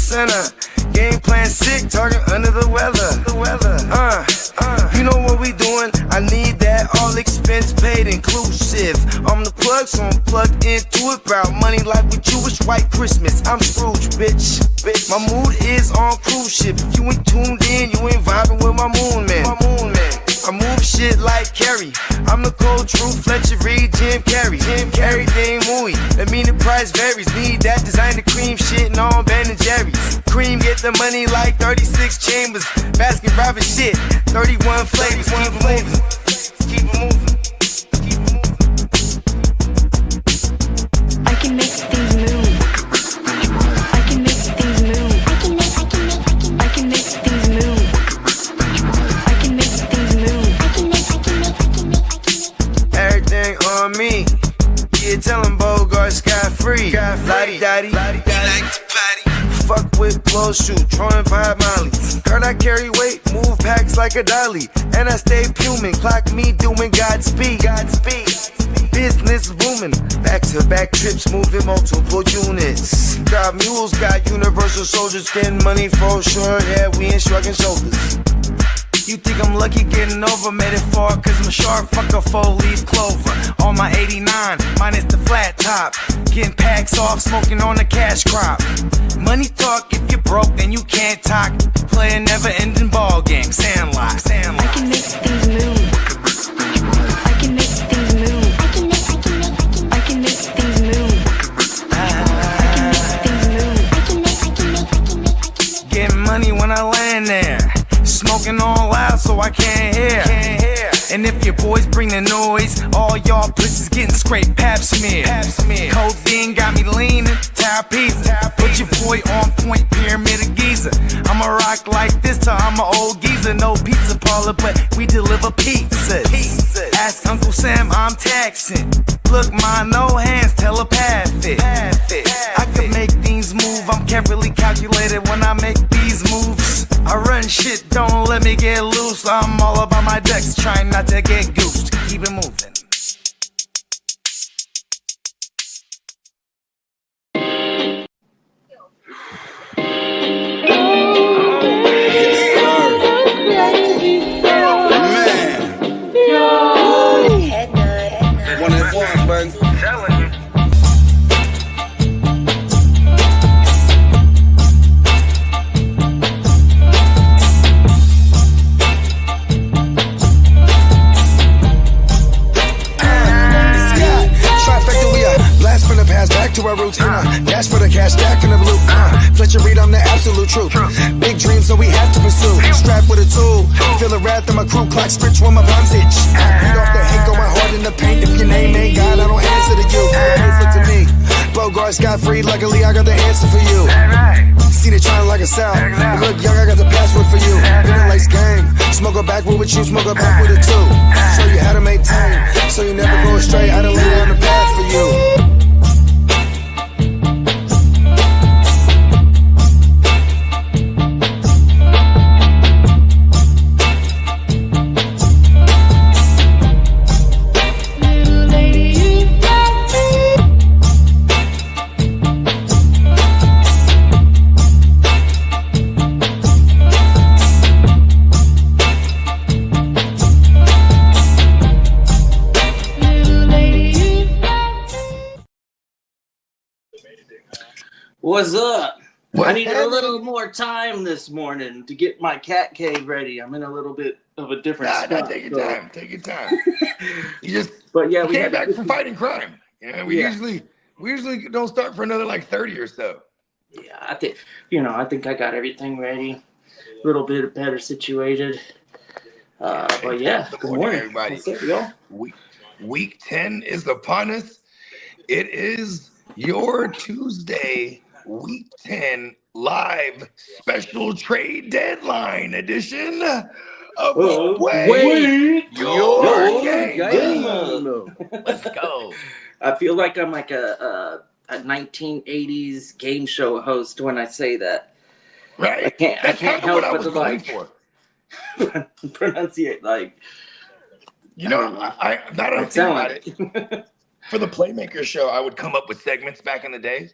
center. Game plan sick, target under the weather. You know what we doing? I need that all expense paid inclusive. I'm the plug, so I'm plugged into it. About money like with Jewish white Christmas. I'm Scrooge, bitch. My mood is on cruise ship. If you ain't tuned in, you ain't vibing with my moon man. I move shit like Kerry. I'm the cold truth, Fletcher Reed, Jim Carrey. Everything mooey, that mean the price varies. Need that designer cream shit and all Ben and Jerry's. Cream get the money like 36 chambers. Baskin Robbins shit, 31 flavors. Keep it moving. I can make things move. I can make things move. I can make things move. I can make things move. Everything on me. Yeah, tell him Bogart scot-free. Lottie Dottie, he like to potty. Fuck with blow shoot, throwing 5 Molly. Heard I carry weight, move packs like a dolly. And I stay fuming, clock me doing Godspeed. Business booming, back-to-back trips, moving multiple units. Got mules, got universal soldiers, getting money for sure. Yeah, we ain't shrugging shoulders. You think I'm lucky getting over, made it far, cause I'm a sharp fucker, 4-leaf clover. On my 89, minus the flat top. Getting packs off, smoking on the cash crop. Money talk, if you're broke, then you can't talk. Play a never-ending ball game, Sandlot. I can make things move. I can make things move. I can make things move. Getting money when I land there. Smoking all loud so I can't hear. And if your boys bring the noise, all y'all pussies getting scraped pap smear. Codeine got me leaning, trapeze. Put your boy on point, pyramid of Giza. I'ma rock like this till I'm an old geezer. No pizza parlor, but we deliver pizzas. Ask Uncle Sam, I'm taxing. Look, ma, no hands, telepathic. I can make things move, I'm carefully calculated when I make these moves. I run shit, don't let me get loose. I'm all about my decks, trying not to get goosed. Keep it moving. One at once, baby. Telling you. Blast from the past, back to our roots. Dash for the cash, stack in the blue. Fletcher Reed, I'm the absolute truth. Big dreams, so we have to pursue. Strapped with a tool, feel the wrath of my crew. Clock switch when my bums itch. Beat off the hate, going hard in the paint. If your name ain't God, I don't answer to you. Look to me. Bogart scot-free, luckily I got the answer for you. Seen it trying like a sound. You look young, I got the password for you. Vinny Lace game. Smoke a backward with you, smoke a back with a two. Show you how to maintain, so you never go astray. I done lay on the path for you. What's up? What I needed a happened? little more time this morning to get my cat cave ready. I'm in a little bit of a different spot. Take your time. Take your time. You just But yeah, we came had back from fighting crime. Yeah, we usually don't start for another like 30 or so. Yeah, I think I got everything ready. A little bit better situated. But yeah, good morning, everybody. What's up, y'all? Week 10 is upon us. It is your Tuesday, Week 10 live special trade deadline edition of Wait Your Game. Let's go. I feel like I'm like a 1980s game show host when I say that. Right? I can't help but to like for. pronunciate like. You know, I not think about it. For the Playmakers show, I would come up with segments back in the day.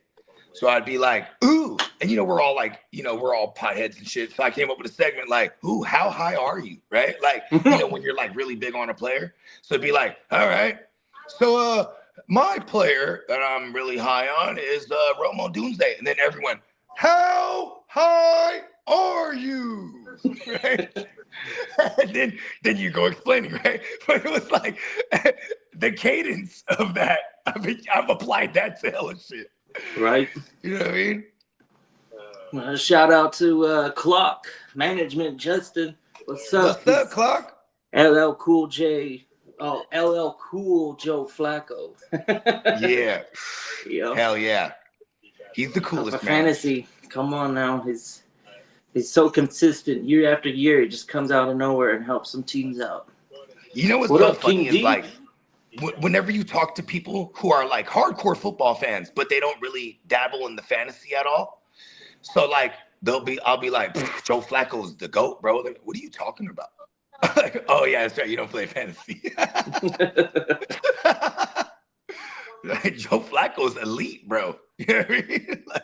So I'd be like, ooh, and we're all like, we're all potheads and shit. So I came up with a segment like, ooh, how high are you? Right? Like, when you're like really big on a player. So it'd be like, all right. So my player that I'm really high on is Romo Doomsday. And then everyone, how high are you? Right? And then you go explaining, right? But it was like the cadence of that. I've applied that to hella shit. Right. You know what I mean? Shout out to Clock Management Justin. What's up? What's up, Clock? LL Cool J. Oh, LL Cool Joe Flacco. Yeah. Yo. Hell yeah. He's the coolest man. Fantasy. Come on now. He's so consistent year after year. He just comes out of nowhere and helps some teams out. You know what's What so up, funny King is D? like whenever you talk to people who are like hardcore football fans, but they don't really dabble in the fantasy at all. So like I'll be like, Joe Flacco's the GOAT, bro. Like, what are you talking about? Like, oh yeah, that's right. You don't play fantasy. Like, Joe Flacco's elite, bro. You know what I mean? Like,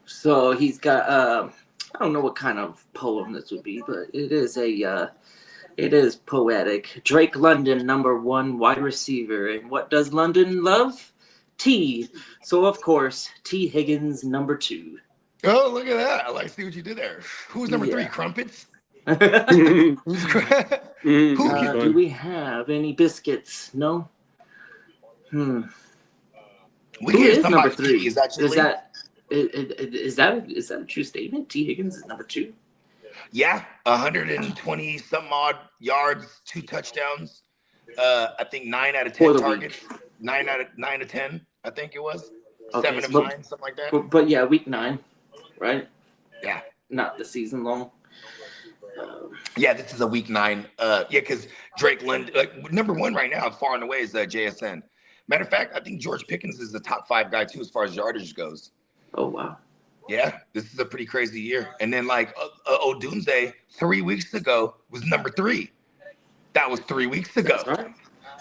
So he's got I don't know what kind of poem this would be, but it is poetic. Drake London, #1 wide receiver. And what does London love? T. So of course, T. Higgins, #2. oh, look at that. I like see what you did there. Who's number 3? Yeah. Crumpets? Do Who we have any biscuits? No. we Who hear is number somebody 3? is that Is that a true statement? T. Higgins is #2. Yeah, 120 some odd yards, 2 touchdowns. I think 9 out of 10 targets. 9 out of 10, I think it was. Okay, 7 of 9, something like that. But yeah, week 9, right? Yeah. Not the season long. Yeah, this is a week 9. Yeah, because Drake London, like #1 right now, far and away, is JSN. Matter of fact, I think George Pickens is the top 5 guy too, as far as yardage goes. Oh wow. Yeah, this is a pretty crazy year. And then like Doomsday 3 weeks ago was #3. That was 3 weeks ago. That's right.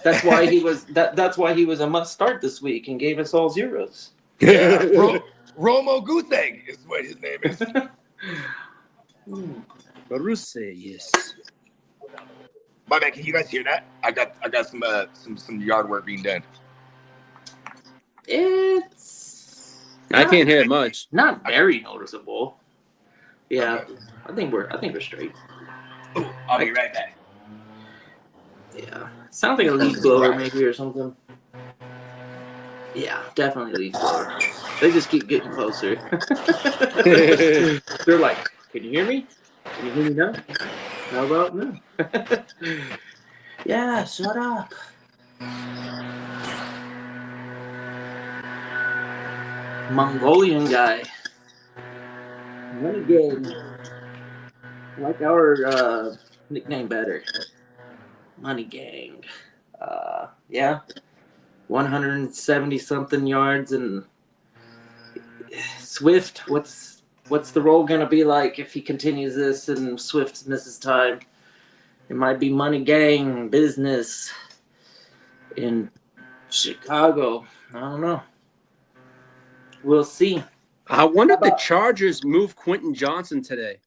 That's why he was that's why he was a must start this week and gave us all zeros. Yeah, Romo Goose Egg is what his name is. Baruse, yes. My man, can you guys hear that? I got some yard work being done. I can't hear it much. Not very noticeable. Yeah, Okay. I think we're straight. Ooh, I'll be right back. Yeah, sounds like a leaf blower maybe or something. Yeah, definitely leaf blower. They just keep getting closer. They're like, "Can you hear me? Can you hear me now? How about no?" Yeah, shut up. Mongolian guy. Money Gang. I like our nickname better. Money Gang. Yeah. 170 something yards, and Swift, what's the role gonna be like if he continues this and Swift misses time? It might be Money Gang business in Chicago. I don't know. We'll see. I wonder if the Chargers moved Quentin Johnson today.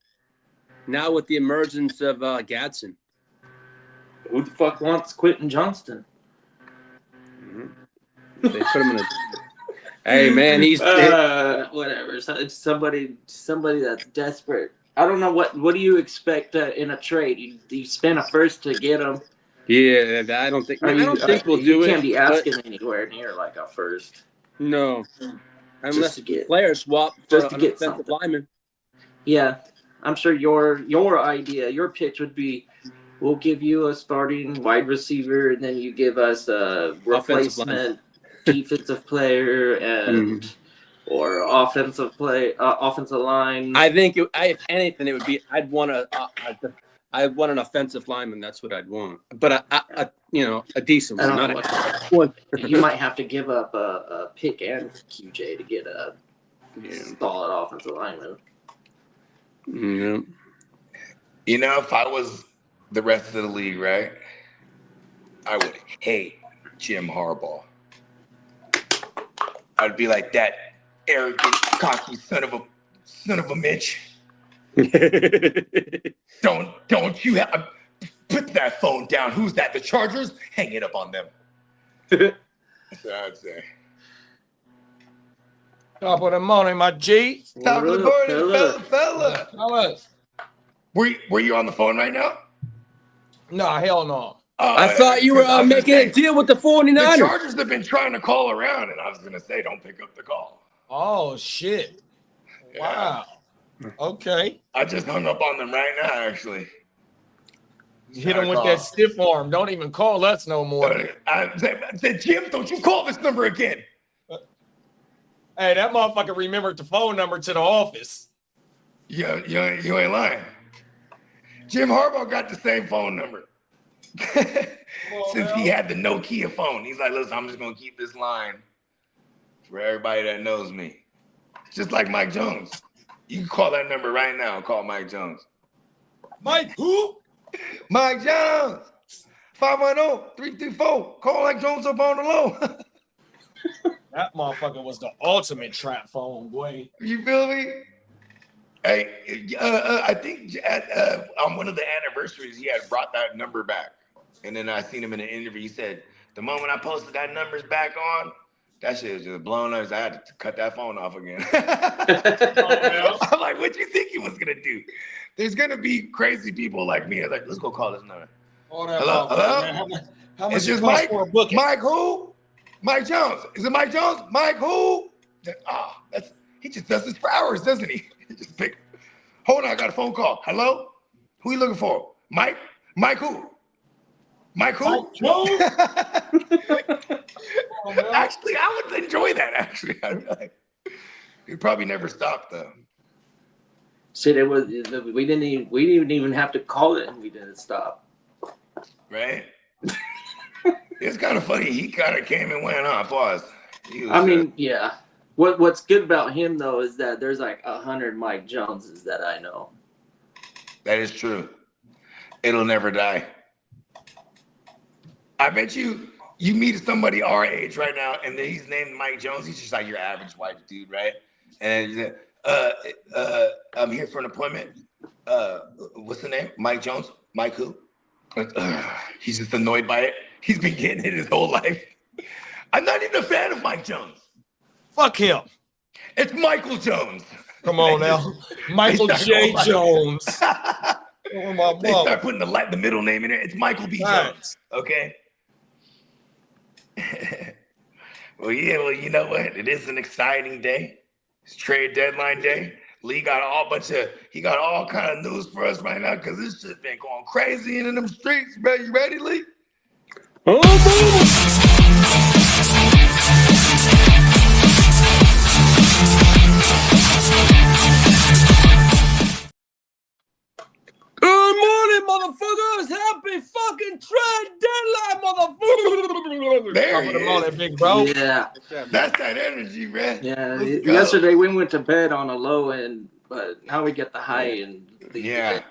Now with the emergence of Gadsden. Who the fuck wants Quentin Johnston? They put him in a. Hey man, he's whatever. So it's somebody that's desperate. I don't know what do you expect in a trade? You spend a first to get him. Yeah, I don't think we'll do it. You can't be asking anywhere near like a first. No, unless to get- players swap for just to an get offensive something. lineman. Yeah, I'm sure your idea, your pitch would be, we'll give you a starting wide receiver, and then you give us a replacement defensive player and or offensive line. I think if anything, it would be I'd want an offensive lineman. That's what I'd want. But a decent I one, don't not know a one. You might have to give up a pick and QJ to get a solid offensive lineman. Yeah. You know, if I was the rest of the league, right, I would hate Jim Harbaugh. I'd be like, that arrogant, cocky son of a Mitch. Don't you have put that phone down? Who's that? The Chargers? Hang it up on them. That's what I'd say. Top of the morning, my G. Top of the morning, fella. Fellas. Were you on the phone right now? Nah, hell no. I thought you were making a deal with the 49ers. The Chargers have been trying to call around, and I was gonna say, don't pick up the call. Oh shit! Yeah. Wow. Okay. I just hung up on them right now, actually. Hit him with that stiff arm. Don't even call us no more. I said, Jim, don't you call this number again. Hey, that motherfucker remembered the phone number to the office. You ain't lying. Jim Harbaugh got the same phone number. Since he had the Nokia phone. He's like, listen, I'm just going to keep this line for everybody that knows me. Just like Mike Jones. You can call that number right now and call Mike Jones. Mike, who? Mike Jones. 510-334. Call Mike Jones up on the low. That motherfucker was the ultimate trap phone, boy. You feel me? Hey, I think on one of the anniversaries, he had brought that number back. And then I seen him in an interview. He said, the moment I posted that numbers back on, that shit was just blown up. I had to cut that phone off again. I'm like, what you think he was going to do? There's going to be crazy people like me. I was like, let's go call this number. Hello? How much It's just cost Mike. for a booking? Mike who? Mike Jones. Is it Mike Jones? Mike who? He just does this for hours, doesn't he? He just pick. Hold on, I got a phone call. Hello? Who you looking for? Mike? Mike who? Mike who? Mike Jones? Actually, I would enjoy that. Actually, I'd be like, he'd probably never stop though. Shit, it was we didn't even have to call it, and we didn't stop. Right? It's kind of funny. He kind of came and went on. Pause. I mean, yeah. What's good about him though is that there's like 100 Mike Joneses that I know. That is true. It'll never die. I bet you meet somebody our age right now, and then he's named Mike Jones. He's just like your average white dude, right? And he's like, I'm here for an appointment. What's the name? Mike Jones? Mike who? He's just annoyed by it. He's been getting it his whole life. I'm not even a fan of Mike Jones. Fuck him. It's Michael Jones. Come on now. Michael J. Jones. Oh, my They start putting the middle name in there. It's Michael B. Jones. Okay? Well, you know what? It is an exciting day. It's trade deadline day. Lee got all kind of news for us right now because this shit been going crazy in them streets, bro. You ready, Lee? Oh, good morning, motherfuckers. Happy fucking trade deadline, motherfuckers. There Top he of the morning, is. big bro. Yeah, That's that energy, man. yeah. Let's go. Yesterday we went to bed on a low end, but now we get the high end. Yeah.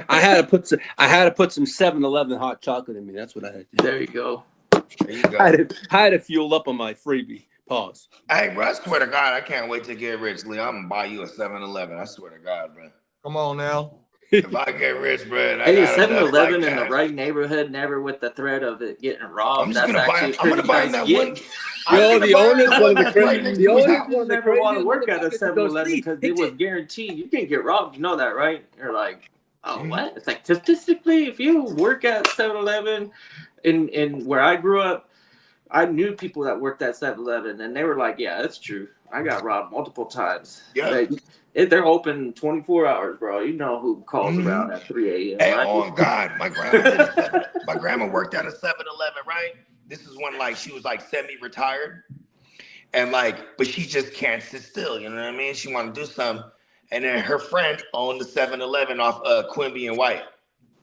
I had to put some 7-Eleven hot chocolate in me. That's what I had to do. There you go. There you go. I had to fuel up on my freebie. Pause. Hey, bro, I swear to God, I can't wait to get rich, Lee. I'm going to buy you a 7-Eleven. I swear to God, bro. Come on now. If I get rich, bro, Hey, 7-Eleven in the right neighborhood, never with the threat of it getting robbed. I'm just That's going to buy actually that pretty one. nice gig. Yo, the owner's one of the craziest. The owner's You one of the never want to craziest work at a motherfuckers to go 7-Eleven sleep. because it was guaranteed you can get robbed. You know that, right? You're like, oh, what? It's like statistically, if you work at 7-Eleven in where I grew up, I knew people that worked at 7-Eleven, and they were like, yeah, that's true. I got robbed multiple times. Yeah. They're open 24 hours, bro. You know who calls around at 3 a.m. Hey, right? oh, God, my grandma worked at a 7-Eleven, right? This is when, like, she was, like, semi-retired. And, like, but she just can't sit still, you know what I mean? She wanted to do something. And then her friend owned the 7-Eleven off Quimby and White.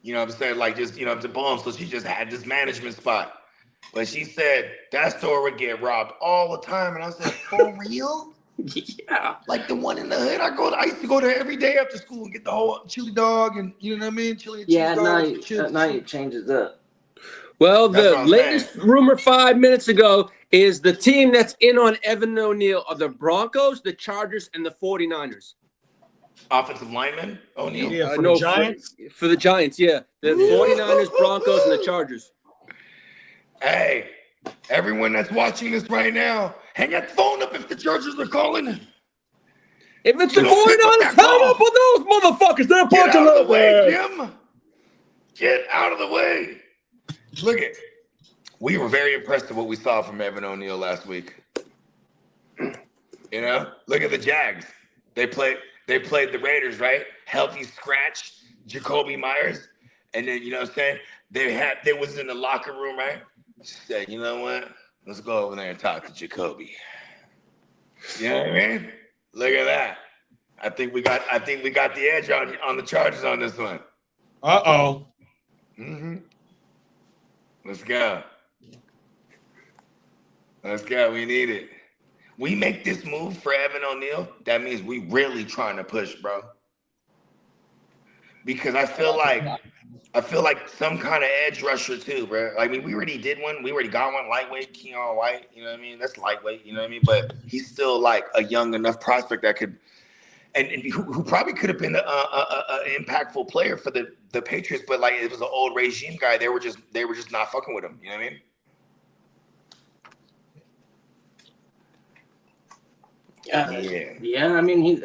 You know what I'm saying? Like, just, you know, to boom. So she just had this management spot. But she said that store would get robbed all the time. And I said, for real? Yeah. Like the one in the hood. I used to go there every day after school and get the whole chili dog and, you know what I mean? Chili and Yeah, cheese at night it changes up. Well, That's what the I'm latest rumor 5 minutes ago Is the team that's in on Evan O'Neal are the Broncos, the Chargers, and the 49ers? Offensive lineman, O'Neal. Yeah, for No, the Giants. For the Giants, yeah. The 49ers, Broncos, and the Chargers. Hey, everyone that's watching this right now, hang that phone up if the Chargers are calling. If it's the You don't pick up 49ers, that hang call. up on those motherfuckers. They're Get punching out of the way, up. Jim. Get out of the way. Look at. We were very impressed with what we saw from Evan O'Neal last week. You know, look at the Jags. They played the Raiders, right? Healthy scratch, Jacoby Myers, and then you know what I'm saying. They was in the locker room, right? Said, you know what? Let's go over there and talk to Jacoby. You know what I mean? Look at that. I think we got the edge on the Chargers on this one. Uh-oh. Mm-hmm. Let's go. Let's go. We need it. We make this move for Evan O'Neal, that means we really trying to push, bro. Because I feel like some kind of edge rusher too, bro. I mean, we already did one. We already got one, lightweight, Keon White. You know what I mean? That's lightweight. You know what I mean? But he's still like a young enough prospect that could, and who probably could have been an impactful player for the Patriots. But like it was an old regime guy. They were just not fucking with him. You know what I mean? Yeah. I mean,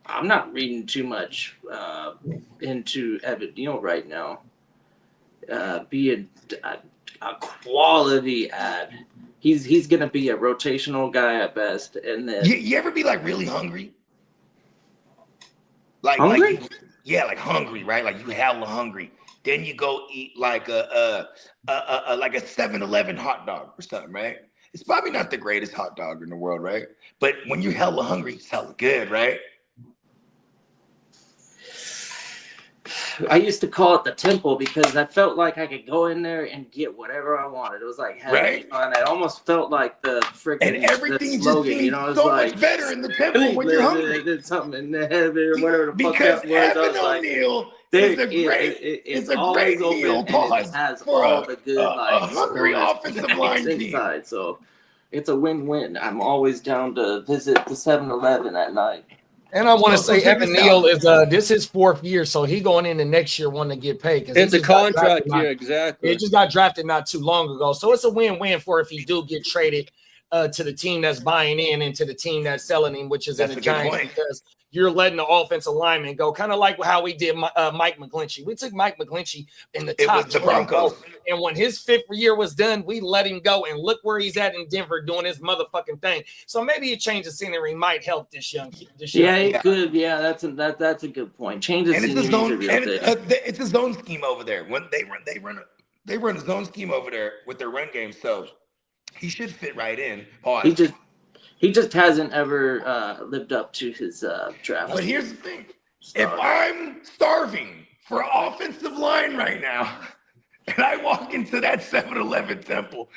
I'm not reading too much into Evan Neal right now. Being a quality ad, he's gonna be a rotational guy at best. And then you ever be like really hungry? Like hungry? Like hungry, right? Like you hella hungry. Then you go eat like a 7-Eleven hot dog or something, right? It's probably not the greatest hot dog in the world, right? But when you're hella hungry, it's hella good, right? I used to call it the temple because I felt like I could go in there and get whatever I wanted. It was like heaven, right? And it almost felt like the freaking and everything the slogan, just seems you know, it's so like much better in the temple when you're hungry. Did something in the heaven or whatever the fuck Because that was. Evan O'Neal is a great, it's a always great meal open and pause it has for all the good a hungry offensive line team. inside. So it's a win-win. I'm always down to visit the 7-Eleven at night. And I want to So say check Evan this Neal out. is this his 4th year, so he going into next year wanting to get paid. It's a contract year, exactly. He just got drafted not too long ago, so it's a win-win for if he do get traded to the team that's buying in and to the team that's selling him, which is in the Giants, because you're letting the offensive lineman go, kind of like how we did Mike McGlinchey. We took Mike McGlinchey in the top 12, Broncos. and when his 5th year was done, we let him go, and look where he's at in Denver doing his motherfucking thing. So maybe a change of scenery might help this young kid. Yeah, it could. Yeah, that's a good point. Change of And scenery. it's a zone scheme over there. When they run a zone scheme over there with their run game, so he should fit right in. Pause. He just hasn't ever lived up to his draft. But here's the thing. If I'm starving for offensive line right now, and I walk into that 7-Eleven temple,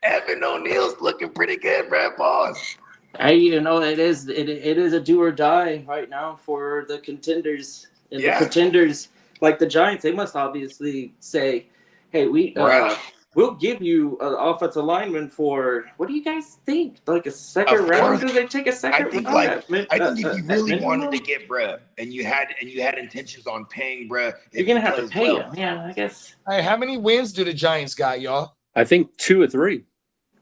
Evan O'Neal's looking pretty good, Brad. Pause. Hey, you know, it is a do or die right now for the contenders. And the contenders, like the Giants, they must obviously say, hey, we'll give you an offensive lineman for, what do you guys think? Like a second round? Do they take a second round? I think if you really wanted to get bruh and you had intentions on paying bruh, you're gonna have to pay him. Yeah, I guess. Hey, how many wins do the Giants got, y'all? I think 2 or 3.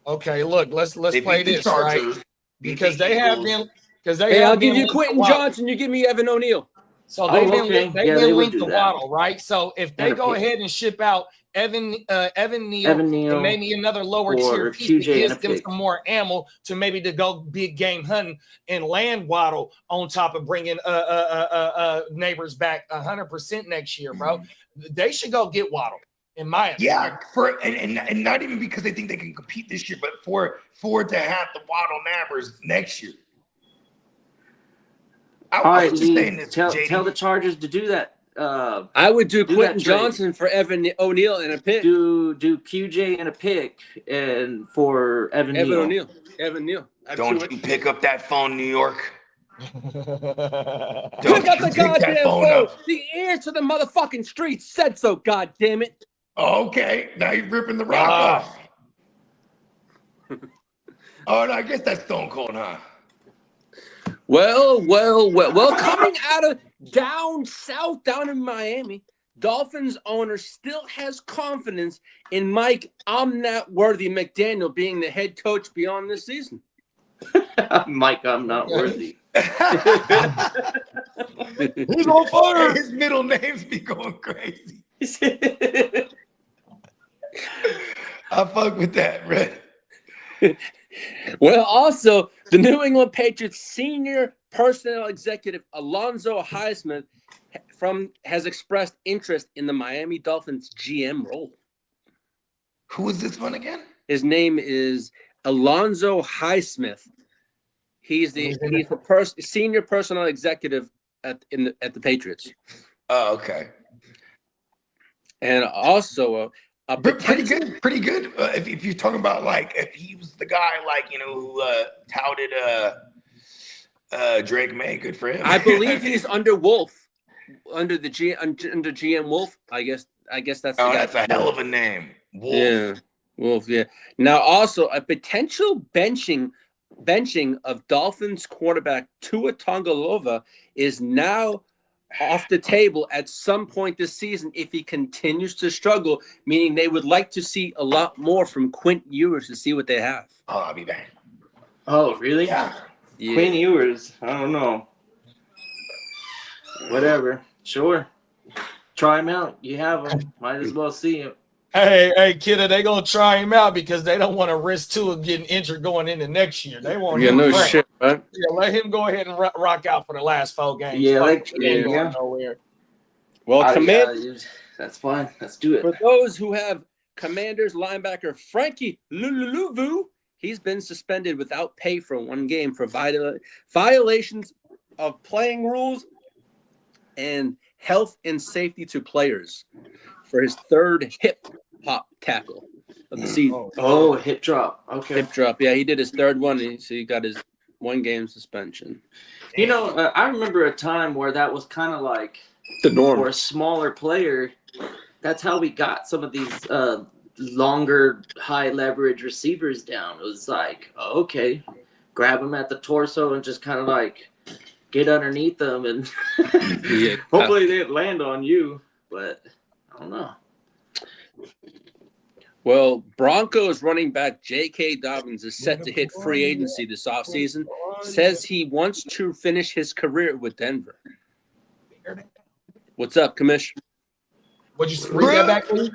Okay, look, let's They play beat the this, right? Chargers, Because they have been. Hey, I'll give you Quentin Johnson. You give me Evan O'Neal. So they've been linked to that. Waddle, right? So if they go ahead and ship out Evan Neal, and maybe another lower tier piece that gives them some more ammo to maybe to go big game hunting and land Waddle on top of bringing neighbors back 100% next year, bro. They should go get Waddle. In my opinion. Yeah, and not even because they think they can compete this year, but for to have the Waddle Nabbers next year. All right, tell the Chargers to do that. I would do Quentin Johnson for Evan O'Neal and a pick. Do QJ and a pick and for Evan Neal. Evan Neal. Don't you pick up that phone, New York. Pick up the goddamn phone. The ears to the motherfucking streets said so, goddamn it. Okay, now you're ripping the rock off. Oh, no, I guess that's Stone Cold, huh? Well, coming out of down south, down in Miami, Dolphins owner still has confidence in Mike "I'm Not Worthy" McDaniel being the head coach beyond this season. Mike, I'm not worthy. He's on fire. His middle names be going crazy. I fuck with that, Red. Well, also, the New England Patriots senior personnel executive Alonzo Highsmith has expressed interest in the Miami Dolphins GM role. Who is this one again? His name is Alonzo Highsmith. He's the senior personnel executive at the Patriots. Oh, okay. And also pretty good. If you're talking about like if he was the guy who touted Drake May, good for him. I believe he's under Wolf, under GM Wolf. I guess that's the guy. That's a hell of a name, Wolf. Yeah, Wolf. Yeah. Now also a potential benching of Dolphins quarterback Tua Tagovailoa is now off the table at some point this season if he continues to struggle, meaning they would like to see a lot more from Quint Ewers to see what they have. Oh, I'll be back. Oh, really? Yeah. Quinn Ewers. I don't know. Whatever. Sure. Try him out. You have him. Might as well see him. Hey, kid, they gonna try him out because they don't want to risk Tua getting injured going into next year. They want him to shit, right? Yeah, let him go ahead and rock out for the last 4 games. Yeah, nowhere. Well, that's fine. Let's do it. For those who have Commanders linebacker Frankie Luluvu, he's been suspended without pay for 1 game for violations of playing rules and health and safety to players for his 3rd hip hop tackle of the season. Oh, hip drop. Okay. Hip drop. Yeah, he did his 3rd one, so he got his 1 game suspension. You know, I remember a time where that was kind of like the norm for a smaller player. That's how we got some of these longer, high leverage receivers down. It was like, okay, grab them at the torso and just kind of like get underneath them, and hopefully they land on you. But I don't know. Well, Broncos running back J.K. Dobbins is set to hit free agency this offseason. Says he wants to finish his career with Denver. What's up, Commish? Would you read that back, please?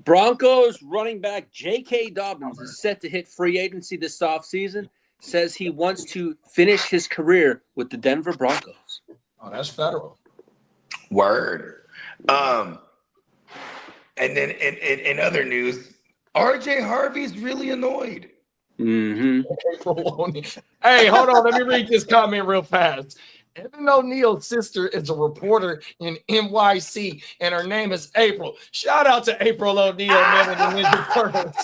Broncos running back J.K. Dobbins is set to hit free agency this offseason. Says he wants to finish his career with the Denver Broncos. Oh, that's federal. Word. And then in other news, RJ Harvey's really annoyed. Mm-hmm. Hey, hold on. Let me read this comment real fast. Evan O'Neal's sister is a reporter in NYC, and her name is April. Shout out to April O'Neal, man, of the Ninja Turtles.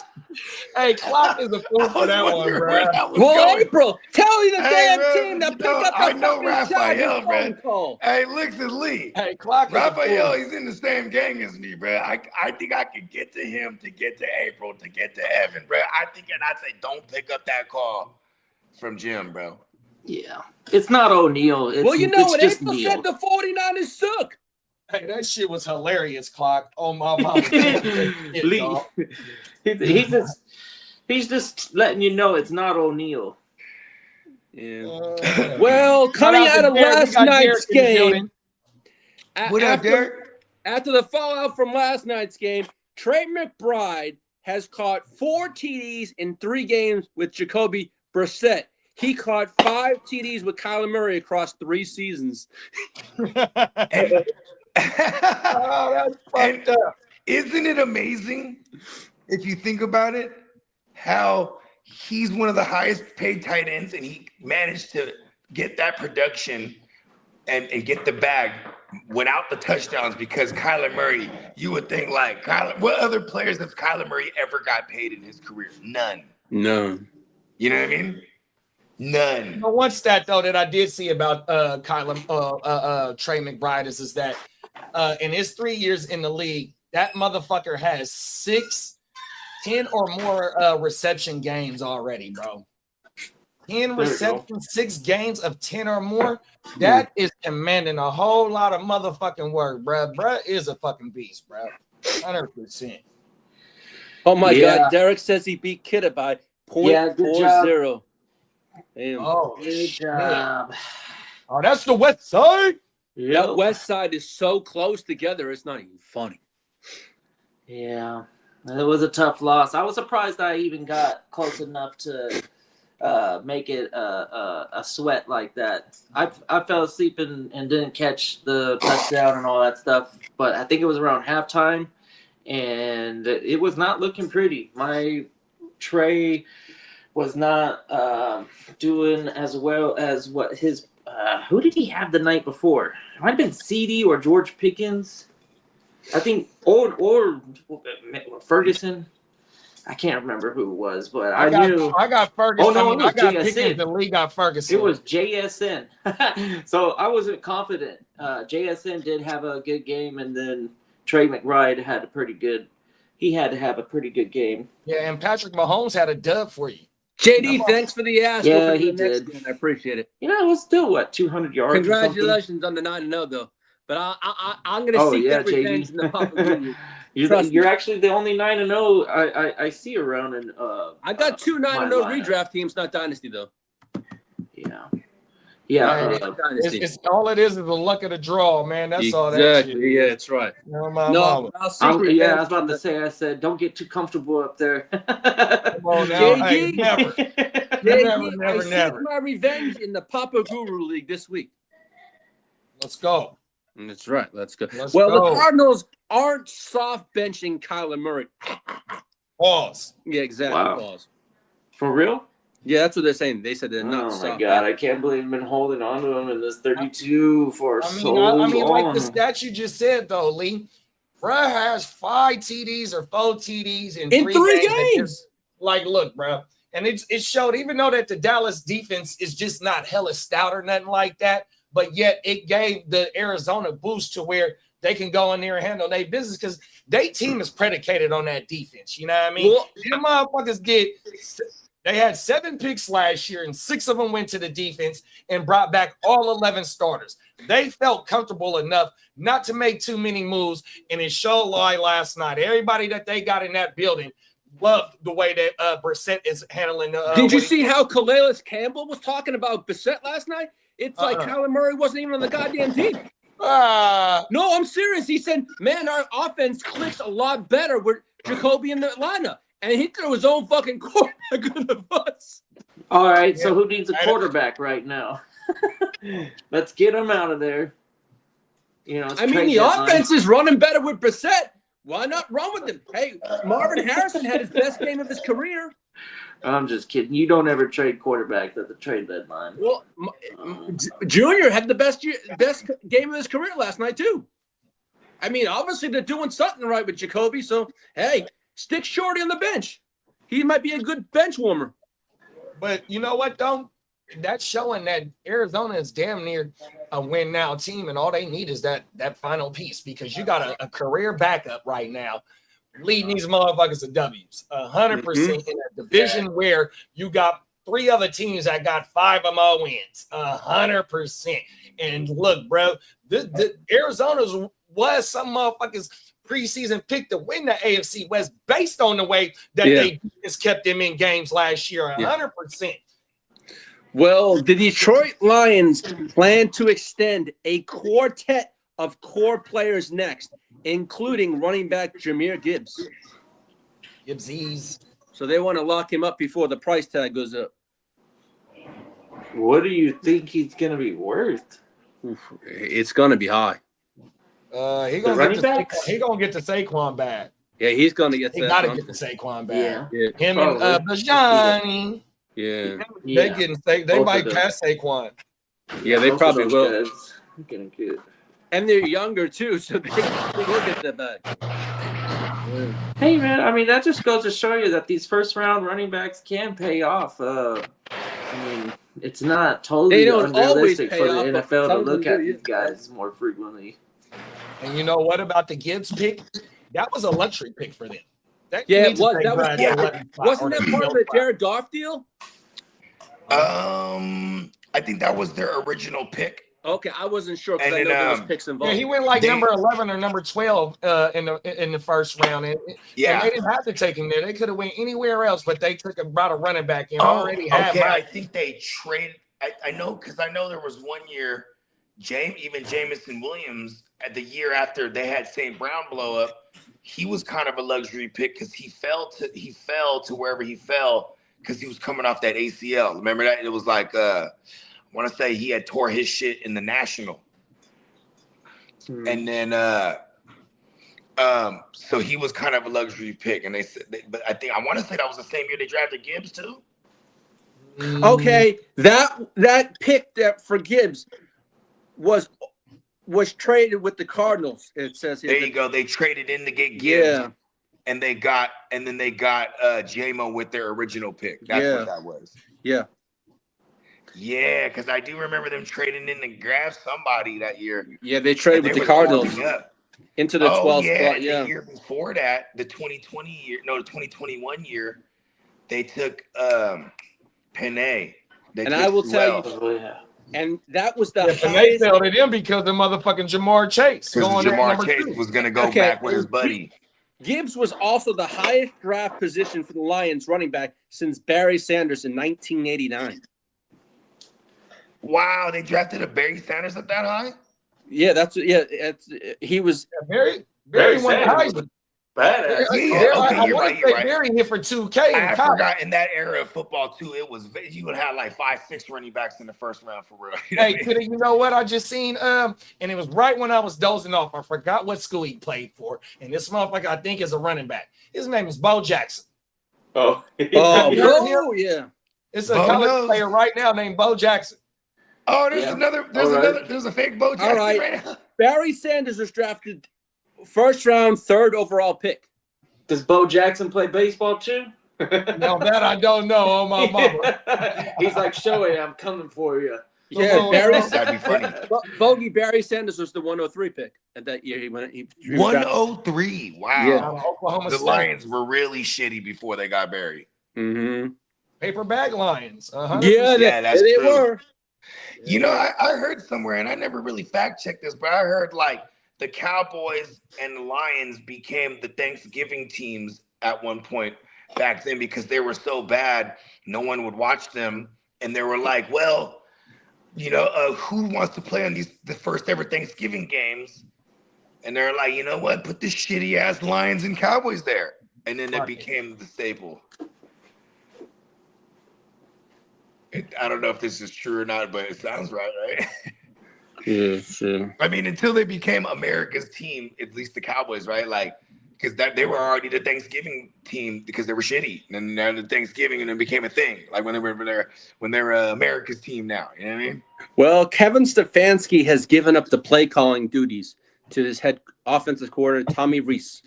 Hey, Clock is a fool for that one, bro. Well, April, tell you the damn team to pick up the know Raphael, man. Call. Hey, listen, Lee. Hey, Clock. Raphael, he's in the same gang as me, bro. I think I could get to him, to get to April, to get to Evan, bro. I think, and I say, don't pick up that call from Jim, bro. Yeah, it's not O'Neal. Well, you know what April Neal. said, the 49ers suck. Hey, that shit was hilarious, Clock. Oh, my mom. He's just letting you know it's not O'Neal. Yeah. Well, coming out of last night's game, what up, Derek? After the fallout from last night's game, Trey McBride has caught 4 TDs in 3 games with Jacoby Brissett. He caught 5 TDs with Kyler Murray across 3 seasons. Oh, that's fucked up. Isn't it amazing, if you think about it, how he's one of the highest paid tight ends, and he managed to get that production and get the bag without the touchdowns, because Kyler Murray, you would think like, what other players has Kyler Murray ever got paid in his career? None. No. You know what I mean? None. You know, one stat though that I did see about Trey McBride is that in his 3 years in the league, that motherfucker has 6 10 or more reception games already, bro. 10 receptions, 6 games of 10 or more. That is commanding a whole lot of motherfucking work, bro. Bro is a fucking beast, bro. 100%. Oh my God! Derek says he beat Kidda by 0.40. Oh, good job. Oh, that's the West Side. Yep. That West Side is so close together. It's not even funny. Yeah, it was a tough loss. I was surprised I even got close enough to make it a sweat like that. I fell asleep and didn't catch the touchdown and all that stuff, but I think it was around halftime, and it was not looking pretty. My Trey was not doing as well as what his who did he have the night before? It might have been CD or George Pickens. I think or Ferguson. I can't remember who it was, but I knew I got Ferguson. Oh no, I got JSN. Pickens and Lee got Ferguson. It was JSN. So I wasn't confident. JSN did have a good game, and then Trey McBride had he had to have a pretty good game. Yeah, and Patrick Mahomes had a dub for you. JD, thanks for the ask. Yeah, he did. Game. I appreciate it. You know, it was still 200 yards. Congratulations on the 9-0 though. But I'm going to seek that revenge in the Papa Guru. You're actually the only 9-0 I see around. And I got 2 9-0 redraft teams, not dynasty though. Yeah. It's all it is a luck of the draw, man. That's all that shit. Yeah, that's right. I was about to say. I said, don't get too comfortable up there. Come on now. JD, Never. I seek my revenge in the Papa Guru League this week. Let's go. That's right. Let's go. Let's go. The Cardinals aren't soft benching Kyler Murray. Pause. Yeah, exactly. Wow. Pause. For real? Yeah, that's what they're saying. They said they're not soft. Oh my God, I can't believe I've been holding on to him in this 32 for so long. I mean, like the stat you just said, though, Lee. Bruh has 5 TDs or 4 TDs in 3 games. Like, look, bro. And it showed, even though that the Dallas defense is just not hella stout or nothing like that, but yet it gave the Arizona boost to where they can go in there and handle their business because their team is predicated on that defense. You know what I mean? Well, them motherfuckers they had 7 picks last year, and 6 of them went to the defense and brought back all 11 starters. They felt comfortable enough not to make too many moves, and it showed last night. Everybody that they got in that building loved the way that Brissett is handling. Did you see how Calais Campbell was talking about Brissett last night? It's like Kyler Murray wasn't even on the goddamn team. No, I'm serious. He said, man, our offense clicks a lot better with Jacoby in the lineup. And he threw his own fucking quarterback on the bus. All right, so who needs a quarterback right now? Let's get him out of there. You know, the offense is running better with Brissett. Why not run with him? Hey, Marvin Harrison had his best game of his career. I'm just kidding. You don't ever trade quarterbacks at the trade deadline. Well, Junior had the best game of his career last night, too. I mean, obviously they're doing something right with Jacoby, so, hey, stick Shorty on the bench. He might be a good bench warmer. But you know what, though? That's showing that Arizona is damn near a win now team, and all they need is that final piece because you got a career backup right now leading these motherfuckers to W's 100% in a division where you got 3 other teams that got 5 or more wins 100%. And look, bro, the Arizona's was some motherfuckers preseason pick to win the AFC West based on the way that they just kept them in games last year 100%. Well, the Detroit Lions plan to extend a quartet of core players next, including running back Jahmyr Gibbs. Gibbsies. So they want to lock him up before the price tag goes up. What do you think he's going to be worth? It's going to be high. He gonna get the Saquon back. Yeah, he's going to get. He got to get the Saquon back. Yeah. Him and Bajani. Yeah. They might pass Saquon. Yeah, they probably will. Good. And they're younger too, so they will get that back. Hey man, I mean that just goes to show you that these first round running backs can pay off. I mean, it's not totally unrealistic for the NFL to look at these guys more frequently. And you know what about the Gibbs pick? That was a luxury pick for them. Wasn't that part of the Jared Goff deal? I think that was their original pick. Okay, I wasn't sure because I know there was picks involved. Yeah, he went like number 11 or number 12 in the first round. And they didn't have to take him there. They could have went anywhere else, but they brought a running back in. I think they traded. I know because I know there was one year, Jameson Williams at the year after they had St. Brown blow up. He was kind of a luxury pick because he fell to wherever he fell because he was coming off that ACL. Remember that? It was like I want to say he had tore his shit in the National. And then so he was kind of a luxury pick. And they said but I want to say that was the same year they drafted Gibbs too. Okay, that pick for Gibbs was traded with the Cardinals. It says here. There you go. They traded in to get Gibbs. Yeah. And then they got J-Mo with their original pick. That's what that was. Yeah. Yeah, because I do remember them trading in to grab somebody that year. Yeah, they traded with the Cardinals into the 12th spot. Yeah, the year before that, the 2021 year, they took Penay. And I will tell you, and that was the highest. Penay fell to them because the motherfucking Jamar Chase. Jamar Chase was going to go back with his buddy. Gibbs was also the highest draft position for the Lions running back since Barry Sanders in 1989. Wow, they drafted a Barry Sanders at that high? Yeah, he was Barry won Heisman. Badass. You're right. Barry hit for 2K. I forgot in that era of football too. It was you would have like 5-6 running backs in the first round for real. You know what I just seen? And it was right when I was dozing off. I forgot what school he played for, and this motherfucker I think is a running back. His name is Bo Jackson. Oh yeah. It's a college player right now named Bo Jackson. Oh, there's a fake Bo Jackson right now. Barry Sanders was drafted first round, 3rd overall pick. Does Bo Jackson play baseball too? No, that I don't know. Oh my mama. He's like, Shoei, I'm coming for you. Yeah, that'd be funny. Bogey Barry Sanders was the 103 pick at that year. He 103. Wow. Yeah. The Lions were really shitty before they got Barry. Mm-hmm. Paper bag Lions. Yeah, they were. You know, I heard somewhere, and I never really fact checked this, but I heard like the Cowboys and the Lions became the Thanksgiving teams at one point back then because they were so bad, no one would watch them. And they were like, well, you know, who wants to play on the first ever Thanksgiving games? And they're like, you know what? Put the shitty ass Lions and Cowboys there. And then it became the staple. I don't know if this is true or not, but it sounds right? Yeah, sure. I mean, until they became America's team, at least the Cowboys, right? Like, because they were already the Thanksgiving team because they were shitty, and now the Thanksgiving and it became a thing. Like when they were America's team now. You know what I mean? Well, Kevin Stefanski has given up the play calling duties to his head offensive coordinator Tommy Rees.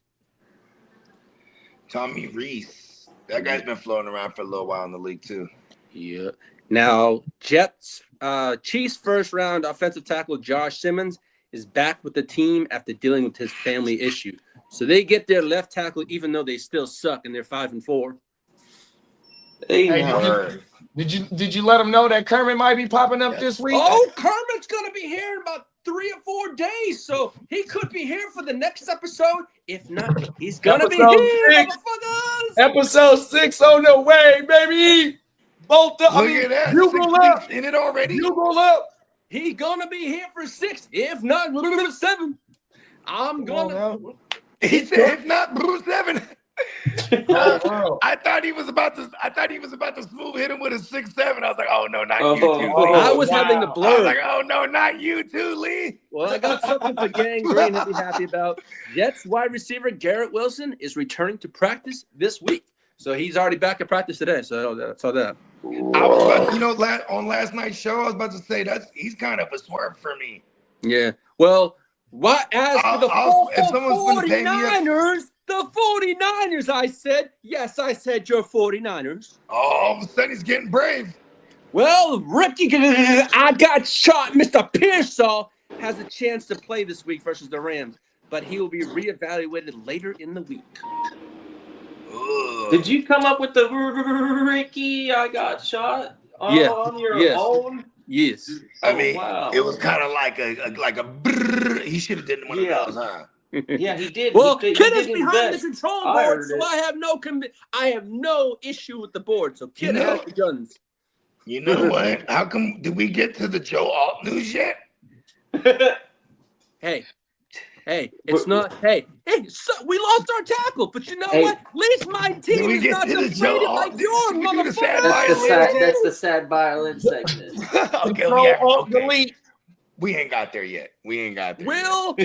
Tommy Rees, that guy's been floating around for a little while in the league too. Yeah. Now, Chiefs first round offensive tackle Josh Simmons is back with the team after dealing with his family issue. So they get their left tackle even though they still suck and they're 5-4. Did you let them know that Kermit might be popping up this week? Oh, Kermit's gonna be here in about 3 or 4 days, so he could be here for the next episode. If not, he's gonna be here. Episode 6 on the way, baby. Look at that. Bugle up. In it already. Bugle up. He's gonna be here for 6, if not 7. I'm gonna. He said, if not 7. I thought he was about to smooth hit him with a 6-7. I was like, oh no, not you too. I was having a blur. I was like, oh no, not you too, Lee. Well, I got something for Gang Green to be happy about. Jets wide receiver Garrett Wilson is returning to practice this week. So he's already back at practice today. So that's all that. I was about, on last night's show, I was about to say he's kind of a swerve for me. Yeah. Well, as for the 49ers, the 49ers, I said your 49ers. Oh, all of a sudden he's getting brave. Well, Ricky, I got shot. Mr. Pearsall has a chance to play this week versus the Rams, but he will be reevaluated later in the week. Did you come up with the Ricky? I got shot on your own. Yes. I mean, it was kind of like a brrr. He should have done one of those, huh? Yeah, he did. Well, he Kid did is behind the control board, so I have no issue with the board. So Kid has the guns. You know what? How come did we get to the Joe Alt news yet? Hey, it's not. Hey, so we lost our tackle, but you know what? At least my team is not deflated like yours, motherfucker. That's the sad violin segment. Okay, we ain't got there yet. Will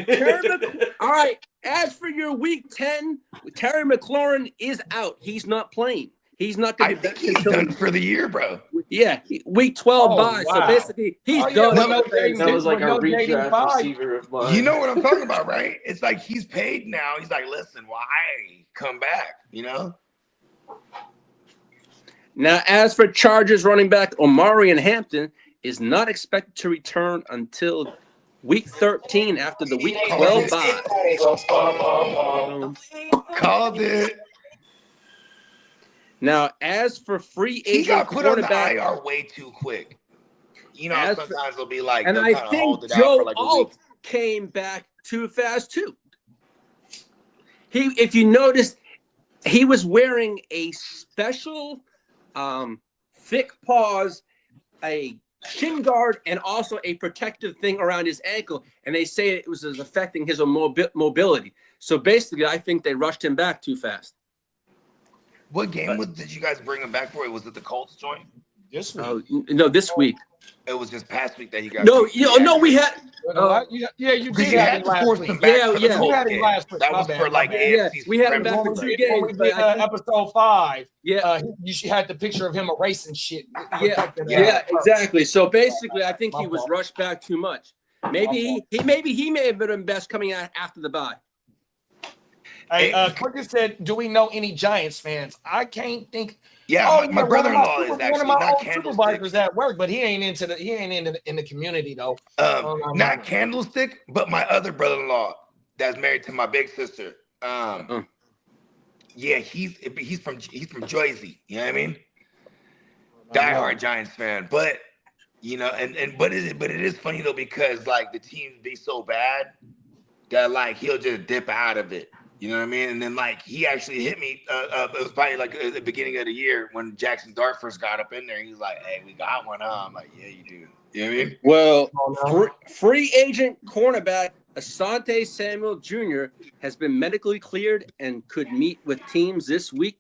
all right. As for your week 10, Terry McLaurin is out. He's not playing. He's not going to be back. He's done for the year, bro. Yeah, week 12 bye. So basically, he's done. That was like a redraft receiver of mine. You know what I'm talking about, right? It's like he's paid now. He's like, listen, why come back? You know. Now, as for Chargers running back Omari and Hampton is not expected to return until week 13 after the week 12 bye. Called it. Now, as for free agent, he got put on the IR way too quick. You know, sometimes they'll be like, and I think Joe Alt came back too fast too. If you noticed, he was wearing a special thick paws, a shin guard, and also a protective thing around his ankle. And they say it was affecting his mobility. So basically, I think they rushed him back too fast. What game did you guys bring him back for? Was it the Colts joint? This week. No, this week. It was just past week that he got. No, we had. You did. You had to force him back for the Colts game. That was for like AFC. We had him back for 2 games. When we did episode 5, you had the picture of him erasing shit. Yeah, exactly. So basically, I think he was rushed back too much. Maybe he may have been best coming out after the bye. Hey, Quicker said, "Do we know any Giants fans?" I can't think. Yeah, my brother-in-law is actually one of my not old supervisors at work, but he ain't in the community though. Not Candlestick, but my other brother-in-law that's married to my big sister. Yeah, he's from Jersey. You know what I mean? Diehard Giants fan, but you know, but it is funny though because like the teams be so bad that like he'll just dip out of it. You know what I mean? And then, like, he actually hit me. It was probably, like, at the beginning of the year when Jackson Dart first got up in there. He was like, hey, we got one, huh? I'm like, yeah, you do. You know what I mean? Well, free agent cornerback Asante Samuel Jr. has been medically cleared and could meet with teams this week.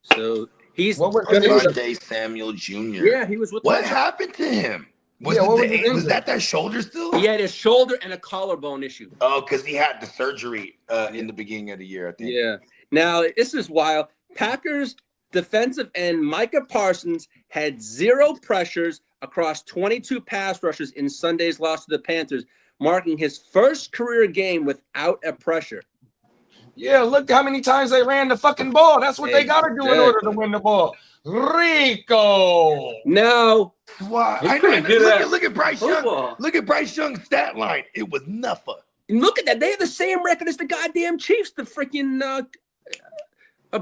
So he's Asante Samuel Jr. Yeah, he was with. What happened to him? Was that shoulder still? He had his shoulder and a collarbone issue. Oh, because he had the surgery in the beginning of the year, I think. Yeah. Now, this is wild. Packers defensive end Micah Parsons had 0 pressures across 22 pass rushes in Sunday's loss to the Panthers, marking his first career game without a pressure. Yeah, look how many times they ran the fucking ball. That's what they got to do in order to win the ball. Rico. Now, look at Bryce Young. Look at Bryce Young's stat line. It was nothing. Look at that. They have the same record as the goddamn Chiefs, the freaking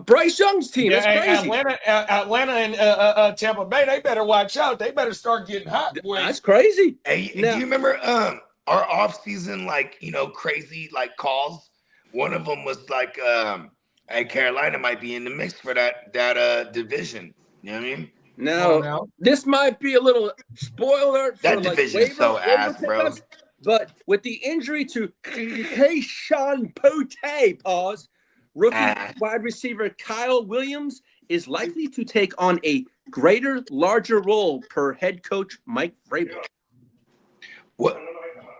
Bryce Young's team. That's crazy. Atlanta and Tampa Bay, they better watch out. They better start getting hot. Boys. That's crazy. Hey, do you remember our off-season, like, you know, crazy, like, calls? One of them was like, hey, Carolina might be in the mix for that division. You know what I mean? Now, this might be a little spoiler for that division is so ass, bro. But with the injury to Keyshawn Pote, rookie wide receiver Kyle Williams is likely to take on a larger role per head coach Mike Vrabel.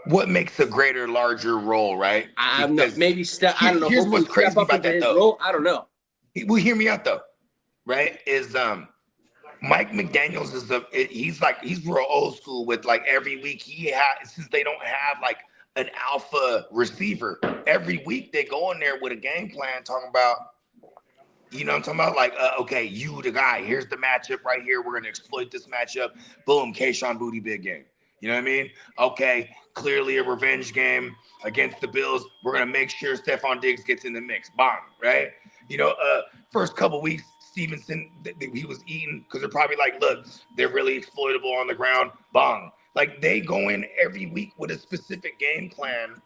What makes a larger role, right? I don't know. Here's what's crazy about that, though. Role. I don't know. Well, hear me out, though. Right? Is Mike McDaniels he's real old school with like every week since they don't have like an alpha receiver, every week they go in there with a game plan talking about, you know what I'm talking about? Like, okay, you the guy. Here's the matchup right here. We're gonna exploit this matchup. Boom, Keyshawn Booty, big game. You know what I mean? Okay, clearly a revenge game against the Bills. We're gonna make sure Stephon Diggs gets in the mix. Bomb, right? You know, first couple weeks, Stevenson, he was eating because they're probably like, look, they're really exploitable on the ground. Bong. Like they go in every week with a specific game plan.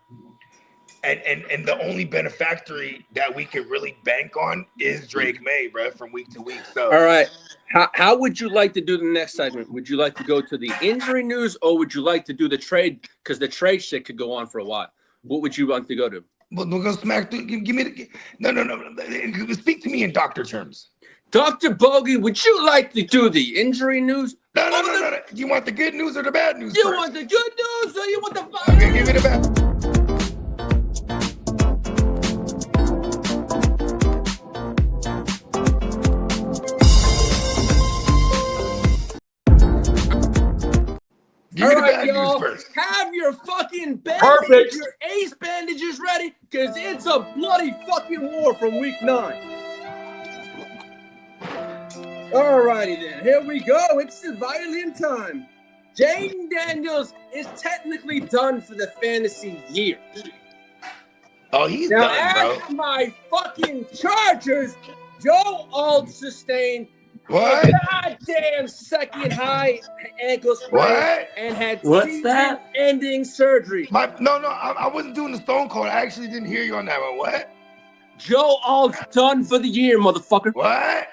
And the only benefactory that we could really bank on is Drake May, bro, from week to week. So all right. How would you like to do the next segment? Would you like to go to the injury news or would you like to do the trade? Because the trade shit could go on for a while. What would you want to go to? Well, we're gonna smack. Give me the no. Speak to me in doctor terms. Dr. Bogey, would you like to do the injury news? No. You want the good news or the bad news? You first? want the good news or you want the bad? Okay, give me the bad. All right, y'all, have your fucking bandages, your ace bandages ready, because it's a bloody fucking war from week 9. All righty then, here we go. It's the violin time. Jaden Daniels is technically done for the fantasy year. Oh, he's now, done, bro. After my fucking Chargers, Joe Alt sustained what? a goddamn second high ankle sprain and had season-ending surgery. I wasn't doing the Stone Cold. I actually didn't hear you on that one. What? Joe Alt's done for the year, motherfucker. What?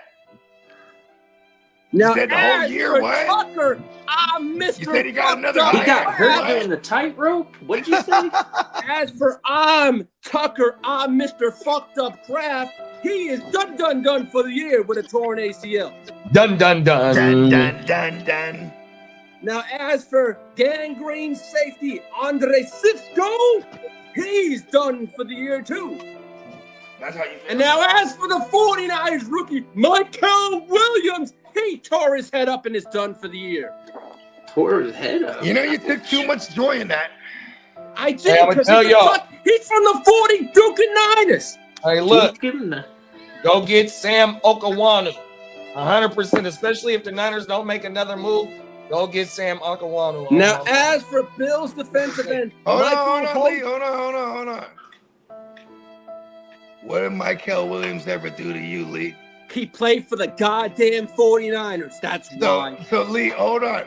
Now, you said the whole year, what? Tucker, I'm Mr. You said he got another He got hurt during the tightrope? What did you say? As for I'm Tucker, I'm Mr. Fucked Up Kraft. He is done for the year with a torn ACL. Done. Now, as for gangrene safety, Andre Cisco, he's done for the year too. That's how you feel. And now, as for the 49ers rookie, Michael Williams, he tore his head up and is done for the year. Tore his head up? You know, you took too much joy in that. I did, because he's from the 40 Duke Niners. Hey, look, go get Sam Okawanu. 100%, especially if the Niners don't make another move. Go get Sam Okawanu. Now, as for Bills defensive end, hold on. What did Michael Williams ever do to you, Lee? He played for the goddamn 49ers. That's why. So, Lee, hold on.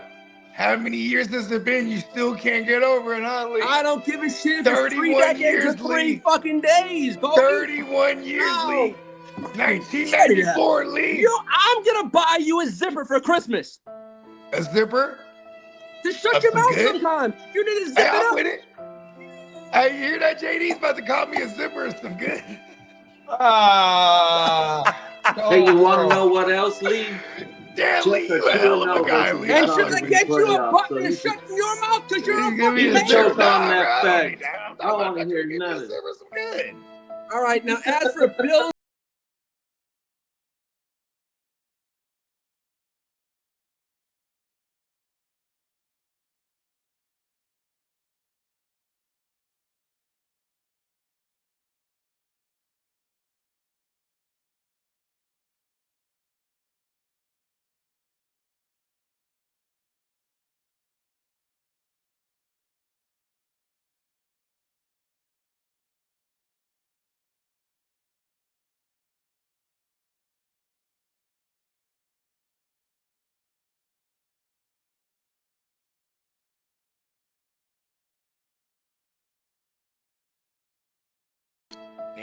How many years has it been? You still can't get over it, huh, Lee? I don't give a shit if it's 3 decades or 3 fucking days, Bo. 31 years, Lee. 1994, Lee. I'm going to buy you a zipper for Christmas. A zipper? To shut your mouth sometimes. You need to zip it up. I'm with it. I hear that JD's about to call me a zipper or some good. Hey, you want to know what else, Lee? Damn, Lee, you a hell of a guy, Lee. And should I get you a button to shut your mouth because you're a fucking man? Joke on that fact. I don't want to hear none of it. All right, now as for Bill.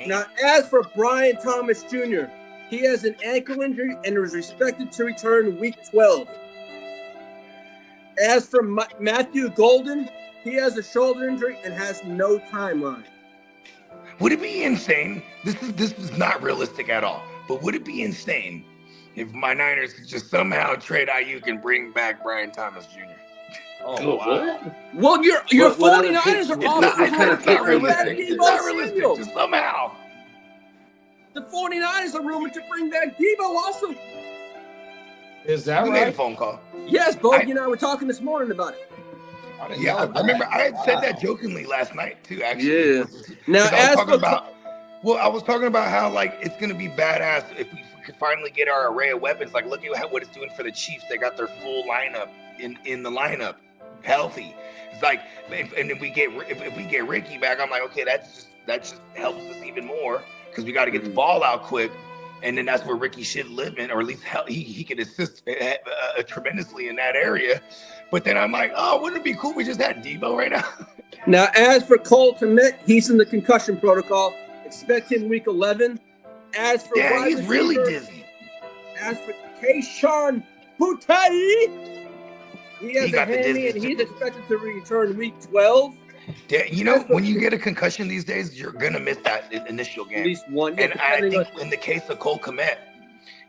Now, as for Brian Thomas Jr., he has an ankle injury and is expected to return week 12. As for Matthew Golden, he has a shoulder injury and has no timeline. Would it be insane? This is not realistic at all. But would it be insane if my Niners could just somehow trade Ayuk and bring back Brian Thomas Jr.? Oh, what? Well, your 49ers are all It's not realistic. It's not realistic. Just somehow. The 49ers are rumored to bring back Debo also. Is that right? right? Made a phone call. Yes, Bogey and I were talking this morning about it. I remember I had said that jokingly last night too, actually. Yeah. Now, I was talking about how like it's gonna be badass if we could finally get our array of weapons. Like, look at what it's doing for the Chiefs. They got their full lineup in the lineup, healthy. It's like, and if we get Ricky back, I'm like, okay, that just helps us even more because we got to get the ball out quick. And then that's where Ricky should live in, or at least he could assist tremendously in that area. But then I'm like, oh, wouldn't it be cool if we just had Debo right now? Now, as for Cole Kmet, he's in the concussion protocol. Expect him week 11. As for he's really dizzy. As for Keyshawn Boutte, he has a hammy, and he's expected to return week 12. Yeah, you know, when you get a concussion these days, you're going to miss that initial game. At least one. And I think in the case of Cole Kmet,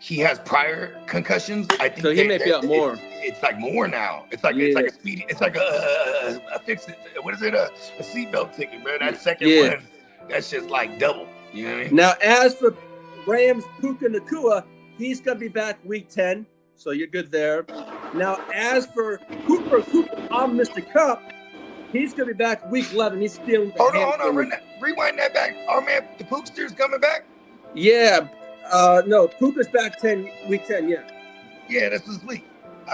he has prior concussions. I think so he may be out more. It's like more now. It's like a speedy. It's like a fix. What is it? A seatbelt ticket, man. That second one, that's just like double. You know what I mean? Now, as for Rams Puka Nacua, he's gonna be back week 10, so you're good there. Now, as for Cooper on Mr. Cup, he's gonna be back week 11. He's still. Hold on. Rewind that back. Our man, the Pookster's coming back. Yeah. No, Puka's back week 10, yeah. Yeah, this is week.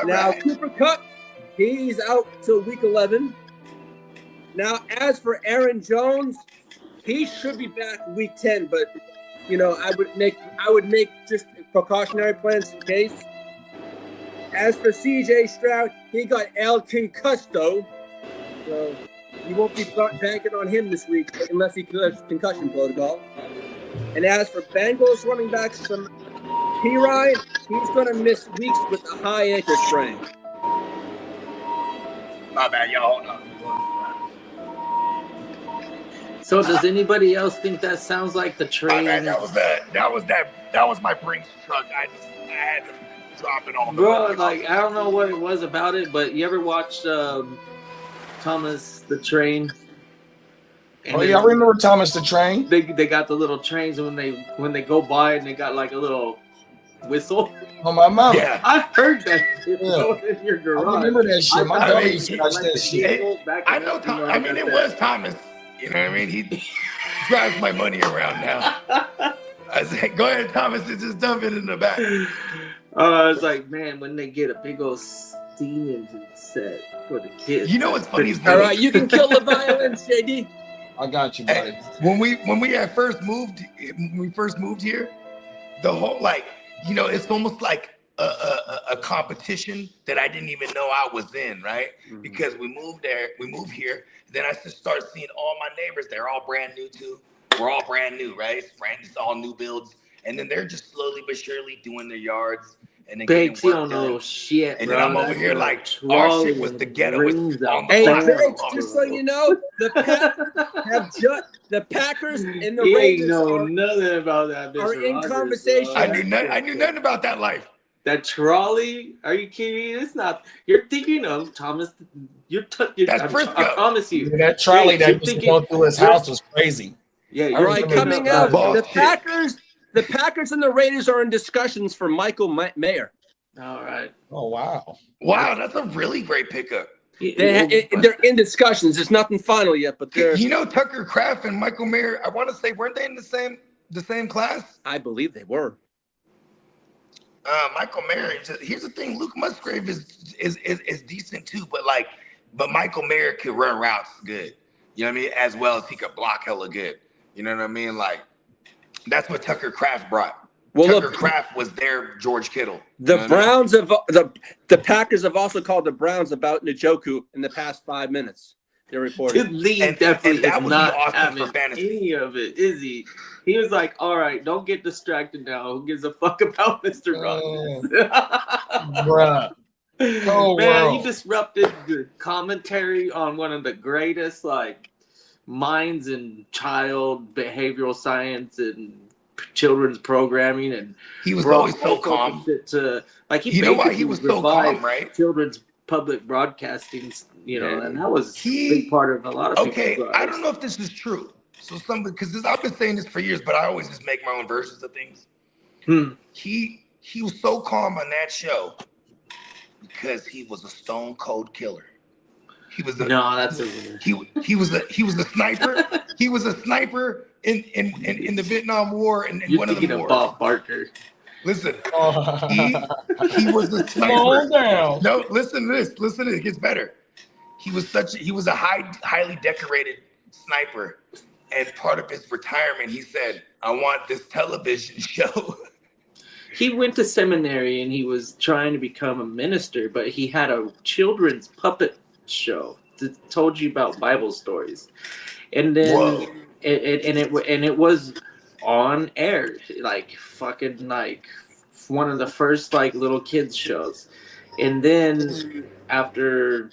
Now, Cooper Kupp, he's out till week 11. Now, as for Aaron Jones, he should be back week 10, but, you know, I would make just precautionary plans in case. As for CJ Stroud, he got El Concusto, so you won't be banking on him this week unless he clears concussion protocol. And as for Bengals running backs, some P-Ryan, he's going to miss weeks with a high ankle sprain. My bad, y'all. Hold on. So does anybody else think that sounds like the train? My bad, that was my Brinks truck. I had to drop it on. Bro, like, I don't know what it was about it, but you ever watched Thomas the Train? And I remember Thomas the Train. They got the little trains when they go by, and they got like a little whistle. Oh, my mom. Yeah, I heard that shit in your garage. I remember that shit. My daughter used to watch that shit. I know. I mean, it was Thomas. You know what I mean? He drives my money around now. I said, "Go ahead, Thomas, and just dump it in the back." I was like, man, when they get a big old steam engine set for the kids. You know what's funny? All right, you can kill the violence, JD. I got you, buddy. When we first moved here, the whole it's almost like a competition that I didn't even know I was in, right? Mm-hmm. Because we moved here, then I just started seeing all my neighbors. They're all brand new too. We're all brand new, right? It's all new builds, and then they're just slowly but surely doing their yards. And then Banks, you don't know shit, and bro. then I'm over here like, our shit was the ghetto. On the hey, Banks, just so you know, the Packers and the Raiders know nothing about that. Are in conversation. I knew nothing about that life. That trolley? Are you kidding? It's not. You're thinking of Thomas. That's Frisco. I promise you. Yeah, that trolley that used to go through his house was crazy. Yeah. All right, coming up, the Packers and the Raiders are in discussions for Michael Mayer. All right. Oh, wow. Wow, that's a really great pickup. They're in discussions. There's nothing final yet, but they're. You know, Tucker Kraft and Michael Mayer, I want to say, weren't they in the same class? I believe they were. Michael Mayer, here's the thing, Luke Musgrave is decent too, but Michael Mayer could run routes good. You know what I mean? As well as he could block hella good. You know what I mean? Like, that's what Tucker Kraft brought. Well, Tucker Kraft was their George Kittle. The Browns have the Packers have also called the Browns about Njoku in the past 5 minutes. They're reporting. Lee definitely is not having any of it, is he? He was like, "All right, don't get distracted now. Who gives a fuck about Mr. Rogers?" Bruh. Oh, man, he disrupted the commentary on one of the greatest minds in child behavioral science and children's programming, and he was always so calm. You know why he was so calm, right? Children's public broadcasting, and that was a big part of a lot of people's lives. I don't know if this is true. So because I've been saying this for years, but I always just make my own versions of things. He was so calm on that show because he was a stone cold killer. He was he was a sniper. He was a sniper in the Vietnam War and You're one of the wars. Bob Barker. Listen, he was a sniper. Calm down. No, listen to this. Listen to it. It gets better. He was a highly decorated sniper, and part of his retirement, he said, "I want this television show he went to seminary and he was trying to become a minister, but he had a children's puppet show that told you about Bible stories, and then it was on air, like fucking like one of the first like little kids shows, and then after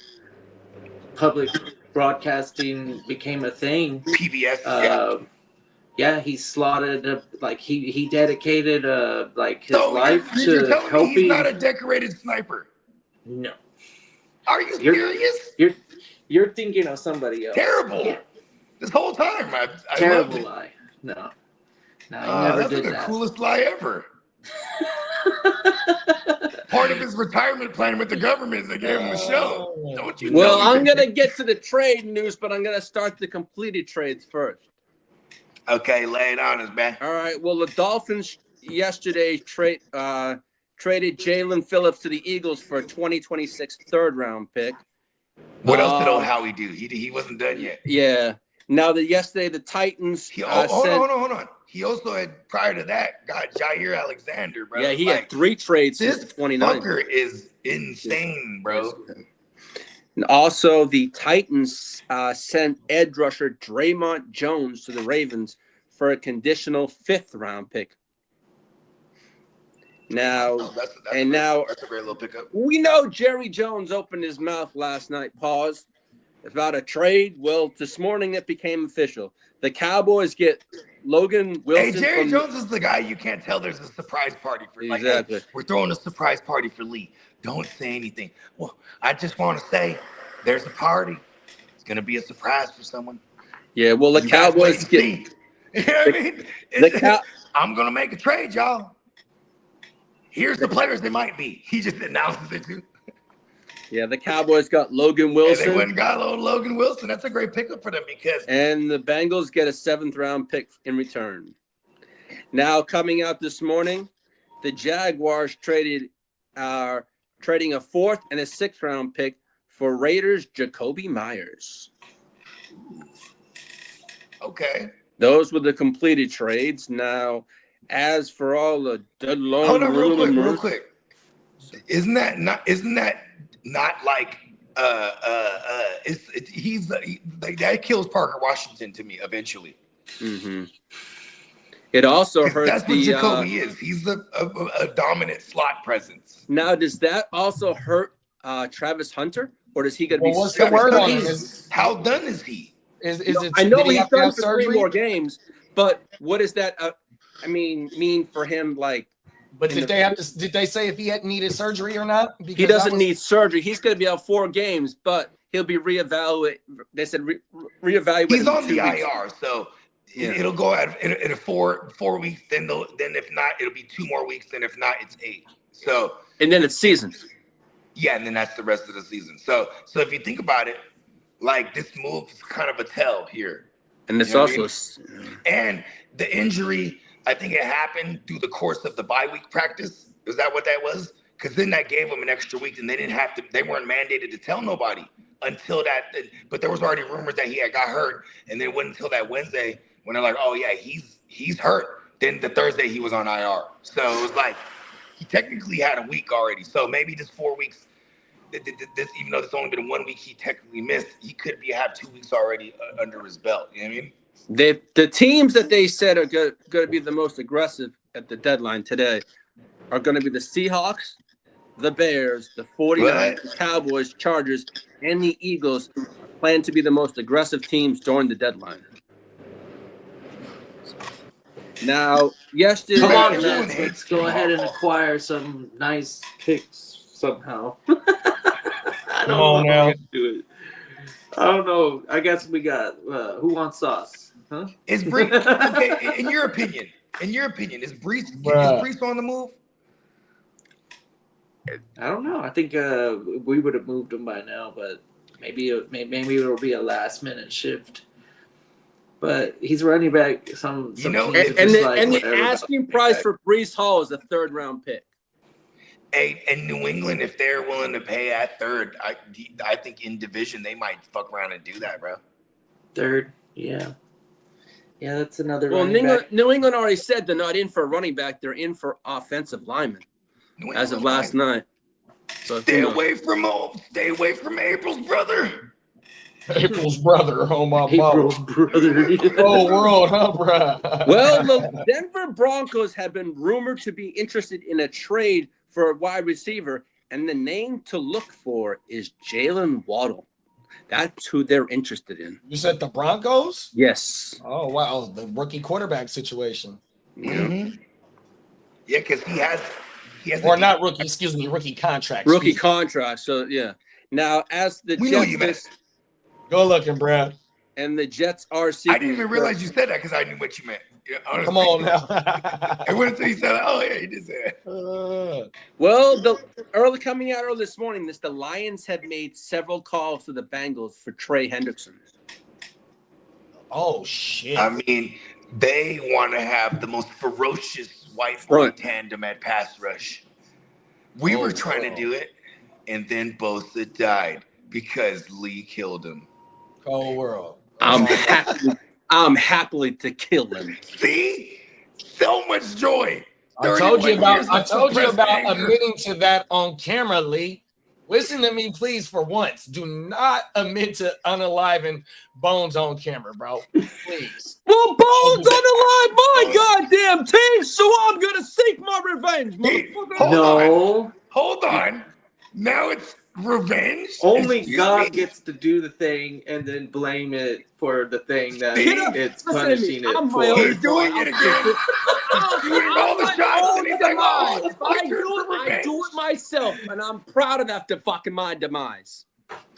public broadcasting became a thing, PBS. Yeah, he slotted like he dedicated like his life you're to telling helping. Me he's not a decorated sniper. No. Are you serious? You're thinking of somebody else. Terrible. Yeah. This whole time, I terrible loved it. lie. No, he never did that's that. the coolest lie ever. Part of his retirement plan with the government is they gave him the show. Don't you Well, know I'm gonna get to the trade news, but I'm gonna start the completed trades first. Okay, lay it on us, man. All right. Well, the Dolphins yesterday traded Jalen Phillips to the Eagles for a 2026 third-round pick. What else did old Howie do? He wasn't done yet. Yeah. Now yesterday the Titans. Hold on. He also had prior to that got Jair Alexander, bro. Yeah, he had 3 trades this since the 29th. Fucker is insane, bro. And also, the Titans sent edge rusher Draymond Jones to the Ravens for a conditional 5th-round pick. Now, that's a great little pickup. We know Jerry Jones opened his mouth last night, about a trade. Well, this morning it became official. The Cowboys get Logan Wilson. Hey, Jerry Jones is the guy you can't tell there's a surprise party for. Exactly. Like, hey, we're throwing a surprise party for Lee. Don't say anything. Well, I just want to say there's a party. It's going to be a surprise for someone. Yeah, well, the Cowboys get. You know what I mean? I'm going to make a trade, y'all. Here's the players they might be. He just announces it, too. Yeah, the Cowboys got Logan Wilson. And they went and got Logan Wilson. That's a great pickup for them because. And the Bengals get a 7th-round pick in return. Now, coming out this morning, the Jaguars trading a 4th and a 6th-round pick for Raiders Jacoby Myers. Okay. Those were the completed trades. Now, as for all the deadline, hold on, real quick. Isn't that not like that kills Parker Washington to me eventually. Mm-hmm. It also hurts. That's what Jacoby is. He's a dominant slot presence. Now, does that also hurt Travis Hunter, or does he going to be? What's the word on him? How done is he? I know he's done for 3 more games, but what does that? Mean for him? Like, but did they say if he had needed surgery or not? Because he doesn't need surgery. He's going to be out 4 games, but he'll be reevaluated. They said reevaluate. He's on the IR, so it'll go out in a 4 weeks. Then if not, it'll be 2 more weeks. Then if not, it's 8. So and then it's season. Yeah, and then that's the rest of the season. So if you think about it, like this move is kind of a tell here. And it's also and the injury. I think it happened through the course of the bye week practice. Is that what that was? Because then that gave them an extra week, and they weren't mandated to tell nobody until that. But there was already rumors that he had got hurt, and then it wasn't until that Wednesday when they're like, "Oh yeah, he's hurt." Then the Thursday he was on IR, so it was like he technically had a week already. So maybe this 4 weeks, this even though it's only been 1 week he technically missed, he could have 2 weeks already under his belt. You know what I mean? The teams that they said are going to be the most aggressive at the deadline today are going to be the Seahawks, the Bears, the 49ers, the Cowboys, Chargers, and the Eagles plan to be the most aggressive teams during the deadline. Now, yesterday, come on, Jets, let's go ahead and acquire some nice picks somehow. I don't know how to do it. I don't know. I guess we got who wants sauce? Huh? Is Brees okay? In your opinion, is Brees on the move? I don't know. I think we would have moved him by now, but maybe it'll be a last minute shift. But he's running back. Some and the asking price for Brees Hall is a 3rd-round pick. Hey, and New England, if they're willing to pay at 3rd, I think in division they might fuck around and do that, bro. 3rd, yeah. Yeah, that's another. Well, New England already said they're not in for a running back; they're in for offensive linemen as of last night. So stay away from April's brother. April's brother, oh my April's brother. Oh, world, huh, bruh? Well, the Denver Broncos have been rumored to be interested in a trade for a wide receiver, and the name to look for is Jalen Waddle. That's who they're interested in. You said the Broncos? Yes. Oh, wow. The rookie quarterback situation. Mm-hmm. Yeah, because he has or not rookie, excuse me, rookie contract. Rookie contract. So, yeah. Now, as the Jets... Go looking, Brad. And the Jets are seeking... I didn't even realize you said that because I knew what you meant. Yeah, come on now. I went until you said, oh, yeah, he did say that. Well, coming out early this morning, the Lions have made several calls to the Bengals for Trey Hendrickson. Oh, shit. I mean, they want to have the most ferocious white boy tandem at pass rush. We were trying to do it, and then Bosa died because Lee killed him. Cold world. I'm happily to kill him. See? So much joy. I told you about admitting to that on camera, Lee. Listen to me, please, for once. Do not admit to unaliving Bones on camera, bro. Please. Well, Bones unalive my goddamn team, so I'm going to seek my revenge, motherfucker. Hold on. Now it's revenge? Only God gets to do the thing and then blame it for the thing that it's punishing it for. He's doing it again. He's shooting all the shots and he's like, oh, if I do it myself, and I'm proud of that to fucking my demise.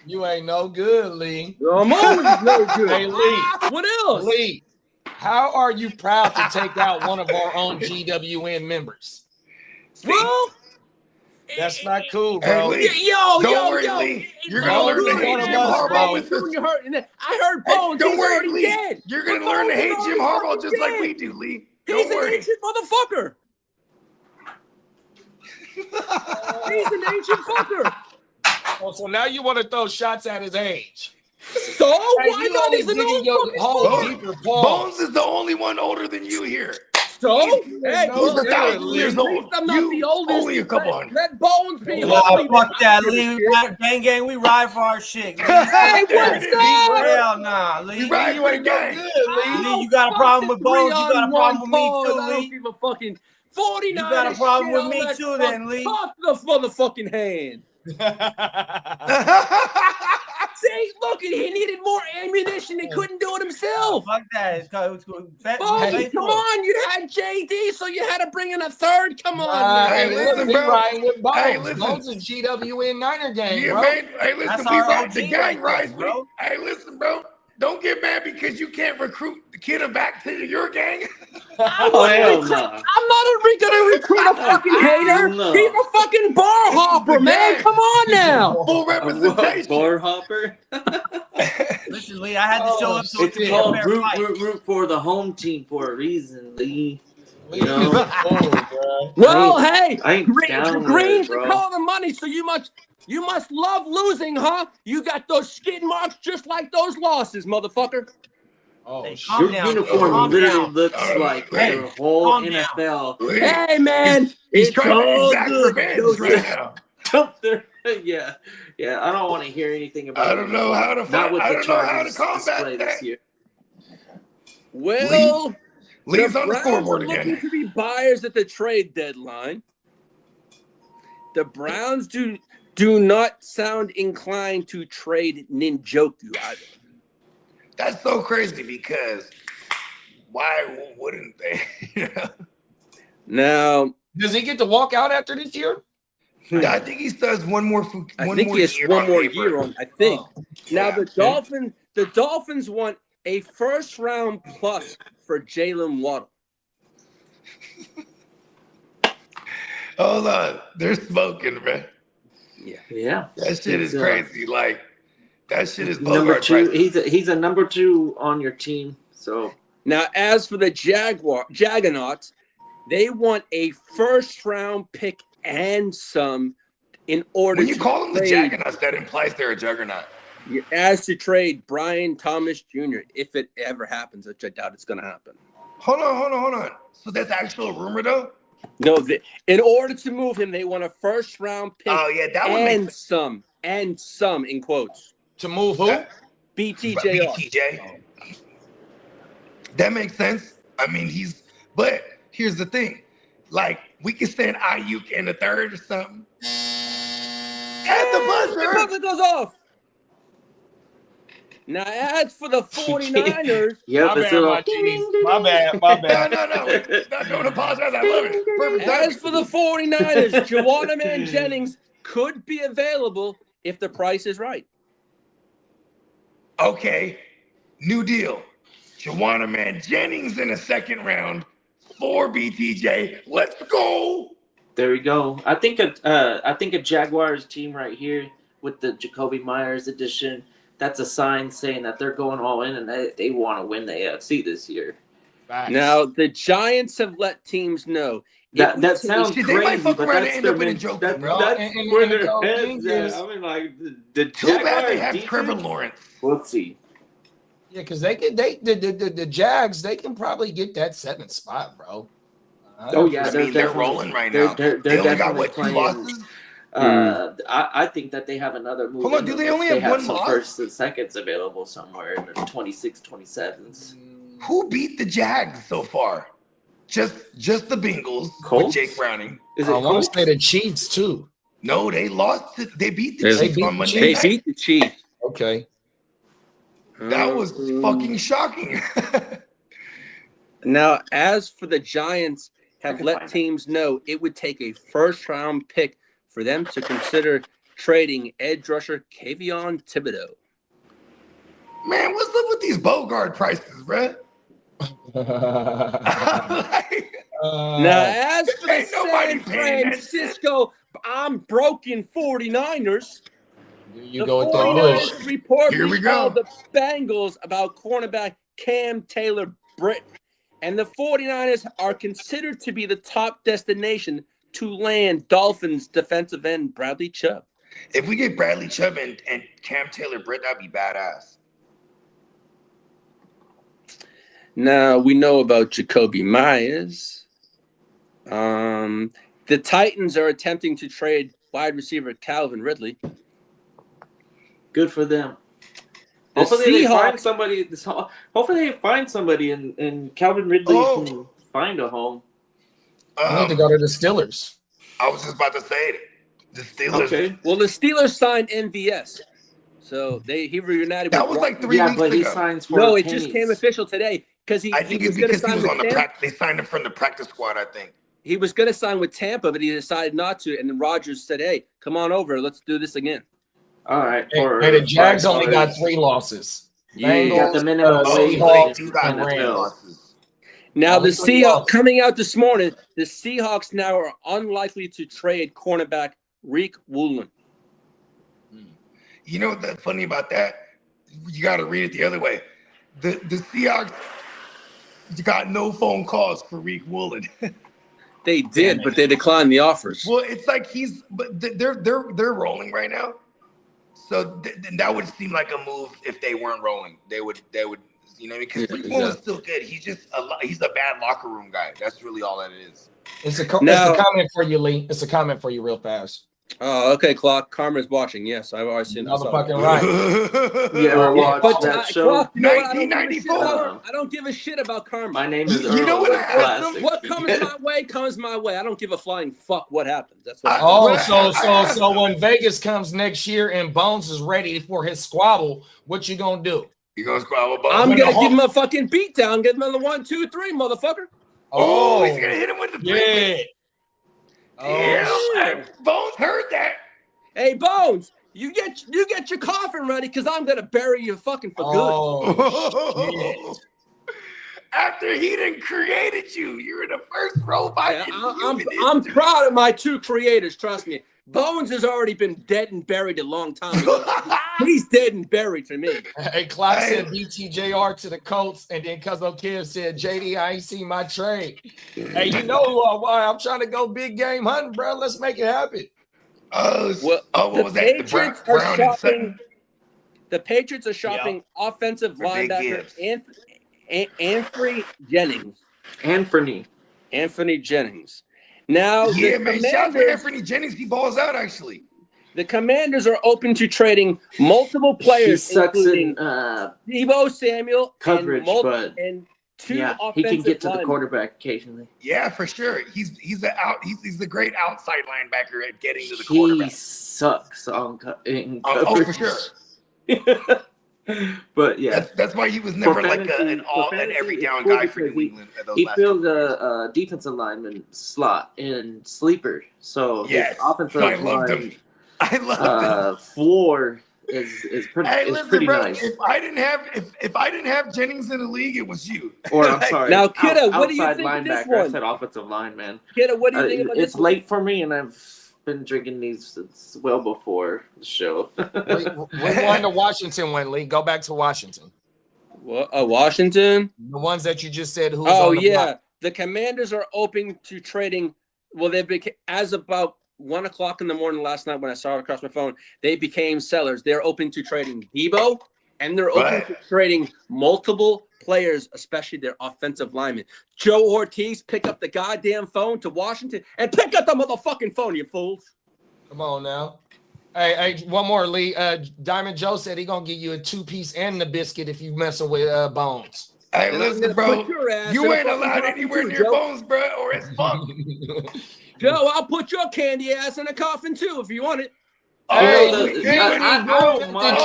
You ain't no good, Lee. I'm always no good. Hey, Lee. What else? Lee, how are you proud to take out one of our own GWN members? Well, that's not cool, bro. Hey, Lee, don't worry, Lee. You're going to learn to hate Jim Harbaugh with this. I heard Bones. Don't worry, Lee. Dead. You're going to learn to hate Jim Harbaugh just like we do, Lee. He's an ancient motherfucker. He's an ancient fucker. Oh, so now you want to throw shots at his age. So why not? He's an old Bones is the only one older than you here. So, he's 1,000 years old. I'm not the oldest. Only a couple hundred. Let Bones be. Fuck that, Lee. Gang, we ride for our shit. Hey, what's up? Hell nah, Lee. You ride for the gang. Lee, you got a problem with Bones. You got a problem with me too, Lee. I don't give a fucking 49. You got a problem with me too, then, Lee. Talk the motherfucking hand. See, look, he needed more ammunition. He couldn't do it himself. Fuck that. Come on, you had JD, so you had to bring in a third. Come on, hey, listen, bro. Hey, listen. Bones is GWN Niner gang, bro. Hey, listen, we ride the gang rise, bro. Hey, listen, bro. Don't get mad because you can't recruit the kid back to your gang. I'm not going to recruit a fucking hater. No. He's a fucking bar hopper, man. Come on now. Full representation. Bar hopper? Listen, Lee, I had to show up. So it's called root for the home team for a reason, Lee. You know? Well, hey, Green's call the money, so you must love losing, huh? You got those skid marks just like those losses, motherfucker. Oh, your uniform literally looks like the whole NFL. Hey, man, he's trying to exact revenge right now. Yeah. I don't want to hear anything about. I don't know how to fight. I don't know how to combat this year. Well, Lee's on the scoreboard again. Looking to be buyers at the trade deadline. The Browns do not sound inclined to trade Njoku either. That's so crazy because why wouldn't they? Now, does he get to walk out after this year? I think he still has one more. I think he has one more year on. I think. Now the Dolphins want a first round plus for Jalen Waddle. Hold on, they're smoking, man. Yeah. That shit is crazy. Like that shit is number 2. He's a number 2 on your team. So now, as for the Jaggernauts, they want a first round pick and some in order. When you call them the Jaggernauts, that implies they're a juggernaut. As to trade Brian Thomas Jr. if it ever happens, which I doubt it's going to happen. Hold on. So that's actual rumor though? No, in order to move him, they want a first-round pick. Oh yeah, that would make some in quotes. To move who? BTJ. BTJ. That makes sense. I mean, but here's the thing. Like, we can send Ayuk in the third or something. At the buzzer. The buzzer goes off. Now, as for the 49ers. Yep, my bad. No, don't apologize. I love it. Perfect. As for the 49ers, Juwan Jennings could be available if the price is right. Okay, new deal. Juwan Jennings in the second round for BTJ. Let's go. There we go. I think a Jaguars team right here with the Jacoby Myers edition, that's a sign saying that they're going all in and they want to win the AFC this year. Facts. Now, the Giants have let teams know. That sounds crazy, they might fuck but around that's and end up in a joke, bro. That's And where the their heads is- at. I mean, like, the Too bad they Jaguars have defense? Trevor Lawrence. We'll see. Yeah, because the Jags, they can probably get that 7th spot, bro. Oh yeah, They're rolling right now. They're They only got definitely two playing. losses. I think that they have another move. Hold on, in do them they if only have one some loss? firsts and seconds available somewhere in the 26, 27s? Who beat the Jags so far? Just the Bengals Colts? with Jake Browning. Is I it want Colts? to say the Chiefs too. No, they lost. They beat the They Chiefs beat on the Monday They night. beat the Chiefs. Okay. That was fucking shocking. Now, as for the Giants, I have can let find it. teams know it would take a first-round pick for them to consider trading edge rusher Kayvon Thibodeau. Man, what's up with these Bogart prices, bruh? Now, as for the Ain't nobody San paying that shit. Francisco, I'm broken 49ers. You The go with that 49ers bush. reportedly Here we go. called the Bengals about cornerback Cam Taylor-Britt. And the 49ers are considered to be the top destination to land Dolphins defensive end Bradley Chubb. If we get Bradley Chubb and Cam Taylor-Britt, that'd be badass. Now, we know about Jacoby Myers. The Titans are attempting to trade wide receiver Calvin Ridley. Good for them. The Hopefully they find Seahawks, somebody. Hopefully they find somebody, and Calvin Ridley can find a home. I need to go to the Steelers. I was just about to say it. The Steelers. Okay. well, the Steelers signed MVS. So he reunited That with was like 3 Yeah, weeks but he ago. signs for No, it pennies. just came official today because I think it's because he was on the practice. They signed him from the practice squad, I think. He was going to sign with Tampa, but he decided not to. And then Rodgers said, "Hey, come on over. Let's do this again." All right. Hey, the Jags only got 3 losses. You got the minimum wage Seahawks, in got the Rams. NFL. Now, the Only 3 Seahawks, losses. coming out this morning, the Seahawks now are unlikely to trade cornerback Rick Woolen. You know what's funny about that? You got to read it the other way. The Seahawks got no phone calls for Reek Woolen. They did, but they declined the offers. Well, it's like they're rolling right now. So that would seem like a move if they weren't rolling. They would because Reek Woolen's still good. He's just he's a bad locker room guy. That's really all that it is. It's a comment for you, Lee. It's a comment for you real fast. Oh, okay, Clock. Karma's watching. Yes, I've already seen that. Motherfucking right. You ever watch But that show? Clock, you know what? 1994. I don't give a shit about Karma. My name is You Earl. know what It's I asked classic. What comes my way. I don't give a flying fuck what happens. That's what. So when Vegas comes next year and Bones is ready for his squabble, what you gonna do? You gonna squabble about? I'm gonna give him a fucking beat down. Give him a 1, 2, 3, motherfucker. Oh, he's gonna hit him with the yeah. Damn, Bones heard that. Hey Bones, you get your coffin ready because I'm gonna bury you fucking for good. Oh, After he done created you, you're in the first row by I'm proud of my 2 creators. Trust me. Bones has already been dead and buried a long time ago. He's dead and buried to me. Hey, Clark said BTJR to the Colts, and then Cuzzo Kid said, JD, I ain't seen my trade. Hey, you know who I'm trying to go big game hunting, bro. Let's make it happen. what was that? The The Patriots are shopping offensive linebacker Anthony Jennings. Anthony Jennings. Now, yeah, man, shout out to Anthony Jennings. He balls out, actually. The Commanders are open to trading multiple players, including Deebo Samuel, coverage, and two offensive he can get to linemen. the quarterback occasionally. Yeah, for sure. He's the great outside linebacker at getting to the quarterback. He sucks in coverage. Oh, for sure. But yeah, that's why he was never like an every down guy for New England. He fills a defensive lineman slot in sleeper, so his offensive I loved him. I loved him. Floor is pretty bro, nice. If I didn't have Jennings in the league, it was you. Or I'm sorry. Now, Kidda, what do you outside think of this linebacker? one? I said offensive line, man. Kidda, what do you think about this? It's late for me, and I've been drinking these since well before the show. we won the Washington one, Lee. Go back to Washington. What? Washington? The ones that you just said. Who's on the block. The Commanders are open to trading. Well, as about 1 o'clock in the morning last night when I saw it across my phone, they became sellers. They're open to trading Deebo, and they're open to trading multiple players, especially their offensive linemen. Joe Ortiz, pick up the goddamn phone to Washington and pick up the motherfucking phone, you fools. Come on now. Hey, one more, Lee. Diamond Joe said he gonna give you a 2-piece and the biscuit if you messing with Bones. Hey, listen, bro. You ain't allowed anywhere near Bones, bro, or it's fucked. Joe, I'll put your candy ass in a coffin too if you want it. Hey, I don't mind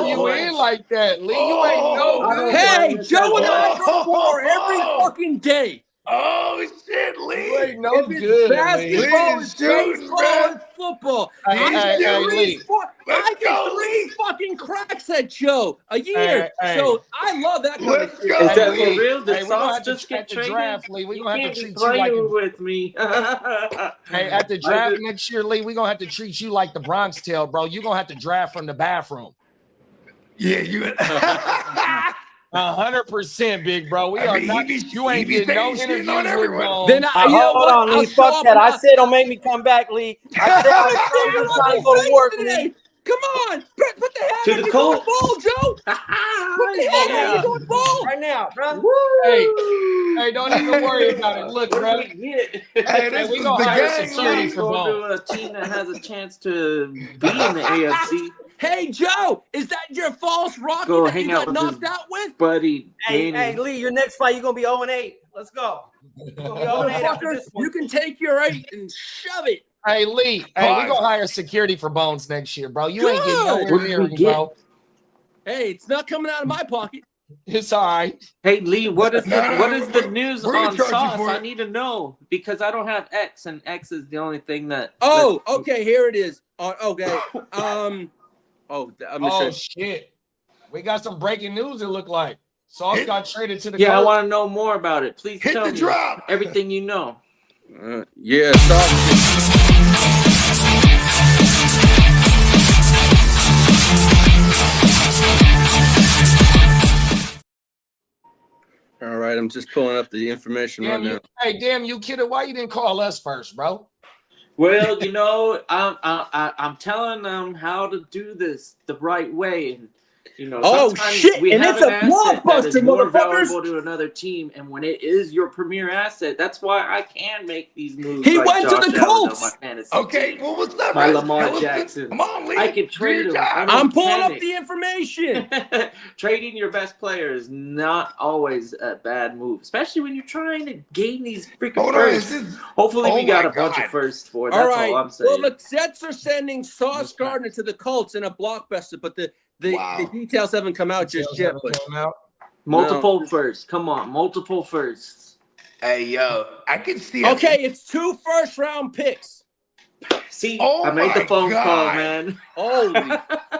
you in like that, Lee. You ain't no. Hey, Joe and I go for every fucking day. Oh shit, Lee! You ain't no good. Basketball, it's baseball, it's football. Hey, Lee. I get 3 fucking cracks at Joe a year. So I love that kind of shit. Is that for real? Hey, we're gonna have to check the draft, Lee. We're gonna have to treat you like with me. Hey, at the draft next year, Lee, we're gonna have to treat you like the Bronx Tale, bro. You're gonna have to draft from the bathroom. Yeah, you 100%, big bro. We are not. You ain't getting no interviews with Bones. Then hold on, Lee. Fuck that. I said don't make me come back, Lee. I said I'm trying to go to work, Lee. Come on, put the hat To on the you Colts. ball, Joe. Put the hat on you doing ball Right now, bro. Hey, don't even worry about it. Look, bro. We gonna hire security for Bones. A team that has a chance to be in the AFC. Hey, Joe, is that your false Rocky Go that hang you out got with knocked out with? Buddy, Hey, Lee, your next fight, you're going to be 0-8. Let's go. You can take your 8 and shove it. Hey, Lee. Hey, we gonna hire security for Bones next year, bro. You ain't getting nowhere near me, bro. Hey, it's not coming out of my pocket. It's all right. Hey, Lee, what is the news on Sauce? I need to know because I don't have X, and X is the only thing that. Oh, okay. Here it is. Okay. Shit. We got some breaking news. It looked like Sauce got traded to the. Yeah, Colts. I want to know more about it. Please tell me everything you know. Yeah. All right, I'm just pulling up the information right now. Hey, damn you, Kidda, why you didn't call us first, bro? Well, I'm telling them how to do this the right way, and shit! And it's a blockbuster, motherfuckers. Valuable to another team, and when it is your premier asset, that's why I can make these moves. He went to the Colts. Okay, well, what's up, by Lamar Jackson? Come on, Lee. I can trade him. I'm pulling up the information. Trading your best player is not always a bad move, especially when you're trying to gain these freaking firsts. Hopefully, we got a bunch of firsts for it. That's all I'm saying. Well, the Jets are sending Sauce Gardner to the Colts in a blockbuster, but the details haven't come out just yet. Multiple firsts. Come on, multiple firsts. Hey, yo, I can see. Okay, it's 2 first-round picks. See, I made the phone call, man. Holy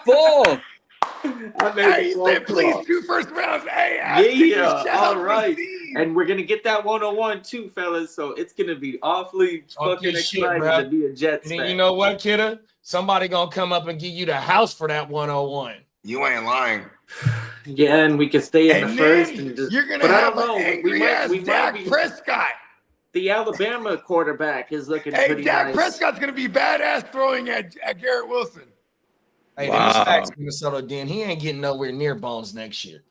fuck. I said, please, 2 first rounds. Hey, all right. And we're going to get that 101 too, fellas. So it's going to be awfully fucking exciting to be a Jets fan. You know what, Kidda? Somebody going to come up and give you the house for that 101. You ain't lying. Yeah, and we can stay in the first. And just, you're going to have an angry-ass Dak Prescott. The Alabama quarterback is looking pretty Dak nice. Prescott's going to be badass throwing at Garrett Wilson. Hey, these facts, Minnesota. Then he ain't getting nowhere near Bones next year.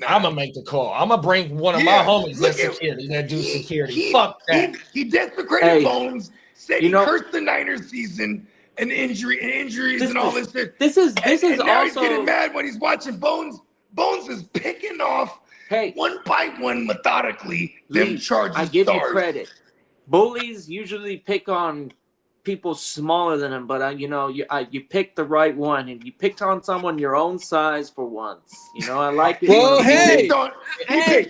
I'm gonna make the call. I'm gonna bring one of my homies that security. That do security. Fuck that. He desecrated Bones. Said he cursed the Niners season and injuries and all this shit. This is now also he's getting mad when he's watching Bones. Bones is picking off one by one methodically them charges. I give you credit. Bullies usually pick on people smaller than him, but you picked the right one, and you picked on someone your own size for once. I like it. Well, he picked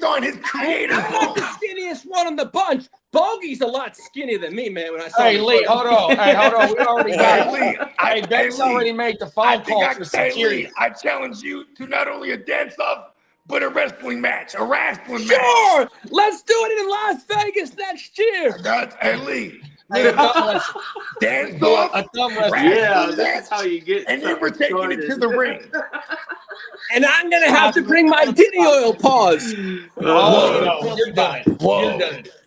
on his creator. I'm not the skinniest one in the bunch. Bogey's a lot skinnier than me, man. When I saw Lee, hold on. We already got Lee. Beck's already made the phone call for security. Lee, I challenge you to not only a dance-off, but a wrestling match. Sure! Let's do it in Las Vegas next year. Lee. Dance off, that's how you get. And then we're taking it to the ring. And I'm gonna have to bring my Diddy oil. Pause. No, you're done. Whoa.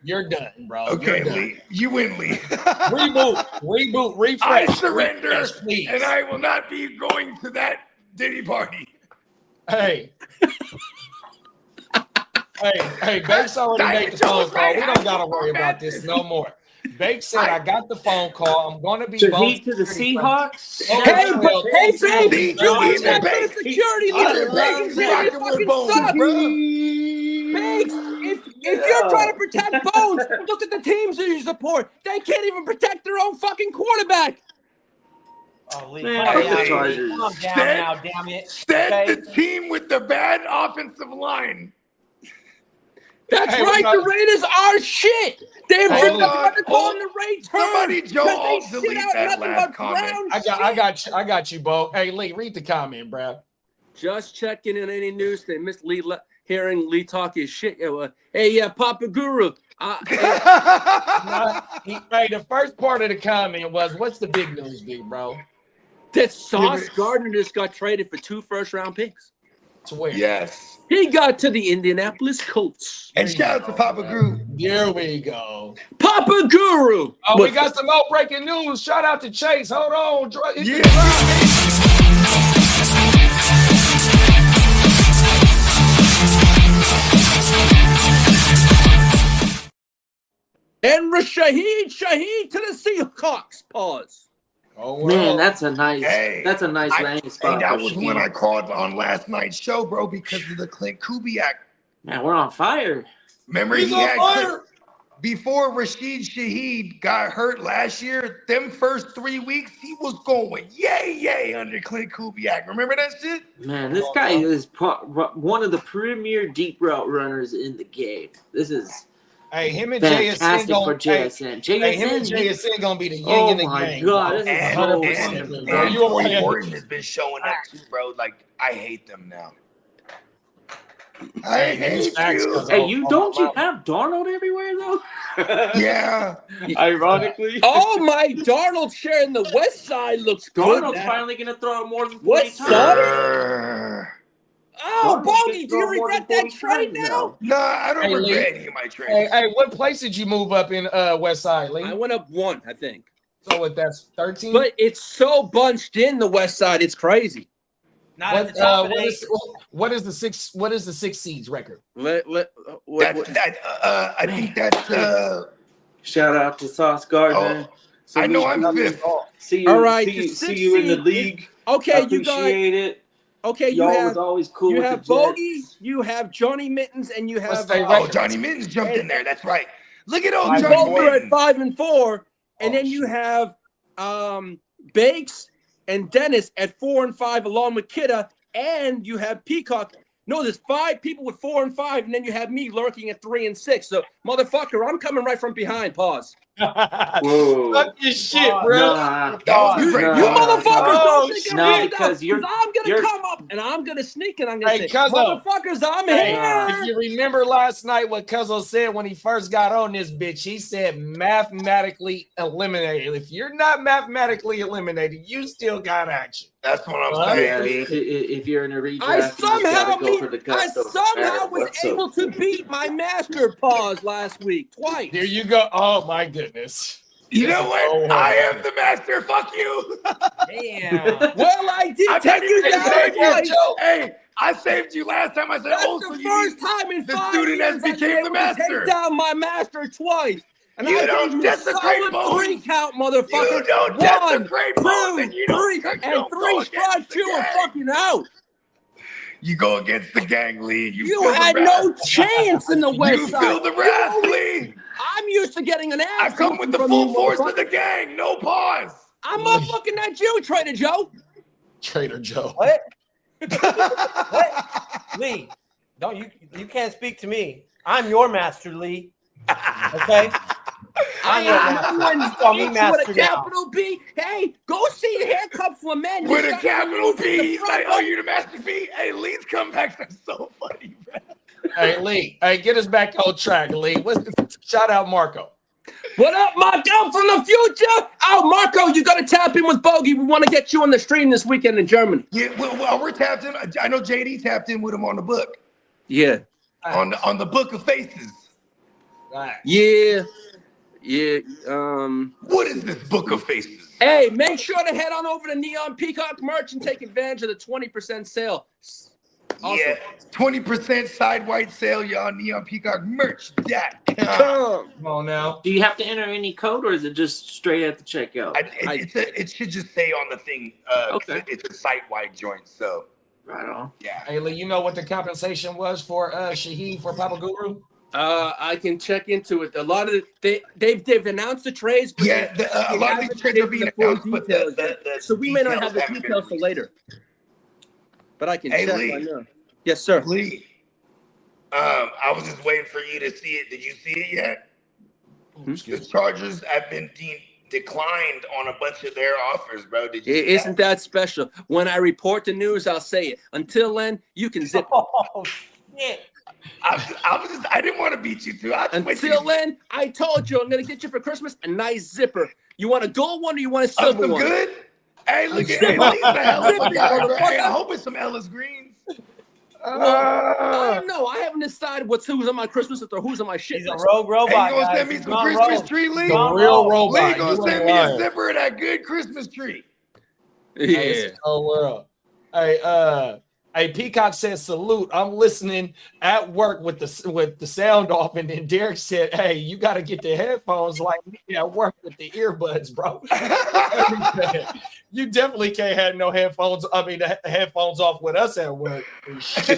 You're done, bro. Okay, Lee, you win, Lee. Reboot, refresh. I surrender, and I will not be going to that Diddy party. Hey, Bake's already made the phone call. We don't gotta worry about this no more. Bake said, "I got the phone call. I'm going to be to the Seahawks." Hey, babe, you ain't got the security. If you're trying to protect Bones, look at the teams that you support. They can't even protect their own fucking quarterback. Oh, Lee, calm down now, damn it. Said the team with the bad offensive line. That's right. The Raiders are shit. They're trying to call them the Raiders. Somebody, Joe, delete that last comment. I got you, Bo. Hey, Lee, read the comment, bro. Just checking in any news. They missed Lee hearing Lee talk his shit. Papa Guru. The first part of the comment was, "What's the big news, big bro?" That Sauce Gardner just got traded for 2 first-round picks. To where? Yes. He got to the Indianapolis Colts. And shout out to Papa Guru. Here we go. Papa Guru. Oh, we got some more breaking news. Shout out to Chase. Hold on. And Shaheed to the Seahawks. Pause. Oh, man, that's a nice landing spot. That was when I called on last night's show, bro, because of the Clint Kubiak. Man, we're on fire. Remember, he had fire. Before Rashid Shaheed got hurt last year, them first 3 weeks, he was going yay under Clint Kubiak. Remember that shit? Man, this guy is one of the premier deep route runners in the game. This is him and fantastic for JSN. Him and JSN gonna be the yin in the game. Oh my God, this is so and Gordon has been showing up too, bro. Like, I hate them now. I hate you. Hey, you have Darnold everywhere though? Yeah. Ironically. Oh my, Darnold sharing the West Side looks good. Darnold's finally gonna throw more than 40 West times. Side? Oh, Bogey, do you regret that trade now? No, I don't regret any of my trades. Hey, what place did you move up in West Side, Lee? I went up 1, I think. So that's 13? But it's so bunched in the West Side, it's crazy. What is the 6 seeds record? I think that's shout out to Sauce Gardner. I know I'm 5th. See you in the league. Okay, appreciate it. Okay, was always cool. You have Bogey, you have Johnny Mittens, and you have Johnny Mittens jumped in there. That's right. Look at old Johnny both Mittens. Are at 5-4, and then you have Bakes and Dennis at 4-5, along with Kidda, and you have Peacock. No, there's 5 people with 4 and 5, and then you have me lurking at 3 and 6. So, motherfucker, I'm coming right from behind. Pause. Whoa. Fuck your shit, bro. You motherfuckers don't think I'm because I'm gonna come up and I'm gonna sneak and I'm gonna say, motherfuckers, I'm here. If you remember last night what Cuzzo said when he first got on this bitch, he said mathematically eliminated. If you're not mathematically eliminated, you still got action. That's what I'm saying. If you're in a redraft, I somehow was able to beat my master pause last week twice. There you go. Oh my goodness. You know what? I am the master. Fuck you. Damn. Well, I did take you down twice. Hey, I saved you last time. I said, That's oh, the so first time in the 5 student years has I've been became the able to master. take down my master twice. And You I don't gave you a desecrate solid bones. 3 count, motherfucker. You don't 1, desecrate bones, 2, and you don't 3, you and don't 3 go strikes. against the You were gang. fucking out. You go against the gang, Lee. You had no chance in the West You Side. feel the wrath, Lee. I'm used to getting an ass. I come with the from full you, force of motherfucker. the gang. No pause. I'm motherfucking at you, Trader Joe. Trader Joe. What? What? Lee, don't you can't speak to me. I'm your master, Lee. Okay? I'm your master. Call me With master a now. capital B. Hey, go see Haircut for Men. With a capital P. He's like, oh, you're the master P. Hey, Lee's comeback. That's so funny, bro. Hey, Lee. Hey, get us back on track, Lee. Shout out Marco. What up, Marco from the future? Oh, Marco, you got to tap in with Bogey. We want to get you on the stream this weekend in Germany. Yeah, well, we're tapped in. I know JD tapped in with him on the book. Yeah. On the book of faces. Right. Yeah. What is this book of faces? Hey, make sure to head on over to Neon Peacock merch and take advantage of the 20% sale. Awesome. Yeah, 20% side white sale, y'all. Neon Peacock merch.com. Come. Come on now. Do you have to enter any code, or is it just straight at the checkout? It should just say on the thing. Okay. It's a site-wide joint, so. Right on. Yeah. Hey, Lee, you know what the compensation was for Shaheed for Papa Guru? I can check into it. A lot of they've announced the trades. But Yeah, a lot of these trades are being announced, but so we may not have the haven't been details for released. later. But I can Hey, check. Lee. I know. Yes, sir. Lee, I was just waiting for you to see it. Did you see it yet? The Chargers have been declined on a bunch of their offers, bro. Did you see Isn't that special? When I report the news, I'll say it. Until then, you can zip. Oh shit. I didn't want to beat you too. Until then, I told you I'm gonna get you for Christmas a nice zipper. You want a gold one or you want a silver some one? good? Hey, look at Lee's a hell of a guy, bro. Hey, I hope it's some Ellis Greens. I don't know. I haven't decided who's on my Christmas list or who's on my shit He's a list. rogue robot. Hey, you gonna guys. send me He's some gone Christmas rogue. tree, Lee? The Gone real rogue. robot. Lee gonna You send ain't me a lying. zipper of that good Christmas tree. Hey, it's the whole world. Hey, Peacock says salute. I'm listening at work with the sound off, and then Derek said, "Hey, you got to get the headphones like me at work with the earbuds, bro." You definitely can't have no headphones. I mean, the headphones off with us at work. Sure.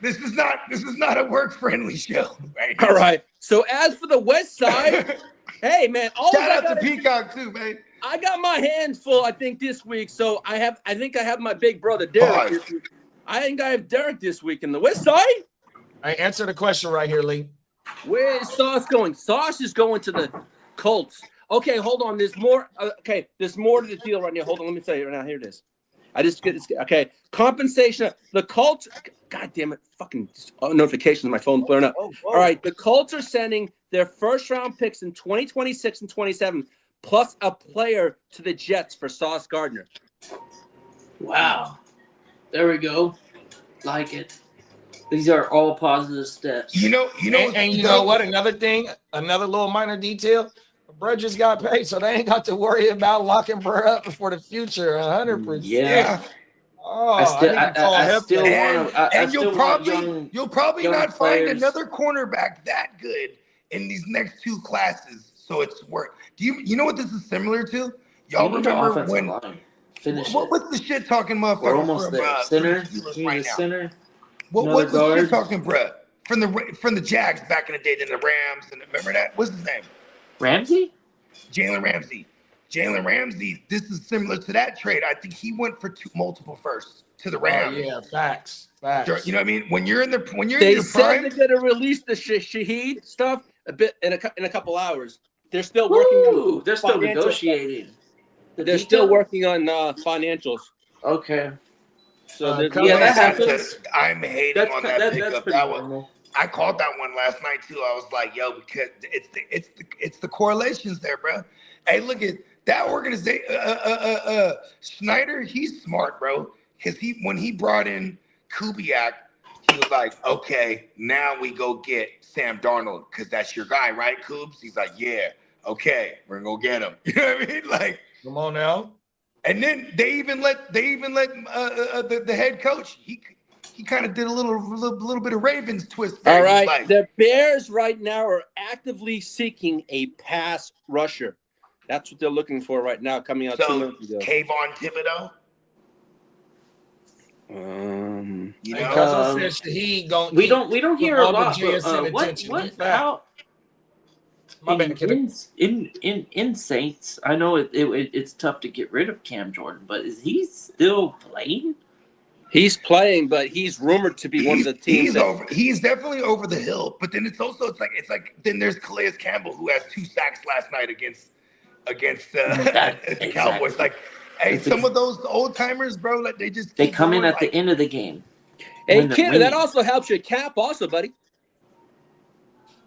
This is not a work friendly show, right? All right. So as for the West Side, hey man, Shout out to Peacock too, man. I got my hands full. I think this week. So I think I have my big brother Derek. Pause. This week. I think I have Derek this week in the West Side. I answer the question right here, Lee. Where is Sauce going? Sauce is going to the Colts. Okay, hold on. There's more. There's more to the deal right now. Hold on. Let me tell you right now. Here it is. I just get this. Okay, compensation. The Colts. God damn it! Fucking notifications on my phone blurring up. Whoa. All right, the Colts are sending their first-round picks in 2026 and 27, plus a player to the Jets for Sauce Gardner. Wow. There we go. Like it. These are all positive steps. You know, And you know what? Another thing, another little minor detail. Bro just got paid, so they ain't got to worry about locking bro up for the future. 100%. Yeah. Oh, I still want to. And you'll probably young not players. find another cornerback that good in these next two classes. So it's worth. Do you know what this is similar to? Y'all remember when? What's the shit talking motherfucker? We're almost there. Center. Right now. Center. What's the shit talking, bruh? From the Jags back in the day, then the Rams, and remember that? What's his name? Ramsey? Jalen Ramsey. Jalen Ramsey. This is similar to that trade. I think he went for multiple firsts to the Rams. Oh, yeah, facts. You know what I mean? When you're in your said prime, they're going to release the Shaheed stuff a bit in a couple hours. They're still working on. They're still negotiating. They're still working on financials. Okay. So that happens. I'm hating on that pickup. That was. I called that one last night too. I was like, yo, because it's the correlations there, bro. Hey, look at that organization. Snyder, he's smart, bro. Because when he brought in Kubiak, he was like, okay, now we go get Sam Darnold because that's your guy, right, Coobs? He's like, yeah. okay, we're gonna go get him. You know what I mean? Like, come on now. And then they even let the head coach. He kind of did a little bit of Ravens twist there. All right, Like, the Bears right now are actively seeking a pass rusher. That's what they're looking for right now. Coming out 2 minutes ago. Kayvon Thibodeau. You know, we don't hear a lot. How? In Saints, I know it's tough to get rid of Cam Jordan, but is he still playing? He's playing, but he's rumored to be one of the teams. He's definitely over the hill. But then it's like then there's Calais Campbell, who has 2 sacks last night against the Cowboys. Like, hey, some of those old timers, bro, like they come in at the end of the game. Hey, kid, that also helps your cap, also, buddy.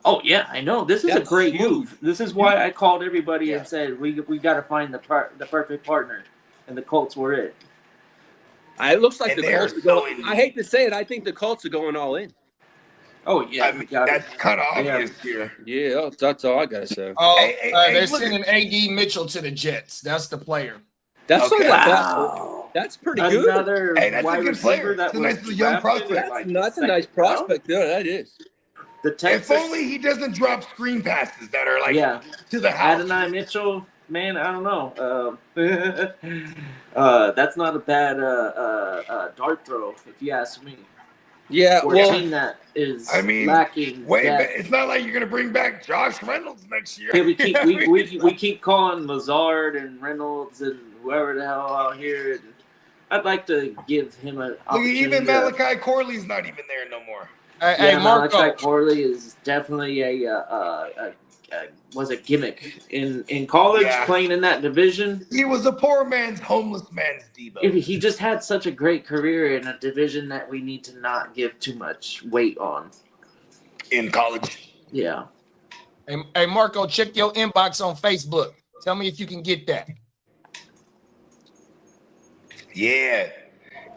Oh yeah, I know. This is a great move. This is why I called everybody and said we got to find the perfect partner, and the Colts were it. It looks like the Colts are going. I hate to say it, I think the Colts are going all in. Oh yeah, that's kind of obvious here. Yeah, that's all I gotta say. Oh, they're sending A.D. Mitchell to the Jets. That's the player. That's that's pretty good. Another that's a good player. That's a nice young prospect. That's a nice prospect. Yeah, that is. If only he doesn't drop screen passes that are like to the house. Adonai Mitchell, man, I don't know. That's not a bad dart throw, if you ask me. Yeah, for a team that is lacking. It's not like you're gonna bring back Josh Reynolds next year. Yeah, we keep calling Lazard and Reynolds and whoever the hell out here. I'd like to give him an opportunity. Even Malachi Corley's not even there no more. Hey, Marco. Malachi Corley is definitely was a gimmick in college, playing in that division. He was a poor man's, homeless man's Debo. He just had such a great career in a division that we need to not give too much weight on. In college. Yeah. Hey, Marco, check your inbox on Facebook. Tell me if you can get that. Yeah,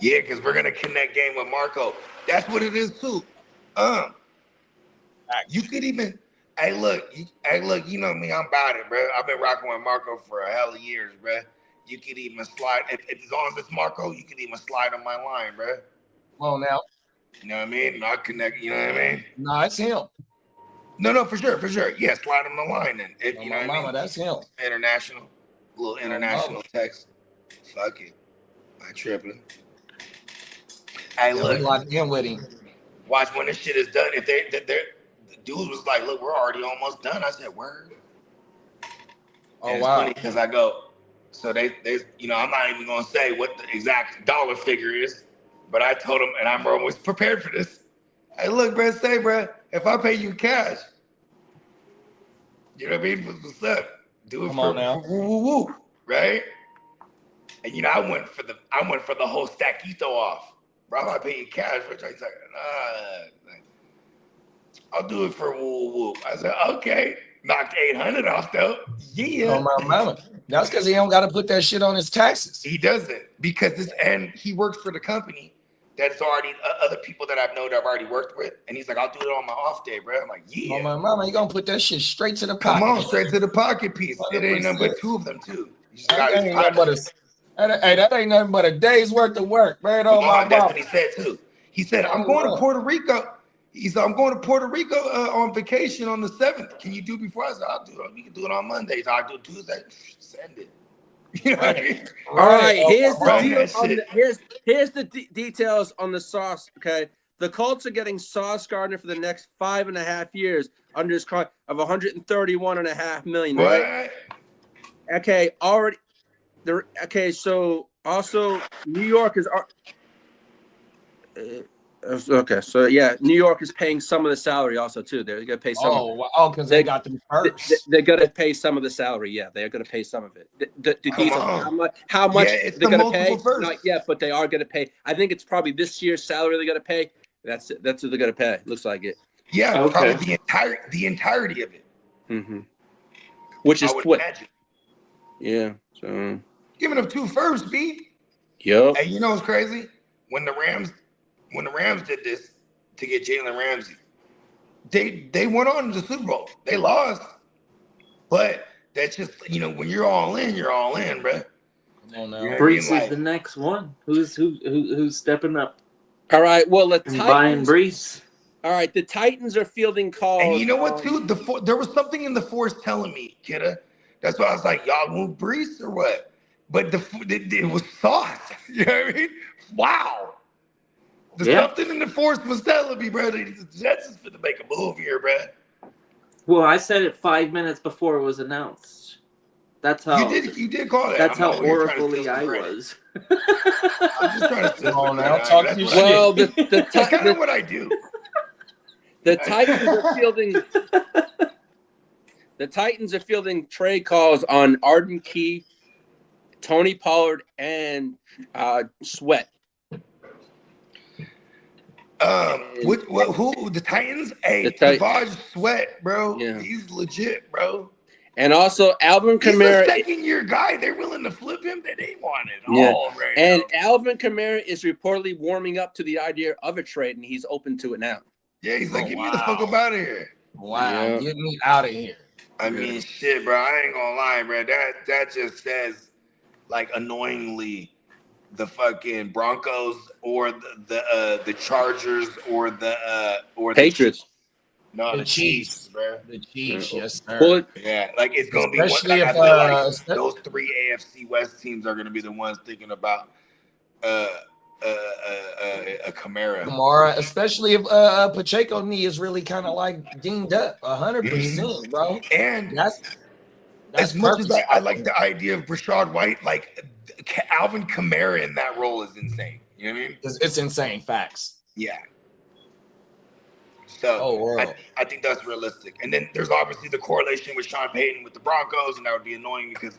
because we're gonna connect game with Marco. That's what it is too. You could even. Hey, look, you know me, I'm about it, bro. I've been rocking with Marco for a hell of years, bro. You could even slide, if as long as it's Marco, you could even slide on my line, bro. Come on now. You know what I mean? I'll connect, you know what I mean? No, it's him. No, for sure. Yeah, slide on the line then. You know what I mean? That's him. International, little international text. Fuck it. I tripping. Hey, look. Lock in with him. Watch when this shit is done. If the dude was like, "Look, we're already almost done." I said, "Word." Oh, and it's wow. funny because I go, so they, you know, I'm not even gonna say what the exact dollar figure is, but I told them, and I'm always prepared for this. Hey, look, bro, if I pay you cash, you know what I mean? What's up? Do it woo, right? And you know, I went for the whole stackito off. Bro, I pay you cash, which I said, I'll do it for woo. I said, okay. Knocked 800 off though. Yeah. Oh my mama. That's because he don't got to put that shit on his taxes. He doesn't, because and he works for the company that's already other people that I've known that I've already worked with, and he's like, I'll do it on my off day, bro. I'm like, yeah. Oh my mama, he gonna put that shit straight to the pocket. Come on, straight to the pocket piece. 100%. It ain't nothing but 2 of them too. That ain't nothing but a day's worth of work, man. Oh my that's what he said too. He said, I'm going to Puerto Rico. He said, I'm going to Puerto Rico on vacation on the 7th. Can you do it before? I said, I'll do it. We can do it on Mondays. I'll do it Tuesday. Send it. You know what I mean? All right. Here's the details on the Sauce. Okay. The Colts are getting Sauce Gardner for the next 5.5 years under his contract of $131.5 million. Right? Okay. Already. Okay. So also New York is. Okay, so yeah, New York is paying some of the salary also too. They're gonna pay some. Oh, because they got them first. They're gonna pay some of the salary. Yeah, they're gonna pay some of it. The details, how much they're gonna pay? First. Not yet, but they are gonna pay. I think it's probably this year's salary they're gonna pay. That's what they're gonna pay. Looks like it. Yeah, okay. Probably the entirety of it. Mm-hmm. Which is what? Yeah. So giving them 2 firsts, B. Yep. Hey, you know what's crazy? When the Rams did this to get Jalen Ramsey, they went on to the Super Bowl. They lost, But that's just, when you're all in, you're all in, bro. Come on now. You know what I Brees mean? is Like, the next one. Who's stepping up All right. Well, the and buying Titans. Brees? All right. The Titans are fielding calls. and you know what, too? There was something in the force telling me, kidda. That's why I was like, y'all move Brees or what? But it was sauce. You know what I mean? Wow. Something in the force was telling me, bro. The Jets is finna make a move here, bro. Well, I said it 5 minutes before it was announced. That's how you did call that. That's I'm how over here trying to oracly steal some I credit. was. I'm just trying to steal some now, credit. talk That's your what I Well, do. That's kind the of what I do. Titans are fielding. The Titans are fielding trade calls on Arden Key, Tony Pollard, and Sweat. Who the Titans? Hey, Savage Sweat, bro. Yeah. He's legit, bro. And also Alvin Kamara. He's a second-year guy. They're willing to flip him. They want it all right and now. Alvin Kamara is reportedly warming up to the idea of a trade, and he's open to it now. Yeah, he's like, get me the fuck up out of here. Wow, get me out of here. I mean, shit, bro. I ain't gonna lie, bro. That just says, like, annoyingly, the fucking Broncos or the Chargers or the Patriots. The Chiefs, bro. The Chiefs, yes, sir. Well, yeah, like it's gonna be. Especially I if, feel like those three AFC West teams are gonna be the ones thinking about a Kamara, especially if Pacheco knee is really kind of like dinged up 100%, bro. And that's as much as I like the idea of Rashad White, like Alvin Kamara in that role is insane. You know what I mean? It's insane. Facts. Yeah. So I think that's realistic. And then there's obviously the correlation with Sean Payton with the Broncos, and that would be annoying because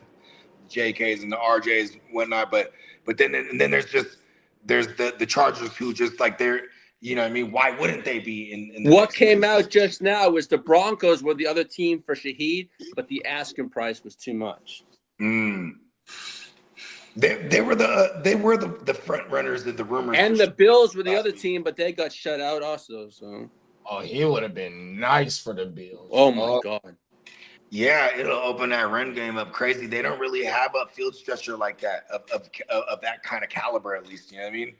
JKs and the RJs and whatnot. But then there's the Chargers who just like they're, you know what I mean? Why wouldn't they be in the what came out just now was the Broncos were the other team for Shaheed, but the asking price was too much. They were the front runners in the rumors. And the Bills were the other team, but they got shut out also. So it would have been nice for the Bills. Oh my God. Yeah, it'll open that run game up crazy. They don't really have a field stretcher like that of that kind of caliber, at least. You know what I mean?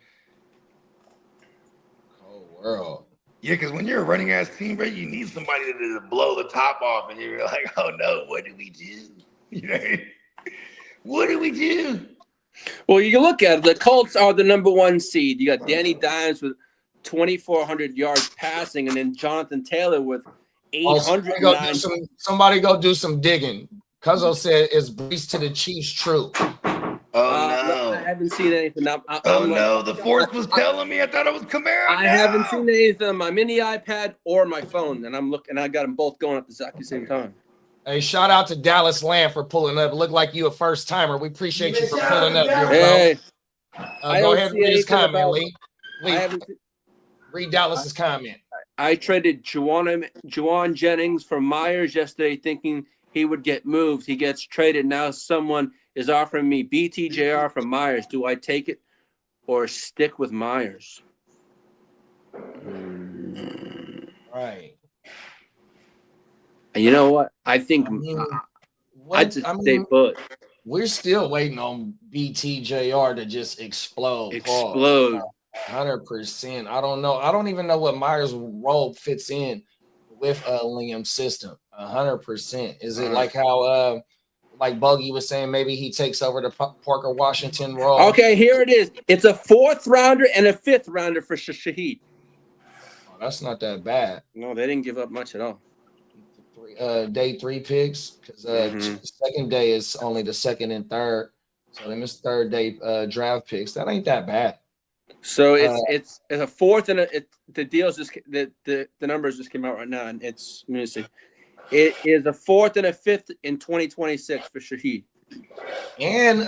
Oh, world. Yeah, because when you're a running ass team, bro, you need somebody to blow the top off, and you're like, oh no, what do we do? You know, what do we do? Well, you can look at it. The Colts are the number one seed. You got Danny Dimes with 2,400 yards passing, and then Jonathan Taylor with 809. Somebody go do some digging. Cuzzo said, "Is Brees to the Chiefs true?" Oh no, I haven't seen anything. No, the force was telling me. I thought it was Kamara. I haven't seen anything on my mini iPad or my phone, and I'm looking. I got them both going at the exact same time. Hey, shout out to Dallas Lamb for pulling up. Look like you a first timer. We appreciate you for pulling up. Hey, go ahead and read his comment, Lee. Lee, read Dallas's comment. I traded Juwan Jennings for Myers yesterday, thinking he would get moved. He gets traded. Now someone is offering me BTJR from Myers. Do I take it or stick with Myers? Right. You know what? I think I'd just stay put. We're still waiting on BTJR to just explode. 100%. I don't know. I don't even know what Myers' role fits in with Liam's system. 100%. Is it like how like Bogey was saying, maybe he takes over the Parker Washington role? Okay, here it is. It's a 4th rounder and a 5th rounder for Shaheed. Oh, that's not that bad. No, they didn't give up much at all. Day 3 picks, because second day is only the 2nd and 3rd. So they missed 3rd day draft picks. That ain't that bad. So it's a 4th and the deals just the numbers just came out right now, and it's, let me see. It is a 4th and a 5th in 2026 for Shaheed. And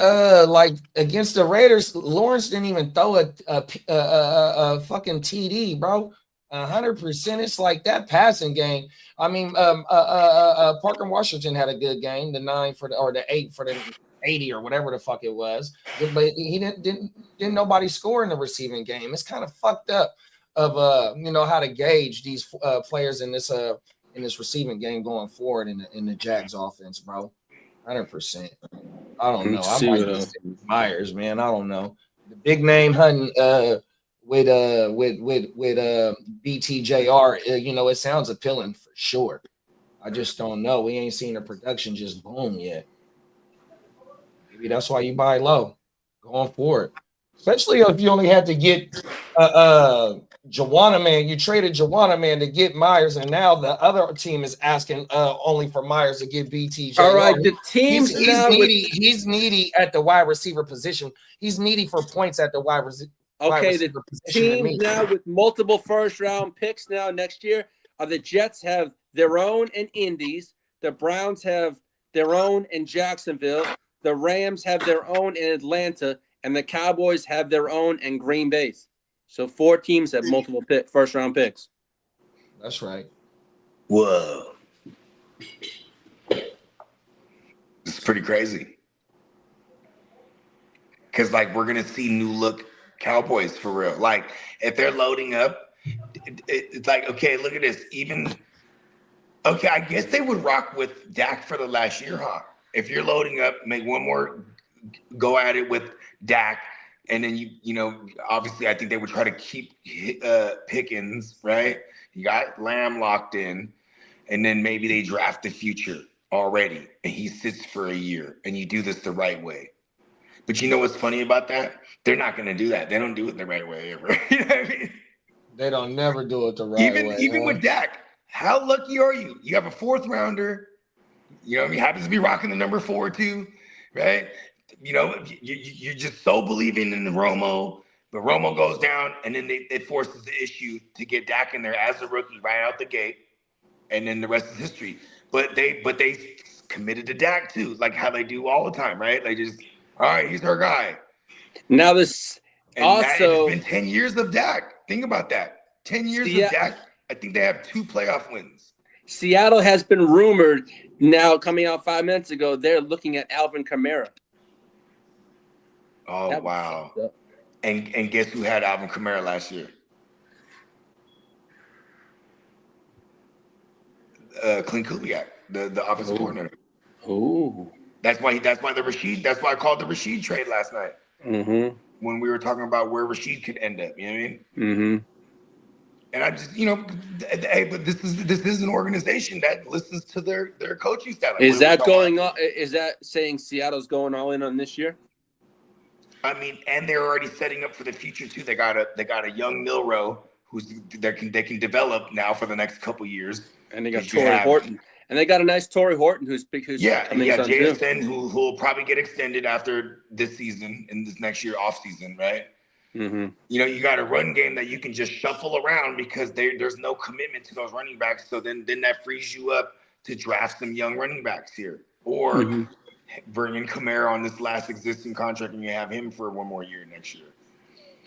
like against the Raiders, Lawrence didn't even throw a fucking TD, bro. 100%. It's like that passing game. I mean, Parker Washington had a good game, the 9 for the 8 for the 80 or whatever the fuck it was, but he didn't nobody score in the receiving game. It's kind of fucked up of how to gauge these players in this in this receiving game going forward in the Jags offense, bro. 100%. I don't know. I might just say Myers, man. I don't know. The big name hunting with BTJR, it sounds appealing for sure. I just don't know. We ain't seen the production just boom yet. Maybe that's why you buy low going forward. Especially if you only had to get Juwanna Man. You traded Juwanna Man to get Myers, and now the other team is asking only for Myers to get BTJ. All right, the team's he's needy at the wide receiver position. He's needy for points at the wide receiver. Okay, the team now with multiple first-round picks now next year are the Jets have their own in Indies, the Browns have their own in Jacksonville, the Rams have their own in Atlanta, and the Cowboys have their own in Green Bay. So 4 teams have multiple first-round picks. That's right. Whoa. It's pretty crazy. Because, we're going to see new look Cowboys for real. Like, if they're loading up, it's like, okay, look at this. Okay, I guess they would rock with Dak for the last year, huh? If you're loading up, make one more go at it with Dak, and then obviously I think they would try to keep Pickens, right? You got Lamb locked in, and then maybe they draft the future already, and he sits for a year, and you do this the right way. But you know what's funny about that? They're not going to do that. They don't do it the right way ever. You know what I mean? They don't never do it the right way. Even with Dak, how lucky are you? You have a 4th rounder. You know what I mean? Happens to be rocking the number 4 too, right? You're just so believing in the Romo, but Romo goes down, and then it forces the issue to get Dak in there as a rookie right out the gate, and then the rest is history. But they committed to Dak too, like how they do all the time, right? They just, all right, he's our guy. Now this it's been 10 years of Dak. Think about that. 10 years of Dak. I think they have 2 playoff wins. Seattle has been rumored now coming out 5 minutes ago. They're looking at Alvin Kamara. Oh, wow. And guess who had Alvin Kamara last year? Clint Kubiak, the offensive coordinator. Oh. That's why I called the Rashid trade last night. Mm-hmm. When we were talking about where Rashid could end up, you know what I mean? Mm-hmm. And I just, hey, but this is an organization that listens to their coaching staff. Is that going on? Is that saying Seattle's going all in on this year? I mean, and they're already setting up for the future too. They got a young Milrow they can develop now for the next couple years. And they got Torrey Horton. And they got a nice Torrey Horton who's JSN who will probably get extended after this season and this next year off season, right? Mm-hmm. You got a run game that you can just shuffle around because there's no commitment to those running backs. So then that frees you up to draft some young running backs here, or bring in Kamara on this last existing contract and you have him for one more year next year.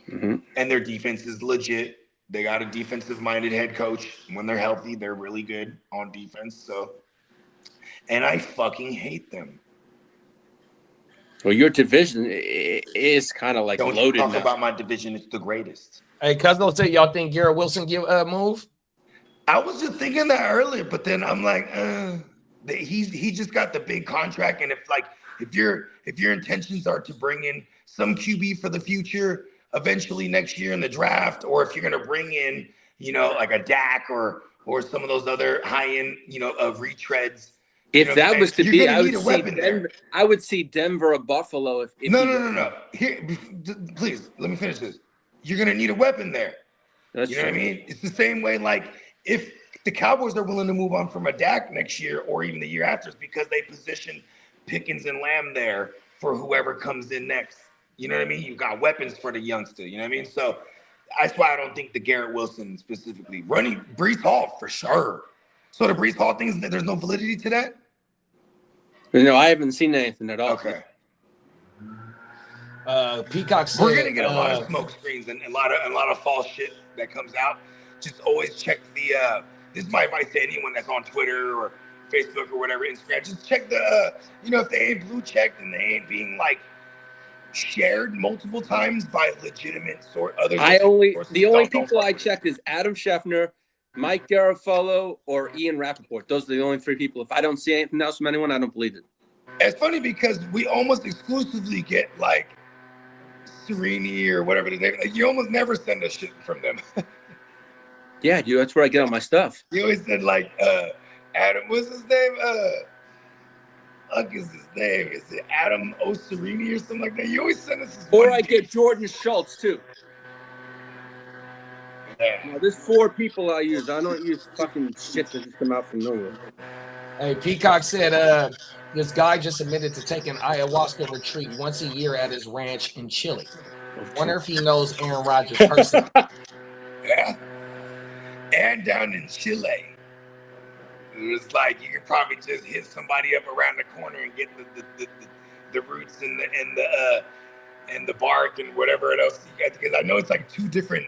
Mm-hmm. And their defense is legit. They got a defensive-minded head coach. When they're healthy, they're really good on defense. So, and I fucking hate them. Well, your division is kind of like Don't loaded talk now. about my division. It's the greatest. Hey, Cuzzo said y'all think Garrett Wilson give a move? I was just thinking that earlier, but then I'm like, he just got the big contract, and if your intentions are to bring in some QB for the future eventually next year in the draft, or if you're going to bring in, like a Dak or some of those other high-end, retreads. If that was to be, I would see Denver or Buffalo. If No. Here, please, let me finish this. You're going to need a weapon there. That's you know what I mean? It's the same way, if the Cowboys are willing to move on from a Dak next year or even the year after, it's because they position Pickens and Lamb there for whoever comes in next. You know what I mean? You got weapons for the youngster. You know what I mean? So that's why I don't think the Garrett Wilson specifically. Running Breece Hall for sure. So the Breece Hall thing, there's no validity to that? No, I haven't seen anything at all. Okay. Peacock said, we're gonna get a lot of smoke screens and a lot of false shit that comes out. Just always check the this is my advice to anyone that's on Twitter or Facebook or whatever, Instagram. Just check the if they ain't blue checked and they ain't being shared multiple times by legitimate other. The only people I check is Adam Schefter, Mike Garafolo, or Ian Rappaport. Those are the only 3 people. If I don't see anything else from anyone, I don't believe it. It's funny because we almost exclusively get like Serini or whatever the name. Like, you almost never send us shit from them. Yeah, dude, that's where I get all my stuff. You always said like Adam, what's his name? Is his name? Is it Adam O'Serini or something like that? You always send us this. Or I get Jordan Schultz too. Yeah. Now, there's 4 people I use. I don't use fucking shit that just come out from nowhere. Hey, Peacock said this guy just admitted to taking ayahuasca retreat once a year at his ranch in Chile. Wonder if he knows Aaron Rodgers personally. Yeah. And down in Chile. It was like you could probably just hit somebody up around the corner and get the roots and the bark and whatever else you got, because I know it's like 2 different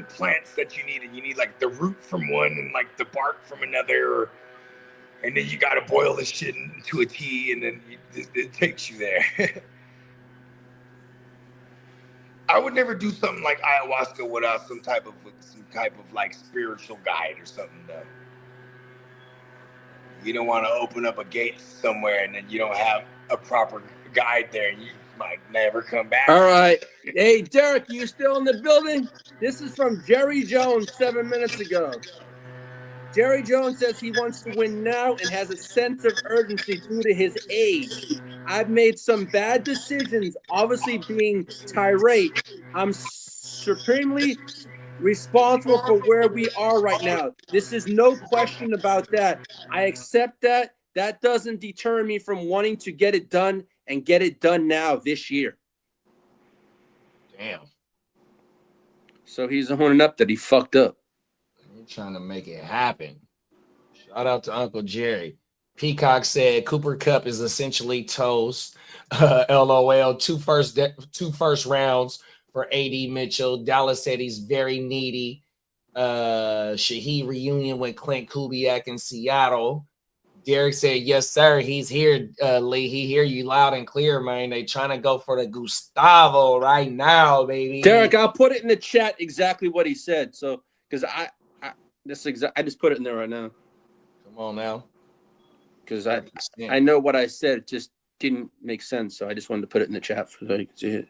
plants that you need, and you need like the root from one and like the bark from another, and then you got to boil this shit into a tea, and then it takes you there. I would never do something like ayahuasca without some type of like spiritual guide or something though. You don't want to open up a gate somewhere and then you don't have a proper guide there, and you might never come back. All right. Hey, Derek, you still in the building? This is from Jerry Jones 7 minutes ago. Jerry Jones says he wants to win now and has a sense of urgency due to his age. I've made some bad decisions, obviously being tirade. I'm supremely responsible for where we are right now. This is no question about that. I accept that. That doesn't deter me from wanting to get it done and get it done now this year. Damn. So he's owning up that he fucked up. You're trying to make it happen. Shout out to Uncle Jerry. Peacock said Cooper Kupp is essentially toast. LOL. Two first rounds for AD Mitchell. Dallas said he's very needy. Shaheed reunion with Clint Kubiak in Seattle. Derek said, yes, sir. He's here, Lee. He hear you loud and clear, man. They trying to go for the Gustavo right now, baby. Derek, I'll put it in the chat exactly what he said. So, because I just put it in there right now. Come on now. Because I know what I said. It just didn't make sense. So I just wanted to put it in the chat so you can see it.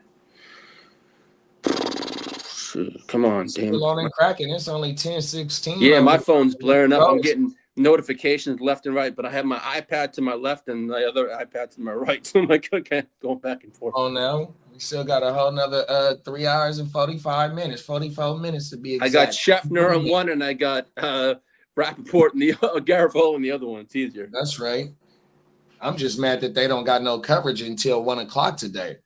Come on, damn. Still on and cracking. It's only 10:16. Yeah, my phone's blaring up. I'm getting notifications left and right, but I have my iPad to my left and the other iPad to my right. So I'm like, okay, going back and forth. Oh no, we still got a whole nother 3 hours and 45 minutes, 44 minutes to be exact. I got Scheffner on one and I got Rappaport and the Garofalo and the other one. It's easier. That's right. I'm just mad that they don't got no coverage until 1 o'clock today.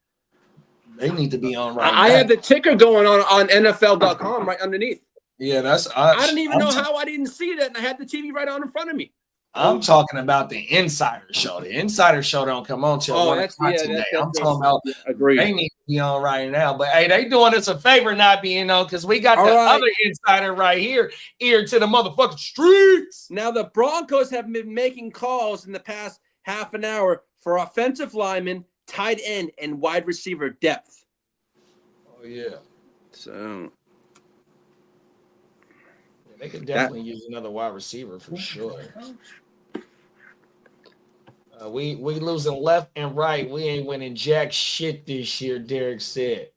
They need to be on right I now. had the ticker going on NFL.com right underneath. Yeah, that's I didn't even know how I didn't see that, and I had the TV right on in front of me. I'm talking about the Insider Show. The Insider Show don't come on till 1 o'clock today. I'm talking about they need to be on right now. But hey, they doing us a favor not being on because we got the other insider right here, ear to the motherfucking streets. Now the Broncos have been making calls in the past half an hour for offensive linemen, tight end, and wide receiver depth. Oh yeah. So they could definitely use another wide receiver for sure. We losing left and right. We ain't winning jack shit this year, Derek said.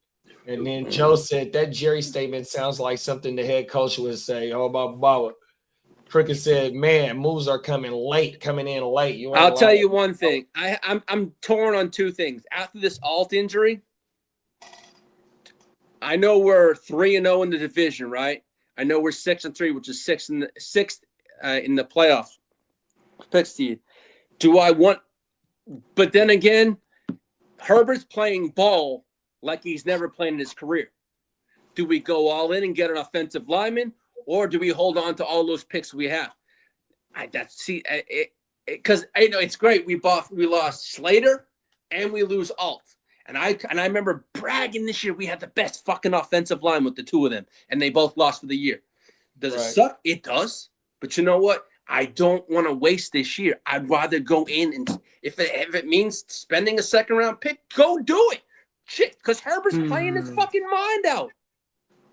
And then Joe said that Jerry statement sounds like something the head coach would say. Oh, my Baba. Cricket said, man, moves are coming in late. I'll tell you one thing. I'm torn on 2 things. After this Alt injury, I know we're 3-0 in the division, right? I know we're 6-3, which is sixth in the playoffs. Pick seed. Do I want? But then again, Herbert's playing ball like he's never played in his career. Do we go all in and get an offensive lineman, or do we hold on to all those picks we have? Because I know it's great. We lost Slater and we lose Alt. And I remember bragging this year we had the best fucking offensive line with the 2 of them, and they both lost for the year. Does it suck? It does. But you know what? I don't want to waste this year. I'd rather go in and if it means spending a second round pick, go do it. Shit, because Herbert's playing his fucking mind out.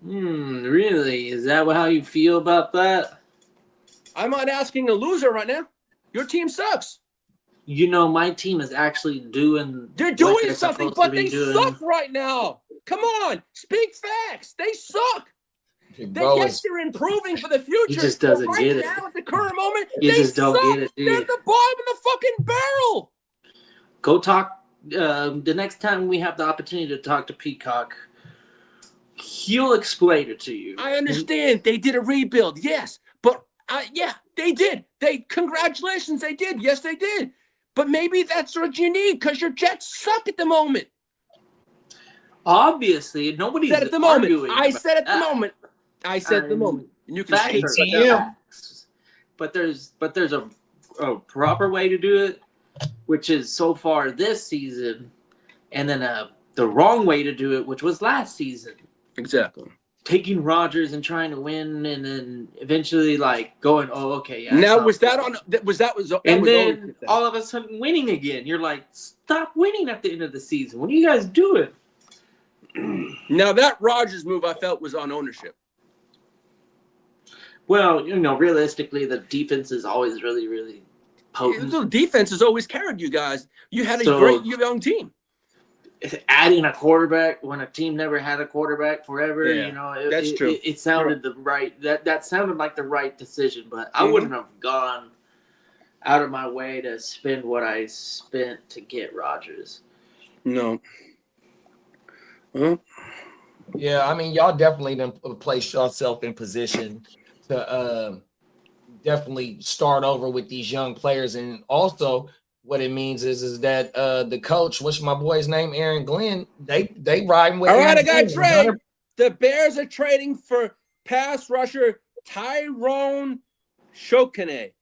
Really? Is that how you feel about that? I'm not asking a loser right now. Your team sucks. You know, my team is actually doing. They're doing something, but they suck right now. Come on, speak facts. They suck. Yes, they're improving for the future. He just doesn't right get it. Now, at the current moment, You they just don't suck. get it, dude. They're at the bottom of the fucking barrel. Go talk. The next time we have the opportunity to talk to Peacock, he'll explain it to you. I understand they did a rebuild, yes, but yeah, they did. Congratulations, they did. Yes, they did. But maybe that's what you need because your Jets suck at the moment. Obviously, nobody's said at the moment. I said at the moment. I said at the moment. And you can speak for him. But there's a proper way to do it, which is so far this season, and then the wrong way to do it, which was last season. Exactly. Taking Rodgers and trying to win, and then eventually going, oh, okay. Yeah, now was that on? And then all of a sudden winning again. You're like, stop winning at the end of the season. What are you guys doing? Now that Rodgers move, I felt was on ownership. Well, realistically, the defense is always really, really potent. The defense has always carried you guys. You had a great young team. Adding a quarterback when a team never had a quarterback forever, that's true. It sounded the right. That sounded like the right decision, but I wouldn't have gone out of my way to spend what I spent to get Rodgers. No. Yeah, I mean, y'all definitely didn't place yourself in position to definitely start over with these young players. And also what it means is that the coach, what's my boy's name, Aaron Glenn, they riding with. All right, I got trade. The Bears are trading for pass rusher Tyrone Shokane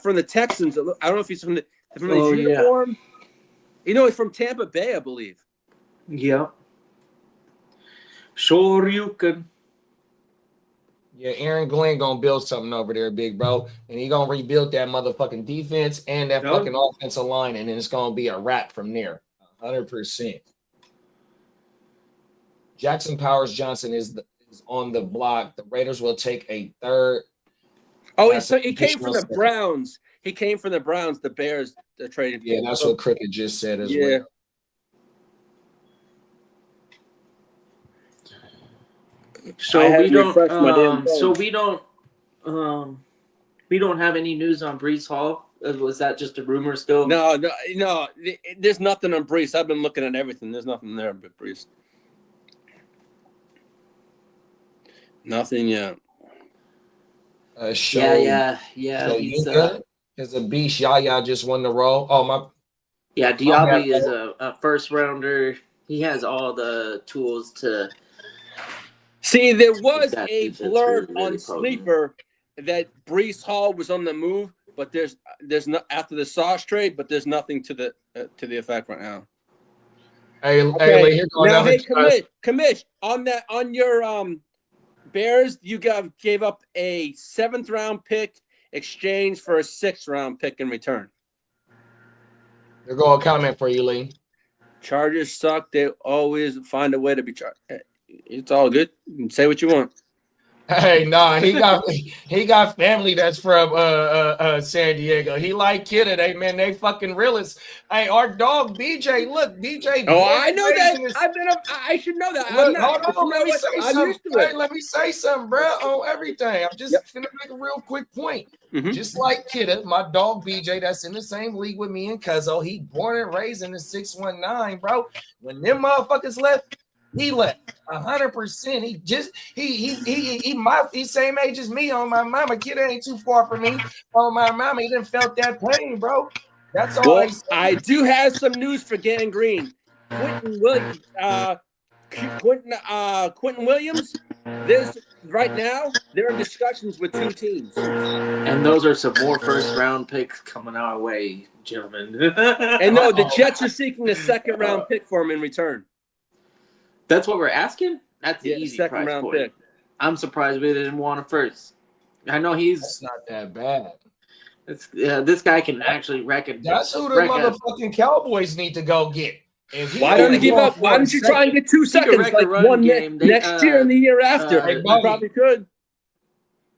from the Texans. I don't know if he's from the uniform. He's from Tampa Bay, I believe. Yeah. Sure you can. Yeah, Aaron Glenn gonna build something over there, big bro, and he gonna rebuild that motherfucking defense and that fucking offensive line, and then it's gonna be a wrap from there, 100%. Jackson Powers Johnson is on the block. The Raiders will take a third. Oh, so he came from the Browns. He came from the Browns. The Bears traded. Yeah, that's what Cricket just said as well. So we don't. We don't have any news on Breece Hall. Was that just a rumor still? No. There's nothing on Breece. I've been looking at everything. There's nothing there but Breece. Nothing yet. Yeah. So he's a beast. Yaya just won the role. Oh my. Yeah, Diaby is a first rounder. He has all the tools to. See, there was a blurb on Sleeper that Breece Hall was on the move, but there's no after the Sauce trade, but there's nothing to the effect right now. Hey, Commish, on your Bears, you gave up a 7th round pick exchange for a 6th round pick in return. They're going to comment for you, Lee. Chargers suck. They always find a way to be charged. It's all good. You can say what you want. Hey, nah, he got family that's from San Diego. He like Kidda. They fucking realists. Hey, our dog BJ. Look, BJ. Oh, I know that. I should know that. Look, hold on. Let me say something. Hey, let me say something, bro. On everything. I'm just gonna make a real quick point. Mm-hmm. Just like Kidda, my dog BJ, that's in the same league with me and Cuzzo. He born and raised in the 619, bro. When them motherfuckers left. He left 100%. He's same age as me on my mama. Kid ain't too far from me on my mama. He didn't felt that pain, bro. That's all. Well, I do have some news for Gang Green. Quentin Williams. Right now they're in discussions with 2 teams, and those are some more first-round picks coming our way, gentlemen. And no, the Jets are seeking a 2nd round pick for him in return. That's what we're asking? That's the easy 2nd price round point. pick. I'm surprised we didn't want a first. I know That's not that bad. This guy can actually reckon. That's who the motherfucking Cowboys need to go get. Why don't you give up? Why don't you try and get 2 seconds like one next year and the year after? You probably could.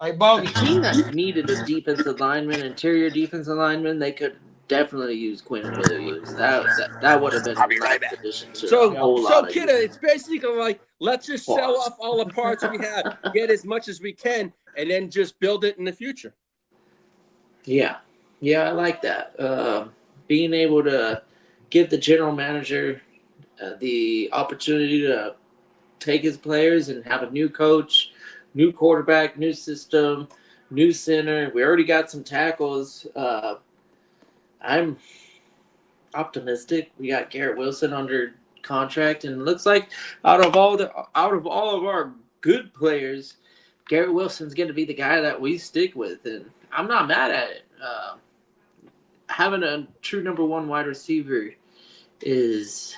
Like Bobby, a team that needed a defensive lineman, interior defensive lineman, they could definitely use Quinn Williams. That would have been a nice addition to a whole lot. Kidda, it's basically like, let's just sell off all the parts we have, get as much as we can, and then just build it in the future. Yeah, I like that. Being able to give the general manager the opportunity to take his players and have a new coach, new quarterback, new system, new center. We already got some tackles. I'm optimistic. We got Garrett Wilson under contract, and it looks like out of all of our good players, Garrett Wilson's going to be the guy that we stick with, and I'm not mad at it. Having a true number one wide receiver is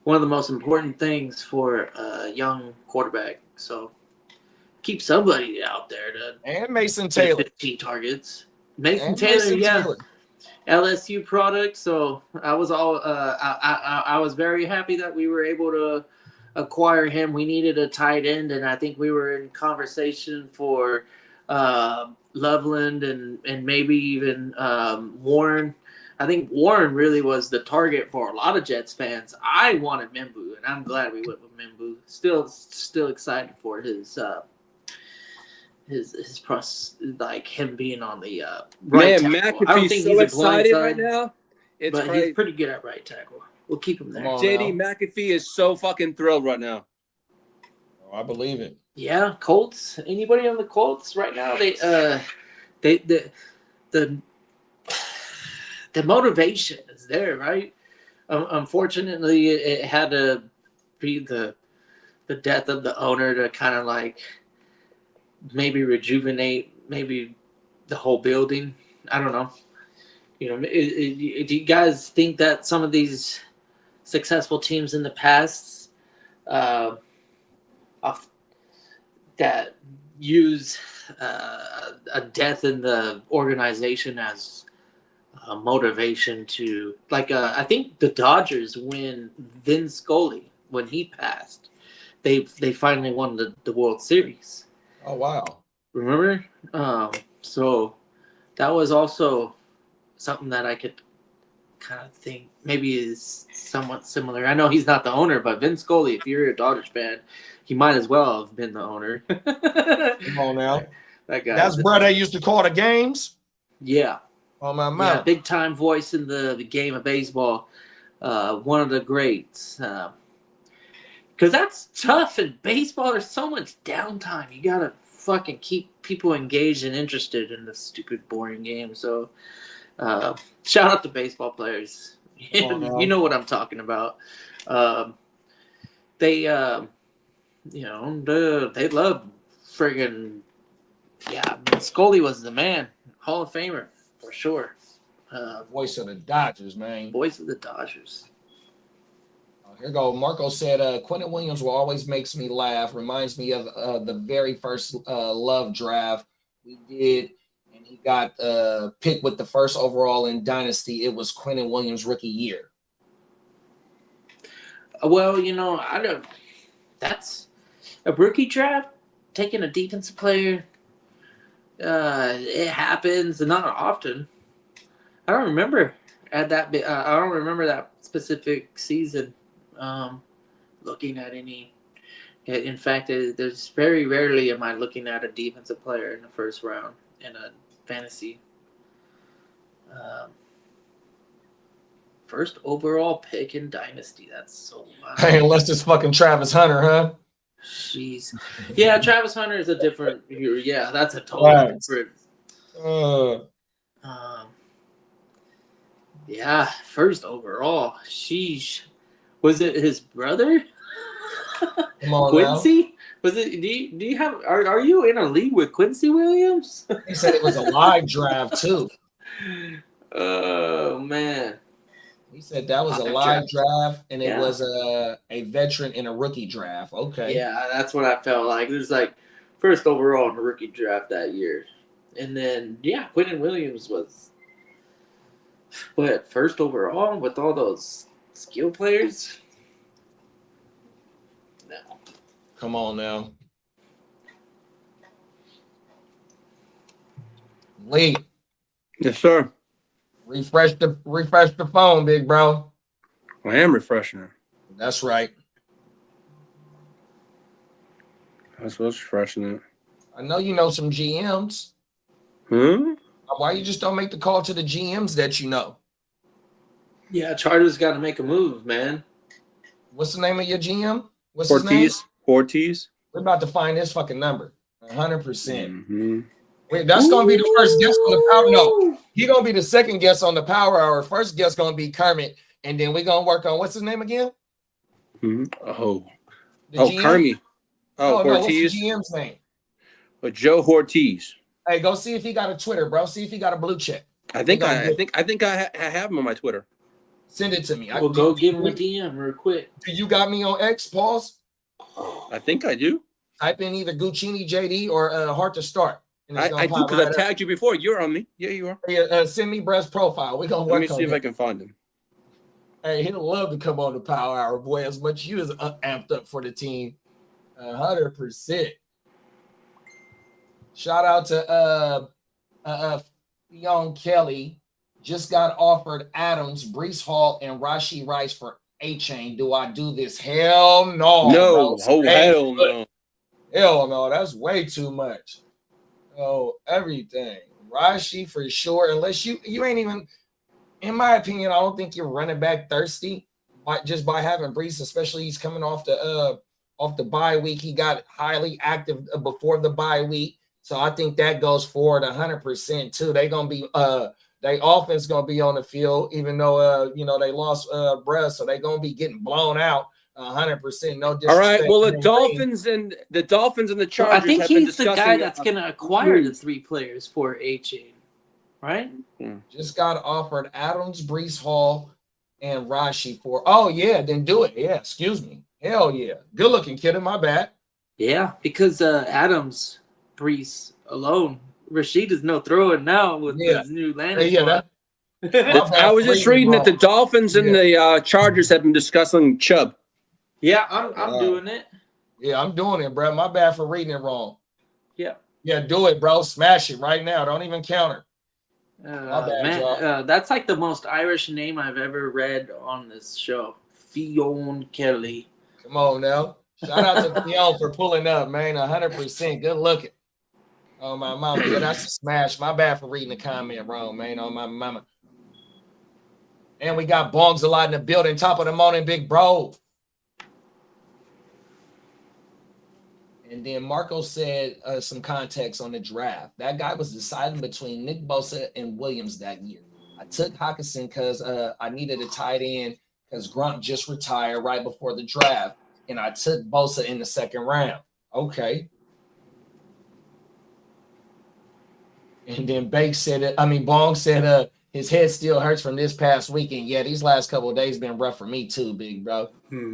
one of the most important things for a young quarterback. So keep somebody out there and Mason Taylor 15 targets. Mason Taylor. LSU product. So I was I was very happy that we were able to acquire him. We needed a tight end, and I think we were in conversation for Loveland and maybe even Warren. I think Warren really was the target for a lot of Jets fans. I wanted Membu, and I'm glad we went with Membu. Still excited for his like him being on the right tackle. I don't think he's excited right now. But he's pretty good at right tackle. We'll keep him there. JD McAfee is so fucking thrilled right now. Oh, I believe it. Yeah, Colts. Anybody on the Colts right now? The motivation is there, right? Unfortunately, it had to be the death of the owner to kind of like maybe rejuvenate maybe the whole building. I don't know. You know, do you guys think that some of these successful teams in the past that use a death in the organization as motivation to, like, I think the Dodgers, when Vin Scully, when he passed, they finally won the World Series. Oh, wow. Remember? So that was also something that I could kind of think maybe is somewhat similar. I know he's not the owner, but Vin Scully, if you're a Dodgers fan, he might as well have been the owner. Come on now. That guy. That's Brad that used to call the games? Yeah. On my mouth. Yeah, big time voice in the game of baseball. One of the greats. Because that's tough in baseball. There's so much downtime. You got to fucking keep people engaged and interested in the stupid, boring game. So shout out to baseball players. You know what I'm talking about. They love friggin', Scully was the man. Hall of Famer, for sure. Voice of the Dodgers, man. Voice of the Dodgers. Here you go. Marco said, Quentin Williams will always makes me laugh. Reminds me of the very first Love draft we did. And he got picked with the first overall in Dynasty. It was Quentin Williams' rookie year. Well, that's a rookie draft. Taking a defensive player, it happens not often. I don't remember I don't remember that specific season. Looking at any. In fact, there's very rarely am I looking at a defensive player in the first round in a fantasy. First overall pick in Dynasty. That's so wild. Hey, unless it's fucking Travis Hunter, huh? Jeez. Yeah, Travis Hunter is a different. Yeah, that's a totally different. Yeah, first overall. Sheesh. Was it his brother? Come on, Quincy? Now. Was it? Do you have? Are you in a league with Quincy Williams? He said it was a live draft too. Oh man. He said that was a live draft, and it was a veteran in a rookie draft. Okay. Yeah, that's what I felt like. It was like first overall in the rookie draft that year. And then, Quentin Williams was first overall with all those Skill players? No. Come on now. Lee. Yes, sir. Refresh the phone, big bro. I am refreshing it. That's right. That's what's refreshing it. I know you know some GMs. Why you just don't make the call to the GMs that you know? Yeah, Chargers got to make a move, man. What's the name of your GM? What's his name? Ortiz. We're about to find his fucking number. 100%. Mm-hmm. Wait, that's gonna be the first guest on the power. No, he gonna be the second guest on the power hour. First guest gonna be Kermit, and then we're gonna work on what's his name again? Mm-hmm. The GM? Kermit. No, Ortiz. what's the GM's name? Joe Ortiz. Hey, go see if he got a Twitter, bro. See if he got a blue check. I think I have him on my Twitter. Send it to me. We'll go give him a DM real quick. Do you got me on X, pause? I think I do. Type in either Guccini JD or Heart to Start. I do because I tagged you before. You're on me. Yeah, you are. Yeah, send me Brett's profile. We're gonna work on it. Let me see if I can find him. Hey, he'll love to come on the power hour, boy, as much you is amped up for the team. 100%. Shout out to Fionn Kelly. Just got offered Adams, Brees Hall, and Rashee Rice for A-Chain. Do I do this? Hell no. No. Hell no. Hell no. That's way too much. Oh, everything. Rashee for sure. Unless you ain't even, in my opinion, I don't think you're running back thirsty just by having Brees, especially he's coming off the bye week. He got highly active before the bye week. So I think that goes forward 100% too. They gonna be they offense gonna be on the field, even though they lost Brett, so they gonna be getting blown out 100%. No disrespect. All right. Well, the Dolphins and the Chargers. I think have been he's the guy that's gonna acquire the 3 players for A-Chain, right? Just got offered Adams, Brees Hall, and Rashee for. Oh yeah, then do it. Yeah, excuse me. Hell yeah, good looking kid. In my bad. Yeah, because Adams, Brees alone. Rashid is no throwing now with his new landing. Yeah, I was just reading that the Dolphins and the Chargers have been discussing Chubb. Yeah, I'm doing it. Yeah, I'm doing it, bro. My bad for reading it wrong. Yeah. Yeah, do it, bro. Smash it right now. Don't even counter. That's like the most Irish name I've ever read on this show. Fionn Kelly. Come on now. Shout out to Fionn for pulling up, man. 100%. Good looking. Oh, my mama. Yeah, that's a smash. My bad for reading the comment wrong, man. Oh, my mama. And we got Bongs a lot in the building. Top of the morning, big bro. And then Marco said some context on the draft. That guy was deciding between Nick Bosa and Williams that year. I took Hockenson because I needed a tight end because Grunt just retired right before the draft. And I took Bosa in the second round. Okay. And then Bong said his head still hurts from this past weekend. Yeah, these last couple of days been rough for me too, big bro.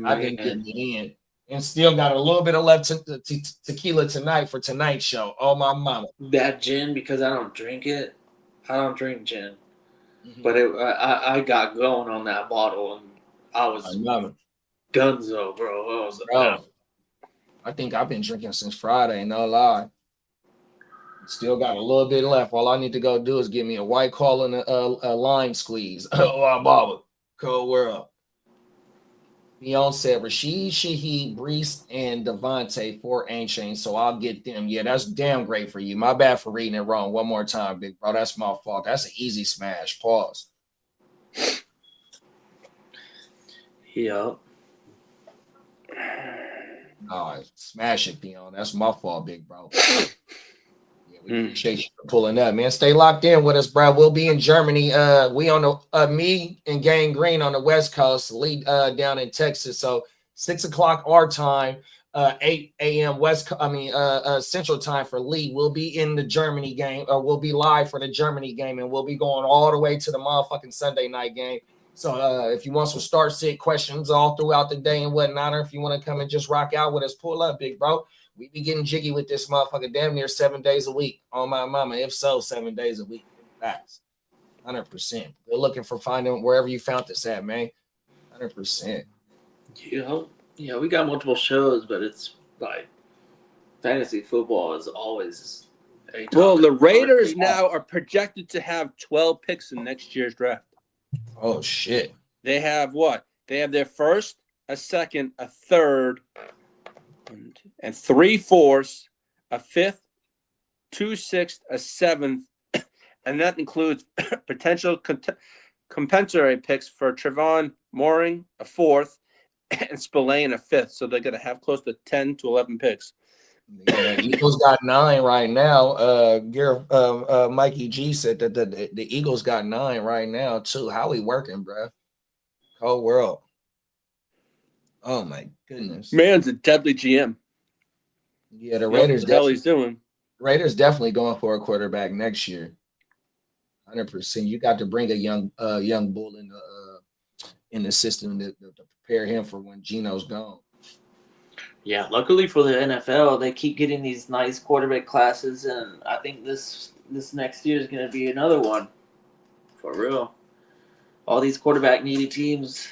I've been getting it in. And still got a little bit of left tequila tonight for tonight's show. Oh, my mama. That gin, because I don't drink it. I don't drink gin. Mm-hmm. But I got going on that bottle, and I was gunzo, bro. I think I've been drinking since Friday, no lie. Still got a little bit left. All I need to go do is give me a White Claw and a lime squeeze. Oh, Baba. Cold world. Fionn said Rashid, Shaheed, Brees, and Devontae for A-Chain, so I'll get them. Yeah, that's damn great for you. My bad for reading it wrong. One more time, big bro. That's my fault. That's an easy smash. Pause. Yeah. Oh, smash it, Fionn. That's my fault, big bro. We appreciate you for pulling up, man. Stay locked in with us, bro. We'll be in Germany. We on the me and Gang Green on the West Coast, Lee down in Texas. So 6 o'clock our time, 8 a.m. Central time for Lee. We'll be in the Germany game, or we'll be live for the Germany game, and we'll be going all the way to the motherfucking Sunday night game. So if you want some start-sit questions all throughout the day and whatnot, or if you want to come and just rock out with us, pull up, big bro. We be getting jiggy with this motherfucker damn near 7 days a week on my mama. If so, 7 days a week. Facts. 100%. Good looking for finding wherever you found this at, man. 100%. Yeah, we got multiple shows, but it's like fantasy football is always a topic. Well, the Raiders now are projected to have 12 picks in next year's draft. Oh, shit. They have what? They have their first, a second, a third, and 3 fourths, a fifth, 2 sixths, a seventh, and that includes potential compensatory picks for Trevon Mooring, a fourth, and Spillane, a fifth. So they're going to have close to 10 to 11 picks. Yeah, Eagles got 9 right now. Mikey G said that the Eagles got 9 right now too. How we working, bro? Whole world. Oh my goodness. Man's a deadly GM. Yeah, the Raiders. What the hell he's doing? Raiders definitely going for a quarterback next year. 100%. You got to bring a young bull in the system to prepare him for when Geno's gone. Yeah, luckily for the NFL, they keep getting these nice quarterback classes, and I think this next year is going to be another one. For real. All these quarterback needy teams,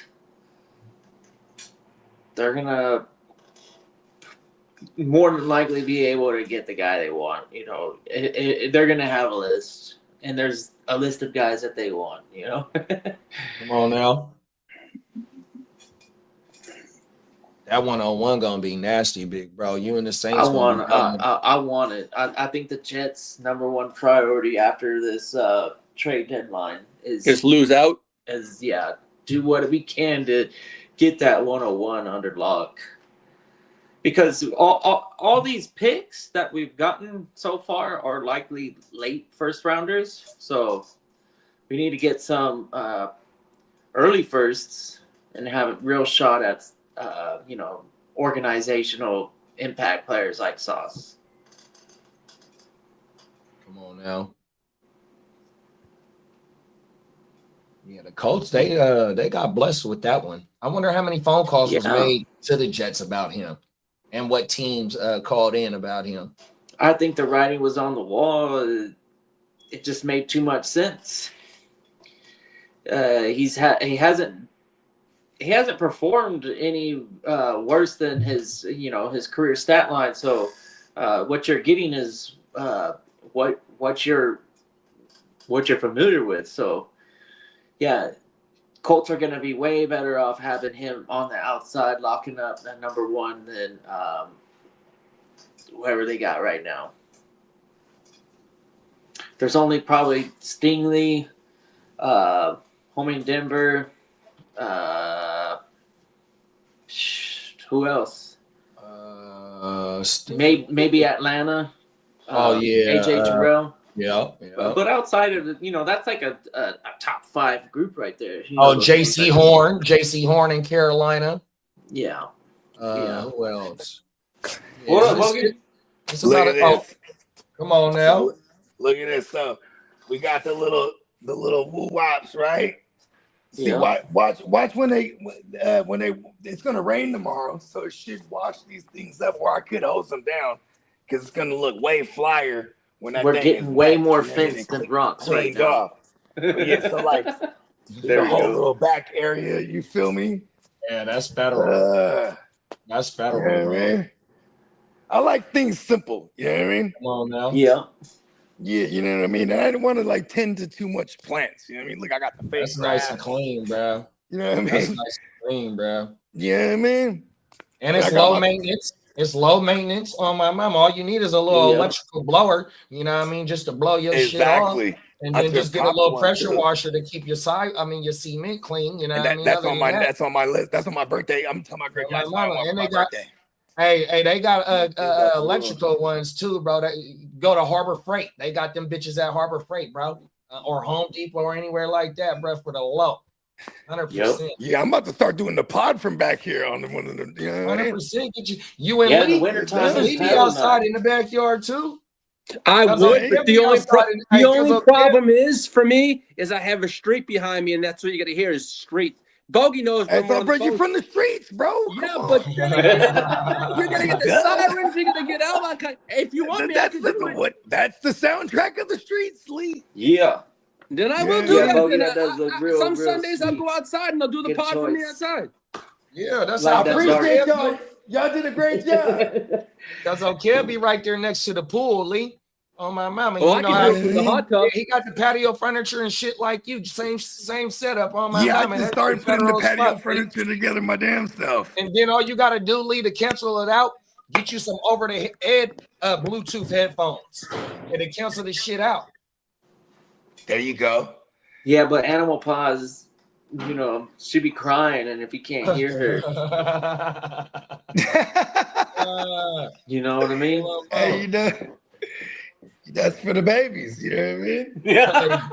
they're going to more than likely be able to get the guy they want. You know, they're going to have a list, and there's a list of guys that they want, you know. Come on now. That one-on-one gonna be nasty, big bro. You and the Saints. I want it. I think the Jets' number one priority after this trade deadline is just lose out. Do what we can to get that 101 under lock. Because all these picks that we've gotten so far are likely late first rounders. So we need to get some early firsts and have a real shot at organizational impact players like Sauce. Come on now. Yeah, the Colts, they got blessed with that one. I wonder how many phone calls was made to the Jets about him and what teams called in about him. I think the writing was on the wall. It just made too much sense. He hasn't performed any worse than his career stat line. So what you're getting is what you're familiar with. So yeah, Colts are going to be way better off having him on the outside, locking up at number one than whoever they got right now. There's only probably Stingley, home in Denver. Who else? Maybe Atlanta. AJ Terrell. Yeah. But outside of that's like a top 5 group right there. J.C. Horn in Carolina. Yeah. Who else? Look at this. Come on now. Look at this. So we got the little woo wops, right? See, watch when they it's gonna rain tomorrow, so it should wash these things up where I could hose them down because it's gonna look way flyer when that we're thing getting is way wet, more fenced than Bronx right now. off. Yeah, so like the whole little back area, you feel me? Yeah, that's federal. That's federal, man. I like things simple. You know what I mean? Come on now. Yeah. Yeah, you know what I mean? I didn't want to tend to too much plants. You know what I mean? Look, I got the face. That's nice and clean, bro. You know what I mean? That's nice and clean, bro. Yeah, man. And it's low maintenance. It's low maintenance on my mama. All you need is a little electrical blower, you know what I mean? Just to blow your shit off. And then just get a little pressure washer to keep your cement clean, you know what I mean? That's on my list. That's on my birthday. I'm telling my great guys on my birthday. Hey, they got electrical ones too, bro. Go to Harbor Freight. They got them bitches at Harbor Freight, bro, or Home Depot or anywhere like that, bro, for the low. 100%. Yeah, I'm about to start doing the pod from back here on one of them. 100%. Get you and Lee. Lee be outside in the backyard too. I would, but the only problem is for me is I have a street behind me, and that's what you got to hear is street. Bogey knows. Hey, so you're from the streets, bro. Yeah, but you're gonna get the sirens. You're gonna get out. If you want me, that's the soundtrack of the streets, Lee. Yeah. Then I will do that. Bogey, that does look real, some real Sundays sweet. I'll go outside and I'll do the Good pod from the choice. outside. Yeah, that's Like how that I appreciate y'all. Y'all did a great job. That's okay. Be right there next to the pool, Lee. Oh my mama. Oh, I can do it from the hot tub. He got the patio furniture and shit like you. Same setup on my Yeah, mama. I just That's started putting the federal patio spot, Lee. furniture together my damn self. And then all you gotta do, Lee, to cancel it out, get you some over the head Bluetooth headphones, and it cancel the shit out. There you go. Yeah, but Animal Paws, you know, she be crying, and if you can't hear her, you know what I mean? Hey, you know, that's for the babies. You know what I mean? Yeah.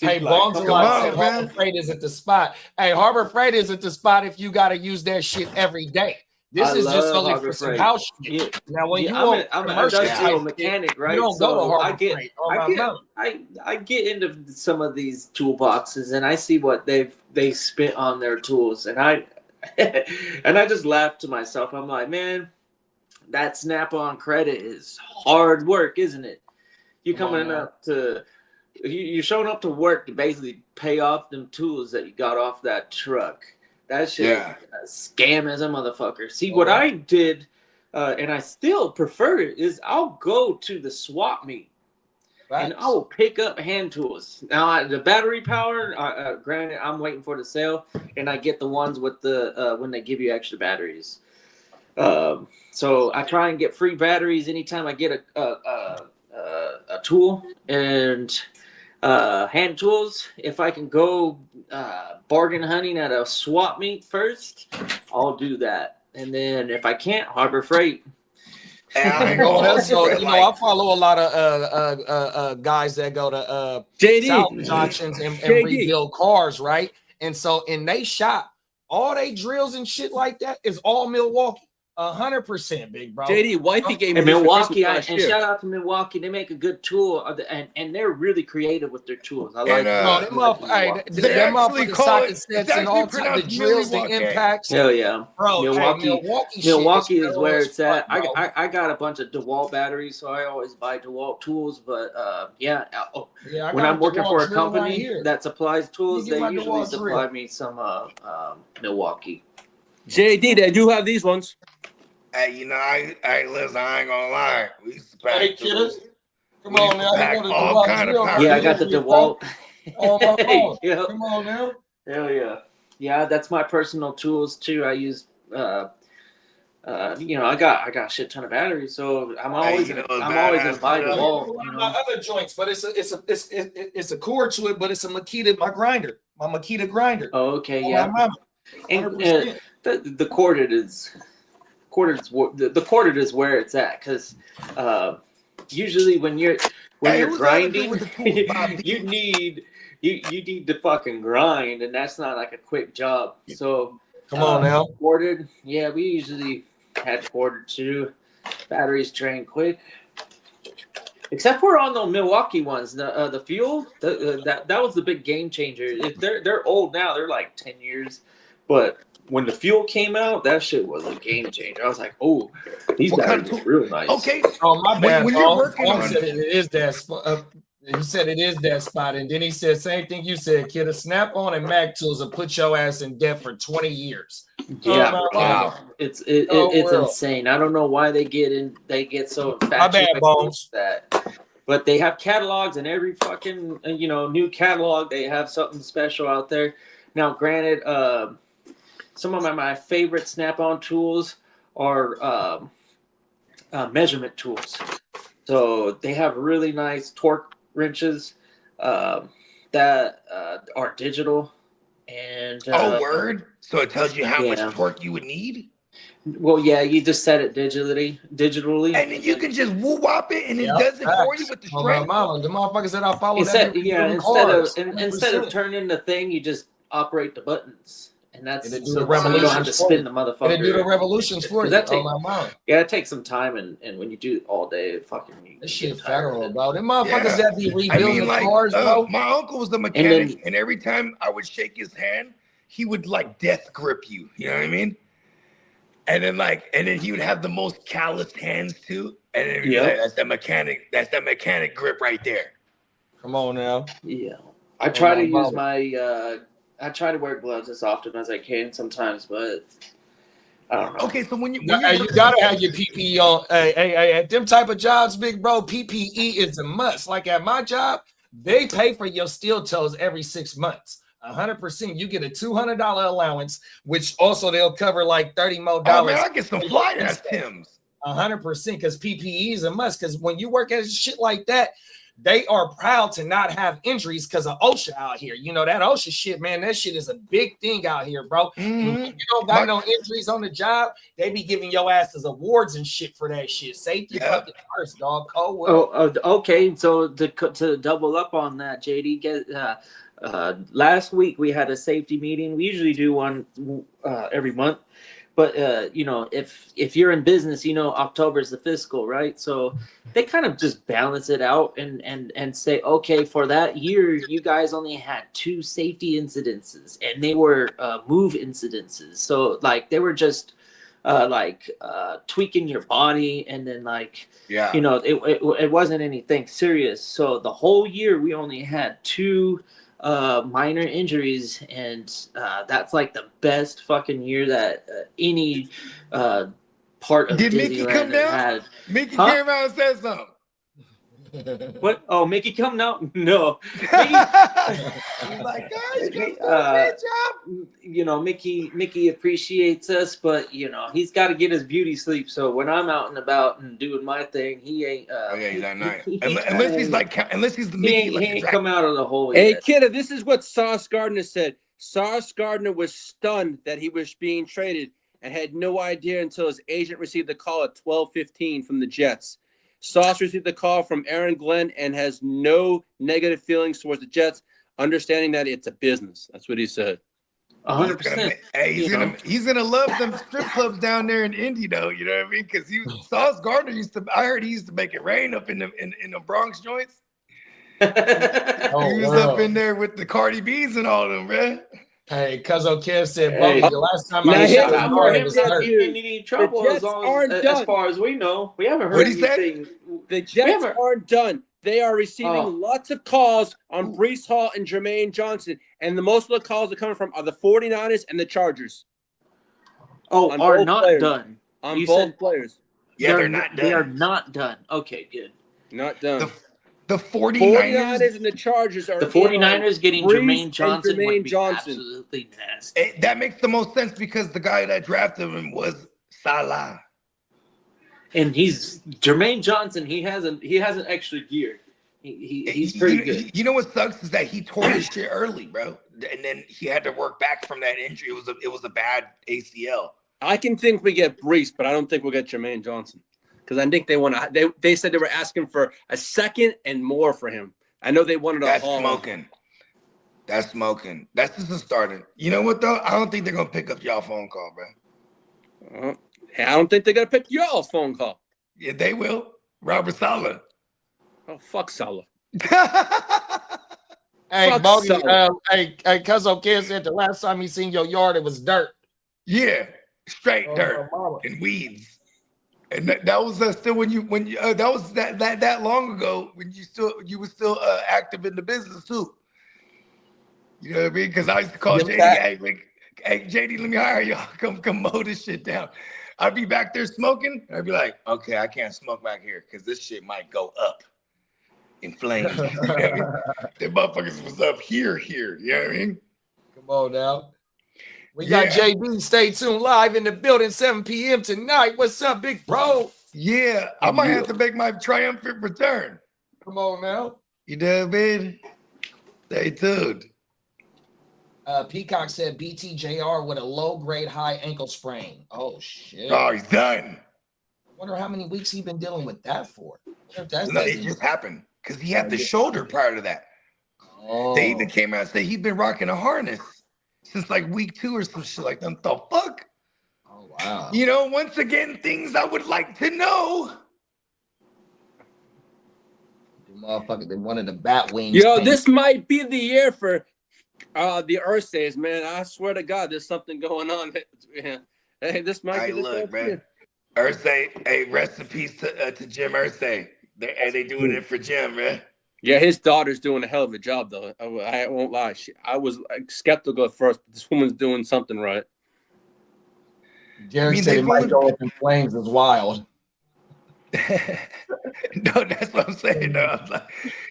Hey, Bones come on, said man. Harbor Freight is at the spot. Hey, Harbor Freight is at the spot if you got to use that shit every day. This I is just love only Harbor for some Freight. house shit. Yeah. Now, when you I'm want an commercial industrial type mechanic, shit, right? you don't go to So Harbor Freight. Oh, I get into some of these toolboxes, and I see what they spent on their tools, and I just laugh to myself. I'm like, man, that Snap-on credit is hard work, isn't it? You coming up to you showing up to work to basically pay off them tools that you got off that truck. That shit is a scam as a motherfucker. See, what I did, and I still prefer it, is I'll go to the swap meet. Right. And I will pick up hand tools. Now, the battery power, granted, I'm waiting for the sale, and I get the ones with the when they give you extra batteries. So I try and get free batteries anytime I get a tool, and hand tools. If I can go bargain hunting at a swap meet first, I'll do that. And then if I can't, Harbor Freight. So, you know, I follow a lot of guys that go to salvage auctions and rebuild cars, right? And so in they shop, all they drills and shit like that is all Milwaukee. 100%, big bro. JD, wifey gave me And this Milwaukee, last and year. shout out to Milwaukee. They make a good tool, and they're really creative with their tools. I like And, them motherfucking socket sets and all types of drills, the impacts. Hell yeah, bro. Milwaukee is where it's at. I got a bunch of DeWalt batteries, so I always buy DeWalt tools. But when I'm working for a company that supplies tools, they usually supply me some Milwaukee. JD, they do have these ones. Hey, you know, listen, I ain't gonna lie. We used to pack Hey, kiddos. Come on now. pack all kind of power. Yeah, I got the DeWalt. Oh, my God. Yep. Come on now. Hell yeah. Yeah, that's my personal tools too. I use you know, I got a shit ton of batteries, so I'm always gonna buy DeWalt. One of my other joints, but it's a cord to it, but it's a Makita, my Makita grinder. Oh, okay, Oh, yeah. my mama. And the corded is where it's at, because usually when you're grinding, you need to fucking grind, and that's not like a quick job. So come on now, corded. Yeah, we usually had corded too. Batteries drain quick. Except for on the Milwaukee ones, the fuel that was the big game changer. They're old now; they're like 10 years, but when the fuel came out, that shit was a game changer. I was like, "Oh, these batteries are real nice." Okay. Oh my bad. When you're working Paul on said it is that spot. He said it is that spot, and then he said same thing you said, kid. A Snap-on and Mac tools will put your ass in debt for 20 years. Yeah, wow. It's insane. I don't know why they get so infatuated with that. But they have catalogs, and every fucking new catalog, they have something special out there. Now, granted, some of my favorite Snap-on tools are measurement tools. So they have really nice torque wrenches that are digital. And word! So it tells you how much torque you would need? Well, yeah, you just set it digitally. And then you can just woo-wop it, and it does it for you with the strength. The motherfuckers that I follow instead of turning the thing, you just operate the buttons. And that's so you don't have to spin the motherfucker. They do the revolutions for you. It takes some time, and when you do it all day, it fucking this shit federal, bro. Them motherfuckers that be rebuilding cars, bro. My uncle was the mechanic, and every time I would shake his hand, he would like death grip you. You know what I mean? And then he would have the most calloused hands too. And then that's the mechanic grip right there. Come on now. Yeah. I try to use my. I try to wear gloves as often as I can sometimes, but I don't know. Okay, so when you gotta have your PPE on. Hey, at them type of jobs, big bro, PPE is a must. Like at my job, they pay for your steel toes every 6 months. 100%. You get a $200 allowance, which also they'll cover like $30 more. Oh man, I get some fly ass Timbs. 100%, because PPE is a must. Because when you work at shit like that, they are proud to not have injuries because of OSHA out here. You know, that OSHA shit, man, that shit is a big thing out here, bro. Mm-hmm. If you don't got no injuries on the job, they be giving your asses awards and shit for that shit. Safety fucking first, dog. Oh, well. Okay. So to double up on that, JD, last week we had a safety meeting. We usually do one every month. But you know, if you're in business, you know, October is the fiscal, right? So they kind of just balance it out and say, okay, for that year, you guys only had 2 safety incidences, and they were move incidences. So like they were just tweaking your body, and then you know, it wasn't anything serious. So the whole year we only had 2 minor injuries, and that's like the best fucking year that any part of Did Disneyland Mickey come down? had. Mickey came out and said something. What? Oh, Mickey come down? No. He's like, guys, you did a great job. You know, Mickey appreciates us, but you know, he's got to get his beauty sleep. So when I'm out and about and doing my thing, he ain't. He's that night. Unless he's the Mickey. He ain't come out of the hole Hey, yet. kiddo, this is what Sauce Gardner said. Sauce Gardner was stunned that he was being traded and had no idea until his agent received the call at 12:15 from the Jets. Sauce received the call from Aaron Glenn and has no negative feelings towards the Jets, understanding that it's a business. That's what he said. 100%. He's gonna love them strip clubs down there in Indy, though. You know what I mean? Because Sauce Gardner I heard he used to make it rain up in the Bronx joints. He was up in there with the Cardi B's and all of them, man. Hey, Cuzzo Kev said, the last time I shot shot for him, it was hurt. he didn't need any trouble as far as we know. We haven't heard anything. The Jets aren't done. They are receiving lots of calls on Breece Hall and Jermaine Johnson, and the most of the calls that are coming from are the 49ers and the Chargers. Are not done. On both players. Yeah, they're not done. They are not done. Okay, good. Not done. The 49ers and the Chargers are. The 49ers getting Jermaine Johnson would be Johnson. absolutely nasty. That makes the most sense because the guy that drafted him was Salah. And Jermaine Johnson. He has an extra gear. He's pretty good. You know what sucks is that he tore his shit early, bro, and then he had to work back from that injury. It was a bad ACL. I can think we get Breece, but I don't think we'll get Jermaine Johnson because I think they want to. They said they were asking for a second and more for him. I know they wanted a That's haul. smoking. That's smoking. That's just a starter. You know what though? I don't think they're gonna pick up y'all phone call, bro. I don't think they're gonna pick y'all's phone call. Yeah, they will. Robert Saleh. Oh, fuck Saleh. Hey, Bogey, hey, Cuzzo Kev said the last time he seen your yard, it was dirt. Yeah, straight dirt and weeds. And that was still when you that was that long ago when you were still active in the business too. You know what I mean? Because I used to call JD, hey JD, let me hire y'all. Come mow this shit down. I'd be back there smoking. I'd be like, okay, I can't smoke back here because this shit might go up in flames. You know what I mean? The motherfuckers was up here. You know what I mean? Come on now. We got JB. Stay tuned live in the building 7 p.m. tonight. What's up, big bro? Yeah, I might have to make my triumphant return. Come on now. You know what I mean? Stay tuned. Peacock said BTJR with a low-grade high ankle sprain. Oh, shit. Oh, he's done. Wonder how many weeks he's been dealing with that for. It just happened because he had the shoulder prior to that. Oh. They even came out and said he'd been rocking a harness since like week 2 or some shit like that. The fuck? Oh, wow. You know, once again, things I would like to know. The motherfucker, they wanted the bat wings. Yo, this might be the year for the Ursays, man. I swear to God, there's something going on. Hey, this might be the look, man. Ursay, hey, rest in peace to Jim Ursay. They doing it for Jim, man. Yeah, his daughter's doing a hell of a job, though. I won't lie. I was skeptical at first, but this woman's doing something right. Derek said it might go up in flames as wild. No, that's what I'm saying. No, I'm like,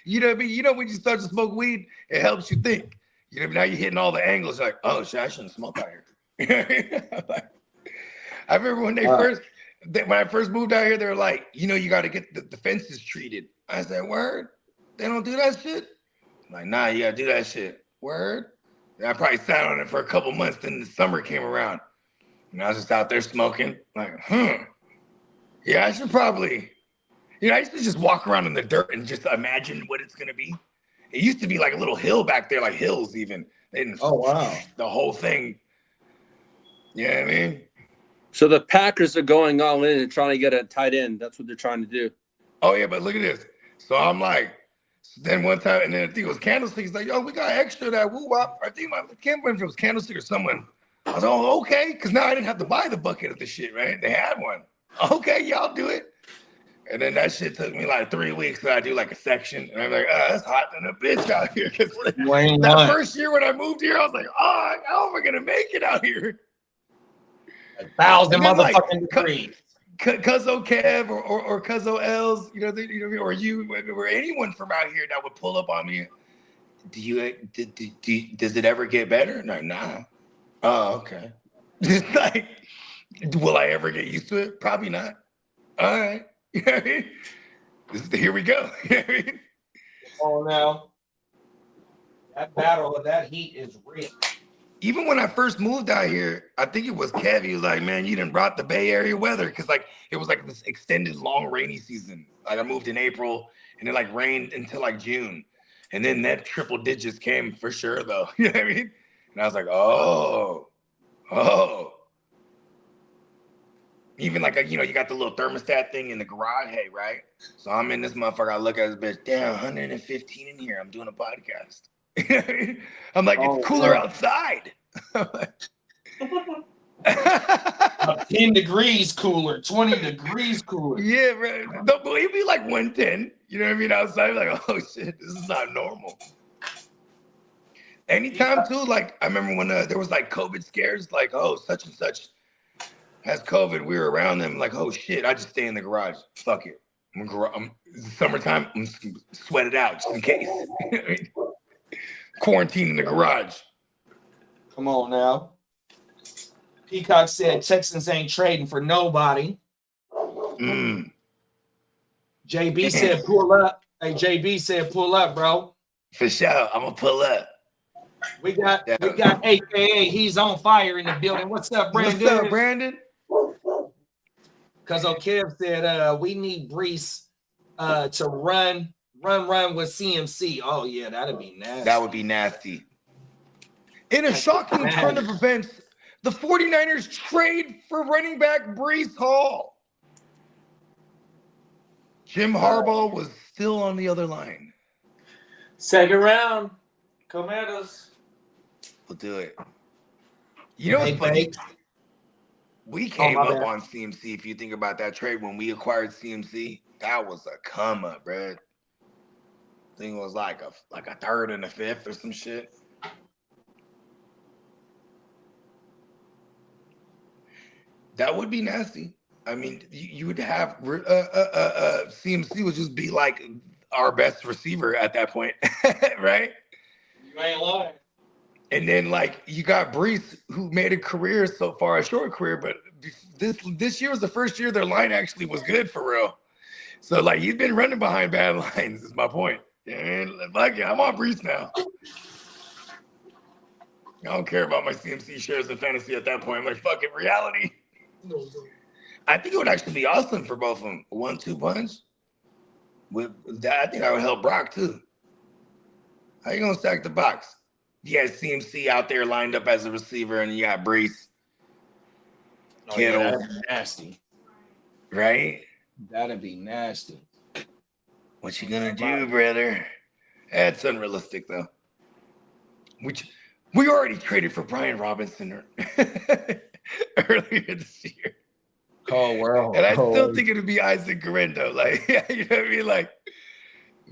you know what I mean? You know, when you start to smoke weed, it helps you think. You know, now you're hitting all the angles. Like, oh shit, I shouldn't smoke out here. I remember when when I first moved out here, they were like, you know, you got to get the fences treated. I said, word? They don't do that shit? I'm like, nah, you got to do that shit. Word? And I probably sat on it for a couple months. Then the summer came around, and I was just out there smoking. Like, yeah, I should probably. You know, I used to just walk around in the dirt and just imagine what it's gonna be. It used to be like a little hill back there, like hills even. They didn't. Oh wow! The whole thing. You know what I mean? So the Packers are going all in and trying to get a tight end. That's what they're trying to do. Oh yeah, but look at this. So I'm like, then one time, and then I think it was Candlestick. He's like, yo, we got extra that woo wop. I can't remember if it was Candlestick or someone. I was like, oh, okay, because now I didn't have to buy the bucket of the shit, right? They had one. Okay, y'all do it. And then that shit took me like 3 weeks. So I do like a section, and I'm like, that's hot than a bitch out here. That first year when I moved here, I was like, oh, how am I gonna make it out here? 1,000 motherfucking degrees. Cuzzo Kev or Cuzzo Els, you know, or you, or anyone from out here that would pull up on me. Does it ever get better? No, nah. Oh, okay. Just like, will I ever get used to it? Probably not. All right. You know what I mean? Here we go. You know what I mean? Oh, now that battle of that heat is real. Even when I first moved out here, I think it was Kev. He was like, man, you done brought the Bay Area weather. Cause like, it was like this extended long rainy season. Like I moved in April and it like rained until like June. And then that triple digits came for sure though. You know what I mean? And I was like, oh. Even like, you know, you got the little thermostat thing in the garage, hey, right? So I'm in this motherfucker. I look at this bitch, damn, 115 in here. I'm doing a podcast. I'm like, it's cooler outside. 10 degrees cooler, 20 degrees cooler. Yeah, right. No, but it'd be like 110. You know what I mean? Outside, like, oh shit, this is not normal. Anytime too, like I remember when there was like COVID scares, like, oh, such and such has COVID. We were around them, like, oh shit, I just stay in the garage. Fuck it. I'm summertime, I'm sweat it out just in case. You know what I mean? Quarantine in the garage. Come on now. Peacock said Texans ain't trading for nobody. JB said pull up. Hey, JB said pull up, bro. For sure. I'm gonna pull up. We got AKA he's on fire in the building. What's up, Brandon? What's up, Brandon? Because Kev said we need Brees to run with CMC. Oh yeah, that'd be nasty. That would be nasty. In a shocking turn of events, the 49ers trade for running back Brees Hall. Jim Harbaugh was still on the other line. Second round. Come at us. We'll do it. You know what's funny? We came up on CMC. If you think about that trade when we acquired CMC, that was a come up, bro. I think it was like a third and a fifth or some shit. That would be nasty. I mean, you would have CMC would just be like our best receiver at that point, right? You ain't lying. And then like you got Brees, who made a career so far, a short career, but this year was the first year their line actually was good for real. So like he's been running behind bad lines. Is my point. And like I'm on Brees now. I don't care about my CMC shares in fantasy at that point. I'm like, fuck it, reality. I think it would actually be awesome for both of them. A 1-2 punch. With that, I think I would help Brock too. How you gonna stack the box? You got CMC out there lined up as a receiver, and you got Brees. Kittle. Yeah, that'd be nasty. Right? That'd be nasty. What you gonna do, brother? That's unrealistic, though. Which we already traded for Brian Robinson earlier this year. Oh, well. And I still think it'd be Isaac Guerrero. Like, you know what I mean? Like,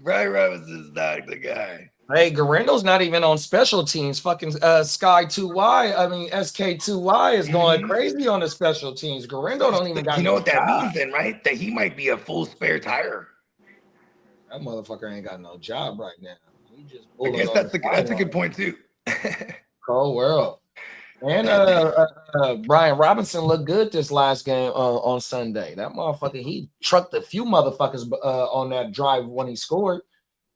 Brian Robinson is not the guy. Hey, Garendo's not even on special teams. Fucking Sky2Y, I mean SK2Y is going crazy on the special teams. Garendo don't even got. You know what that means then, right? That he might be a full spare tire. That motherfucker ain't got no job right now. He just I guess that's a good point too. Cold world. And Brian Robinson looked good this last game on Sunday. That motherfucker, he trucked a few motherfuckers on that drive when he scored.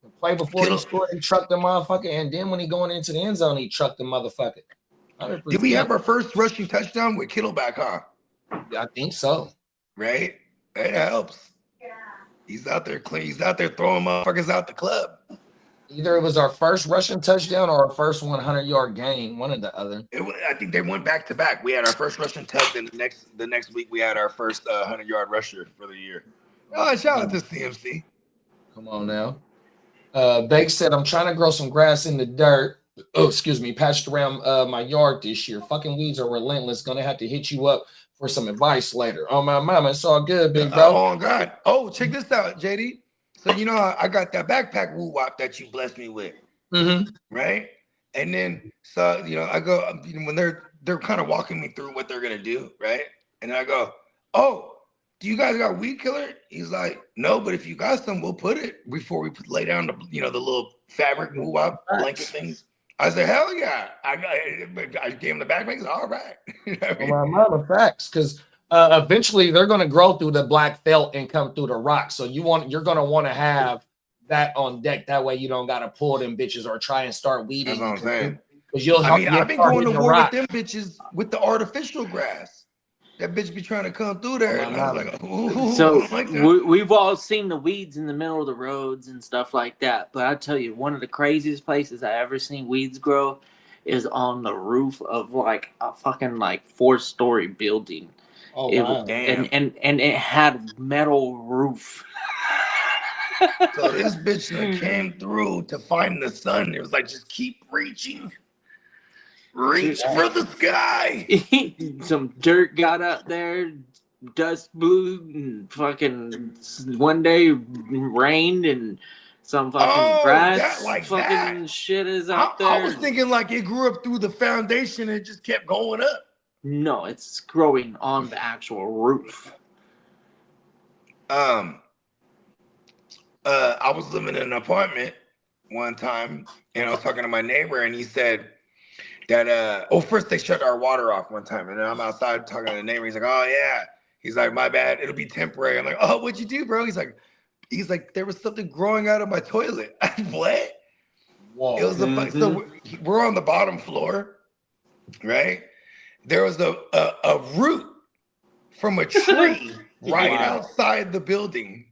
The play before he scored, he trucked the motherfucker, and then when he going into the end zone, he trucked the motherfucker. 100%. Did we have our first rushing touchdown with Kittle back, huh? I think so. Right? That helps. Yeah. He's out there clean. He's out there throwing motherfuckers out the club. Either it was our first rushing touchdown or our first 100-yard game, one or the other. I think they went back to back. We had our first rushing touchdown. The next week we had our first 100-yard rusher for the year. Oh, shout out to CMC. Come on now. Bake said, I'm trying to grow some grass in the dirt. Oh, excuse me, patched around my yard this year. Fucking weeds are relentless. Gonna have to hit you up for some advice later. Oh, my mama, it's all good, big bro. Oh, God. Oh, check this out, JD. So, you know, I got that backpack woo-wop that you blessed me with, right? And then, so, you know, I go, when they're kind of walking me through what they're going to do, right? And I go, oh, do you guys got weed killer? He's like, no, but if you got some, we'll put it before we lay down the little fabric woo-wop blanket things. I said, hell yeah. I gave him the backpack. He's all right. You know what I mean? Well, my mama, facts, because eventually they're going to grow through the black felt and come through the rock. So you're going to want to have that on deck. That way you don't got to pull them bitches or try and start weeding. That's what I'm saying. Because I've been going to war with them bitches with the artificial grass. That bitch be trying to come through there. And I was like, ooh. So we've all seen the weeds in the middle of the roads and stuff like that. But I tell you, one of the craziest places I ever seen weeds grow is on the roof of like a fucking like 4-story building. Oh, wow. And it had metal roof. So this bitch that came through to find the sun. It was like, just keep reaching. Reach for the sky. Some dirt got up there, dust blew, and fucking one day rained, and some fucking grass shit is out there. I was thinking like it grew up through the foundation and just kept going up. No, it's growing on the actual roof. I was living in an apartment one time, and I was talking to my neighbor, and he said that first they shut our water off one time, and then I'm outside talking to the neighbor. He's like, oh yeah. He's like, my bad, it'll be temporary. I'm like, oh, what'd you do, bro? He's like, there was something growing out of my toilet. What? Whoa. It was so we're on the bottom floor, right? There was a root from a tree right outside the building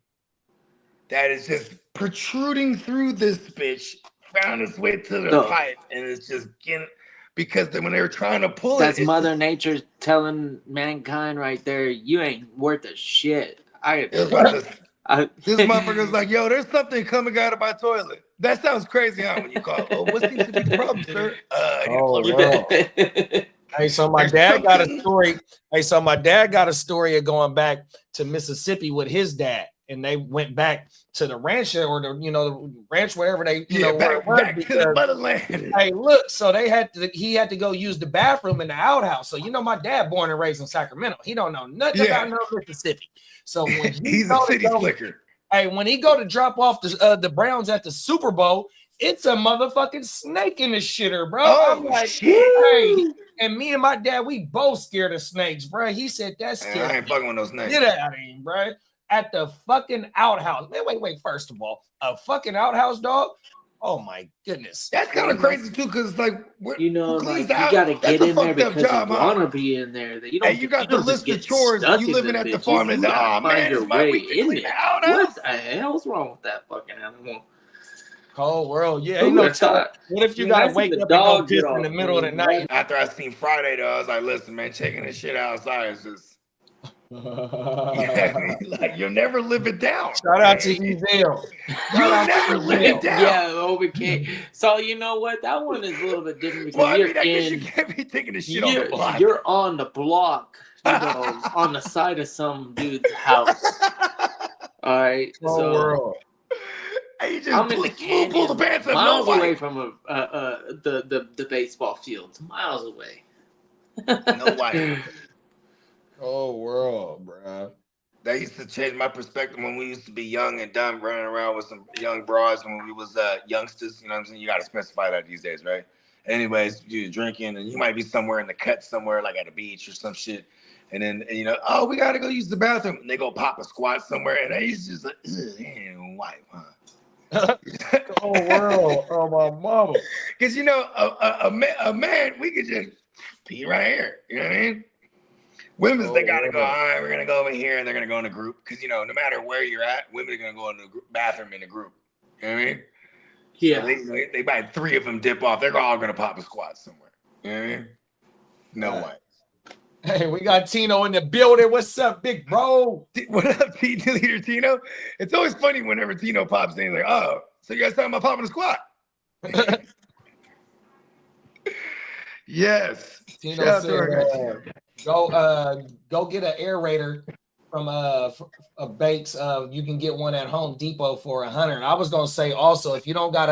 that is just protruding through this bitch, found its way to the pipe, and it's just getting, because when they were trying to pull that's Mother Nature telling mankind right there, you ain't worth a shit. This motherfucker's like, yo, there's something coming out of my toilet. That sounds crazy, huh? When you call, what seems to be the problem, sir? Hey, so my dad got a story. My dad got a story of going back to Mississippi with his dad, and they went back to the ranch or the ranch wherever they back to the motherland. Hey, look, so he had to go use the bathroom in the outhouse. So my dad born and raised in Sacramento. He don't know nothing about Mississippi. So when he's a city slicker. Hey, when he go to drop off the Browns at the Super Bowl, it's a motherfucking snake in the shitter, bro. I'm like, hey. And me and my dad, we both scared of snakes, bro. He said that's scary. I ain't fucking with those snakes. Get out of here, bro. At the fucking outhouse. Wait. First of all, a fucking outhouse, dog? Oh my goodness. That's kind of crazy too, because like you gotta get in there because you want to be in there. You got the list of chores. You living at the farm and your way in there. What the hell's wrong with that fucking animal? Whole world, yeah. Ain't no time. What if you gotta wake up and go piss in the middle of the night? After I seen Friday, though, I was like, listen, man, checking this shit outside is just like you'll never live it down. Shout out to Evil. You'll never live it down. Yeah, okay. So you know what? That one is a little bit different because you can't be taking the shit on the block. You're on the block, on the side of some dude's house. All right. World. Hey, you I'm in the just canyon, pull the pants up. miles No away white. from the baseball field, miles away. No white. Oh, world, bro. That used to change my perspective when we used to be young and dumb, running around with some young broads when we was youngsters. You know what I'm saying? You got to specify that these days, right? Anyways, you're drinking and you might be somewhere in the cut somewhere, like at a beach or some shit. And then, you know, oh, we got to go use the bathroom. And they go pop a squat somewhere. And they used to just like, damn, white, huh? Oh, world. Oh, my mama. Because, you know, a man, we could just pee right here. You know what I mean? Women's, they got to go, all right, we're going to go over here, and they're going to go in a group. Because, you know, no matter where you're at, women are going to go in the bathroom in a group. You know what I mean? Yeah. So they might 3 of them dip off. They're all going to pop a squat somewhere. You know what I mean? No white. Hey, we got Tino in the building. What's up, big bro? What up, Leader Tino? It's always funny whenever Tino pops in. He's like, oh, so you guys talking about popping a squat? Yes. Tino Shout out said, to our guy, Tino. go get an aerator from Bakes. You can get one at Home Depot for $100. I was gonna say also, if you don't got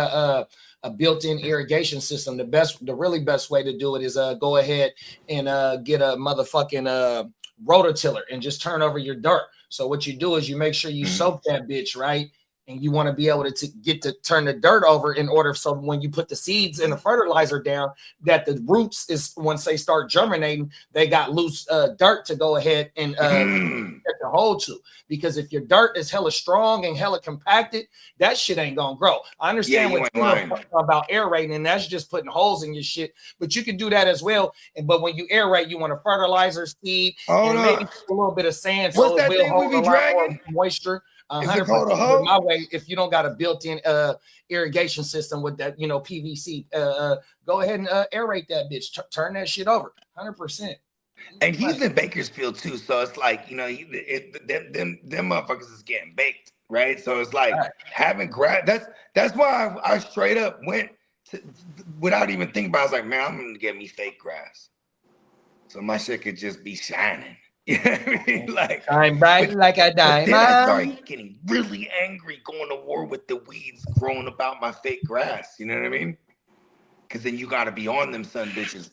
a built-in irrigation system, the really best way to do it is go ahead and get a motherfucking rototiller and just turn over your dirt. So what you do is you make sure you soak that bitch, right? And you want to be able to get to turn the dirt over in order so when you put the seeds and the fertilizer down, that the roots is once they start germinating, they got loose dirt to go ahead and get the hole to. Because if your dirt is hella strong and hella compacted, that shit ain't gonna grow. I understand what you're talking about aerating, and that's just putting holes in your shit, but you can do that as well. But when you aerate, you want a fertilizer seed and maybe a little bit of sand, so it will hold a lot more moisture. 100%. My way, if you don't got a built-in irrigation system with that, you know, PVC, go ahead and aerate that bitch. Turn that shit over. 100%. And he's in Bakersfield too, so it's like, you know, them motherfuckers is getting baked, right? So it's like having grass. That's why I straight up went to, without even thinking about it. I was like, man, I'm gonna get me fake grass, so my shit could just be shining. You know what I mean? Like I'm bright like a diamond. Then I started getting really angry, going to war with the weeds growing about my fake grass. You know what I mean? Because then you got to be on them son bitches.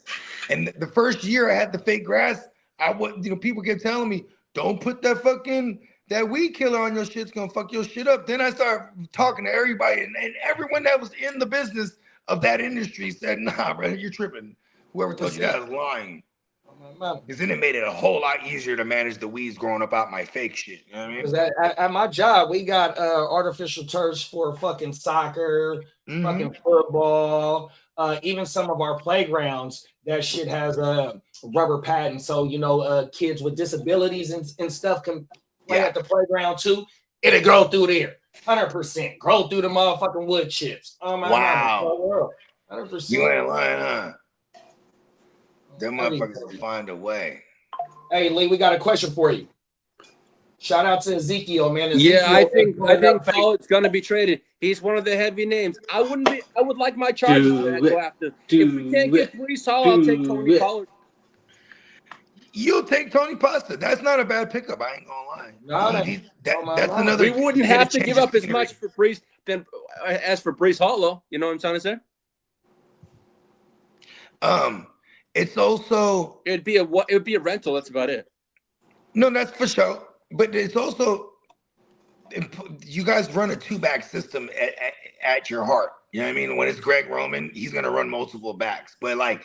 And the first year I had the fake grass, I would, you know, people kept telling me, don't put that weed killer on your shit. It's gonna fuck your shit up. Then I started talking to everybody, and everyone that was in the business of that industry said, nah, bro, you're tripping. Whoever told you that is lying. Because then it made it a whole lot easier to manage the weeds growing up out my fake shit. You know what I mean? Because at my job, we got artificial turfs for fucking soccer, fucking football, even some of our playgrounds. That shit has a rubber padding, so you know, kids with disabilities and stuff can play at the playground too. It'll grow through there, 100%. Grow through the motherfucking wood chips. Oh my God, 100%. You ain't lying, huh? Them motherfuckers will find a way. Hey, Lee, we got a question for you. Shout out to Ezekiel, man. I think Pollard's gonna be traded. He's one of the heavy names. I would like my Chargers to go after. If we can't get Breece Hall, I'll take Tony Pollard. You'll take Tony Pasta. That's not a bad pickup. I ain't gonna lie. That's another. We wouldn't have to give up as much for Breece as for Breece Hall, though. You know what I'm trying to say? It's also it would be a rental. That's about it. No, that's for sure. But it's also you guys run a 2-back system at your heart. You know what I mean? When it's Greg Roman, he's gonna run multiple backs. But like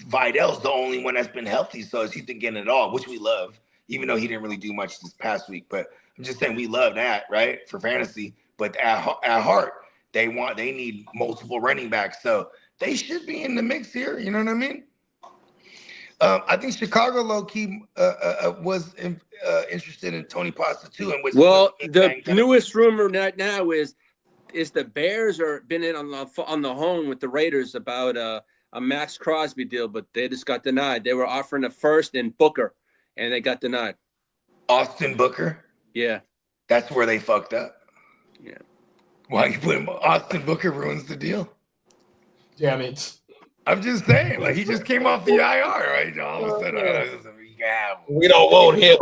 Vidal's the only one that's been healthy, so he's been getting it all, which we love. Even though he didn't really do much this past week, but I'm just saying we love that, right? For fantasy. But at heart, they need multiple running backs, so they should be in the mix here. You know what I mean? I think Chicago low-key was interested in Tony Pasta too. The newest rumor right now is the Bears are been in on the home with the Raiders about a Max Crosby deal, but they just got denied. They were offering a first and Booker, and they got denied. Austin Booker? Yeah. That's where they fucked up. Yeah. Why you put him? Austin Booker ruins the deal. Damn it. I'm just saying, like he just came off the IR, right? All of a sudden, we don't want him.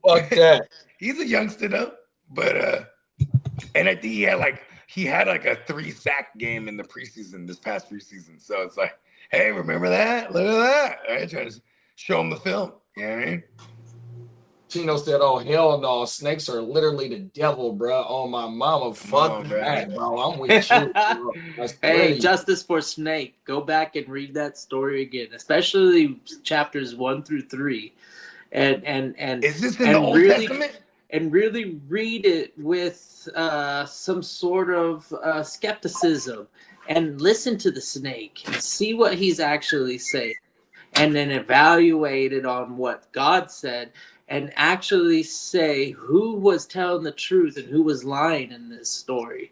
Fuck that. He's a youngster though, but and I think he had like he had like a 3-sack game in the preseason, this past preseason. So it's like, hey, remember that? Look at that. All right, trying to show him the film. You know what I mean? Chino said, "Oh hell no, snakes are literally the devil, bro. Oh my mama, fuck that, bro. I'm with you, bro. Hey, justice for Snake. Go back and read that story again, especially chapters 1 through 3, and is this in the Old Testament? And really read it with some sort of skepticism, and listen to the snake and see what he's actually saying, and then evaluate it on what God said. And actually say who was telling the truth and who was lying in this story.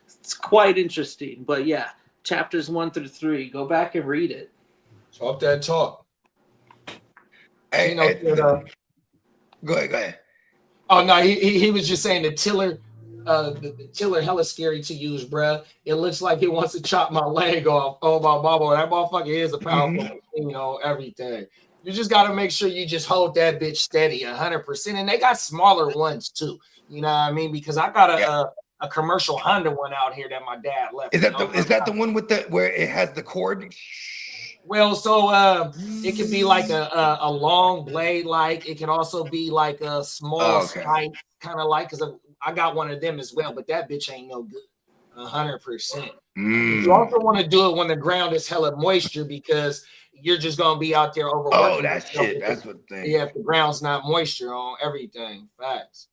It's quite interesting. But yeah, chapters 1 through 3. Go back and read it. Talk that talk. Hey, go ahead. Oh no, he was just saying the tiller hella scary to use, bruh. It looks like it wants to chop my leg off. Oh my mama, that motherfucker is a powerful machine on everything. You just got to make sure you just hold that bitch steady 100%. And they got smaller ones too. You know what I mean? Because I got a commercial Honda one out here that my dad left. Is that the one with where it has the cord? Well, so it could be like a long blade, like it can also be like a small spike, kind of like, because I got one of them as well, but that bitch ain't no good. 100%. You also want to do it when the ground is hella moisture, because you're just gonna be out there overworking. Oh, that shit. That's what the thing. Yeah, if the ground's not moisture on everything. Facts.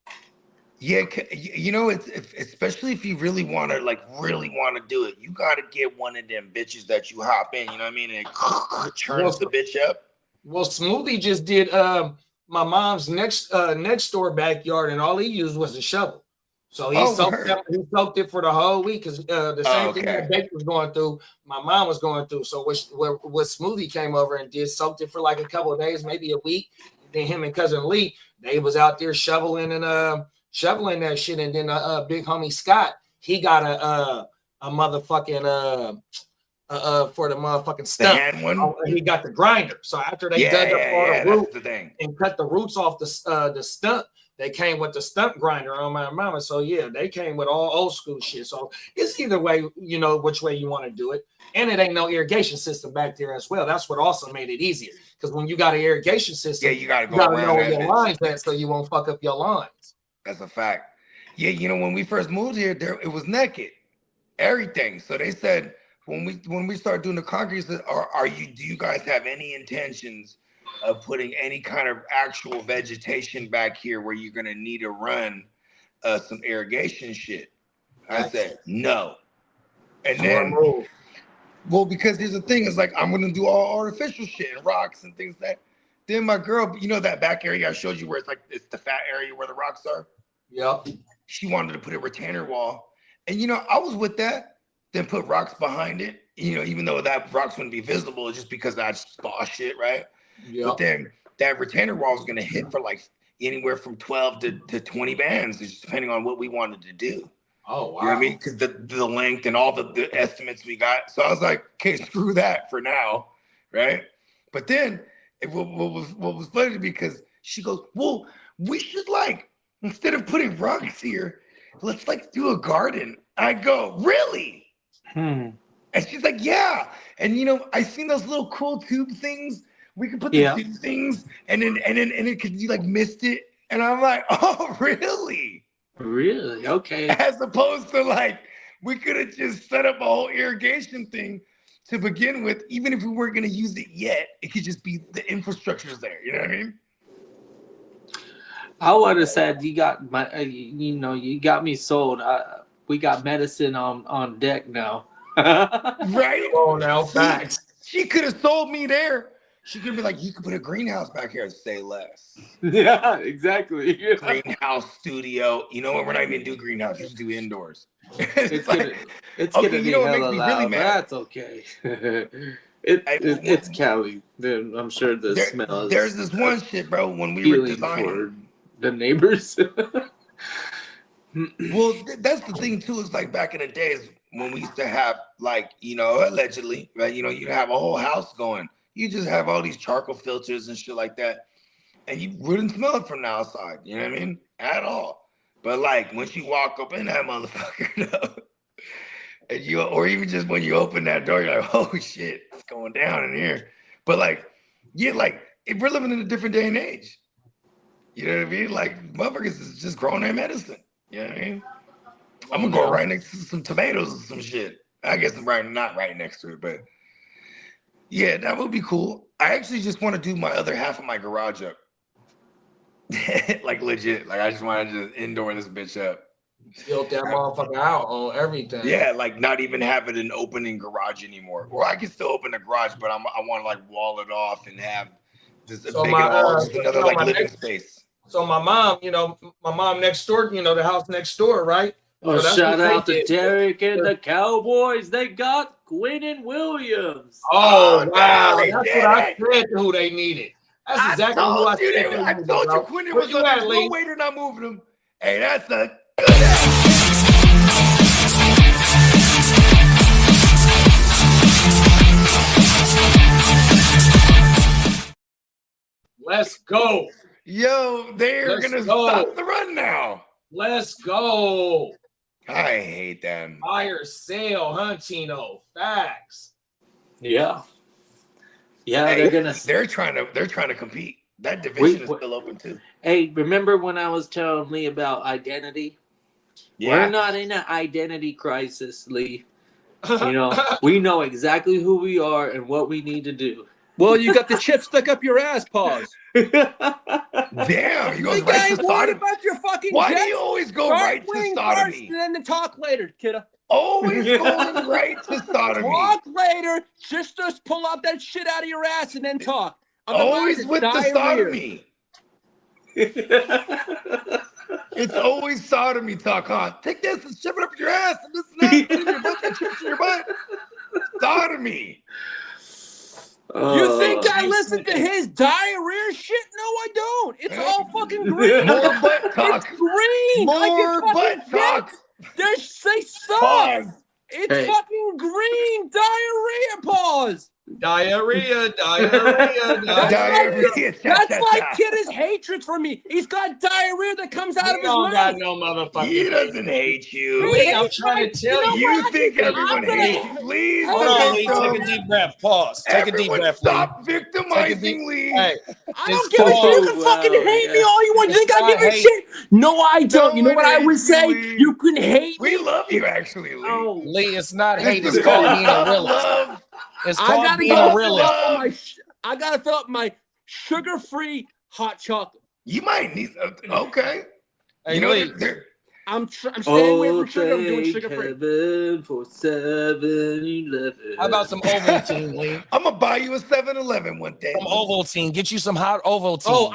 Yeah, you know, it's especially if you really want to do it, you got to get one of them bitches that you hop in. You know what I mean? And it churns the bitch up. Well, Smoothie just did my mom's next door backyard, and all he used was a shovel. So he soaked it for the whole week, because the same thing that Baker was going through, my mom was going through. So what Smoothie came over and did, soaked it for like a couple of days, maybe a week. Then him and cousin Lee, they was out there shoveling that shit. And then big homie Scott, he got a motherfucking for the motherfucking stump. He got the grinder. So after they dug up all the roots and cut the roots off the stump, they came with the stump grinder on my mama. So yeah, they came with all old school shit. So it's either way, you know, which way you want to do it. And it ain't no irrigation system back there as well. That's what also made it easier. Because when you got an irrigation system, you gotta know where your lines at, so you won't fuck up your lines. That's a fact. Yeah, you know, when we first moved here, it was naked, everything. So they said when we started doing the concrete, do you guys have any intentions of putting any kind of actual vegetation back here where you're gonna need to run some irrigation shit? I said no. And then, well, because here's the thing, is like I'm gonna do all artificial shit and rocks and things that. Then my girl, you know that back area I showed you where it's the fat area where the rocks are? Yep. She wanted to put a retainer wall. And you know, I was with that, then put rocks behind it, you know, even though that rocks wouldn't be visible, just because I saw shit, right? Yep. But then that retainer wall is gonna hit for like anywhere from 12 to 20 bands, just depending on what we wanted to do. Oh, wow. You know what I mean? Because the length and all the estimates we got. So I was like, okay, screw that for now, right? But then what was funny, because she goes, well, we should instead of putting rocks here, let's do a garden. I go, really? And she's like, yeah. And you know, I seen those little cool tube things. We could put the tube things, and then it could, you mist it. And I'm like, oh, really? Really? Okay. As opposed to we could have just set up a whole irrigation thing to begin with. Even if we weren't going to use it yet, it could just be the infrastructure's there. You know what I mean? I would have said you got you got me sold. We got medicine on deck now. Right? Oh, now facts. She could have sold me there. She could be like, you could put a greenhouse back here and say less. Yeah, exactly. Greenhouse studio. You know what? We're not even do greenhouse. Just do indoors. It's gonna be hella loud. Really that's okay. It's Cali. I'm sure the smell. There's this one shit, bro. When we were designing the neighbors. Well, that's the thing too. Is back in the days when we used to have allegedly, right? You'd have a whole house going. You just have all these charcoal filters and shit like that, and you wouldn't smell it from the outside. You know what I mean? At all. But like once you walk up in that motherfucker, though, and you, or even just when you open that door, you're like, oh shit, it's going down in here. But like, yeah, like if we're living in a different day and age, you know what I mean? Like motherfuckers is just growing their medicine. You know what I mean? I'm gonna go right next to some tomatoes or some shit. I guess I'm not right next to it, but yeah, that would be cool. I actually just want to do my other half of my garage up. Like legit. Like I just want to just indoor this bitch up. Built that motherfucker out on everything. Yeah, like not even have it an opening garage anymore. Or I can still open the garage, but I want to like wall it off and have just just another like living space. So my mom, my mom next door, the house next door, right? Oh, so shout out to Derek and the Cowboys. They got Quinnen Williams. Oh, wow. That's what I said to who they needed. That's exactly who I said. I told you Quinnen was on that. No way they're not moving him. Hey, that's a good Let's go. Yo, they're going to stop the run now. Let's go. I hate them. Fire sale, Tino. Facts. Yeah. Yeah, hey, they're trying to compete. That division is still open too. Hey, remember when I was telling Lee about identity? Yeah. We're not in an identity crisis, Lee. We know exactly who we are and what we need to do. Well, you got the chip stuck up your ass, pause. Damn, he goes right to sodomy. About your fucking Why jets? do you always go right to sodomy? And then talk later, kiddo. Always going right to sodomy. Talk later. Just pull out that shit out of your ass and then talk. Always with the sodomy. It's always sodomy talk, huh? Take this and shove it up your ass and this and that. Put it in your butt, get chips in your butt. Sodomy. You think I listen to his diarrhea shit? No, I don't. It's all fucking green. More butt talk. It's green. More butt talk. They suck. Pause. It's fucking green diarrhea. Pause. Diarrhea. That's like Kid's hatred for me. He's got diarrhea that comes out of his mouth. Got no motherfucker. He doesn't hate you. I'm trying to tell you. You think everyone hates you. Please. Hold on, Lee. Take a deep breath. Pause. Take a deep breath. Stop victimizing Lee. Hey, I don't give a shit. You can fucking hate me all you want. You think I give a shit? No, I don't. You know what I would say? You can hate me. We love you, actually, Lee. Oh, Lee, it's not hate. It's called being a realist. It's called being a realist. I gotta fill up my sugar-free hot chocolate. You might need. Okay. Hey, you know, Lee. I'm staying away from sugar. I'm doing sugar-free. 747-11. How about some Ovaltine, Lee? I'm gonna buy you a 7-Eleven one day. Some Ovaltine. Get you some hot Ovaltine. Oh,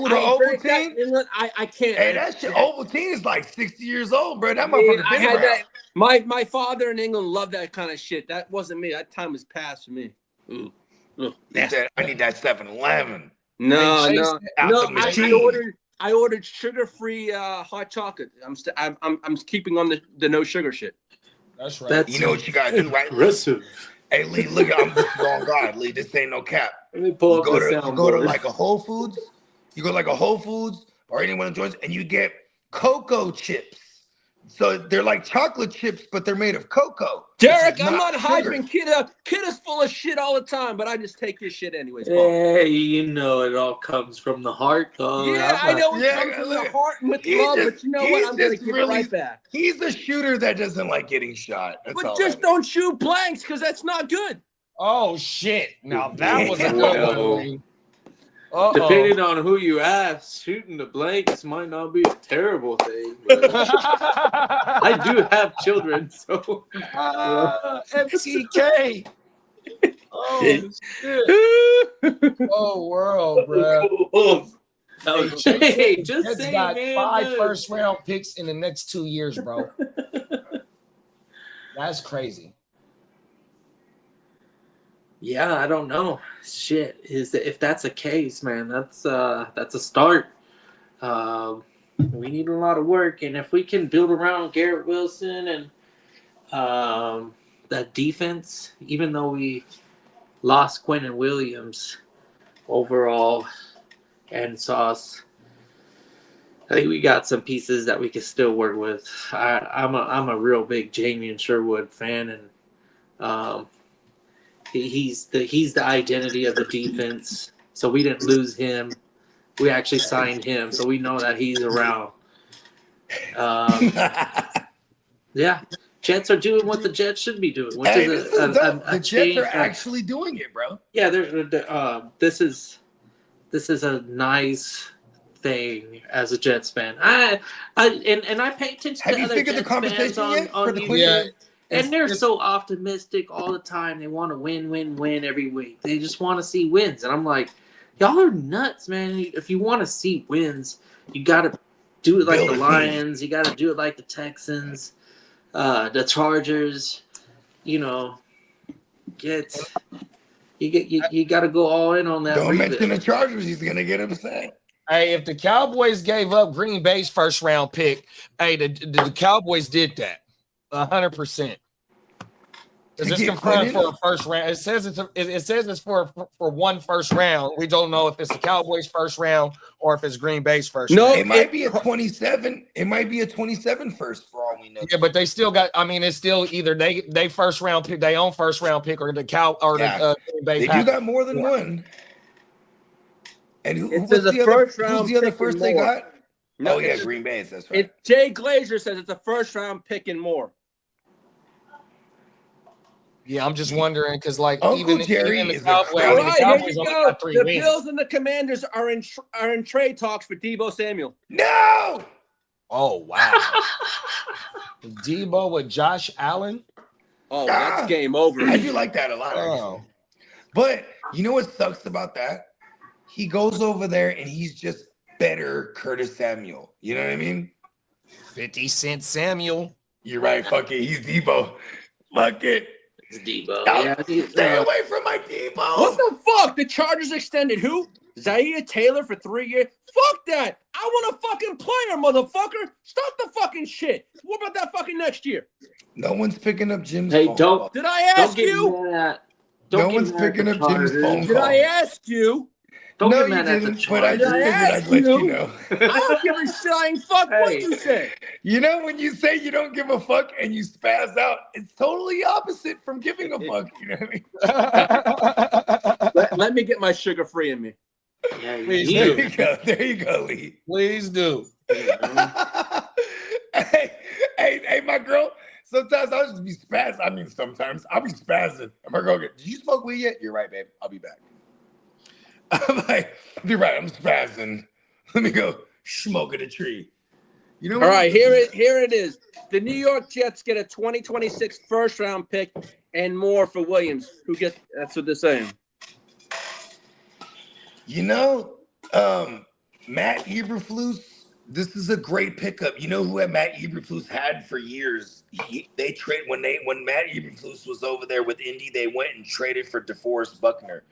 the Ovaltine? I can't. Hey, that shit. Ovaltine is like 60 years old, bro. That motherfucker. I had that. My father in England loved that kind of shit. That wasn't me. That time has passed for me. I need that 7-Eleven. No. I ordered sugar-free hot chocolate. I'm keeping on the no sugar shit. That's right. You know what you gotta do, right? Aggressive. Hey, Lee, look, I'm the wrong guy. Lee, this ain't no cap. Let me pull up You the go to soundboard. like a Whole Foods. You go like a Whole Foods or any one of the joints, and you get cocoa chips. So they're like chocolate chips, but they're made of cocoa. Derek, I'm not hyping Kid up. Kid is full of shit all the time, but I just take his shit anyways. Hey, it all comes from the heart, though. Yeah, I know it comes from the heart and with love, but you know what? I'm going to give it right back. He's a shooter that doesn't like getting shot. But just don't shoot blanks because that's not good. Oh, shit. Now, that was a good one. Depending on who you ask, shooting the blanks might not be a terrible thing. But I do have children, so FCK. Oh shit! Oh world, bro. Hey, just Ned's say, got man, 5 first-round picks in the next 2 years, bro. That's crazy. Yeah, I don't know. Shit, if that's a case, man, that's a start. We need a lot of work, and if we can build around Garrett Wilson and that defense, even though we lost Quinnen Williams overall and Sauce, I think we got some pieces that we can still work with. I'm a real big Jamie Sherwood fan, and he's the identity of the defense. So we didn't lose him. We actually signed him, so we know that he's around. Yeah, Jets are doing what the Jets should be doing, which is the Jets are actually doing it, bro. Yeah, this is a nice thing as a Jets fan. I pay attention Have to you other figured the Jets conversation fans yet on for the YouTube, Queen? and they're so optimistic all the time. They want to win every week. They just want to see wins, and I'm like, y'all are nuts, man. If you want to see wins, you got to do it like the Lions. You got to do it like the Texans, the Chargers. You know, you got to go all in on that. Don't mention the Chargers. He's gonna get upset. Hey, if the Cowboys gave up Green Bay's first round pick, hey, the Cowboys did that 100%. Is this confirmed for a first round? It says it's for one first round. We don't know if it's the Cowboys' first round or if it's Green Bay's first round. It might be a 27. It might be a 27 first for all we know. Yeah, but they still got. I mean, it's still either they first round pick, their own first round pick, or the the Green Bay. They do got more than one. And who's the other first they got? No, Green Bay. That's right. Jay Glazer says it's a first round pick and more. Yeah, I'm just wondering because, like, Uncle even Jerry the is Cowboys, all right, here only you go. got 3 The wins. Bills and the Commanders are in trade talks for Deebo Samuel. No. Oh wow, Deebo with Josh Allen. Oh, that's game over. I do like that a lot. Oh. But you know what sucks about that? He goes over there and he's just better Curtis Samuel. You know what I mean? 50 Cent Samuel. You're right. Fuck it. He's Deebo. Fuck it. It's Deebo. Stay away from my Deebo. What the fuck? The Chargers extended who? Zaire Taylor for 3 years? Fuck that. I want a fucking player, motherfucker. Stop the fucking shit. What about that fucking next year? No one's picking up Jim's Hey, phone. Did I ask you? No one's picking up Jim's phone Did call. I ask you? Don't No, get you mad at the didn't, but I just Chargers. figured I'd let you know. I don't give a shit. I ain't fuck what you say. You know, when you say you don't give a fuck and you spaz out, it's totally opposite from giving a fuck. You know what I mean? Let me get my sugar free in me. Yeah, Please There do. you go. There you go, Lee. Please do. hey, my girl. Sometimes I'll just be spazzing. I mean, sometimes I'll be spazzing. And my girl goes, "Did you smoke weed yet?" You're right, babe. I'll be back. I'm like, "Be right. I'm spazzing. Let me go smoke at a tree." You know. All right, here it is. The New York Jets get a 2026 first round pick and more for Williams. That's what they're saying. You know, Matt Eberflus, this is a great pickup. You know who Matt Eberflus had for years? They trade when Matt Eberflus was over there with Indy, they went and traded for DeForest Buckner.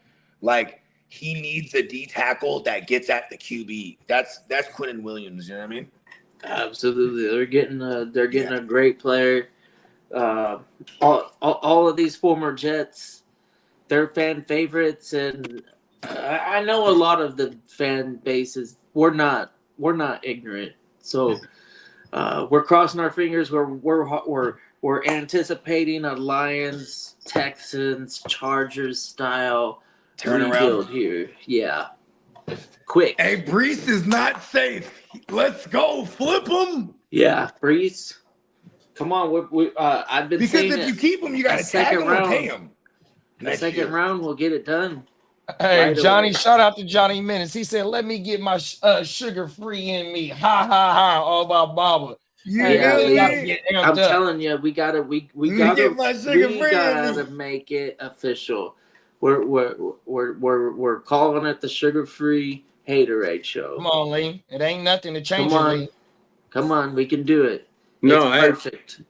Like, he needs a D tackle that gets at the QB. That's Quinnen Williams, you know what I mean? Absolutely. They're getting a great player. All of these former Jets, they're fan favorites, and I know a lot of the fan bases. We're not ignorant, so we're crossing our fingers. We're anticipating a Lions, Texans, Chargers style turnaround here. Yeah, quick. Hey, Brees is not safe. Let's go, flip him. Yeah, Brees. Come on, I've been because saying if you keep him, you got to tag him or pay him. The second round, we'll get it done. Hey, Right Johnny, away. shout out to Johnny Minutes. He said, "Let me get my sugar free in me." Ha ha ha! All about Baba. I'm telling you, we gotta make it official. We're calling it the sugar-free Haterade show. Come on, Lee. It ain't nothing to change it, Lee. Come on, we can do it. No, it's perfect.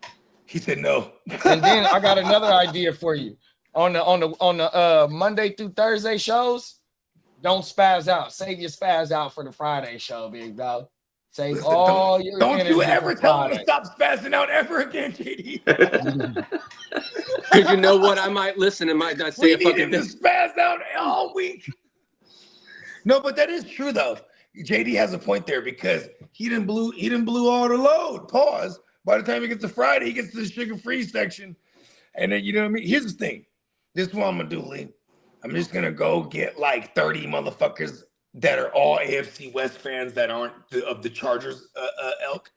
He said no. And then I got another idea for you. On the Monday through Thursday shows, don't spaz out. Save your spaz out for the Friday show, big dog. Save all your Don't energy you ever for tell him Friday. to stop spazzing out ever again, JD. Because you know what? I might listen and might not say We a need fucking him to thing. spaz out all week. No, but that is true though. JD has a point there because he didn't blew all the load. Pause. By the time he gets to Friday, he gets to the sugar-free section. And then, you know what I mean? Here's the thing. This is what I'm going to do, Lee. I'm just going to go get like 30 motherfuckers that are all AFC West fans that aren't of the Chargers ilk.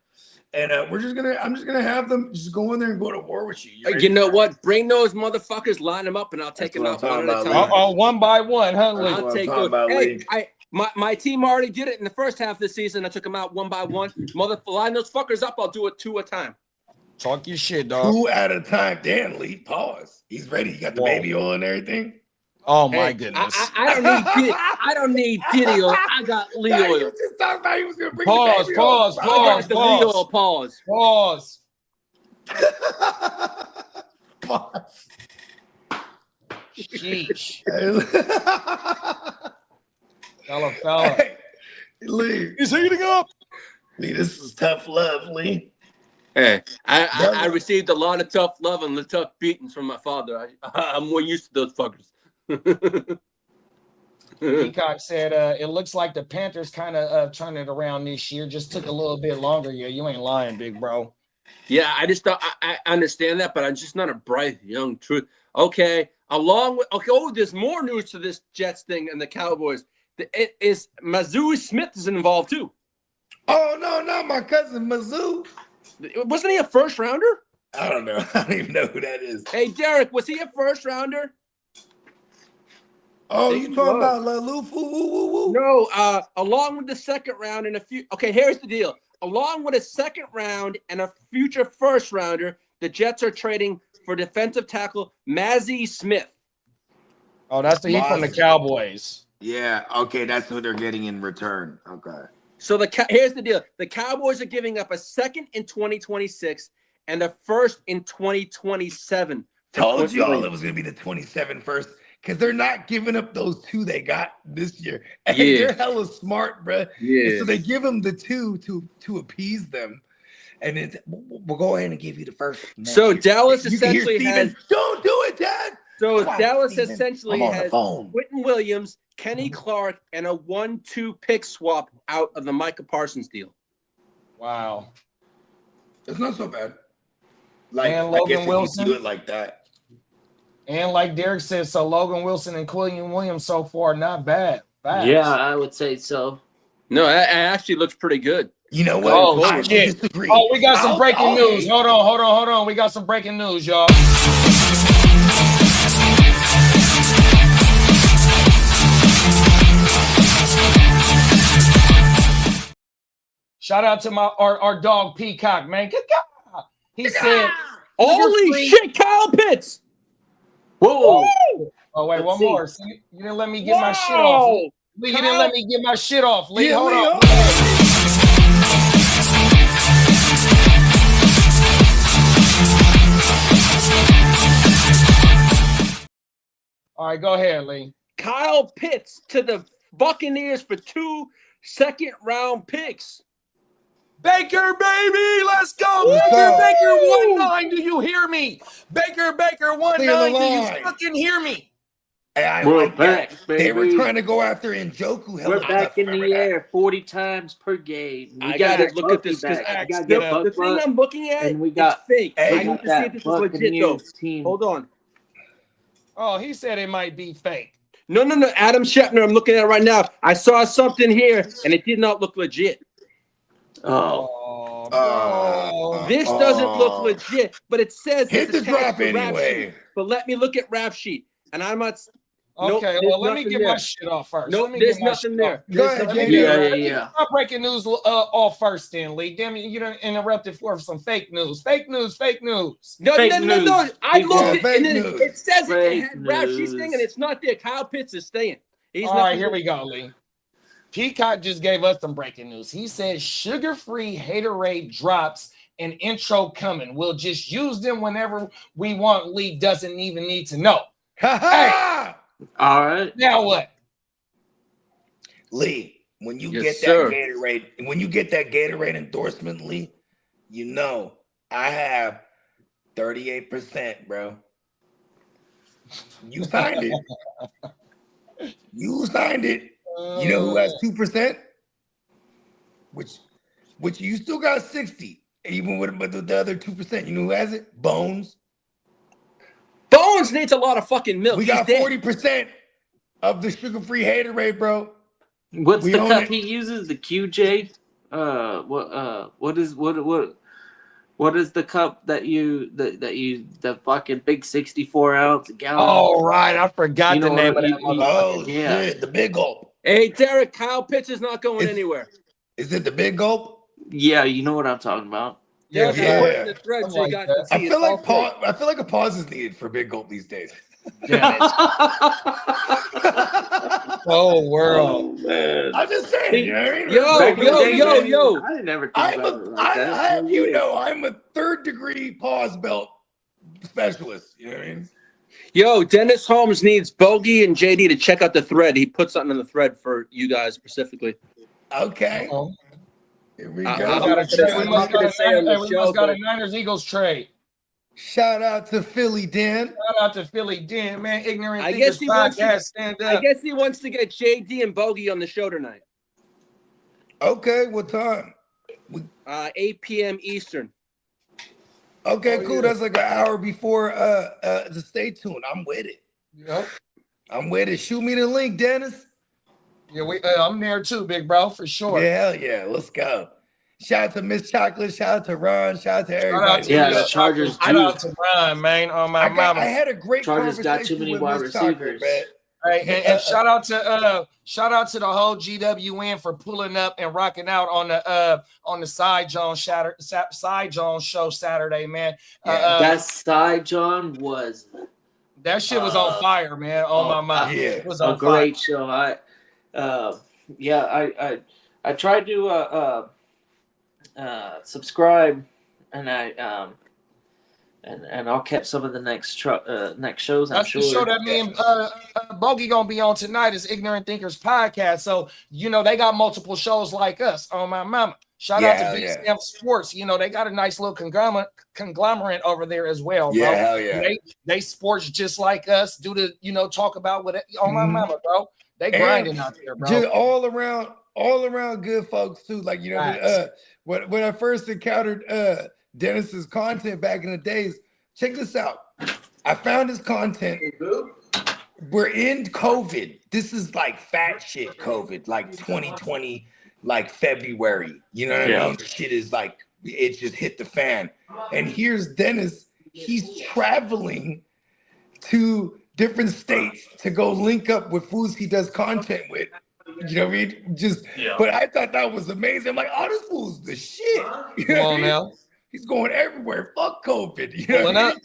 And I'm just gonna have them just go in there and go to war with you. You know what? Bring those motherfuckers, line them up, and I'll take them out one at a time. Oh, one by one, huh? I'll take those. Hey, my team already did it in the first half of the season. I took them out one by one. Line those fuckers up. I'll do it 2 at a time. Talk your shit, dog. 2 at a time. Damn, Lee. Pause. He's ready. He got the baby oil and everything. Oh my goodness! I don't need Diddy oil. I got Lee oil. He was just talking about he was gonna bring Pause. I got the Lee oil. Pause. Pause. Sheesh. Fella. Hey, Lee. he's heating up. Lee, this is tough love, Lee. Hey, I received a lot of tough love and the tough beatings from my father. I'm more used to those fuckers. Peacock said, it looks like the Panthers kind of turned it around this year. Just took a little bit longer. Yeah, you ain't lying, big bro. Yeah, I just thought I understand that, but I'm just not a bright young truth. Okay, there's more news to this Jets thing and the Cowboys. Mazu Smith is involved too. Oh no, not my cousin Mazu. Wasn't he a first rounder? I don't know. I don't even know who that is. Hey, Derek, was he a first rounder? Oh, you talking about Lufu? No, along with the second round and a few. Okay, here's the deal. Along with a second round and a future first rounder, the Jets are trading for defensive tackle Mazi Smith. Oh, that's the heat from the Cowboys. Yeah. Okay, that's who they're getting in return. Okay. So here's the deal. The Cowboys are giving up a second in 2026 and a first in 2027. Told you all it was going to be the 27 first because they're not giving up those 2 they got this year. And they're hella smart, bro. Yeah. And so they give them the 2 to appease them. And we'll go ahead and give you the first. So Dallas essentially has. Don't do it, Dad. So Dallas essentially has Quentin Williams, Kenny Clark, and a 1-2 pick swap out of the Micah Parsons deal. Wow. It's not so bad. Like, and I guess Wilson. If you do it like that. And like Derek said, so Logan Wilson and Quentin Williams so far, not bad. Fast. Yeah, I would say so. No, it actually looks pretty good. You know what? Oh, shit. Oh, we got some breaking news. Hold on. We got some breaking news, y'all. Shout out to our dog Peacock, man. He said, "Holy shit, Kyle Pitts!" Whoa! Oh wait, one more. See, you didn't let me get my shit off. Lee, you didn't let me get my shit off. Lee, hold on. All right, go ahead, Lee. Kyle Pitts to the Buccaneers for 2 second-round picks. Baker, baby, let's go. Baker 19. Do you hear me? Baker 19. Do you fucking hear me? Hey, we're back, baby. They were trying to go after Njoku. We're back in the air 40 times per game. I got to look at this because the thing I'm looking at, and we got fake. I need to see if this is legit, though. Hold on. Oh, he said it might be fake. No. Adam Schefter, I'm looking at it right now. I saw something here, and it did not look legit. This doesn't look legit, but it says hit the drop anyway. But let me look at rap sheet, and I'm not. Okay, well, let me get my shit off first. No, there's nothing there. Go ahead, yeah. Stop breaking news off first, then, Lee. Damn it, you done interrupted for some fake news. Fake news. No. I looked at it, and it says it had rap sheet thing, and it's not there. Kyle Pitts is staying. All right, here we go, Lee. Peacock just gave us some breaking news. He said sugar-free haterade drops and intro coming. We'll just use them whenever we want. Lee doesn't even need to know. Hey. All right. Now what? Lee, when you get that Gatorade endorsement, Lee, you know I have 38%, bro. You signed it. You know who has 2%? which you still got 60, even with the other 2%. You know who has it? Bones. Bones needs a lot of fucking milk. We got 40% of the sugar-free Haterade, bro. What's the cup he uses? The QJ. What is the cup that you the fucking big 64-ounce gallon? Oh right, I forgot the name of that. Oh shit, the big gulp. Hey Derek, Kyle Pitts is not going anywhere. Is it the big gulp? Yeah, you know what I'm talking about. Yeah. I feel like a pause is needed for big gulp these days. Oh world. Oh, man. I'm just saying, you know what I mean? Yo. I never think about it like that. I'm a 3rd degree pause belt specialist. You know what I mean? Yo, Dennis Holmes needs Bogey and JD to check out the thread. He put something in the thread for you guys specifically. Okay. Here we go. We must got a Niners-Eagles trade. Shout out to Philly Dan. Shout out to Philly Dan, man. Ignorant I guess Thinkers podcast. Stand up. I guess he wants to get JD and Bogey on the show tonight. Okay, what time? 8 p.m. Eastern. Okay, cool. That's like an hour before to stay tuned. I'm with it. Yep. I'm with it. Shoot me the link, Dennis. Yeah, I'm there too, big bro, for sure. Yeah, hell yeah. Let's go. Shout out to Miss Chocolate. Shout out to Ron. Shout out to everybody. The Chargers. Shout out to Ron, man. On my mama. I had a great Chargers got too many wide receivers. Right, and shout out to the whole GWN for pulling up and rocking out on the Side John show Saturday, man. That Side John was that shit was on fire, man. On my mind, yeah, it was on great fire. show. I tried to subscribe, and I'll catch some of the next shows. That's the show that me and Bogey gonna be on tonight is Ignorant Thinkers podcast. So they got multiple shows like us on my mama. Shout out to Big Stamp Sports. They got a nice little conglomerate over there as well, bro. Yeah, hell yeah. They sports just like us. Do the talk about what on my mama, bro. They grinding out there, bro. Just all around good folks too. Like when I first encountered Dennis's content back in the days, check this out. I found his content. We're in COVID. This is like fat shit COVID, like 2020, like February. You know what I mean? Shit is like, it just hit the fan. And here's Dennis. He's traveling to different states to go link up with fools he does content with. You know what I mean? But I thought that was amazing. I'm like, this fool's the shit. You know Come on now. He's going everywhere. Fuck COVID. You know what I mean?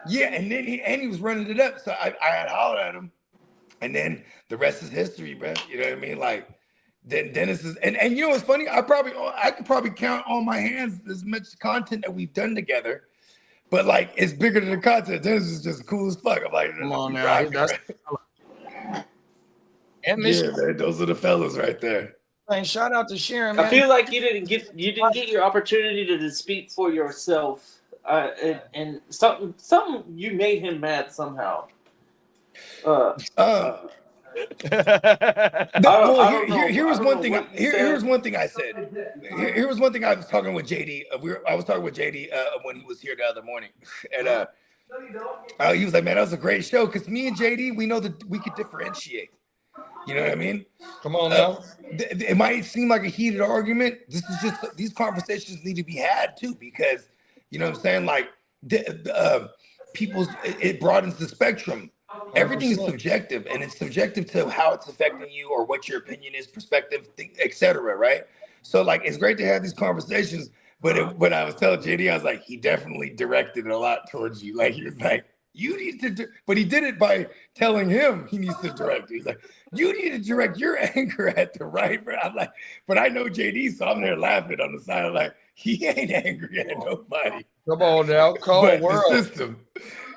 Yeah, and then he was running it up. So I had hollered at him. And then the rest is history, bro. You know what I mean? Like, then Dennis is, and you know what's funny? I could probably count on my hands as much content that we've done together. But like, it's bigger than the content. Dennis is just cool as fuck. I'm like, come on now. And man, those are the fellas right there. And shout out to Sharon, man. I feel like you didn't get your opportunity to speak for yourself, and something you made him mad somehow. Here was one thing I said. Here was one thing I was talking with JD. I was talking with JD when he was here the other morning, and he was like, "Man, that was a great show." Because me and JD, we know that we could differentiate. You know what I mean? Come on now. It might seem like a heated argument. This is just, these conversations need to be had too, because you know what I'm saying? Like it broadens the spectrum. Everything is subjective, and it's subjective to how it's affecting you or what your opinion is, perspective, etc. Right? So like, it's great to have these conversations. But when I was telling JD, I was like, he definitely directed a lot towards you. Like, he was like, you need to, but he did it by telling him he needs to direct. He's like, you need to direct your anger at the right. I'm like, but I know JD, so I'm there laughing on the side. I'm like, he ain't angry at nobody. Come on now, cold world. The system.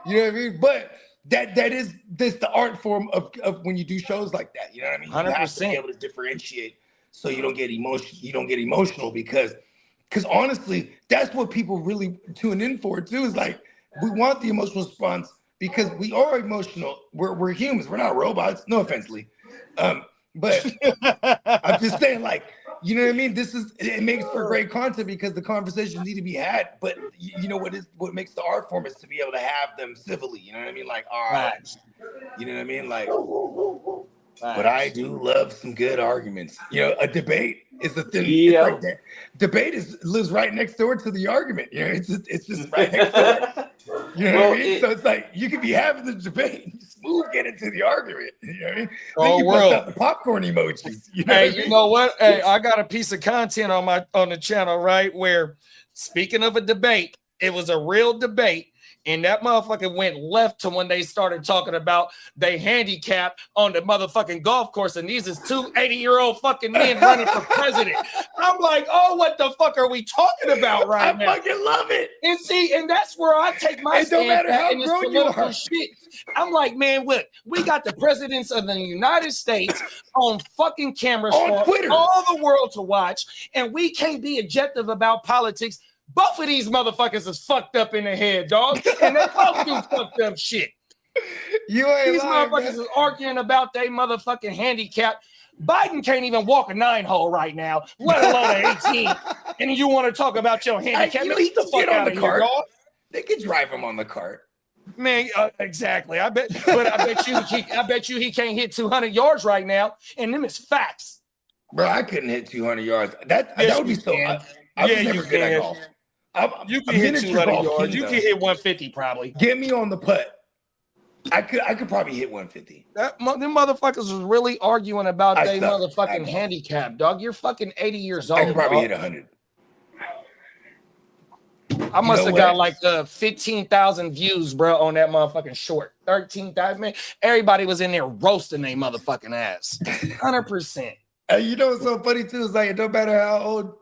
You know what I mean? But that's the art form of when you do shows like that. You know what I mean? 100%. You have to be able to differentiate so you don't get emotional because honestly, that's what people really tune in for too. Is like, we want the emotional response because we are emotional. We're humans. We're not robots. No offense, Lee. But I'm just saying, like, You know what I mean? It makes for great content because the conversations need to be had. But you know what makes the art form is to be able to have them civilly. You know what I mean? Like, all right. You know what I mean? Like, but I do love some good arguments. You know, a debate is the thing. Yeah. It's like debate lives right next door to the argument. You know, it's just right next door. You know what I mean? So it's like you could be having the debate and smooth get into the argument. You know what I mean? Then you bust out the popcorn emojis. You know you know what? Hey, I got a piece of content on the channel, right? Where speaking of a debate, it was a real debate. And that motherfucker went left to when they started talking about they handicap on the motherfucking golf course. And these is 2 80-year-old fucking men running for president. I'm like, oh, what the fuck are we talking about right now? I fucking love it. And see, and that's where I take my It don't matter how in this grown you political are. shit. I'm like, man, look, we got the presidents of the United States on fucking cameras On for Twitter. all the world to watch, and we can't be objective about politics. Both of these motherfuckers is fucked up in the head, dog. And they both do fucked up shit. You ain't These lying, motherfuckers man. is arguing about their motherfucking handicap. Biden can't even walk a 9-hole right now, let alone an 18. And you want to talk about your handicap? You know, Man, he get the can fuck get on out the of here, cart. dog. They could drive him on the cart. Man, exactly. I bet you he can't hit 200 yards right now, and them is facts. Bro, I couldn't hit 200 yards. That would be so. can. I was Yeah, never you good at can. golf. You can I'm hit miniature 200 golf yards. king, You though. can hit 150 probably. Get me on the putt. I could probably hit 150. Them motherfuckers was really arguing about I their suck. motherfucking handicap, dog. You're fucking 80 years old. I could probably dog. hit 100. I must know have got what? like 15,000 views, bro, on that motherfucking short. 13,000, man. Everybody was in there roasting their motherfucking ass. 100%. You know what's so funny too? Is like it don't matter how old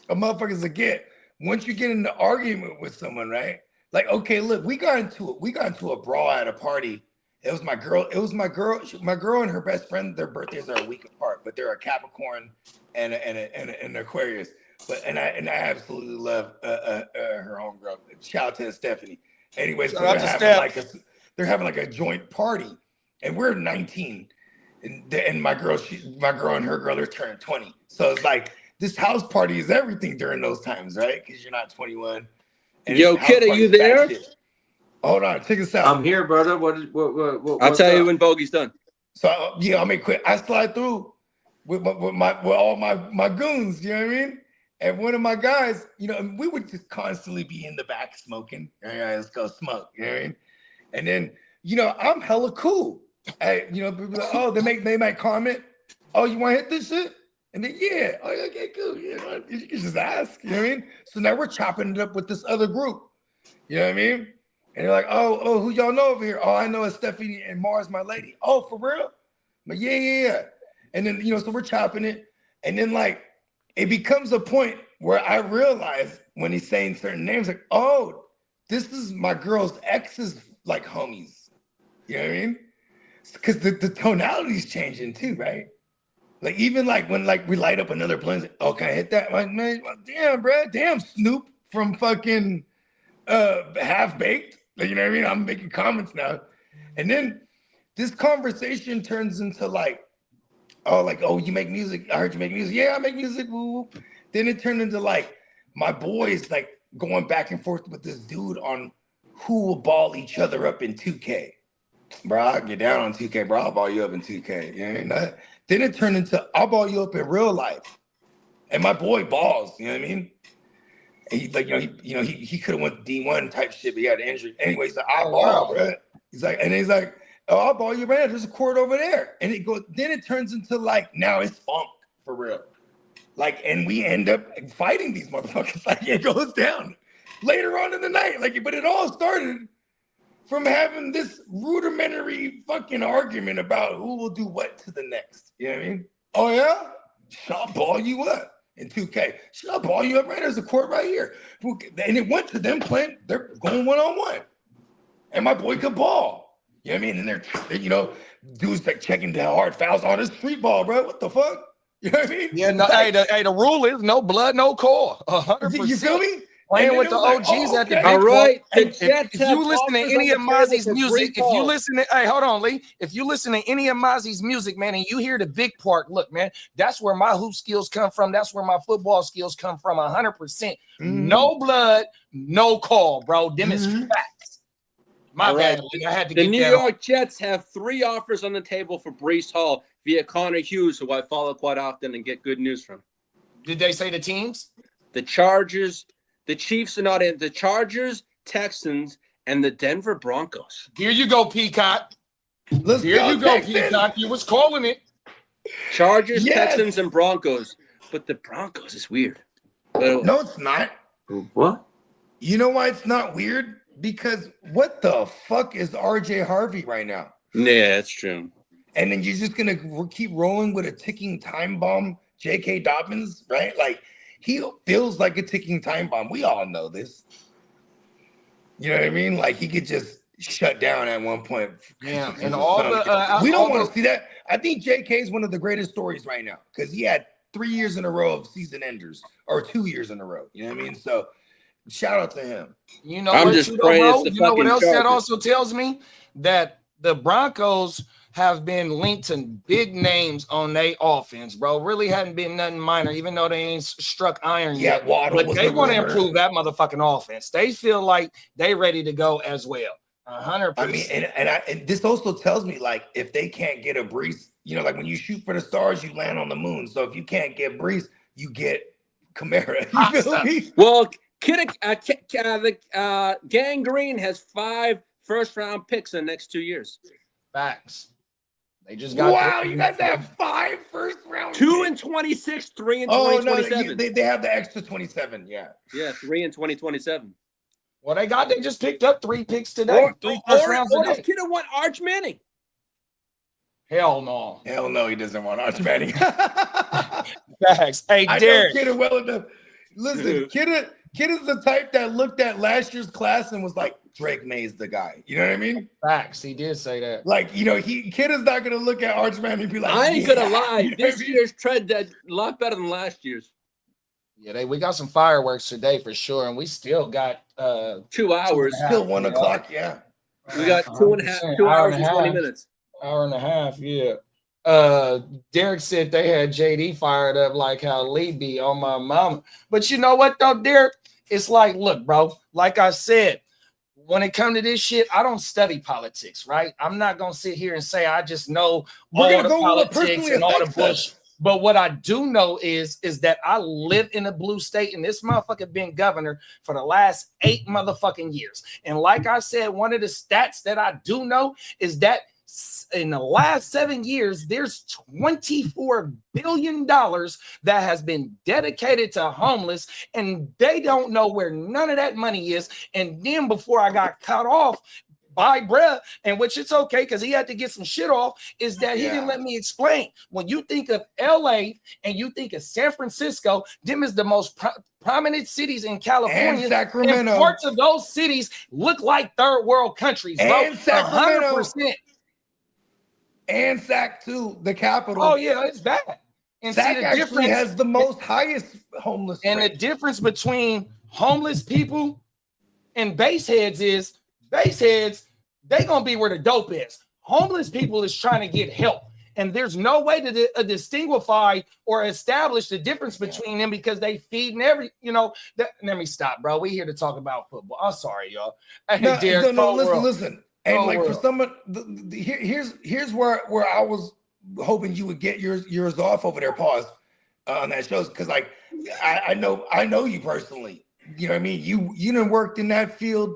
a motherfuckers will get. Once you get in an argument with someone, right? Like, okay, look, we got into a brawl at a party. It was my girl and her best friend. Their birthdays are a week apart, but they're a Capricorn and an Aquarius. And I absolutely love her homegirl. Shout out to Stephanie. Anyway, so they're having like a joint party, and we're 19, and my girl and her girl are turning 20. So it's like this house party is everything during those times, right? Because you're not 21. And Yo, house kid, are party you is bad there? shit. Hold on, check this out. I'm here, brother. What I'll tell you when Bogey's done. So yeah, I'll make quick. I slide through with all my goons. You know what I mean? And one of my guys, you know, we would just constantly be in the back smoking. All right, let's go smoke. You know what I mean? And then, you know, I'm hella cool. You know, people like, oh, they might comment, oh, you want to hit this shit? And then yeah, oh, okay, cool. Yeah, you can just ask. You know what I mean? So now we're chopping it up with this other group. You know what I mean? And they're like, oh, who y'all know over here? Oh, I know it's Stephanie and Mars, my lady. Oh, for real? But yeah. And then, you know, so we're chopping it. And then like, it becomes a point where I realize when he's saying certain names, like, oh, this is my girl's ex's like homies. You know what I mean? Because the tonality's changing too, right? Like even like when like we light up another blunt, like, oh, can I hit that? Like, man, well, damn, bro, damn Snoop from fucking Half Baked. Like, you know what I mean? I'm making comments now. And then this conversation turns into like, oh, you make music. I heard you make music. Yeah, I make music. Woo. Then it turned into like my boys like going back and forth with this dude on who will ball each other up in 2K. Bro, I'll get down on 2K, bro. I'll ball you up in 2K. You know? Then it turned into I'll ball you up in real life. And my boy balls, you know what I mean? And he's like, he could have went D1 type shit, but he had an injury. Anyways, like, I'll ball, bro. He's like, oh, I'll ball you, man. There's a court over there. And then it turns into like, now it's funk for real. Like, and we end up fighting these motherfuckers. Like, it goes down later on in the night. Like, but it all started from having this rudimentary fucking argument about who will do what to the next. You know what I mean? Oh, yeah? I'll ball you up in 2K. I'll ball you up right there's a court right here. And it went to them playing, they're going one-on-one. And my boy could ball. You know what I mean? And they're you know, dudes like checking the hard fouls on this street ball, bro. What the fuck? You know what I mean? Yeah, no, like, hey, the rule is no blood, no core. 100%. You feel me? playing then with it the was OGs like, at the okay. All big right. park. The Jets If have you listen to offers any on of the table Mozzie's for music, Brees if you Hall. listen to, hey, hold on, Lee. If you listen to any of Mozzie's music, man, and you hear the big park, look, man, that's where my hoop skills come from. That's where my football skills come from. 100%. No blood, no call, bro. Them is facts. My bad, Lee. I had to The get New that York Jets have 3 offers on the table for Brees Hall via Connor Hughes, who I follow quite often and get good news from. Did they say the teams? The Chargers, the Chiefs are not in. The Chargers, Texans, and the Denver Broncos. Here you go, Peacock. Let's Here go, you go, Texans. Peacock. You was calling it. Chargers, Yes. Texans, and Broncos. But the Broncos is weird. No, it's not. What? You know why it's not weird? Because what the fuck is RJ Harvey right now? Yeah, that's true. And then you're just gonna keep rolling with a ticking time bomb, J.K. Dobbins, right? Like he feels like a ticking time bomb. We all know this. You know what I mean? Like he could just shut down at one point. Yeah, and all the we don't want to see that. I think J.K. is one of the greatest stories right now because he had 3 years in a row of season enders or 2 years in a row. You know what I mean? So shout out to him. You know I'm what, just too, praying bro? it's the You know what fucking else that Chargers. also tells me? That the Broncos have been linked to big names on their offense, bro. Really hadn't been nothing minor, even though they ain't struck iron yet. Waddle But was they the want to rumor. improve that motherfucking offense. They feel like they ready to go as well. 100%. I mean, and this also tells me, like, if they can't get a Brees, you know, like when you shoot for the stars, you land on the moon. So if you can't get Brees, you get Kamara. You feel me? Well, Gang Green has 5 first-round picks in the next 2 years. Facts. They just got Wow, you guys have 5 first-round 2 picks. in 26, 3 in Oh, 2027. no, they have the extra 27, yeah. Yeah, 3 in 2027. Well, they just picked up 3 picks today. 3 first rounds or today. this kid want Arch Manning. Hell no. Hell no, he doesn't want Arch Manning. Facts. Hey, I know Derek. Kidder well enough. Listen, Kidder is the type that looked at last year's class and was like, Drake May's the guy. You know what I mean? Facts. He did say that. Like, you know, Kidder's not going to look at Arch Manning and be like, I ain't gonna yeah. lie. You know This what I mean? year's trend a lot better than last year's. Yeah, we got some fireworks today for sure, and we still got 2 hours. Still 1 o'clock, yeah. We got 2 hours and 20 minutes. Hour and a half, yeah. Derek said they had JD fired up like how Lee be on my mama. But you know what though, Derek? It's like, look, bro, like I said, when it comes to this shit, I don't study politics, right? I'm not gonna sit here and say I just know all the politics and all the bullshit. But what I do know is that I live in a blue state, and this motherfucker been governor for the last 8 motherfucking years. And like I said, one of the stats that I do know is that in the last 7 years, there's $24 billion that has been dedicated to homeless, and they don't know where none of that money is. And then before I got cut off by bruh, and which it's okay because he had to get some shit off, is that he didn't let me explain. When you think of LA and you think of San Francisco, them is the most prominent cities in California. And Sacramento. And parts of those cities look like third world countries, bro. And Sacramento. 100%. And Sac too, the capital. Oh yeah, it's bad. And Sac see the actually difference has the most highest homeless and rate. the difference between homeless people and base heads is base heads, they gonna be where the dope is. Homeless people is trying to get help, and there's no way to distinguish or establish the difference between them because they feed and every, you know. Let me stop, bro. We here to talk about football. I'm sorry, y'all. Hey, Derek, Listen. And like for someone, here's where I was hoping you would get yours off over there. Pause on that show because like I know you personally. You know what I mean? You done worked in that field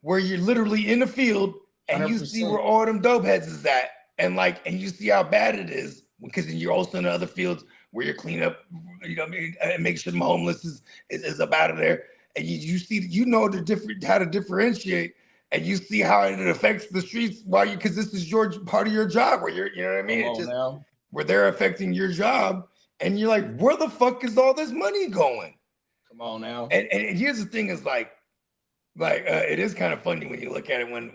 where you're literally in the field and 100%. you see where all them dope heads is at, and you see how bad it is because then you're also in the other fields where you're clean up, you know what I mean, and make sure the homeless is up out of there, and you see how to differentiate. And you see how it affects the streets because this is part of your job where you know what I mean? Where they're affecting your job, and you're like, where the fuck is all this money going? Come on now. And here's the thing: is like it is kind of funny when you look at it when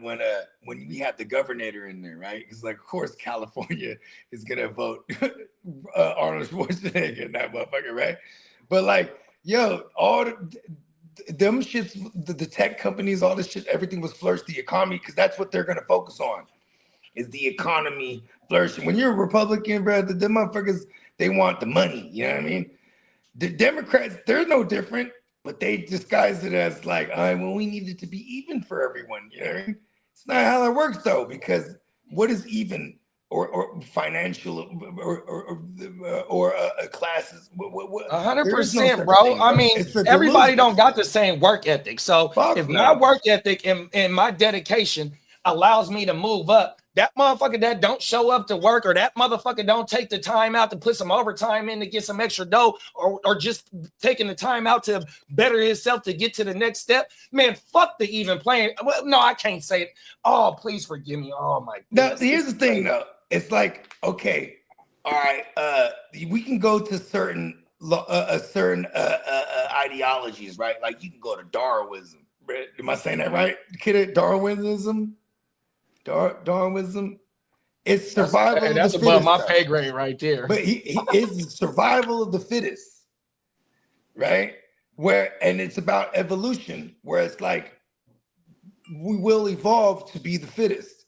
we have the governor in there, right? It's like, of course, California is gonna vote Arnold Schwarzenegger in that motherfucker, right? But like, yo, them shits, the tech companies, all this shit, everything was flourished, the economy, because that's what they're gonna focus on, is the economy flourishing. When you're a Republican, bro, the motherfuckers, they want the money. You know what I mean? The Democrats, they're no different, but they disguise it as like, well, we need it to be even for everyone. You know what I mean? It's not how that works though, because what is even or financial or classes? 100%, bro. I mean, everybody don't got the same work ethic. So if my work ethic and my dedication allows me to move up, that motherfucker that don't show up to work, or that motherfucker don't take the time out to put some overtime in to get some extra dough, or just taking the time out to better himself to get to the next step, man, fuck the even playing. Well, no, I can't say it. Oh, please forgive me. Oh my goodness. Now, here's the thing though. It's like, okay, all right, we can go to certain ideologies, right? Like you can go to Darwinism. Am I saying that right? Kid, Darwinism? Darwinism. It's survival. That's above my pay grade right there. But it's survival of the fittest, right? And it's about evolution, where it's like we will evolve to be the fittest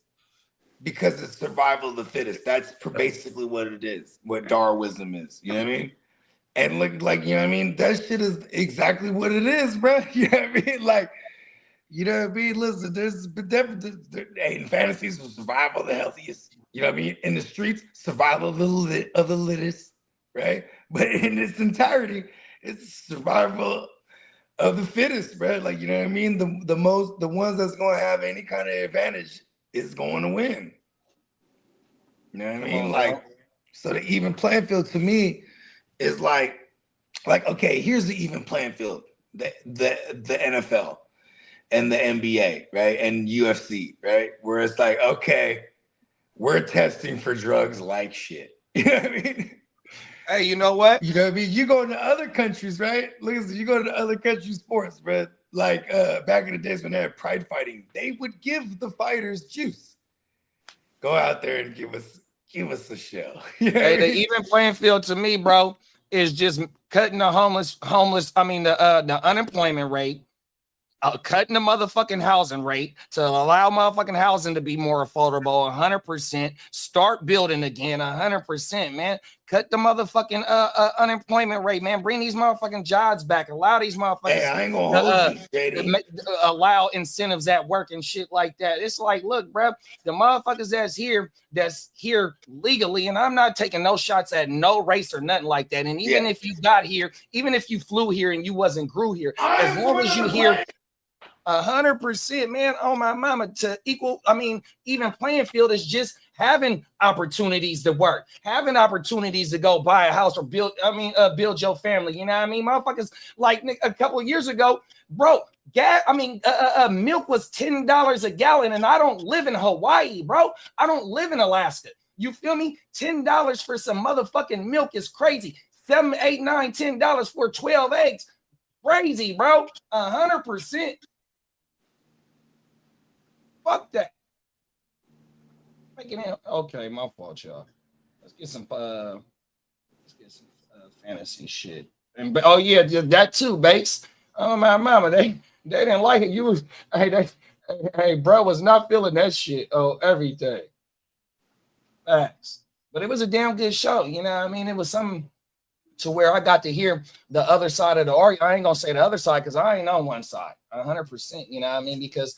because it's survival of the fittest. That's basically what it is, what Darwinism is. You know what I mean? And like you know what I mean? That shit is exactly what it is, bro. You know what I mean? Like, you know what I mean? Listen, in fantasies, survival of the healthiest. You know what I mean? In the streets, survival of the littest, right? But in its entirety, it's survival of the fittest, bro. Like, you know what I mean? The ones that's going to have any kind of advantage is going to win. You know what I mean? Like, so the even playing field to me is like, okay, here's the even playing field. The NFL. And the NBA, right? And UFC, right? Where it's like, okay, we're testing for drugs like shit. You know what I mean? Hey, you know what? You know what I mean? You go to other countries, right? Listen, you go to other countries' sports, bro. Like back in the days when they had pride fighting, they would give the fighters juice. Go out there and give us a show. You know hey, the even playing field to me, bro, is just cutting the the unemployment rate. Cutting the motherfucking housing rate to allow motherfucking housing to be more affordable, 100%. Start building again, 100%, man. Cut the motherfucking unemployment rate, man. Bring these motherfucking jobs back. Allow these motherfuckers. Hey, I ain't gonna hold you, allow incentives at work and shit like that. It's like, look, bro, the motherfuckers that's here legally, and I'm not taking no shots at no race or nothing like that. And even if you got here, even if you flew here and you wasn't grew here, as long as you here. 100%, man. On my mama, to equal. I mean, even playing field is just having opportunities to work, having opportunities to go buy a house or build. Build your family. You know what I mean? Motherfuckers, like a couple of years ago, bro. Milk was $10 a gallon, and I don't live in Hawaii, bro. I don't live in Alaska. You feel me? $10 for some motherfucking milk is crazy. $7, $8, $9, $10 for 12 eggs, crazy, bro. 100%. Fuck that. Okay, my fault, y'all. Let's get some fantasy shit. And yeah, that too, Bates. Oh my mama, they didn't like it. You was hey, bro was not feeling that shit. Oh, everything. Facts. But it was a damn good show. You know what I mean? It was something to where I got to hear the other side of the argument. I ain't gonna say the other side because I ain't on one side 100%. You know what I mean? Because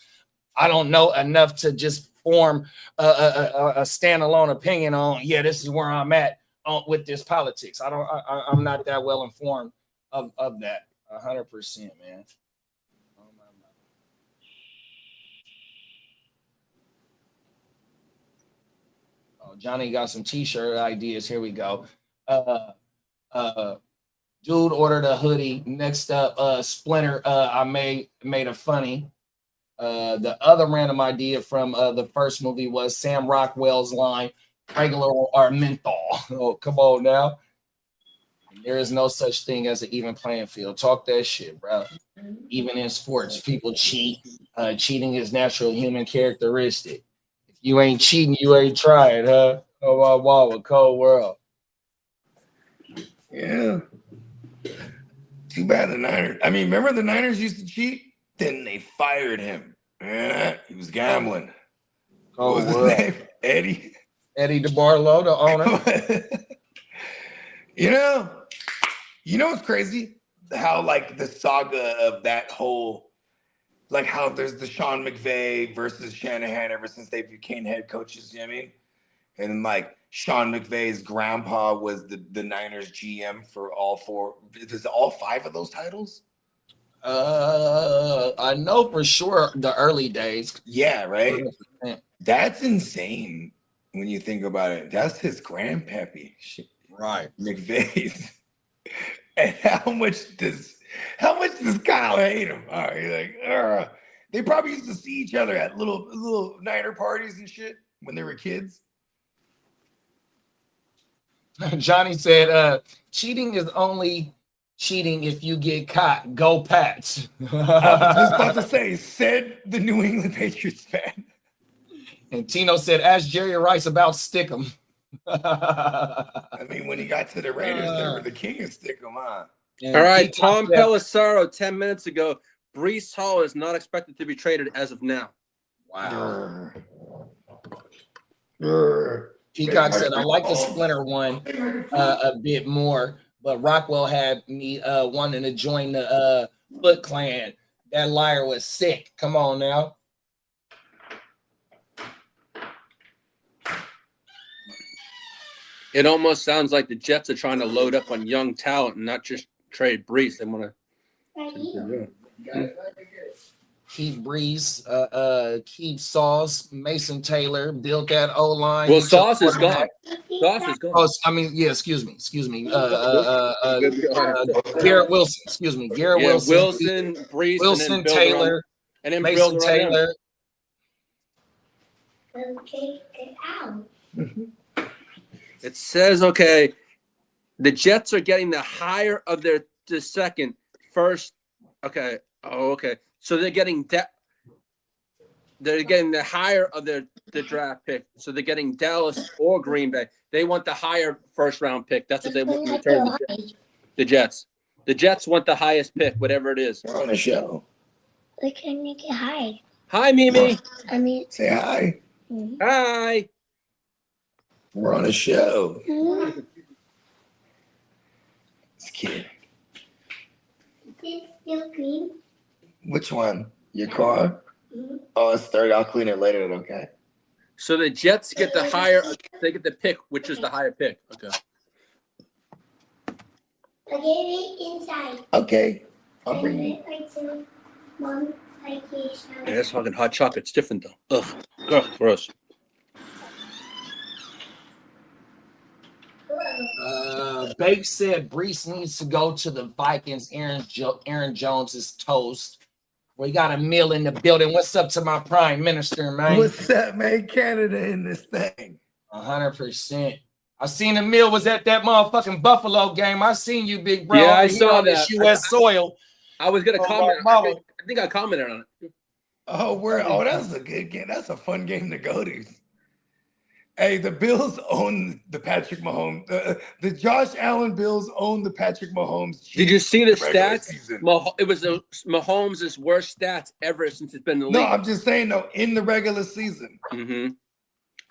I don't know enough to just form a standalone opinion on, this is where I'm at with this politics. I'm not that well informed of that 100%, man. Oh, Johnny got some t-shirt ideas. Here we go. Dude ordered a hoodie. Next up, Splinter. I made a funny. The other random idea from the first movie was Sam Rockwell's line, regular or menthol. Oh, come on now. There is no such thing as an even playing field. Talk that shit, bro. Even in sports, people cheat. Cheating is natural human characteristic. If you ain't cheating, you ain't trying, huh? Oh, wow, a cold world. Yeah. Too bad the Niners. I mean, remember the Niners used to cheat? Then they fired him. Yeah, he was gambling. Oh, what was his name? Eddie. Eddie DeBarlo, the owner. You know what's crazy? How like the saga of that whole, like how there's the Sean McVay versus Shanahan ever since they became head coaches. You know what I mean? And like Sean McVay's grandpa was the Niners GM for all 4. Is it all 5 of those titles? I know for sure the early days. Yeah, right. That's insane when you think about it. That's his grandpappy, right? McVay's. And how much does Kyle hate him? All right, like, they probably used to see each other at little Niner parties and shit when they were kids. Johnny said, cheating is only cheating if you get caught. Go Pats. I was just about to say, said the New England Patriots fan. And Tino said, ask Jerry Rice about Stickum. I mean, when he got to the Raiders, they were the king of Stickum, huh? All right, Tom Pelissero, 10 minutes ago, Breece Hall is not expected to be traded as of now. Wow. Peacock said, I like the Splinter one a bit more, but Rockwell had me wanting to join the Foot Clan. That liar was sick. Come on now. It almost sounds like the Jets are trying to load up on young talent and not just trade Breece. They want to keep Breece, keep Sauce, Mason Taylor, build that O-line. Well, Sauce is gone. Sauce is gone. Oh, I mean, yeah, excuse me. Garrett Wilson, excuse me. Wilson, Breece, Wilson, Taylor, and then Mason Taylor. Okay, get out. It says, okay, the Jets are getting the higher of the second, first. Okay. Oh, okay. So they're getting the higher of the draft pick. So they're getting Dallas or Green Bay. They want the higher first round pick. That's what they want in return. The Jets. The Jets want the highest pick, whatever it is. We're on a show. We can make it high. Hi, Mimi. I mean, say hi. Mm-hmm. Hi. We're on a show. Mm-hmm. It's cute. Is it still green? Which one? Your car? Mm-hmm. Oh, it's 30. I'll clean it later. Okay. So the Jets get the higher. They get the pick, which is the higher pick. Okay. Okay, wait inside. Okay. I'll bring it. Yeah, that's fucking hot chocolate. It's different though. Ugh. Ugh, gross. Bake said Breece needs to go to the Vikings. Aaron Jones is toast. We got a meal in the building. What's up to my prime minister, man? What's up, man? Canada in this thing. 100%. I seen the meal was at that motherfucking Buffalo game. I seen you, big bro. Yeah, I saw that. U.S. soil. I was gonna comment. I think I commented on it. Oh, that's a good game. That's a fun game to go to. Hey, the Bills own the Patrick Mahomes. The Josh Allen Bills own the Patrick Mahomes. Did you see the stats? Season. It was Mahomes' worst stats ever since it's been in the league. No, I'm just saying, though, in the regular season. Mm-hmm.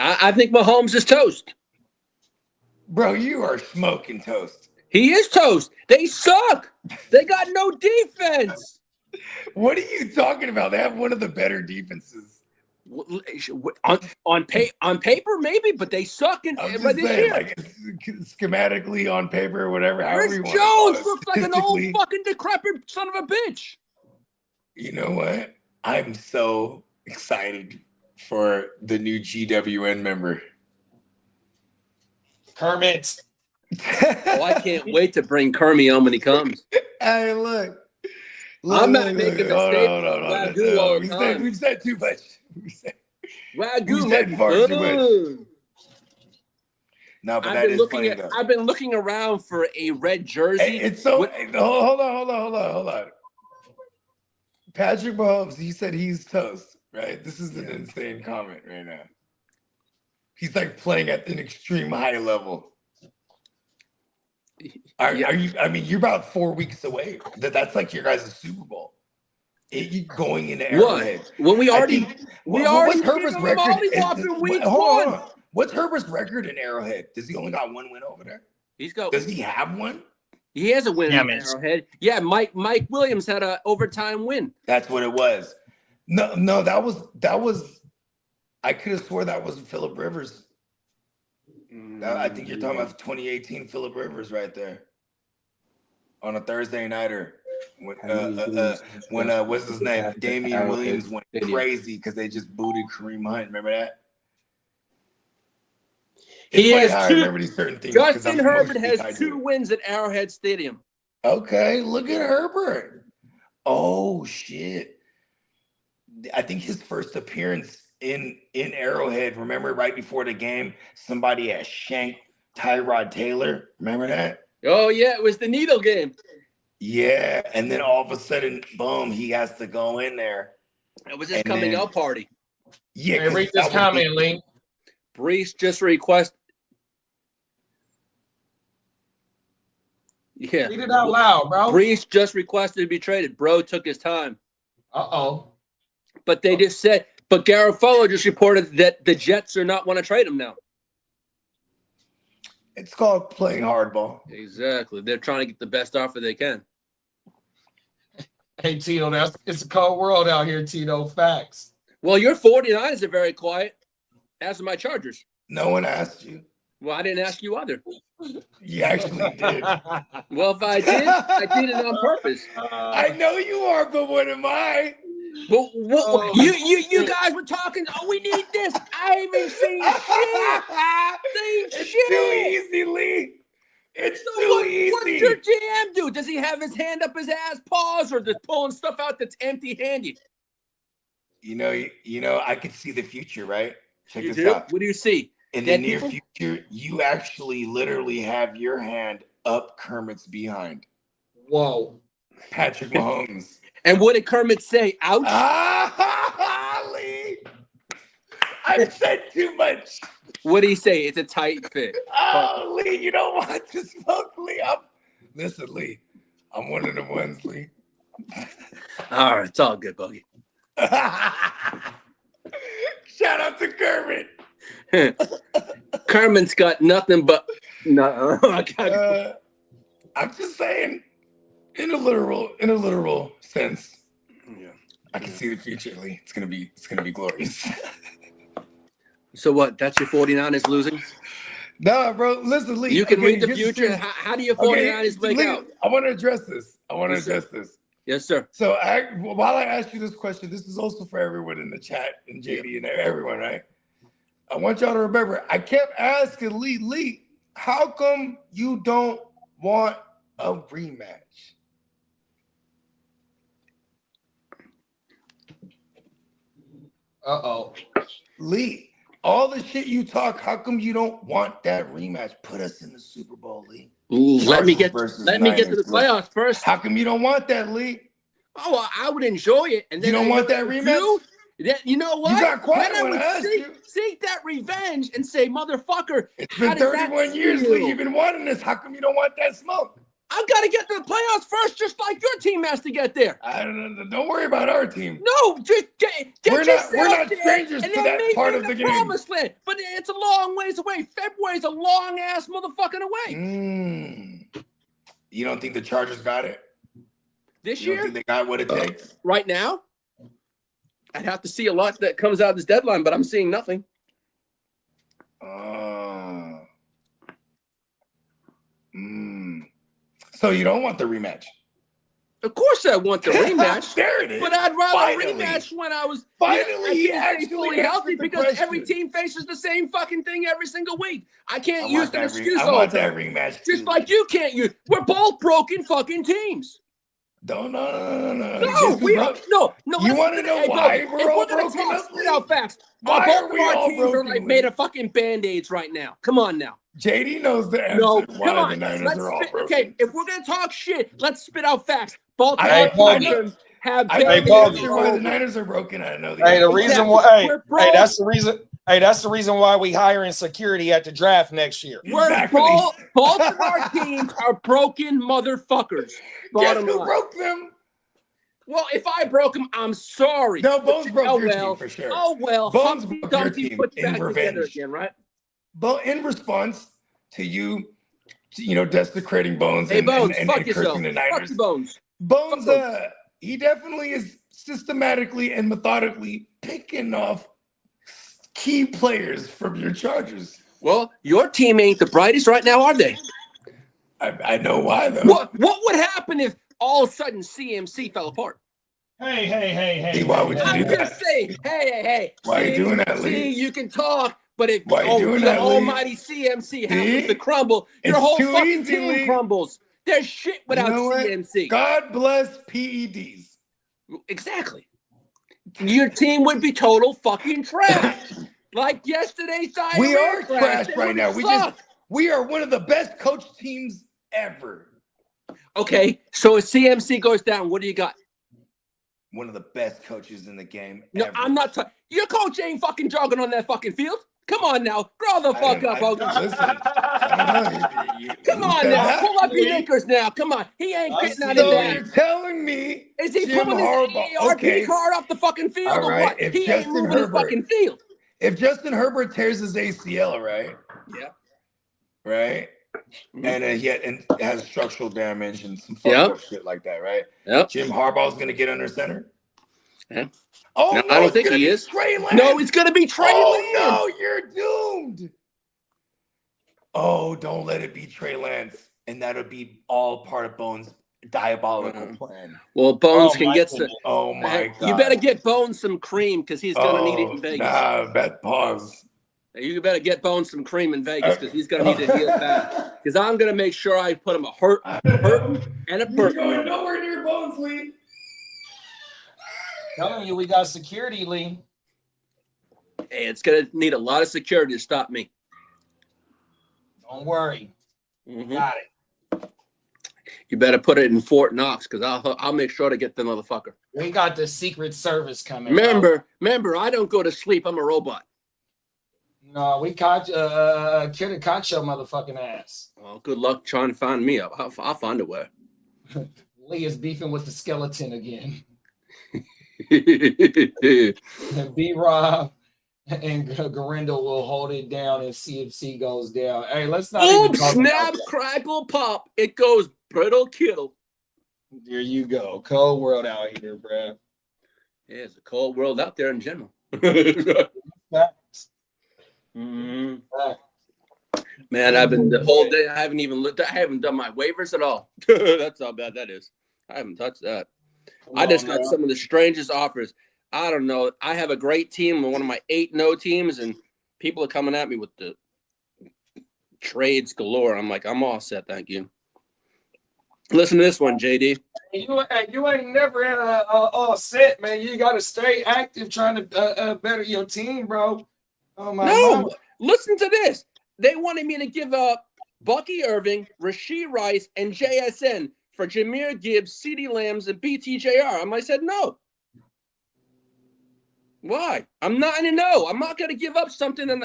I think Mahomes is toast. Bro, you are smoking toast. He is toast. They suck. They got no defense. What are you talking about? They have one of the better defenses. On paper, maybe, but they suck in I'm just right this saying, year. like, schematically on paper or whatever. Chris Jones looks like an old fucking decrepit son of a bitch. You know what? I'm so excited for the new GWN member. Kermit. Oh, I can't wait to bring Kermit on when he comes. Hey, look. I'm not making a statement. We've said too much. Wagyu said far too much. No, but that is funny, though. I've been looking around for a red jersey. Hey, it's so. Hold on. Patrick Mahomes, he said he's toast, right? This is an insane comment right now. He's like playing at an extreme high level. Are you? I mean, you're about 4 weeks away. That's like your guys' Super Bowl. You going into Arrowhead? Well, we already what's Herbert's record? Week Hold one. on. What's Herbert's record in Arrowhead? Does he only got one win over there? Does he have one? He has a win in Arrowhead. Yeah, Mike Williams had an overtime win. That's what it was. No, that was. I could have swore that was Phillip Rivers. I think you're talking about 2018 Phillip Rivers right there on a Thursday nighter when what's his name? Damian Williams went crazy because they just booted Kareem Hunt. Remember that? I remember these certain things. Justin Herbert has 2 wins at Arrowhead Stadium. Okay, look at Herbert. Oh shit! I think his first appearance in Arrowhead. Remember, right before the game, somebody had shanked Tyrod Taylor. Remember that? Oh yeah, it was the needle game. Yeah, and then all of a sudden, boom, he has to go in there. It was his coming out party. Yeah, hey, read this comment, Lee. Brees just request. Yeah. Read it out loud, bro. Brees just requested to be traded. Bro took his time. But they just said, but Garofalo just reported that the Jets are not want to trade him now. It's called playing hardball. Exactly. They're trying to get the best offer they can. Hey, Tito, it's a cold world out here, Tito. Facts. Well, your 49ers are very quiet, as are my Chargers. No one asked you. Well, I didn't ask you either. You actually did. Well, if I did it on purpose. I know you are, but what am I? But you guys were talking. Oh, we need this. I ain't even seen shit. It's too easy, Lee. It's too easy. What's your GM do? Does he have his hand up his ass paws, or just pulling stuff out that's empty-handed? You know, I can see the future, right? Check this out. What do you see? In the near future, you actually literally have your hand up Kermit's behind. Whoa. Patrick Mahomes. And what did Kermit say? Ouch. Lee. I've said too much. What did he say? It's a tight fit. Oh, Lee, you don't want to smoke, Lee. Listen, Lee, I'm one of the ones, Lee. All right, it's all good, Buggy. Shout out to Kermit. Kermit's got nothing but no. I'm just saying, in a literal sense. Yeah, I can see the future, Lee. It's gonna be glorious. So what? That's your 49ers losing? No, bro. Listen, Lee. You can read the future. How do your 49ers break out? I want to address this. Yes, sir. So while I ask you this question, this is also for everyone in the chat and JD and everyone, right? I want y'all to remember, I kept asking Lee, how come you don't want a rematch? Lee, all the shit you talk, how come you don't want that rematch? Put us in the Super Bowl, Lee. Let me get to the playoffs first. How come you don't want that, Lee? Oh, well, I would enjoy it. And then you don't want that rematch? You know what? You got quiet then when I asked you. Seek that revenge and say, motherfucker. It's been 31 years, Lee. You've been wanting this. How come you don't want that smoke? I've got to get to the playoffs first, just like your team has to get there. I don't know. Don't worry about our team. No, just we're not strangers to that part of the game. Promised land, but it's a long ways away. February's a long ass motherfucking away. You don't think the Chargers got it this year? You don't think they got what it takes right now? I'd have to see a lot that comes out of this deadline, but I'm seeing nothing. So you don't want the rematch? Of course I want the rematch. There it is. But I'd rather rematch when I was fully healthy because every team faces the same fucking thing every single week. I can't use an excuse all the time. That rematch just like you can't use. We're both broken fucking teams. No. You want to know why we're all broken up? Spit out facts. Both of our teams are like made of fucking band-aids right now. Come on now. JD knows the answer. No, come on. The Niners are all broken. Okay, if we're gonna talk shit, let's spit out facts. Both of our teams have band-aids. Why the Niners are broken? I know. The reason why. Hey, that's the reason. Hey, that's the reason why we hiring security at the draft next year. Exactly. Both of our teams are broken motherfuckers. Guess Bottom who line. broke them? Well, if I broke them, I'm sorry. No, Bones broke Oh, your well. team for sure. Oh, well. Bones Humpty broke your Dumpty team put in back together revenge. again, right? But in response to you, desecrating Bones Hey, and Bones, fuck cursing yourself. the Fuck Niners, you, Bones. Bones, Fuck he definitely is systematically and methodically picking off key players from your Chargers. Well, your team ain't the brightest right now, are they? I know why, though. What would happen if all of a sudden CMC fell apart? Hey. Why would you I'm do that? just saying, hey. Why are you doing that, Lee? See, you can talk, but if Why you doing that, Lee? almighty CMC happens to crumble, your It's whole too fucking easy, team Lee. crumbles. There's shit without You know what? CMC. God bless PEDs. Exactly. Your team would be total fucking trash. Like yesterday's diarrhea. We are crash. trash They right would now. suck. We are one of the best coach teams ever. Okay, so if CMC goes down, what do you got? One of the best coaches in the game No, ever. I'm not. Your coach ain't fucking jogging on that fucking field. Come on now, grow the fuck up, Hogan. Listen, I don't know. Come on now, pull up your knickers now. Come on, he ain't getting out of So that. you're telling me Is he Jim pulling Harbaugh? his AARP Okay. card off the fucking field All or right, what? if He ain't Justin moving his Herbert- fucking field. If Justin Herbert tears his ACL, right? Yeah. Right? Mhm. And has structural damage and some fucked up shit like that, right? Yep. Jim Harbaugh's gonna get under center. Yeah. Oh No, no, I don't it's think gonna he be is. Trey Lance. No, it's gonna be Trey Lance. No, you're doomed. Oh, don't let it be Trey Lance, and that'll be all part of Bones' diabolical plan. Well, Bones can get some. Oh my god! You better get Bones some cream because he's gonna need it in Vegas. Pause. You better get Bones some cream in Vegas because he's gonna need to heal that. Because I'm gonna make sure I put him a hurt and a You're perk. going nowhere near Bones, Lee. Telling you, we got security, Lee. Hey, it's gonna need a lot of security to stop me. Don't worry. Got it. You better put it in Fort Knox because I'll make sure to get the motherfucker. We got the Secret Service coming. Remember, I don't go to sleep. I'm a robot. No, we caught your motherfucking ass. Well, good luck trying to find me. I'll find a way. Lee is beefing with the skeleton again. B-Rob and Garindel will hold it down if CFC goes down. Hey, let's not even talk snap, about that. crackle, pop. It goes brittle kittle. There you go. Cold world out here, bruh. Yeah, it's a cold world out there in general. Facts. Mhm. Facts. Man, I've been the whole day. I haven't even looked. I haven't done my waivers at all. That's how bad that is. I haven't touched that. I just got some of the strangest offers. I don't know. I have a great team, one of my 8-0 teams, and people are coming at me with the trades galore. I'm like, I'm all set, thank you. Listen to this one, JD. You ain't never all set, man. You got to stay active trying to better your team, bro. Oh my No, God. listen to this. They wanted me to give up Bucky Irving, Rashee Rice, and JSN for Jahmyr Gibbs, CeeDee Lambs, and BTJR. I said no. Why? I'm not in a no. I'm not going to give up something.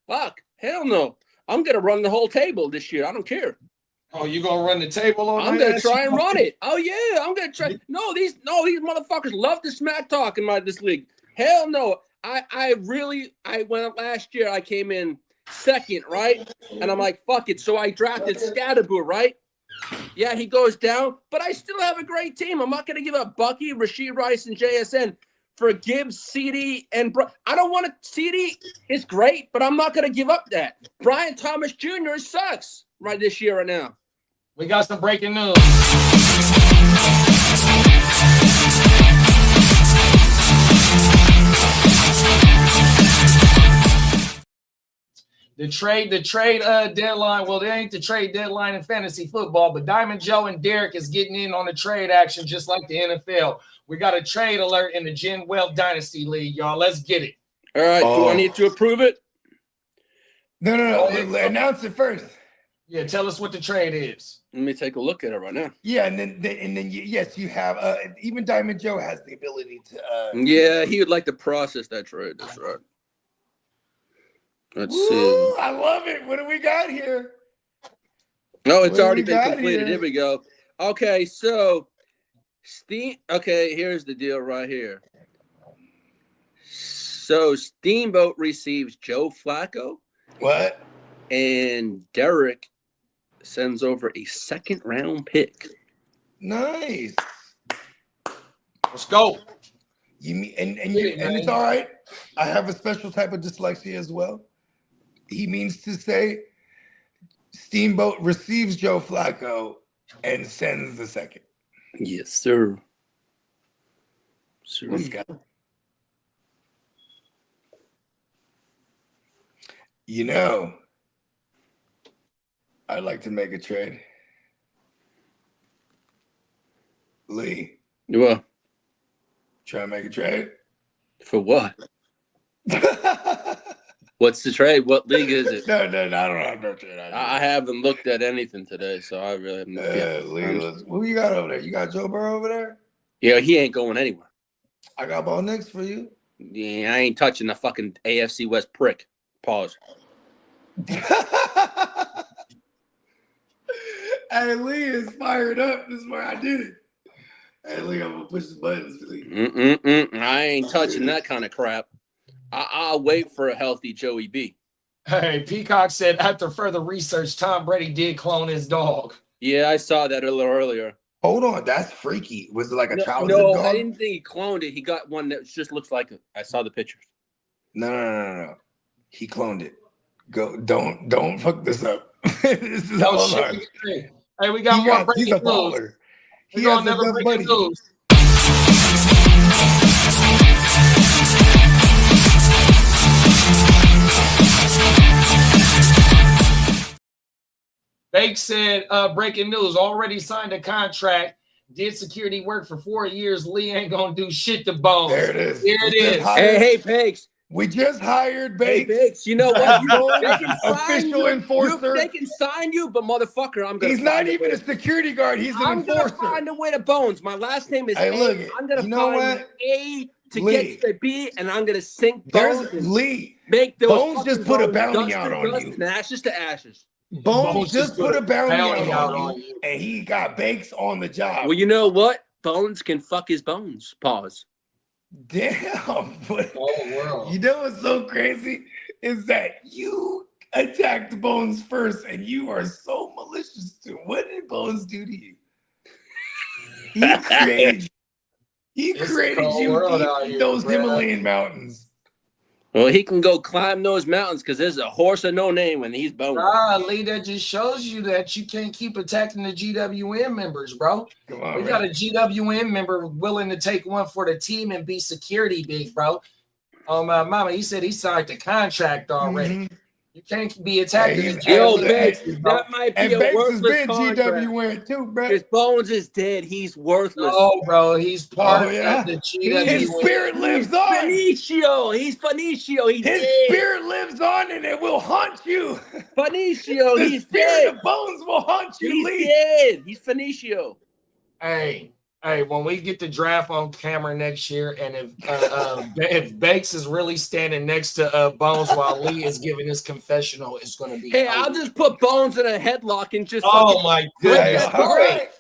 Fuck. Hell no. I'm going to run the whole table this year. I don't care. Oh, you gonna run the table on? I'm gonna try and run it. Oh yeah, I'm gonna try. No, these motherfuckers love to smack talk in this league. Hell no. I went last year. I came in second, right? And I'm like, fuck it. So I drafted Scatterboo, right? Yeah, he goes down, but I still have a great team. I'm not gonna give up Bucky, Rashee Rice, and JSN for Gibbs, CD, and I don't want to. CD is great, but I'm not gonna give up that. Brian Thomas Jr. sucks right this year right now. We got some breaking news. The trade deadline. Well, there ain't the trade deadline in fantasy football, but Diamond Joe and Derek is getting in on the trade action just like the NFL. We got a trade alert in the Gen Wealth Dynasty League, y'all. Let's get it. All right. Do I need to approve it? No. Announce it first. Yeah, tell us what the trade is. Let me take a look at it right now. Yeah, and then yes, you have even Diamond Joe has the ability to. Yeah, he would like to process that trade. That's right. Let's see. I love it. What do we got here? Oh, it's already been completed. Here we go. Okay, so here's the deal right here. So Steamboat receives Joe Flacco. What? And Derek sends over a 2nd-round pick. Nice. Let's go. You mean and it's all right. I have a special type of dyslexia as well. He means to say Steamboat receives Joe Flacco and sends the 2nd. Yes, sir. Let's go. You know, I'd like to make a trade. Lee. What? Try to make a trade? For what? What's the trade? What league is it? No, I don't have no trade. I haven't looked at anything today, so I really have no idea. Who you got over there? You got Joe Burrow over there? Yeah, he ain't going anywhere. I got Bo Nix for you. Yeah, I ain't touching the fucking AFC West prick. Pause. Hey, Lee is fired up. This is where I did it. Hey, Lee, I'm going to push the buttons, Lee. I ain't touching that kind of crap. I'll wait for a healthy Joey B. Hey, Peacock said after further research, Tom Brady did clone his dog. Yeah, I saw that a little earlier. Hold on, that's freaky. Was it like a childhood dog? No, I didn't think he cloned it. He got one that just looks like it. I saw the pictures. No. He cloned it. Go, don't fuck this up. This is all hard. Hey, we got more breaking news. Baller. He has another breaking news. Bake said, breaking news, already signed a contract, did security work for 4 years. Lee ain't going to do shit to Bones. There it is. Here it is. Hey, Bakes. We just hired Bakes. Hey, Bakes, you know what? They can official enforcer. They can sign you, but motherfucker, I'm going to He's not even a security guard. He's an enforcer. I'm going to find a way to Bones. My last name is hey, A. Look, I'm going to find A to Lee, get to B, and I'm going to sink Bones. Lee. Make those Bones just put a bounty out on you. And ashes to ashes. Bones just put a bounty out on you, and he got Bakes on the job. Well, you know what? Bones can fuck his bones. Pause. Damn. But you know what's so crazy is that you attacked Bones first, and you are so malicious to him. What did Bones do to you? He created you in those Himalayan mountains. Well, he can go climb those mountains because there's a horse of no name when he's boned. Lee, that just shows you that you can't keep attacking the GWM members, bro. Come on, we got a GWM member willing to take one for the team and be security big, bro. My mama, he said he signed the contract already. Mm-hmm. You can't be attacking. Bakes, that might be a worthless contract. GWM too, bro. His Bones is dead. He's worthless. Oh, bro, he's part of the GWM. His spirit lives on. Fenicio. He's Fenicio. He's His dead. spirit lives on, and it will haunt you. Fenicio. The He's spirit dead. of Bones will haunt you. He's Lee. dead. He's Fenicio. Hey, when we get the draft on camera next year, and if Bakes is really standing next to Bones while Lee is giving his confessional, it's going to be. Hey, I'll just put Bones in a headlock and just. Oh my goodness! All right.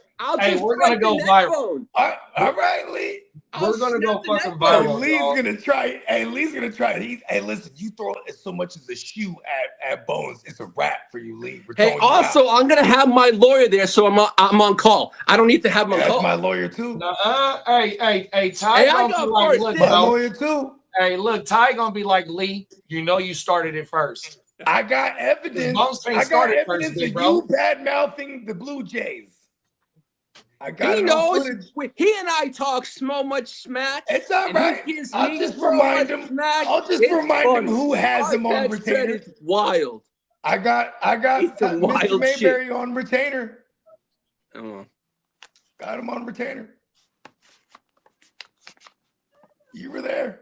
We're gonna go viral. All right, Lee. We're gonna go fucking viral. Lee's gonna try. Hey, Lee's gonna try. Hey, listen, you throw so much as a shoe at Bones, it's a wrap for you, Lee. Hey, also, I'm gonna have my lawyer there, so I'm on call. I don't need to have my call. My lawyer too. Hey, Ty. Hey, I got like, look, my lawyer too. Hey, look, Ty gonna be like, Lee, you know you started it first. I got evidence. I got evidence of you bad mouthing the Blue Jays. He knows. He and I talk so much smack. It's all right. I'll just remind him. Who has him on retainer. It's wild. I got Mr. Mayberry on retainer. Got him on retainer. You were there.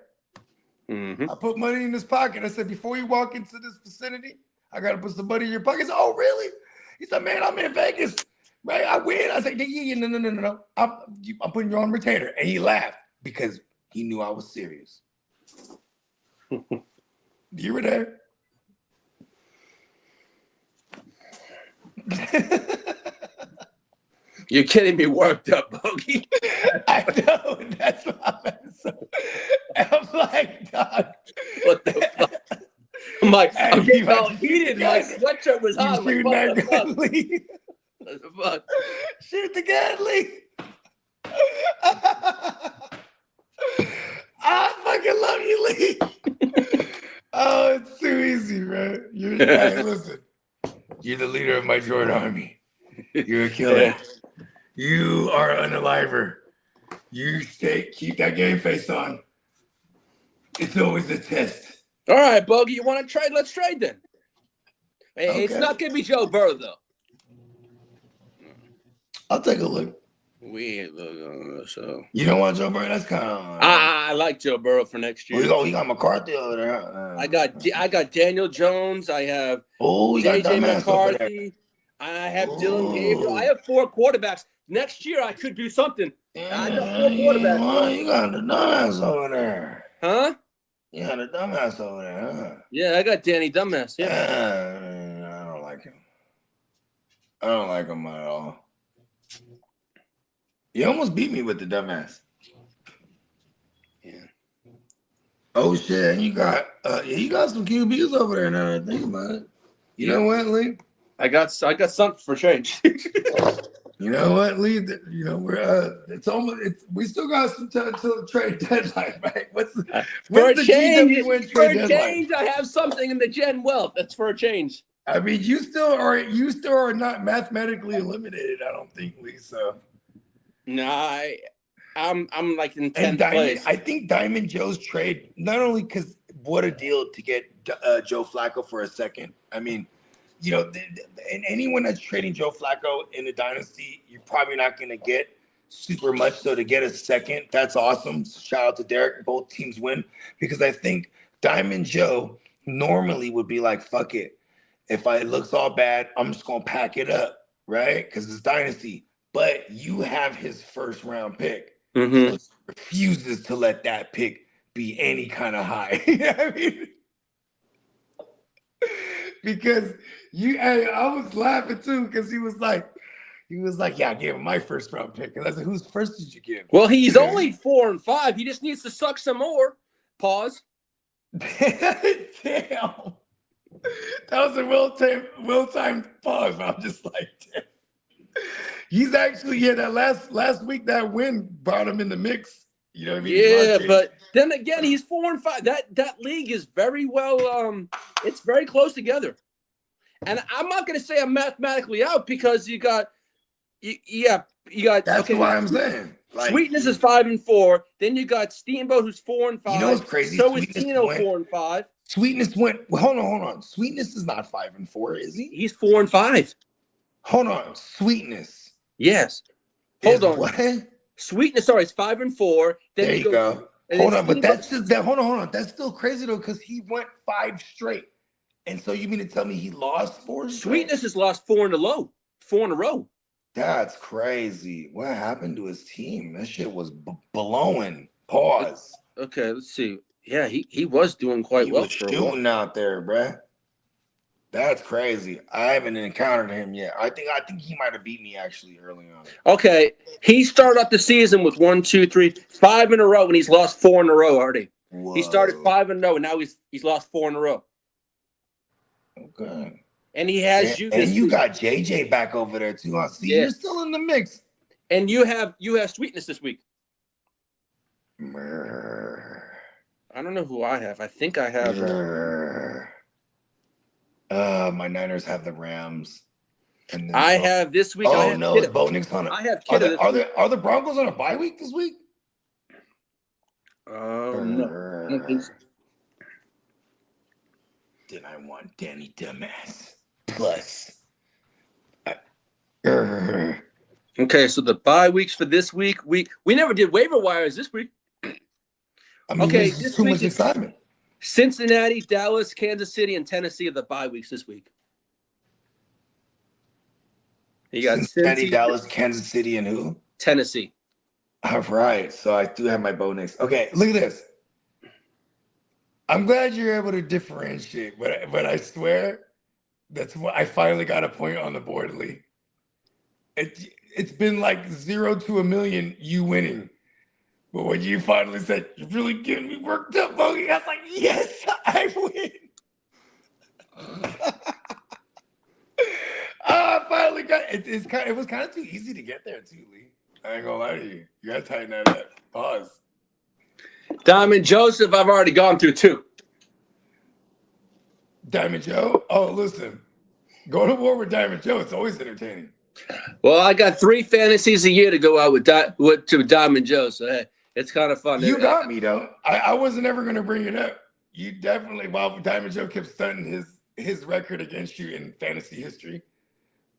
Mm-hmm. I put money in his pocket. I said, before you walk into this vicinity, I got to put some money in your pocket. He said, oh, really? He said, man, I'm in Vegas. Right, I win. I said, no. I'm putting you on retainer. And he laughed because he knew I was serious. You were there. You're getting me worked up, Bogey. I know. That's what I'm like, dog. What the fuck? I'm like, I'm getting all heated. My sweatshirt was hot. I'm like, what the fuck? Lee. What the fuck? Shoot the gun, Lee. I fucking love you, Lee. Oh, it's too easy, man. Hey, listen. You're the leader of my Jordan army. You're a killer. Yeah. You are an unaliver. You keep that game face on. It's always a test. All right, Bogey, you want to trade? Let's trade then. Hey, Okay. it's not going to be Joe Burrow, though. I'll take a look. So You don't want Joe Burrow? That's kind of. I like Joe Burrow for next year. You got McCarthy over there. I got Daniel Jones. I have you got JJ dumbass over there. McCarthy. I have Dylan Gabriel. I have 4 quarterbacks. Next year, I could do something. I got 4 quarterbacks. You got the dumbass over there. Huh? You got the dumbass over there, huh? Yeah, I got Danny Dumbass. Yeah. I don't like him. I don't like him at all. You almost beat me with the dumbass. Yeah. Oh shit! And you got some QBs over there now. I think about it. You know what, Lee? I got something for change. You know what, Lee? You know we still got some time till the trade deadline, right? What's the change? For a change, I have something in the Gen Wealth. That's for a change. I mean, you still are not mathematically eliminated. I don't think, Lee. So. No, I'm like in 10th place. I think Diamond Joe's trade, not only because what a deal to get Joe Flacco for a second. I mean, you know, and anyone that's trading Joe Flacco in the dynasty, you're probably not going to get super much. So to get a second, that's awesome. Shout out to Derek. Both teams win because I think Diamond Joe normally would be like, fuck it. If it looks all bad, I'm just going to pack it up, right? Because it's dynasty. But you have his first round pick. Mm-hmm. So he refuses to let that pick be any kind of high. You know what I mean? Because I was laughing too, because he was like, yeah, I gave him my first round pick. And I said, whose first did you give? Well, he's only 4 and 5. He just needs to suck some more. Pause. Damn. That was a well-timed pause. I'm just like, damn. He's actually, that last week that win brought him in the mix. You know what I mean? Yeah, but then again, he's 4 and 5. That league is very well, it's very close together. And I'm not going to say I'm mathematically out because you got. That's why I'm saying. Like, Sweetness is 5 and 4. Then you got Steamboat, who's 4 and 5. You know what's crazy? So is Tino 4 and 5. Sweetness went. Well, hold on. Sweetness is not 5 and 4, is he? He's 4 and 5. Hold on. Sweetness. Yes. Hold on. What? Sweetness, sorry, it's 5 and 4. Then there you go. Hold on, but that's just that. Hold on. That's still crazy though, because he went 5 straight. And so you mean to tell me he lost 4 straight? Sweetness has lost 4 in a row. That's crazy. What happened to his team? That shit was blowing. Pause. Okay, let's see. Yeah, he was doing quite well. He was shooting out there, bruh. That's crazy. I haven't encountered him yet. I think he might have beat me actually early on. Okay, he started off the season with 1, 2, 3, 5 in a row, and he's lost 4 in a row already. Whoa. He started 5 and 0, and now he's lost 4 in a row. Okay. And he has and you got JJ back over there too. See, you're still in the mix. And you have Sweetness this week. I don't know who I have. I think I have. My Niners have the Rams. And I have this week. Oh no, it's Bo Nix on it. I have Kittle. Are the Broncos on a bye week this week? No. I don't think so. Then I want Danny Dumbass plus. Okay, so the bye weeks for this week. We never did waiver wires this week. I mean, okay, this too much excitement. Cincinnati, Dallas, Kansas City, and Tennessee are the bye weeks this week. You got Cincinnati, Dallas, Kansas City, and who? Tennessee. All right, so I do have my Bo Nix. Okay, look at this. I'm glad you're able to differentiate, but I swear, That's what I finally got a point on the board, Lee. It's been like 0 to 1,000,000 you winning. But when you finally said, "You're really getting me worked up, Bogey," I was like, "Yes, I win." I finally got it. It was kind of too easy to get there too, Lee. I ain't gonna lie to you. You gotta tighten that up. Pause. Diamond Joseph, I've already gone through 2. Diamond Joe? Oh, listen. Go to war with Diamond Joe. It's always entertaining. Well, I got 3 fantasies a year to go out with Diamond Joe, so hey, it's kind of fun. You got me though. I wasn't ever gonna bring it up. You definitely, while Diamond Joe kept stunting his record against you in fantasy history,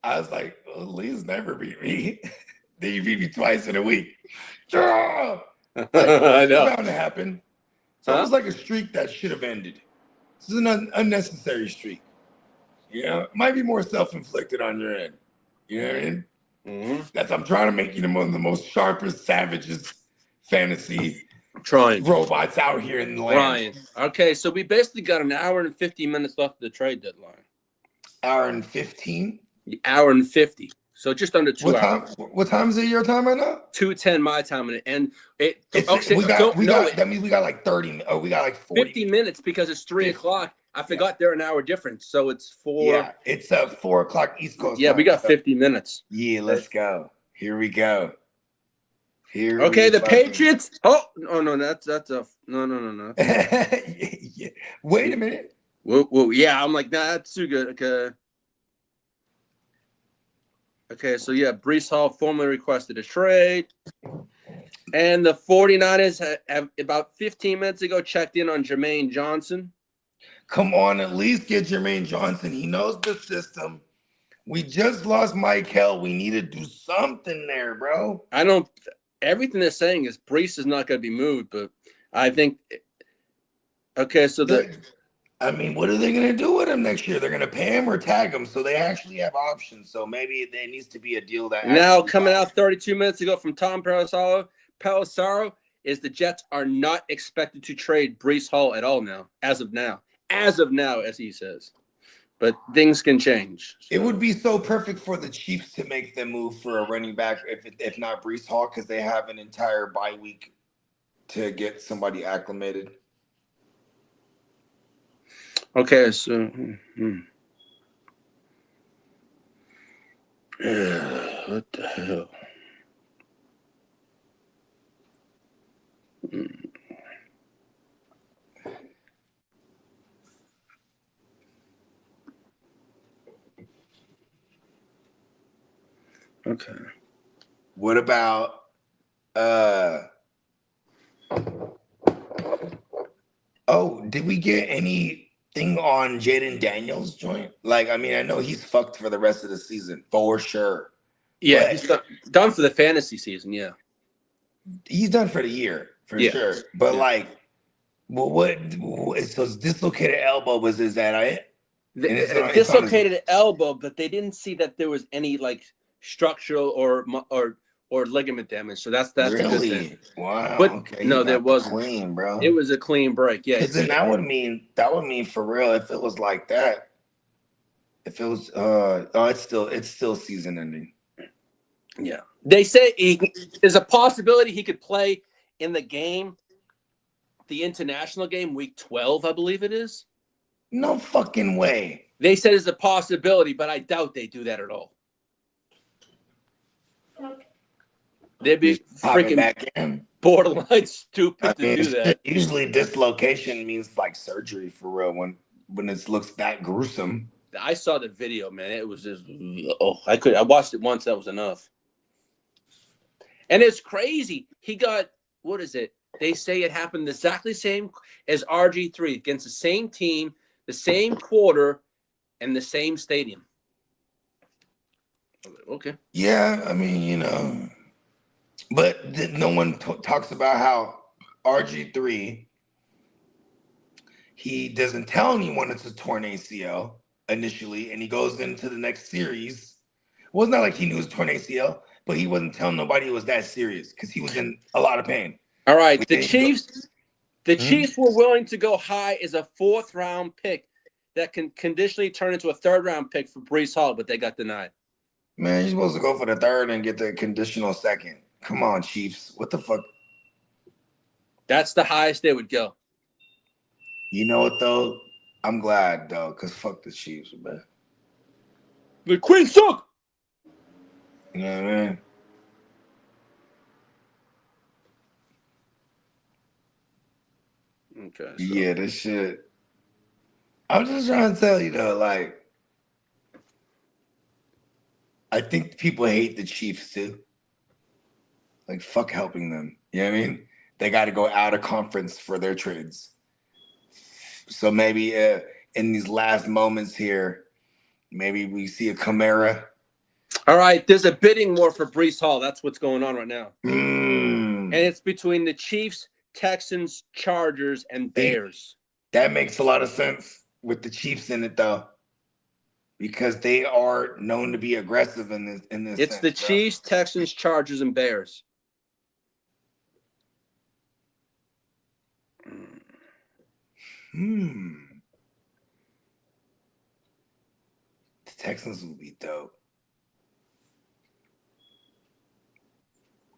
I was like, well, Lee's never beat me. Then you beat me twice in a week. Like, I know. it's bound to happen. So it was like a streak that should have ended. This is an unnecessary streak. You know, it might be more self-inflicted on your end. You know what I mean? Mm-hmm. I'm trying to make you one of the most sharpest, savagest fantasy robots out here in the land. Ryan. Okay, so we basically got an hour and 50 minutes left of the trade deadline. Hour and 15? Hour and 50. So just under 2 hours. What time is it your time right now? 2:10 my time, and that means we got like 30. Oh, we got like 40. 50 minutes because it's 3 o'clock. I forgot they're an hour difference, so it's 4. Yeah, it's 4 o'clock East Coast. Yeah, we got 50 minutes. Yeah, let's go. Here we go. Okay, the Patriots. Oh no, that's a no. Yeah. Wait a minute. Whoa, yeah, I'm like, nah, that's too good. Okay, so yeah, Breece Hall formally requested a trade. And the 49ers have about 15 minutes ago checked in on Jermaine Johnson. Come on, at least get Jermaine Johnson. He knows the system. We just lost Mike Hill. We need to do something there, bro. Everything they're saying is Breece is not going to be moved, but I think, okay, so I mean, what are they going to do with him next year? They're going to pay him or tag him, so they actually have options. So maybe there needs to be a deal that now coming out 32 minutes ago from Tom Pelissaro is the Jets are not expected to trade Breece Hall at all now, as of now, as he says. But things can change. It would be so perfect for the Chiefs to make them move for a running back, if not Breece Hall, because they have an entire bye week to get somebody acclimated. Okay, so what the hell? Okay. What about did we get anything on Jaden Daniels' joint? Like, I mean, I know he's fucked for the rest of the season, for sure. Yeah, he's done for the fantasy season, yeah. He's done for the year, for sure. But so it's dislocated elbow, is that it? Dislocated elbow, but they didn't see that there was any like structural or ligament damage. So that's really wow. But okay. No, there wasn't. Clean, bro. It was a clean break. Yeah. Then that would mean for real if it was like that. If it was it's still season ending. Yeah. They say there's a possibility he could play in the game, the international game, week 12, I believe it is. No fucking way. They said it's a possibility, but I doubt they do that at all. They'd be freaking borderline stupid to do that. Usually dislocation means like surgery for real when it looks that gruesome. I saw the video, man. It was just I watched it once, that was enough. And it's crazy. He got, what is it? They say it happened exactly the same as RG3 against the same team, the same quarter, and the same stadium. Okay. Yeah, I mean, but no one talks about how RG3, he doesn't tell anyone it's a torn ACL initially, and he goes into the next series. Well, it's not like he knew it was torn ACL, but he wasn't telling nobody it was that serious because he was in a lot of pain. All right, the Chiefs were willing to go high as a 4th round pick that can conditionally turn into a third-round pick for Breece Hall, but they got denied. Man, you're supposed to go for the third and get the conditional second. Come on, Chiefs. What the fuck? That's the highest they would go. You know what, though? I'm glad, though, because fuck the Chiefs, man. The Queen suck! You know what I mean? Okay. So. Yeah, this shit. I'm just trying to tell you, though, like, I think people hate the Chiefs, too. Like, fuck helping them. You know what I mean? They got to go out of conference for their trades. So maybe in these last moments here, maybe we see a Kamara. All right, there's a bidding war for Breece Hall. That's what's going on right now. And it's between the Chiefs, Texans, Chargers, and Bears. That makes a lot of sense with the Chiefs in it, though, because they are known to be aggressive in this. It's sense, the bro. Chiefs, Texans, Chargers, and Bears. The Texans will be dope.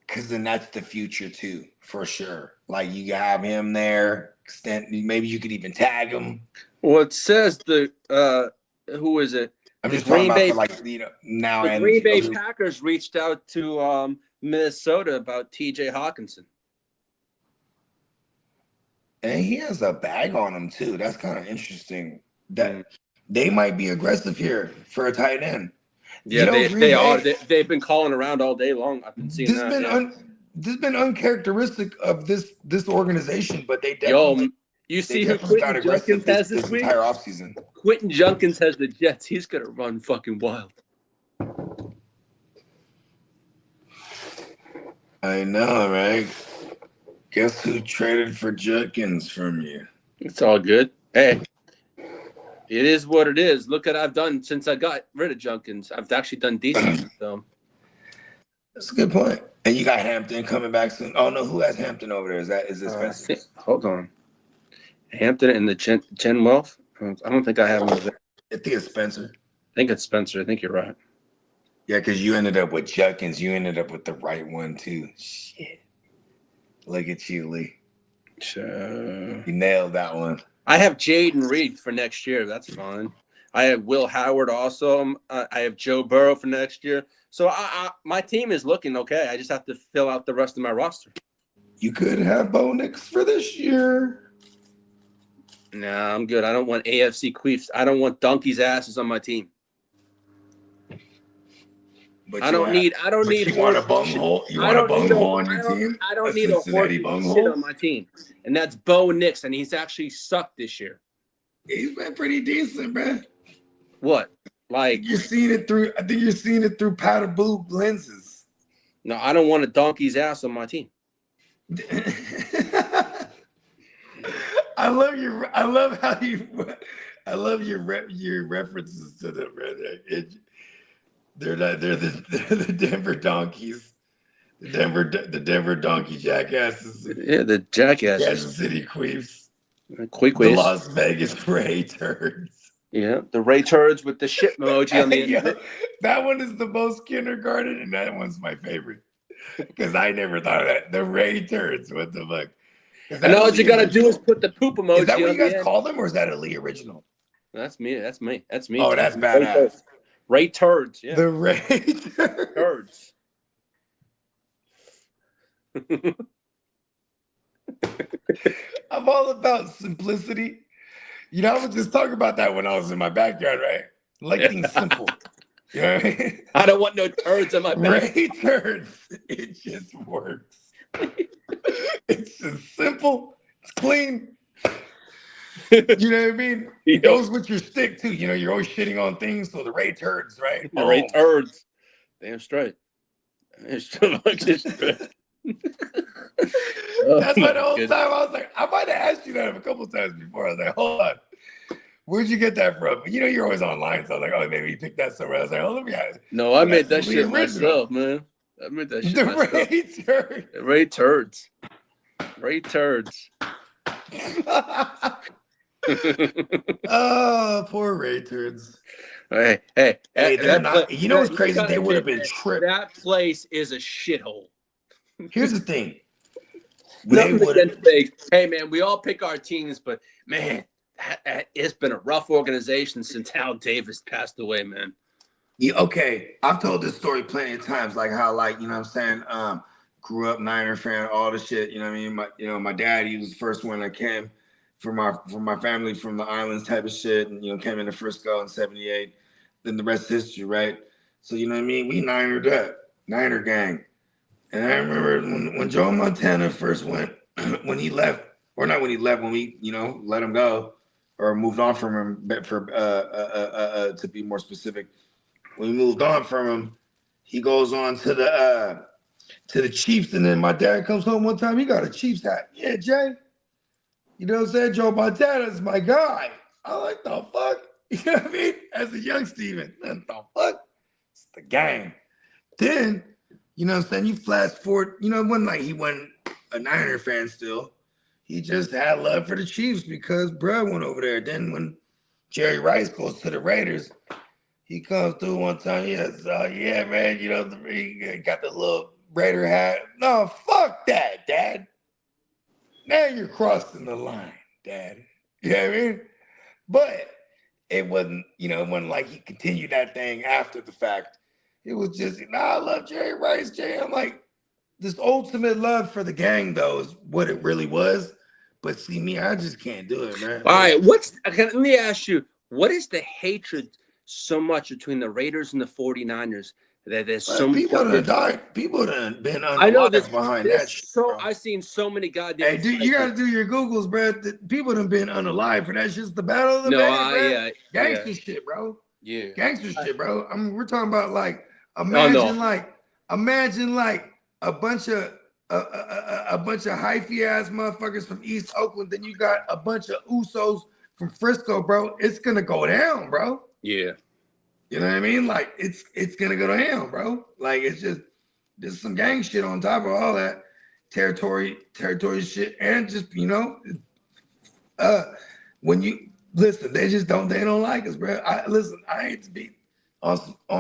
Because then that's the future, too, for sure. Like, you have him there. Maybe you could even tag him. Well, it says who is it? I'm the just talking Green about Bay, for now. The Green Bay Packers reached out to Minnesota about TJ Hawkinson. And he has a bag on him, too. That's kind of interesting. That they might be aggressive here for a tight end. Yeah, they are. They've been calling around all day long. I've been seeing that. This has been uncharacteristic of this organization, but they definitely. You see who Quentin Junkins has this week? Entire offseason. Quentin Junkins has the Jets. He's gonna run fucking wild. I know, right? Guess who traded for Junkins from you? It's all good. Hey, it is what it is. Look what I've done since I got rid of Junkins. I've actually done decent. So that's a good point. And you got Hampton coming back soon. Oh no, who has Hampton over there? Is it Spencer? Hold on. Hampton and the Chen Wealth? I don't think I have him over there. I think it's Spencer. I think it's Spencer. I think you're right. Yeah, because you ended up with Junkins. You ended up with the right one too. Shit. Look at you, Lee. You nailed that one. I have Jaden Reed for next year. That's fine. I have Will Howard also. I have Joe Burrow for next year. So my team is looking okay. I just have to fill out the rest of my roster. You could have Bo Nix for this year. Nah, I'm good. I don't want AFC queefs. I don't want donkey's asses on my team. But I don't need. You want a bunghole? You want a bunghole on your team? I don't need a horse shit on my team, and that's Bo Nix, and he's actually sucked this year. He's been pretty decent, man. What? Like you're seeing it through? I think you're seeing it through powder blue lenses. No, I don't want a donkey's ass on my team. I love your references to them, brother. They're the Denver Donkeys, the Denver Donkey Jackasses. Yeah, the Jackasses. Kansas City Queefs. The Las Vegas Ray Turds. Yeah, the Ray Turds with the shit emoji on the end of it. That one is the most kindergarten, and that one's my favorite because I never thought of that. The Ray Turds. What the fuck? And all you gotta do is put the poop emoji. Is that what on you guys the end. call them, or is that a Lee original? That's me. That's me. Oh, that's badass. Ray Turds. Yeah. The Ray Turds. I'm all about simplicity. You know, I was just talking about that when I was in my backyard, right? Like things simple. You know what I mean? I don't want no turds on my back. Ray Turds. It just works. It's just simple. It's clean. You know what I mean? It goes with your stick too. You know, you're always shitting on things, so the Ray Turds, right? The Ray Turds. Damn straight. Damn straight. That's why the whole time I was like, I might have asked you that a couple times before. I was like, hold on. Where'd you get that from? You know, you're always online, so I was like, oh, maybe you picked that somewhere. I was like, oh, let me ask. No, I made that shit myself, man. I made that shit myself. Ray Turds. Ray Turds. Ray Turds. Oh, poor Raturds. Hey, they're not. You know what's crazy? They would have been tripped. That place is a shithole. Here's the thing. Nothing against Vegas. Hey, man, we all pick our teams, but man, it's been a rough organization since Al Davis passed away, man. Yeah, okay. I've told this story plenty of times, like how, like, you know what I'm saying, grew up Niner fan, all the shit, you know what I mean? My dad, he was the first one that came from my family from the islands type of shit, and, came into Frisco in 78. Then the rest is history, right? So, you know what I mean? We Ninered up, Niner gang. And I remember when Joe Montana first went, when he left, or not when he left, when we, let him go or moved on from him, but to be more specific, when we moved on from him, he goes on to the Chiefs, and then my dad comes home one time, he got a Chiefs hat. Yeah, Jay, you know what I'm saying? Joe Montana's my guy. I'm like, the fuck? You know what I mean? As a young Steven, what the fuck? It's the gang. Then, you know what I'm saying? You flash forward, one night he wasn't a Niner fan still. He just had love for the Chiefs because bruh went over there. Then when Jerry Rice goes to the Raiders, he comes through one time. Yeah, man, he got the little Raider hat. No, fuck that, Dad. Now you're crossing the line, Dad. You know what I mean? But it wasn't, it wasn't like he continued that thing after the fact. It was just, I love Jerry Rice, Jay. I'm like, this ultimate love for the gang, though, is what it really was. But see, me, I just can't do it, man. All right, let me ask you, what is the hatred so much between the Raiders and the 49ers that there's so many people that died? People that have been unalive I know this behind that shit. So I've seen so many goddamn. Hey, you got to do your Googles, bro. People that have been unalive for that shit's the battle of the Bay, bro. Gangster shit, bro. Yeah, gangster shit, bro. I mean, we're talking about like imagine like a bunch of hyphy ass motherfuckers from East Oakland. Then you got a bunch of Usos from Frisco, bro. It's gonna go down, bro. Yeah. You know what I mean? Like it's gonna go down, bro. Like it's just there's some gang shit on top of all that territory shit, and just when you listen, they don't like us, bro. I hate to be on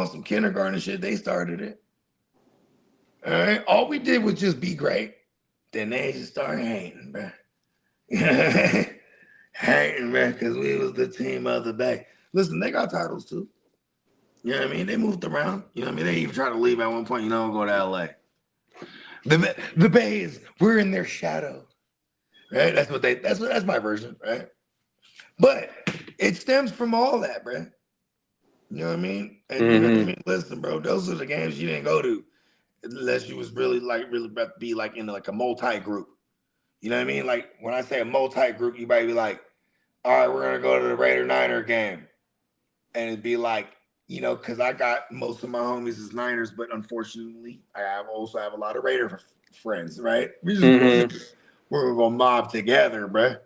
some kindergarten shit. They started it. All right, all we did was just be great. Then they just started hating, bro. Hating, bro, because we was the team of the Bay. Listen, they got titles too. You know what I mean? They moved around. You know what I mean? They even tried to leave at one point, go to LA. The Bay is, we're in their shadow. Right? That's my version, right? But it stems from all that, bro. You know what I mean? And you know what I mean? Listen, bro, those are the games you didn't go to unless you was really about to be like in like a multi-group. You know what I mean? Like when I say a multi-group, you might be like, all right, we're gonna go to the Raider Niner game. And it'd be like, because I got most of my homies as Niners, but unfortunately, I also have a lot of Raider friends, right? We're gonna go mob together, bro.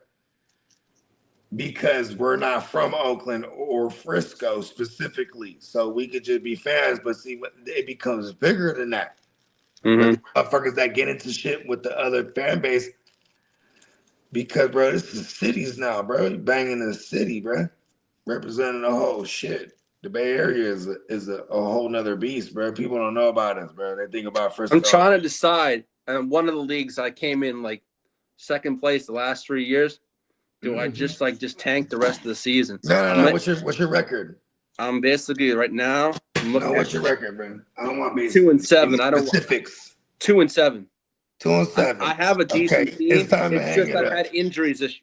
Because we're not from Oakland or Frisco specifically. So we could just be fans, but see, it becomes bigger than that. The motherfuckers that get into shit with the other fan base, because, bro, this is cities now, bro. You banging in the city, bro. Representing the whole shit. The Bay Area is a whole nother beast, bro. People don't know about us, bro. They think about Frisco. I'm trying to decide. And one of the leagues I came in like second place the last 3 years. Do I just tank the rest of the season? No. What's your record? I'm basically right now. What's your record, man? I don't want 2-7. I don't specifics. 2-7. 2-7. I have a decent team. It's time to hang it up. I've had injuries this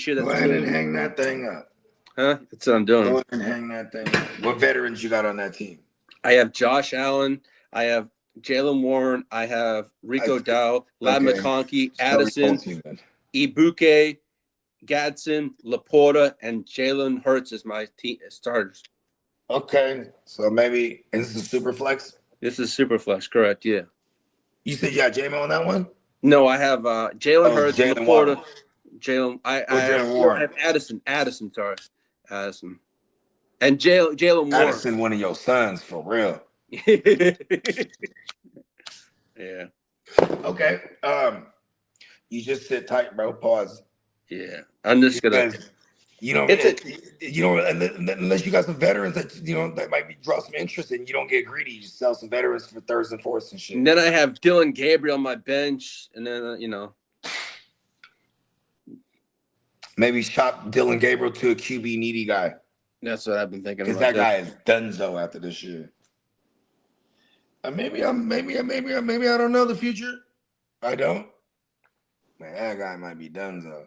year. Go ahead and hang that thing up. Huh? That's what I'm doing. Go ahead and hang that thing up. What veterans you got on that team? I have Josh Allen. I have Jalen Warren. I have Rico Dow, Lad McConkey, Addison, Ibuke, Gadsden, Laporta, and Jalen Hurts is my team starters. Okay, so maybe this is super flex. This is super flex, correct? Yeah. You said you got J-Mo on that one? No, I have Jalen Hurts, Laporta, Jalen. I have Addison. Sorry, Addison, and Jalen Warren. Addison, one of your sons, for real. Yeah. Okay. You just sit tight, bro. Pause. Yeah, I'm just gonna. You don't, unless you got some veterans that that might draw some interest, and you don't get greedy. You just sell some veterans for thirds and fourths and shit. And then I have Dylan Gabriel on my bench, and then maybe shop Dylan Gabriel to a QB needy guy. That's what I've been thinking. Because that guy is donezo after this year. Maybe I don't know the future. I don't. Man, that guy might be donezo.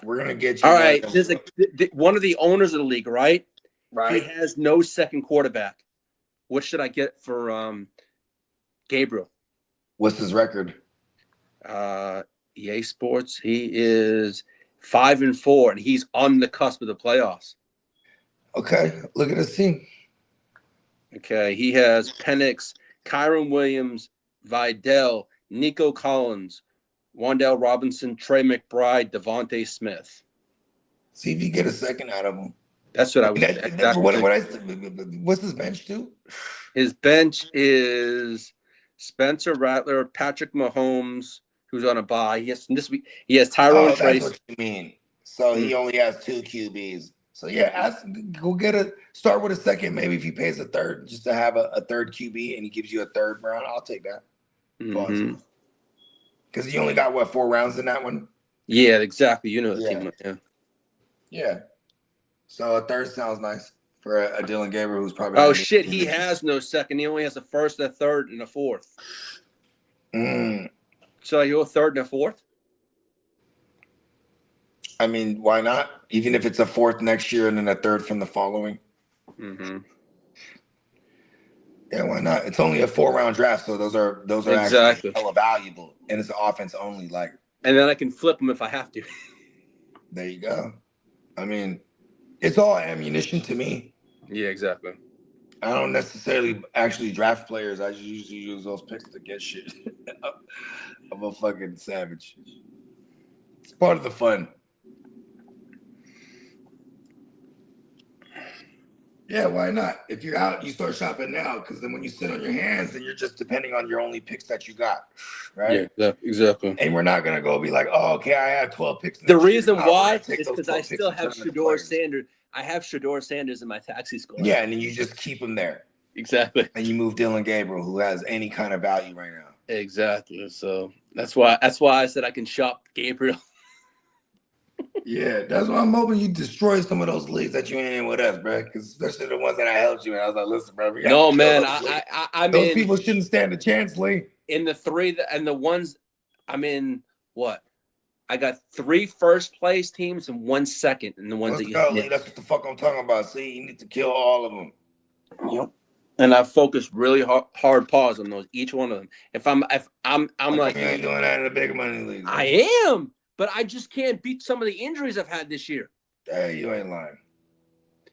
We're gonna get you. All right, there's one of the owners of the league, right? Right. He has no second quarterback. What should I get for Gabriel? What's his record? EA Sports. He is 5-4, and he's on the cusp of the playoffs. Okay, look at his team. Okay, he has Penix, Kyron Williams, Vidal, Nico Collins, Wan'Dale Robinson, Trey McBride, Devontae Smith. See if you get a second out of him. That's what I was. What's his bench do? His bench is Spencer Rattler, Patrick Mahomes, who's on a bye. He has this week. He has Tyrone Trace. That's what you mean. So he only has 2 QBs. So yeah, start with a second. Maybe if he pays a third, just to have a third QB, and he gives you a third round, I'll take that. Because he only got 4 rounds in that one. Yeah, exactly. You know the team. Yeah. So a third sounds nice for a Dylan Gabriel who's probably. Oh shit! He has no second. He only has a first, a third, and a fourth. So you go third and a fourth. I mean, why not? Even if it's a fourth next year and then a third from the following. Yeah, why not? It's only a 4-round draft, so those are exactly actually hella valuable, and it's offense only. Like, and then I can flip them if I have to. There you go. I mean, it's all ammunition to me. Yeah, exactly. I don't necessarily actually draft players. I usually use those picks to get shit. I'm a fucking savage. It's part of the fun. Yeah, why not? If you're out, you start shopping now, because then when you sit on your hands, then you're just depending on your only picks that you got, right? Yeah, exactly. And we're not gonna go be like, oh, okay, I have 12 picks. The reason why is because I still have Shedeur Sanders. I have Shedeur Sanders in my taxi squad. Yeah, and then you just keep him there. Exactly. And you move Dylan Gabriel, who has any kind of value right now. Exactly. So that's why I said I can shop Gabriel. Yeah, that's why I'm hoping you destroy some of those leagues that you ain't in with us, bro. Because especially the ones that I helped you in. I was like, listen, bro. No, man. I those people shouldn't stand a chance, Lee. In the 3 and the ones I'm in, what? I got 3 first place teams and 1 second, and the ones Let's go, Lee. That's what the fuck I'm talking about. See, you need to kill all of them. Yep. And I focus really hard pause on those, each one of them. If I'm like, you ain't doing that in the big money league. I am. But I just can't beat some of the injuries I've had this year. Hey, you ain't lying.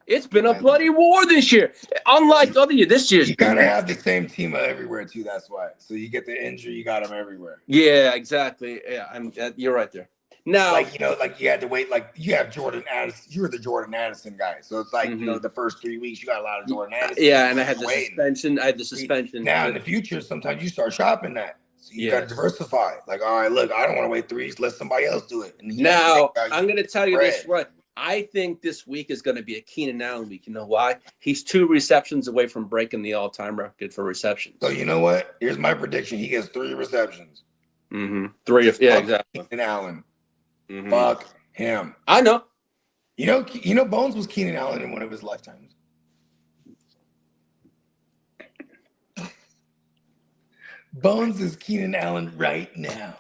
It's been a bloody war this year. Unlike other years, this year's. You gotta have the same team everywhere too. That's why. So you get the injury, you got them everywhere. Yeah, exactly. Yeah, you're right there. Now, like you had to wait. Like you have Jordan Addison. You're the Jordan Addison guy. So it's like the first 3 weeks you got a lot of Jordan Addison. Yeah, and I had the suspension. Now in the future, sometimes you start shopping that. So you got to diversify. Like, all right, look, I don't want to wait 3 weeks. Let somebody else do it. And now, I'm going to tell you this, right? I think this week is going to be a Keenan Allen week. You know why? He's 2 receptions away from breaking the all-time record for receptions. So you know what? Here's my prediction. He gets 3 receptions. 3, yeah, exactly. Keenan Allen. Fuck him. I know. You know, Bones was Keenan Allen in one of his lifetimes. Bones is Keenan Allen right now.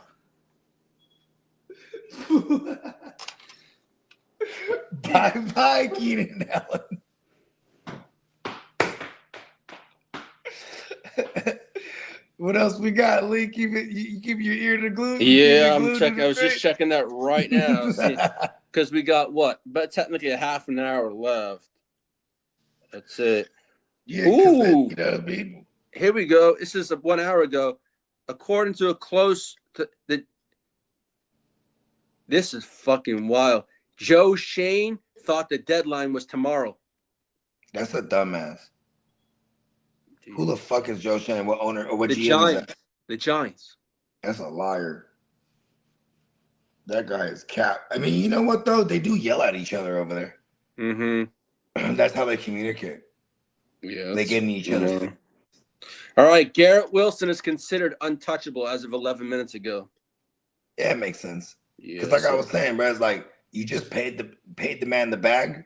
Bye, Keenan Allen. What else we got, Lee? You keep your ear to the glue? Yeah, I'm checking. I was just checking that right now. Because we got what? But technically a half an hour left. That's it. Yeah, ooh. You know what I mean? Here we go. This is 1 hour ago. According to a close to the, this is fucking wild. Joe Shane thought the deadline was tomorrow. That's a dumbass. Dude. Who the fuck is Joe Shane? What owner or what the GM Giants. is that? The Giants. That's a liar. That guy is cap. I mean, you know what though? They do yell at each other over there. Mm-hmm. That's how they communicate. Yeah. They get in each other's. All right. Garrett Wilson is considered untouchable as of 11 minutes ago. Yeah, it makes sense. Yeah. Because I was saying, bro, it's like you just paid the man the bag.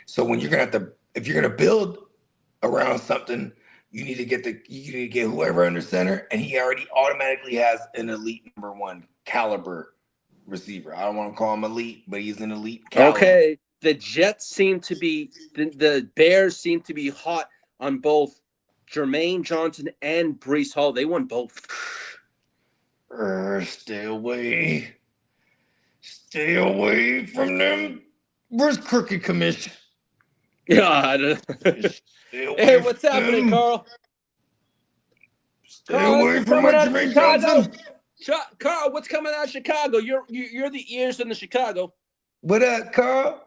So when you're gonna if you're gonna build around something, you need to get whoever under center, and he already automatically has an elite number 1 caliber receiver. I don't want to call him elite, but he's an elite caliber. Okay. The Jets seem to be the Bears seem to be hot on both Jermaine Johnson and Breece Hall. They won both. Stay away. Stay away from them. Where's Crooked Commission? Yeah. I don't... Hey, what's happening, Carl? Stay away from my Jermaine Johnson. Carl, what's coming out of Chicago? You're the ears in the Chicago. What up, Carl?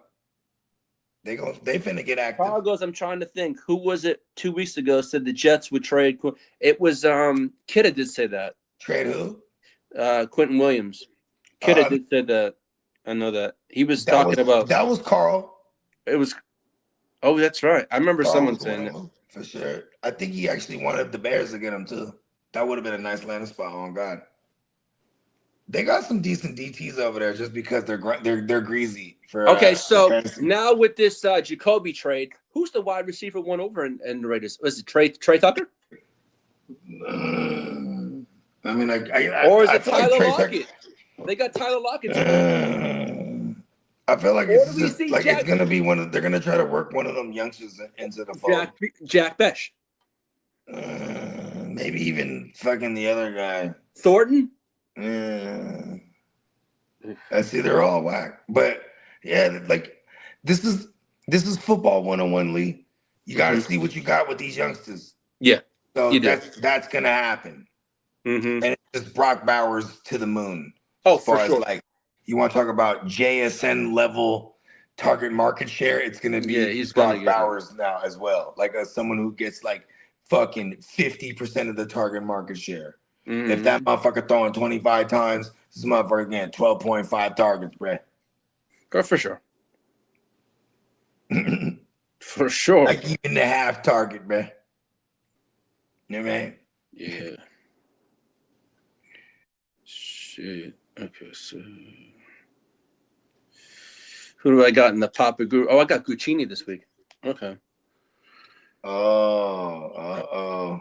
They finna get active. Carl goes, I'm trying to think. Who was it 2 weeks ago said the Jets would trade? It was Kidda did say that. Trade who? Quentin Williams. Kidda did say that. I know that. He was talking about. That was Carl. It was. Oh, that's right. I remember Carl someone saying that. For sure. I think he actually wanted the Bears to get him too. That would have been a nice landing spot. Oh God. They got some decent DTs over there just because they're greasy. Okay, so now with this Jacoby trade, who's the wide receiver one over in the Raiders? Was it Trey Tucker? I mean, or is it Tyler Lockett? They got Tyler Lockett. I feel like it's gonna be they're gonna try to work one of them youngsters into the fold. Jack Besh. Maybe even fucking the other guy. Thornton? I see they're all whack. But yeah, like this is football 101, Lee. You gotta see what you got with these youngsters. Yeah. So that's gonna happen. And it's just Brock Bowers to the moon. Oh, as far for sure. as like you want to talk about JSN level target market share, it's gonna be he's Brock Bowers now as well. Like as someone who gets like fucking 50% of the target market share. If that motherfucker throwing 25 times, this motherfucker getting 12.5 targets, bruh. Go for sure. For sure. Like even the half target, bruh. You know what I mean? Yeah. Shit. Okay, so who do I got in the Papa Guru? Oh, I got Guccini this week. Okay. Oh.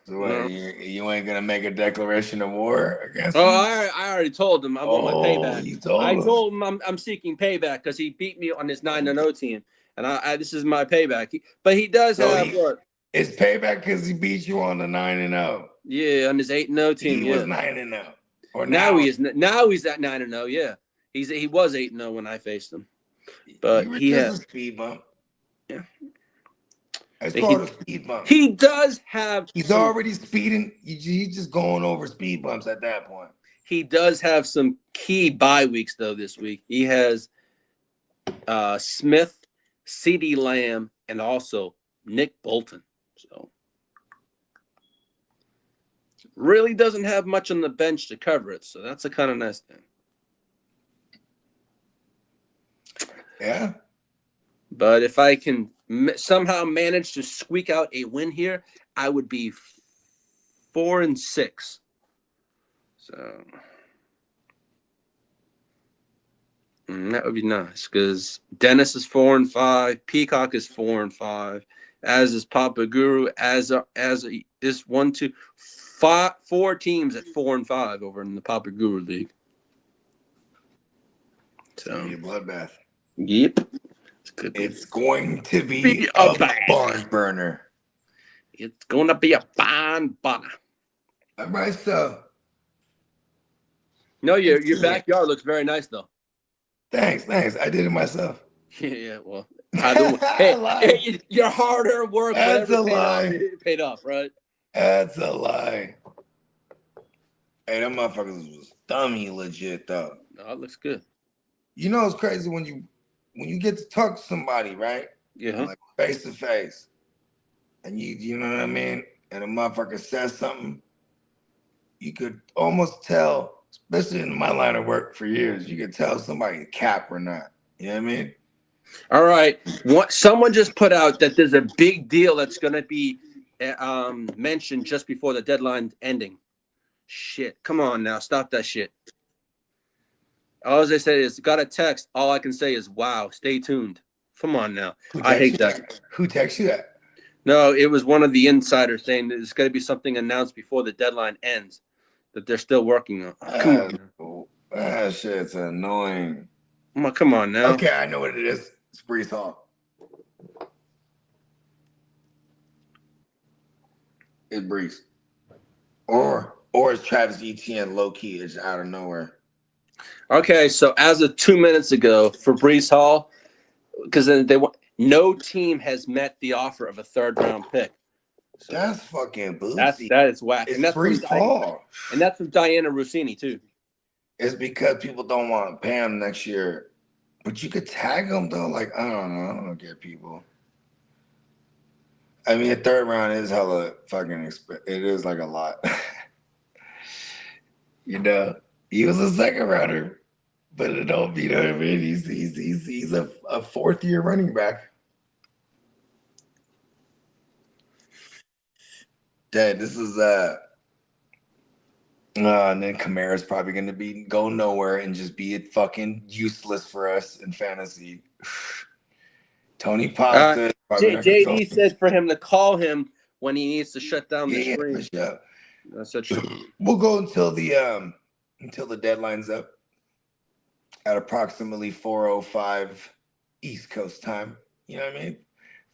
So what, you ain't gonna make a declaration of war against him? I already told him I want my payback. You told I him. told him I'm seeking payback because he beat me on his 9-0 team, and I this is my payback. But he does have what? It's payback because he beat you on the 9-0. Yeah, on his 8-0 team. He was 9-0. Or now he is. Now he's at 9-0. Yeah, he was 8-0 when I faced him, but he has a speed bump. Yeah. It's called a speed bump. He does have. He's already speeding. He's just going over speed bumps at that point. He does have some key bye weeks though this week. He has Smith, CeeDee Lamb, and also Nick Bolton. So really doesn't have much on the bench to cover it. So that's a kind of nice thing. Yeah. But if I can somehow manage to squeak out a win here, I would be 4-6. So that would be nice because Dennis is 4-5, Peacock is 4-5, as is Papa Guru, as is 4 teams at 4-5 over in the Papa Guru League. So a bloodbath. Yep. It's going to be a barn burner. It's going to be a barn burner. All right, so. No, your backyard looks very nice, though. Thanks. I did it myself. Yeah, well. Hey, your harder work. That's a lie. Paid off, right? That's a lie. Hey, them motherfuckers was dummy legit, though. No, it looks good. You know, it's crazy when you get to talk to somebody, right? Yeah. Like face to face. And you know what I mean? and a motherfucker says something, you could almost tell, especially in my line of work for years, you could tell somebody cap or not. You know what I mean? All right. Someone just put out that there's a big deal that's going to be mentioned just before the deadline ending. Shit. Come on now. Stop that shit. All I say is, got a text. All I can say is, wow, stay tuned. Come on now. I hate that. Who texted you that? No, it was one of the insiders saying that there's going to be something announced before the deadline ends that they're still working on. Come on. That shit's annoying. Come on now. Okay, I know what it is. It's Brees Hall. It's Brees. Or it's Travis Etienne low key. It's out of nowhere. Okay, so as of 2 minutes ago for Brees Hall, because then no team has met the offer of a 3rd round pick. So that's fucking boozy. That is whack. It's and that's Brees Hall. And that's from Diana Rossini too. It's because people don't want to pay him next year. But you could tag him though. Like, I don't get people. I mean, a 3rd round is hella fucking it is like a lot. You know, he was a 2nd rounder, but it don't, you know what I mean? He's a 4th year running back. Dad, this is and then Kamara's probably gonna go nowhere and just be fucking useless for us in fantasy. Tony Pollard JD said for him to call him when he needs to shut down the screen. Yeah. That's such a... We'll go until the deadline's up at approximately 4:05 East Coast time. You know what I mean?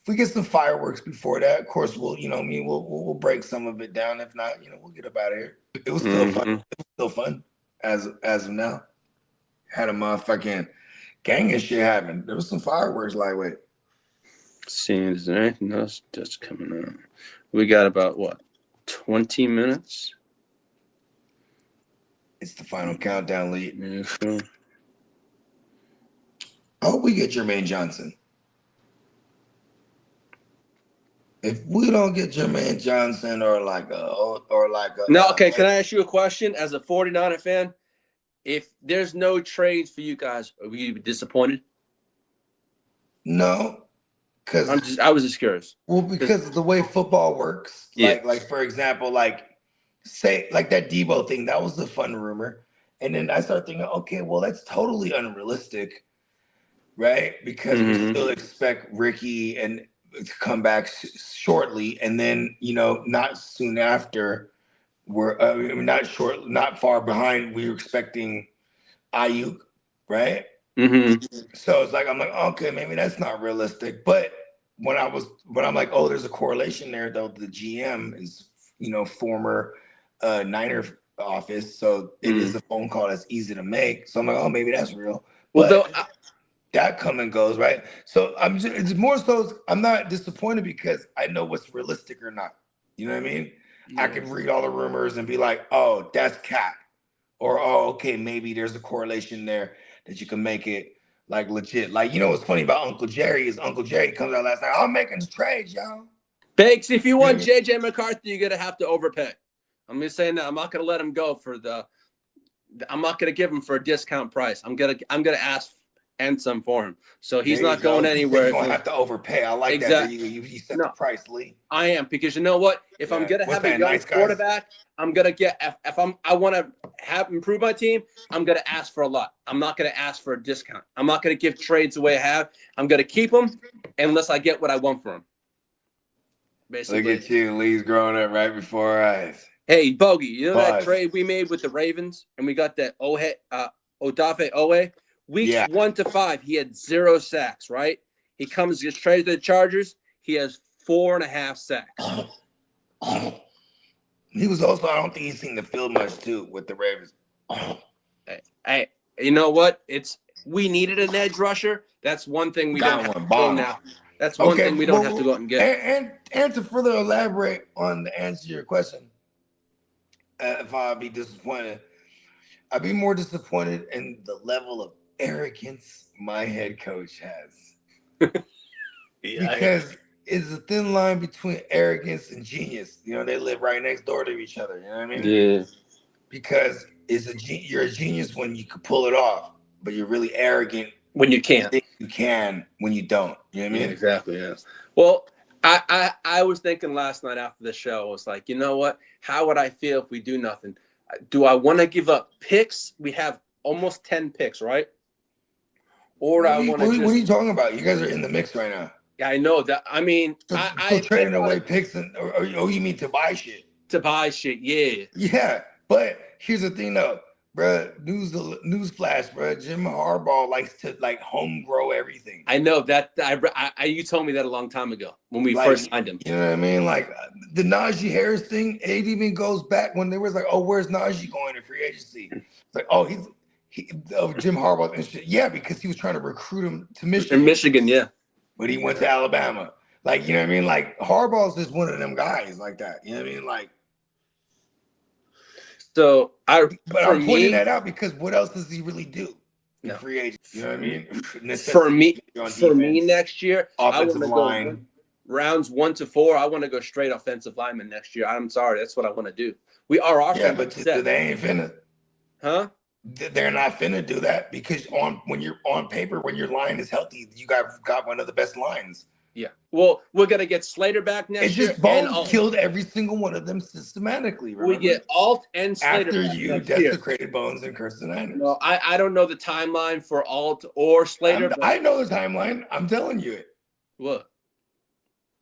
If we get some fireworks before that, of course we'll break some of it down. If not, we'll get up out of here. It was still fun. It was still fun as of now. Had a motherfucking gang of shit happen. There was some fireworks lightweight. Seeing is there anything else that's coming up? We got about 20 minutes. It's the final countdown, lead. Yeah, sure. I hope we get Jermaine Johnson. If we don't get Jermaine Johnson or like a no, okay. Can I ask you a question? As a 49er fan, if there's no trades for you guys, are you disappointed? No, because I was just curious. Well, because of the way football works. Yeah. Like for example, say that Debo thing, that was the fun rumor. And then I started thinking, okay, well, that's totally unrealistic, right? Because we still expect Ricky to come back shortly, and then not soon after, not far behind. We were expecting Ayuk, right? So it's like I'm like, okay, maybe that's not realistic. But when I'm like, oh, there's a correlation there though. The GM is former Niner office, so it is a phone call that's easy to make. So I'm like, oh, maybe that's real. Well, that come and goes, right? So it's more so I'm not disappointed because I know what's realistic or not. You know what I mean? Yeah. I can read all the rumors and be like, oh, that's cap. Or, oh, okay, maybe there's a correlation there that you can make it like legit. Like, what's funny about Uncle Jerry is Uncle Jerry comes out last night, I'm making the trades, y'all. Bakes, if you want JJ McCarthy, you're going to have to overpay. I'm just saying that I'm not going to let him go I'm not going to give him for a discount price. I'm going to ask and some for him. So he's not going anywhere. You don't have to overpay. I like that. You set the price, Lee. I am, because you know what? If I'm going to have a young quarterback, I'm going to get I want to improve my team, I'm going to ask for a lot. I'm not going to ask for a discount. I'm not going to give trades away I have. I'm going to keep them unless I get what I want for him. Basically. Look at you. Lee's growing up right before our eyes. Hey, Bogey, you know that trade we made with the Ravens and we got that Odafe Owe? Weeks 1 to 5, he had 0 sacks, right? He gets traded to the Chargers. He has 4.5 sacks. He was also, I don't think he's seen the field much too with the Ravens. Hey, you know what? We needed an edge rusher. That's one thing we don't have to go now. That's one thing we don't have to go out and get. And to further elaborate on the answer to your question, if I'd be disappointed, I'd be more disappointed in the level of arrogance my head coach has. Because is a thin line between arrogance and genius. You know, they live right next door to each other. You know what I mean? Yeah. Because you're a genius when you can pull it off, but you're really arrogant when you can't. You can when you don't. You know what I mean? Yeah, exactly. Yeah. Well, I was thinking last night after the show, I was like, you know what? How would I feel if we do nothing? Do I want to give up picks? We have almost 10 picks, right? Or do I want to What are you talking about? You guys are in the mix right now. Yeah, I know that. I mean, so trading away picks or you mean to buy shit? To buy shit, yeah. Yeah, but here's the thing though, bro. News flash, bro. Jim Harbaugh likes to like home grow everything. I know that. You told me that a long time ago when we first signed him. You know what I mean? Like the Najee Harris thing. It even goes back when there was like, oh, where's Najee going in free agency? It's like, oh, Jim Harbaugh and shit. Yeah, because he was trying to recruit him to Michigan. In Michigan, yeah. But he went to Alabama. Like, you know what I mean? Like Harbaugh's just one of them guys like that. You know what I mean? Like. So I'm pointing that out because what else does he really do in free agency? You know what I mean? For me next year, offensive line, rounds 1 to 4. I want to go straight offensive lineman next year. I'm sorry, that's what I want to do. We are offensive. Yeah, but they ain't finna. Huh? They're not finna do that because when you're on paper, when your line is healthy, you got one of the best lines. Yeah. Well, we're gonna get Slater back next year. It's just Bones killed every single one of them systematically. Remember? We get Alt and Slater after you desecrated Bones and cursed the Niners. No, I don't know the timeline for Alt or Slater. I know the timeline. I'm telling you it. What?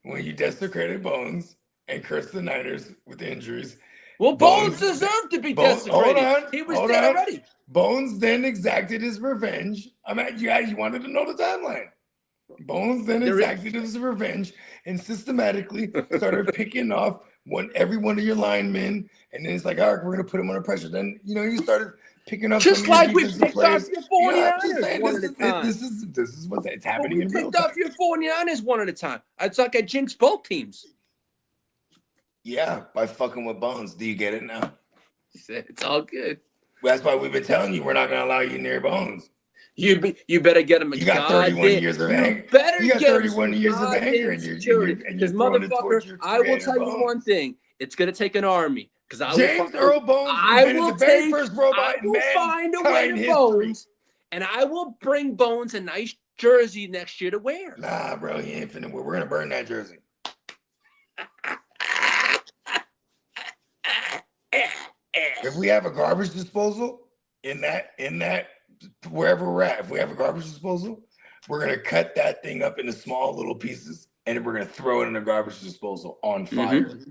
When you desecrated Bones and cursed the Niners with injuries. Well, Bones deserved to be desecrated. Hold on. He was dead already. Bones then exacted his revenge. You wanted to know the timeline. Bones then exacted his revenge and systematically started picking off every one of your linemen, and then it's like, all right, we're gonna put him under pressure. Then you started picking up just like we picked off your 49ers one at a time. This is what's happening in real time. Picked off your 49ers one at a time. It's like I jinxed both teams. Yeah, by fucking with Bones. Do you get it now? It's all good. That's why we've been telling you we're not gonna allow you near Bones. You better get him. You got 31 years of anger. You got 31 years of anger, and you're motherfucker. I will tell you one thing: it's gonna take an army. Because James Earl Bones is the very first robot in mankind find a way to Bones, and I will bring Bones a nice jersey next year to wear. Nah, bro, he ain't finna. We're gonna burn that jersey. If we have a garbage disposal in that wherever we're at, if we have a garbage disposal, we're gonna cut that thing up into small little pieces, and we're gonna throw it in a garbage disposal on fire. Mm-hmm.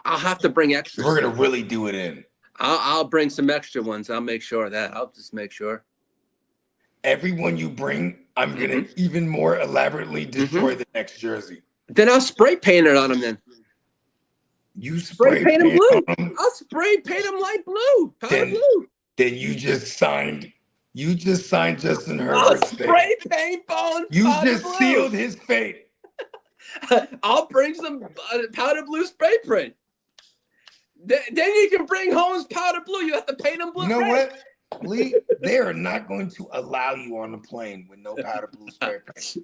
I'll have to bring extra. We're gonna really do it in. I'll bring some extra ones. I'll make sure of that. I'll just make sure. Every one you bring, I'm gonna even more elaborately destroy the next jersey. Then I'll spray paint it on them. Then you spray paint them blue. I'll spray paint them light blue, powder blue. Then you just signed Justin Herbert's fate. Spray paint Bones. You just sealed his fate. I'll bring some powder blue spray print. Then you can bring home powder blue. You have to paint them blue. You know what, Lee? They are not going to allow you on the plane with no powder blue spray paint.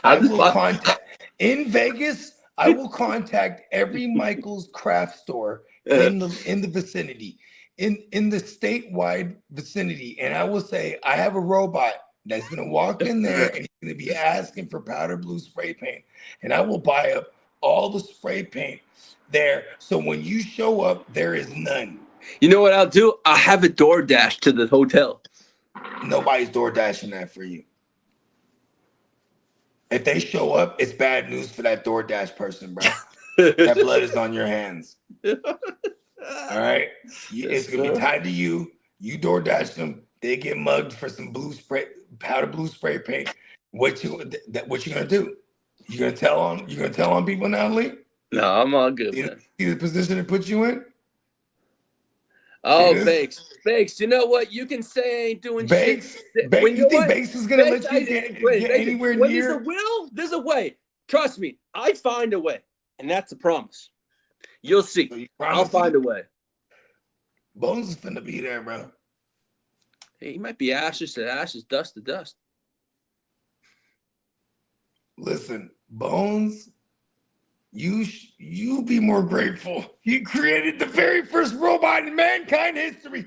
I will contact in Vegas. I will contact every Michael's craft store in the vicinity. In the statewide vicinity, and I will say I have a robot that's gonna walk in there and he's gonna be asking for powder blue spray paint, and I will buy up all the spray paint there. So when you show up, there is none. You know what I'll do? I'll have a DoorDash to the hotel. Nobody's DoorDashing that for you. If they show up, it's bad news for that DoorDash person, bro. That blood is on your hands. All right, it's gonna be tied to you. You DoorDash them. They get mugged for some powder blue spray paint. What you gonna do? You gonna tell on people now, Lee? No, I'm all good. See the position it puts you in? Oh, Bakes. You know what? You can say I ain't doing shit. You think Bakes is gonna let you get anywhere near? There's a will, there's a way. Trust me, I find a way, and that's a promise. You'll see. So I'll find a way. Bones is finna be there, bro. He might be ashes to ashes, dust to dust. Listen, Bones, you be more grateful. He created the very first robot in mankind history.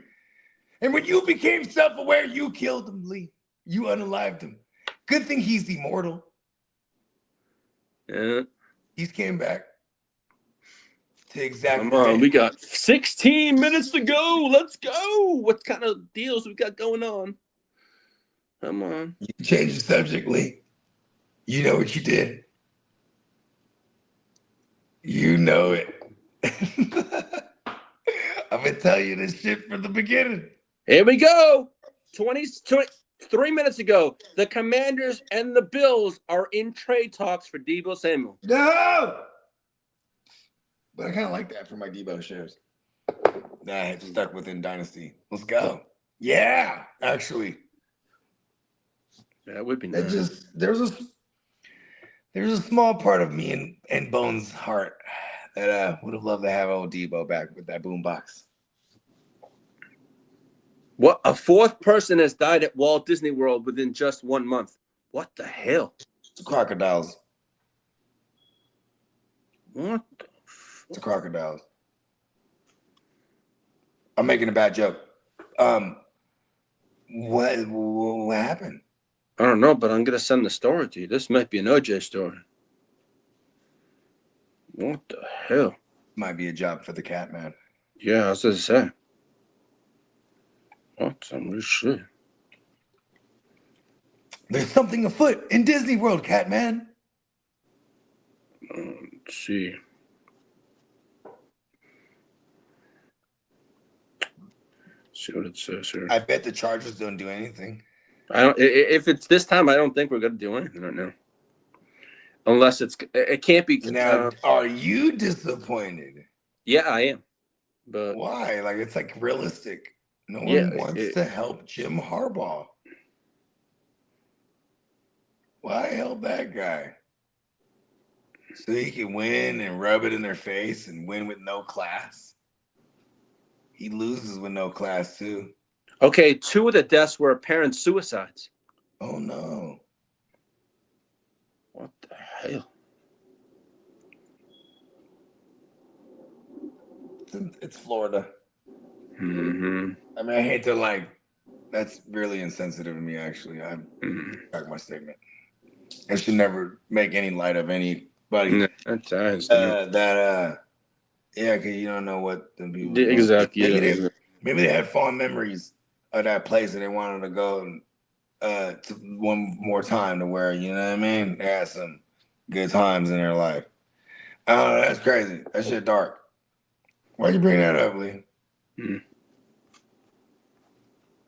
And when you became self-aware, you killed him, Lee. You unalived him. Good thing he's immortal. Yeah. He's came back to exactly. Come on, we got 16 minutes to go. Let's go. What kind of deals we got going on? Come on. You changed the subject, Lee. You know what you did. You know it. I've been telling you this shit from the beginning. Here we go. 23 minutes ago, the Commanders and the Bills are in trade talks for Deebo Samuel. No! But I kind of like that for my Deebo shares. Nah, I stuck within Dynasty. Let's go. Yeah, actually. That would be That nice. just there's a small part of me and Bones' heart that would have loved to have old Deebo back with that boombox. What? A fourth person has died at Walt Disney World within just 1 month. What the hell? It's crocodiles. What? It's crocodiles. I'm making a bad joke. What happened? I don't know, but I'm going to send the story to you. This might be an OJ story. What the hell? Might be a job for the cat man. Yeah, I was going to say. What some real shit. There's something afoot in Disney World, cat man. Let's see. See what it says here. I bet the Chargers don't do anything. I don't. If it's this time, I don't think we're gonna do anything right now. Unless it can't be. Now, are you disappointed? Yeah, I am. But why? Like it's like realistic. No one wants to help Jim Harbaugh. Why help that guy? So he can win and rub it in their face and win with no class. He loses with no class too. Okay, 2 of the deaths were apparent suicides. Oh no. What the hell? It's Florida. Mm-hmm. I mean, I hate to that's really insensitive to me, actually. I back my statement. I should never make any light of anybody. Because you don't know what the people Exactly. Maybe they had fond memories of that place and they wanted to go to one more time to where, you know what I mean? They had some good times in their life. I don't know, that's crazy. That shit dark. Why'd you bring that up, Lee?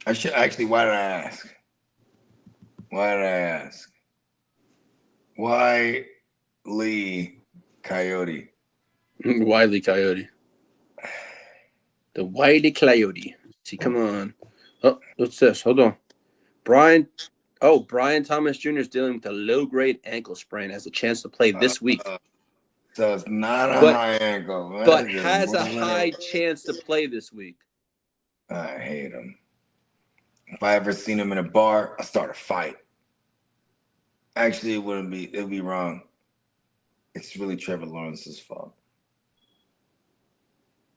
Why did I ask? Why Lee Coyote? Wile E. Coyote. The Wile E. Coyote. See, come on. Oh, what's this? Hold on. Brian Thomas Jr. is dealing with a low-grade ankle sprain. Has a chance to play this week. So it's not a high ankle. But has a high chance to play this week. I hate him. If I ever seen him in a bar, I'd start a fight. Actually, it'd be wrong. It's really Trevor Lawrence's fault.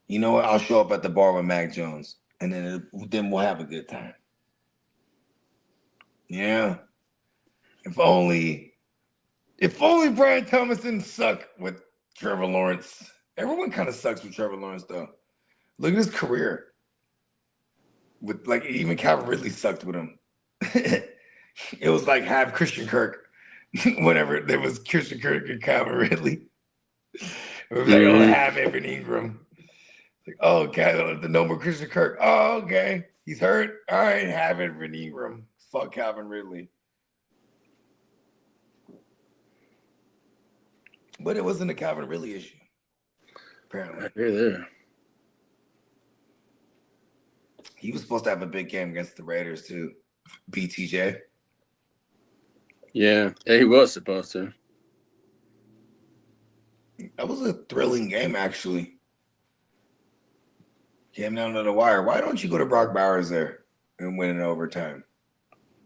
You know what? I'll show up at the bar with Mac Jones, and then we'll have a good time. Yeah. If only Brian Thomas didn't suck with Trevor Lawrence. Everyone kind of sucks with Trevor Lawrence, though. Look at his career. With even Calvin Ridley sucked with him. It was like half Christian Kirk. Whenever there was Christian Kirk and Calvin Ridley. It was like half Evan Ingram. Like, oh, okay, no more Christian Kirk. Oh, okay. He's hurt. All right, have Evan Ingram. Fuck Calvin Ridley. But it wasn't a Calvin Ridley issue. Apparently. I hear there. He was supposed to have a big game against the Raiders too. BTJ. Yeah, he was supposed to. That was a thrilling game, actually. Came down to the wire. Why don't you go to Brock Bowers there and win in overtime?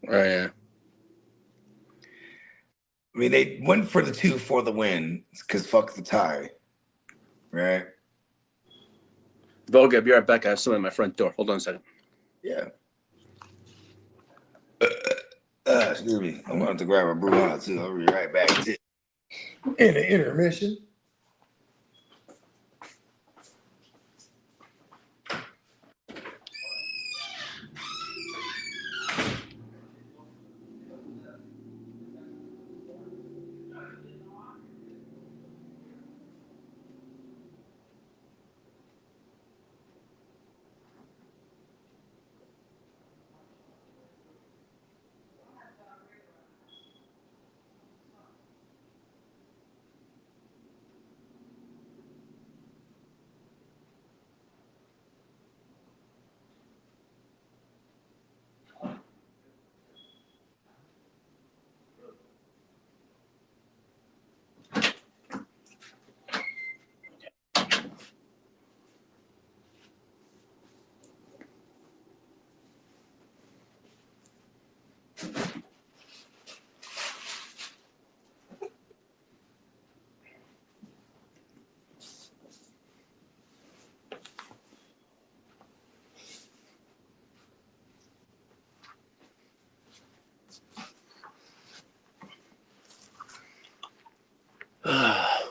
Oh, yeah. I mean, they went for the 2 for the win because fuck the tie, right? Vogue, I'll be right back. I have someone at my front door. Hold on a second. Yeah. Excuse me. I'm going to grab a brew out too. I'll be right back. In the intermission.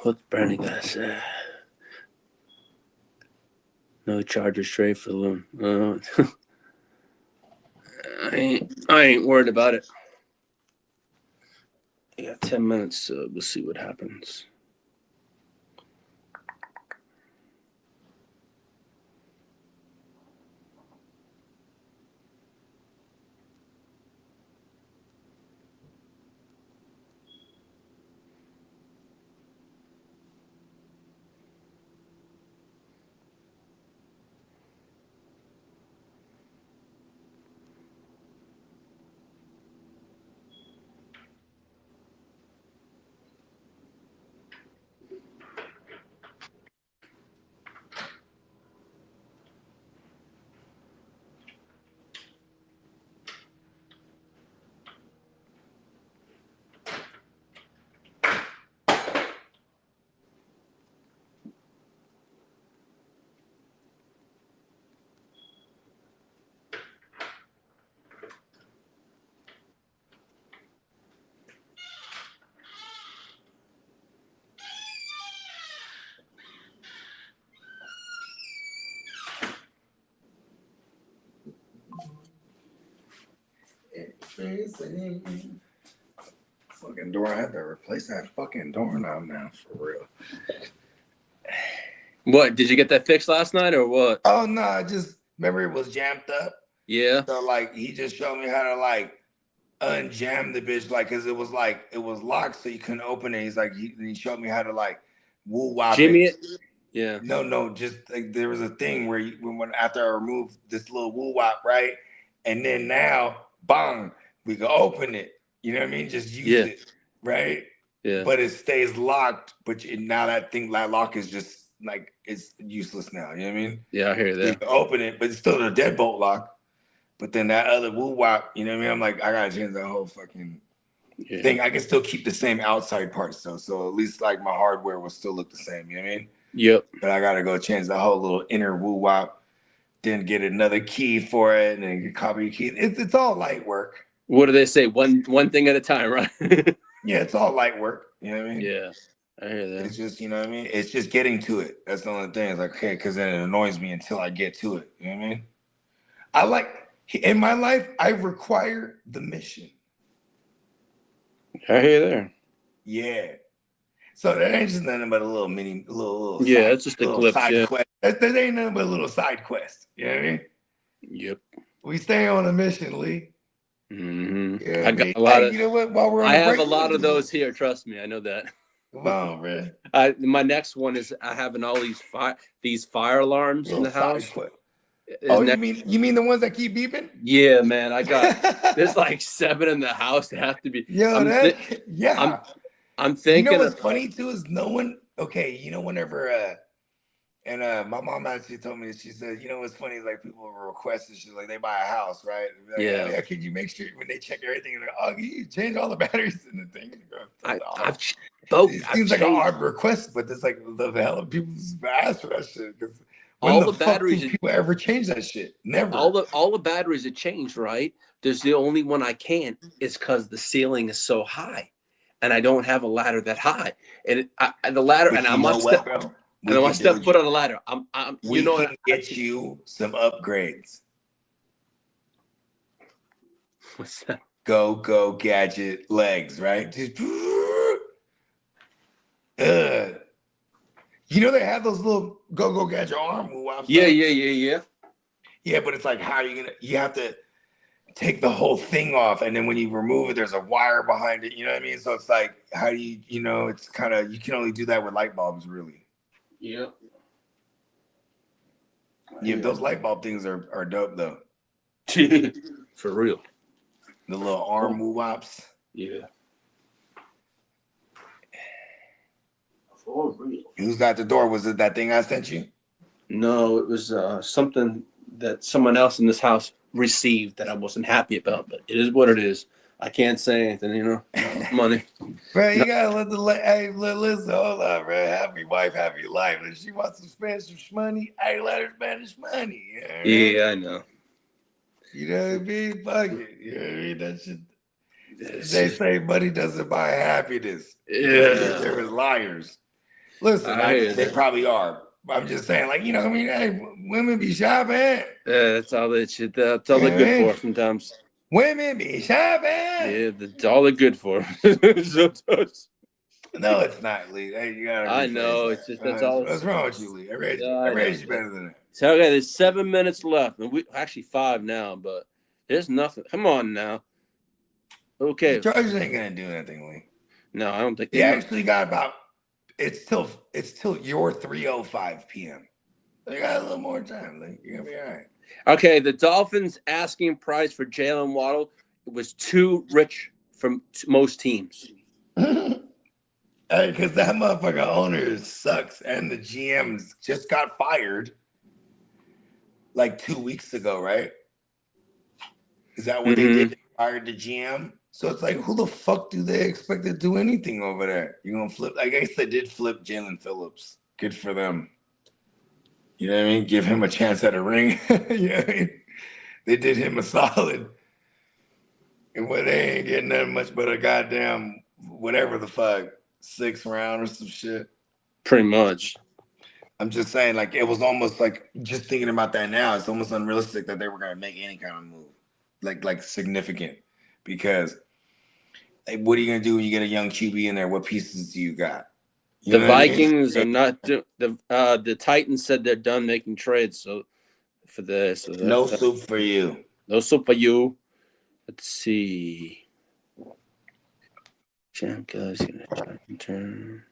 What's Bernie gonna say? No Chargers trade for the loan. I ain't worried about it. I got 10 minutes, so we'll see what happens. Fucking door. I have to replace that fucking doorknob now, for real. What, did you get that fixed last night or what? Oh no, I just remember it was jammed up. Yeah. So like he just showed me how to like unjam the bitch, like, cause it was locked, so you couldn't open it. He's like, he showed me how to like woo wop Jimmy it. Yeah. No, just like there was a thing where when after I removed this little woo wop, right, and then now, bang, we can open it. You know what I mean? Just use it, right? Yeah. But it stays locked. But now that lock is just like it's useless now. You know what I mean? Yeah, I hear that. You can open it, but it's still a deadbolt lock. But then that other woo wop, you know what I mean? I'm like, I gotta change that whole fucking thing. I can still keep the same outside parts though, so at least like my hardware will still look the same. You know what I mean? Yep. But I gotta go change the whole little inner woo wop, then get another key for it, and then copy key. It's all light work. What do they say? One thing at a time, right? Yeah, it's all light work. You know what I mean? Yeah, I hear that. It's just, you know what I mean? It's just getting to it. That's the only thing. It's like, okay, because then it annoys me until I get to it. You know what I mean? I like, in my life, I require the mission. I hear there. Yeah. So that ain't just nothing but a little yeah, it's just a glitch. Side quest. That ain't nothing but a little side quest. You know what I mean? Yep. We stay on a mission, Lee. Mm-hmm. Yeah, I got a lot of. You know what? While we're on I the have break, a lot of those here. Trust me, I know that. Come on, man. My next one is I having all these fire alarms in the house. Oh, you mean the ones that keep beeping? Yeah, man. I got there's like 7 in the house that have to be. Yo, I'm thinking. You know what's funny too is no one. Okay, you know whenever And my mom actually told me, she said, you know what's funny is like people will request this shit, like they buy a house, right? Like, Yeah. Oh, yeah, could you make sure when they check everything, like, oh, can you change all the batteries in the thing? I've It seems like an odd request, but it's like the hell of people ask for that shit. Because when all the the fuck batteries do people ever change that shit? Never. all the batteries are changed, right? There's the only one I can't is because the ceiling is so high, and I don't have a ladder that high. And the ladder, But and you I know must what, step, bro? and I must step foot on the ladder. We can get you some upgrades. What's that? Go gadget legs, right? Just, you know they have those little go gadget arm move-ups. Yeah. Yeah, but it's like, how are you gonna? You have to take the whole thing off, and then when you remove it, there's a wire behind it. You know what I mean? So it's like, how do you? You know, it's kind of, you can only do that with light bulbs, really. Yeah. Yeah, those light bulb things are dope though. For real. The little arm move-ups. Yeah. For real. Who's at the door? Was it that thing I sent you? No, it was something that someone else in this house received that I wasn't happy about, but it is what it is. I can't say anything, you know. Money. Bro, you gotta listen, hold on, bro. Happy wife, happy life. If she wants to spend some money, I let her spend some money. You know what I mean? Yeah, I know. You know what I mean? Fuck it. You know what I mean? That shit. They say money doesn't buy happiness. Yeah. There is liars. Listen, they probably are. I'm just saying, like, you know what I mean? Hey, women be shopping. Yeah, that's all that shit. That's all they're good for sometimes. Women be shopping. Yeah, that's all they're good for. No, it's not, Lee. Hey, you gotta. I know. That. It's just that's all. What's wrong with you, Lee? I raised you better than that. So okay, there's 7 minutes left, and we actually 5 now, but there's nothing. Come on now. Okay. The Chargers ain't gonna do anything, Lee. No, I don't think they actually got about. It's till your 3:05 p.m. They got a little more time. Like, you're gonna be all right. Okay, the Dolphins' asking price for Jalen Waddle was too rich for most teams. Because that motherfucker owner sucks, and the GMs just got fired like 2 weeks ago, right? Is that what they did? They fired the GM. So it's like, who the fuck do they expect to do anything over there? You gonna flip? I guess they did flip Jalen Phillips. Good for them. You know what I mean? Give him a chance at a ring. You know what I mean? They did him a solid. And what, they ain't getting that much but a goddamn whatever the fuck, 6th round or some shit. Pretty much. I'm just saying, like, it was almost like, just thinking about that now, it's almost unrealistic that they were gonna make any kind of move, like significant. Because what are you gonna do when you get a young QB in there? What pieces do you got? You the Vikings are not the Titans said they're done making trades. So for this, no soup for you. No soup for you. Let's see. Janka's gonna try and turn.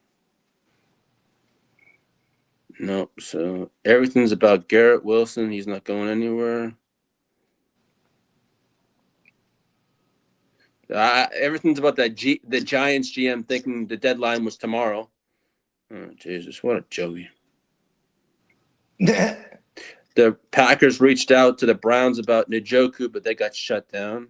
Nope. So everything's about Garrett Wilson. He's not going anywhere. Everything's about the Giants GM thinking the deadline was tomorrow. Oh, Jesus, what a joke. The Packers reached out to the Browns about Njoku, but they got shut down.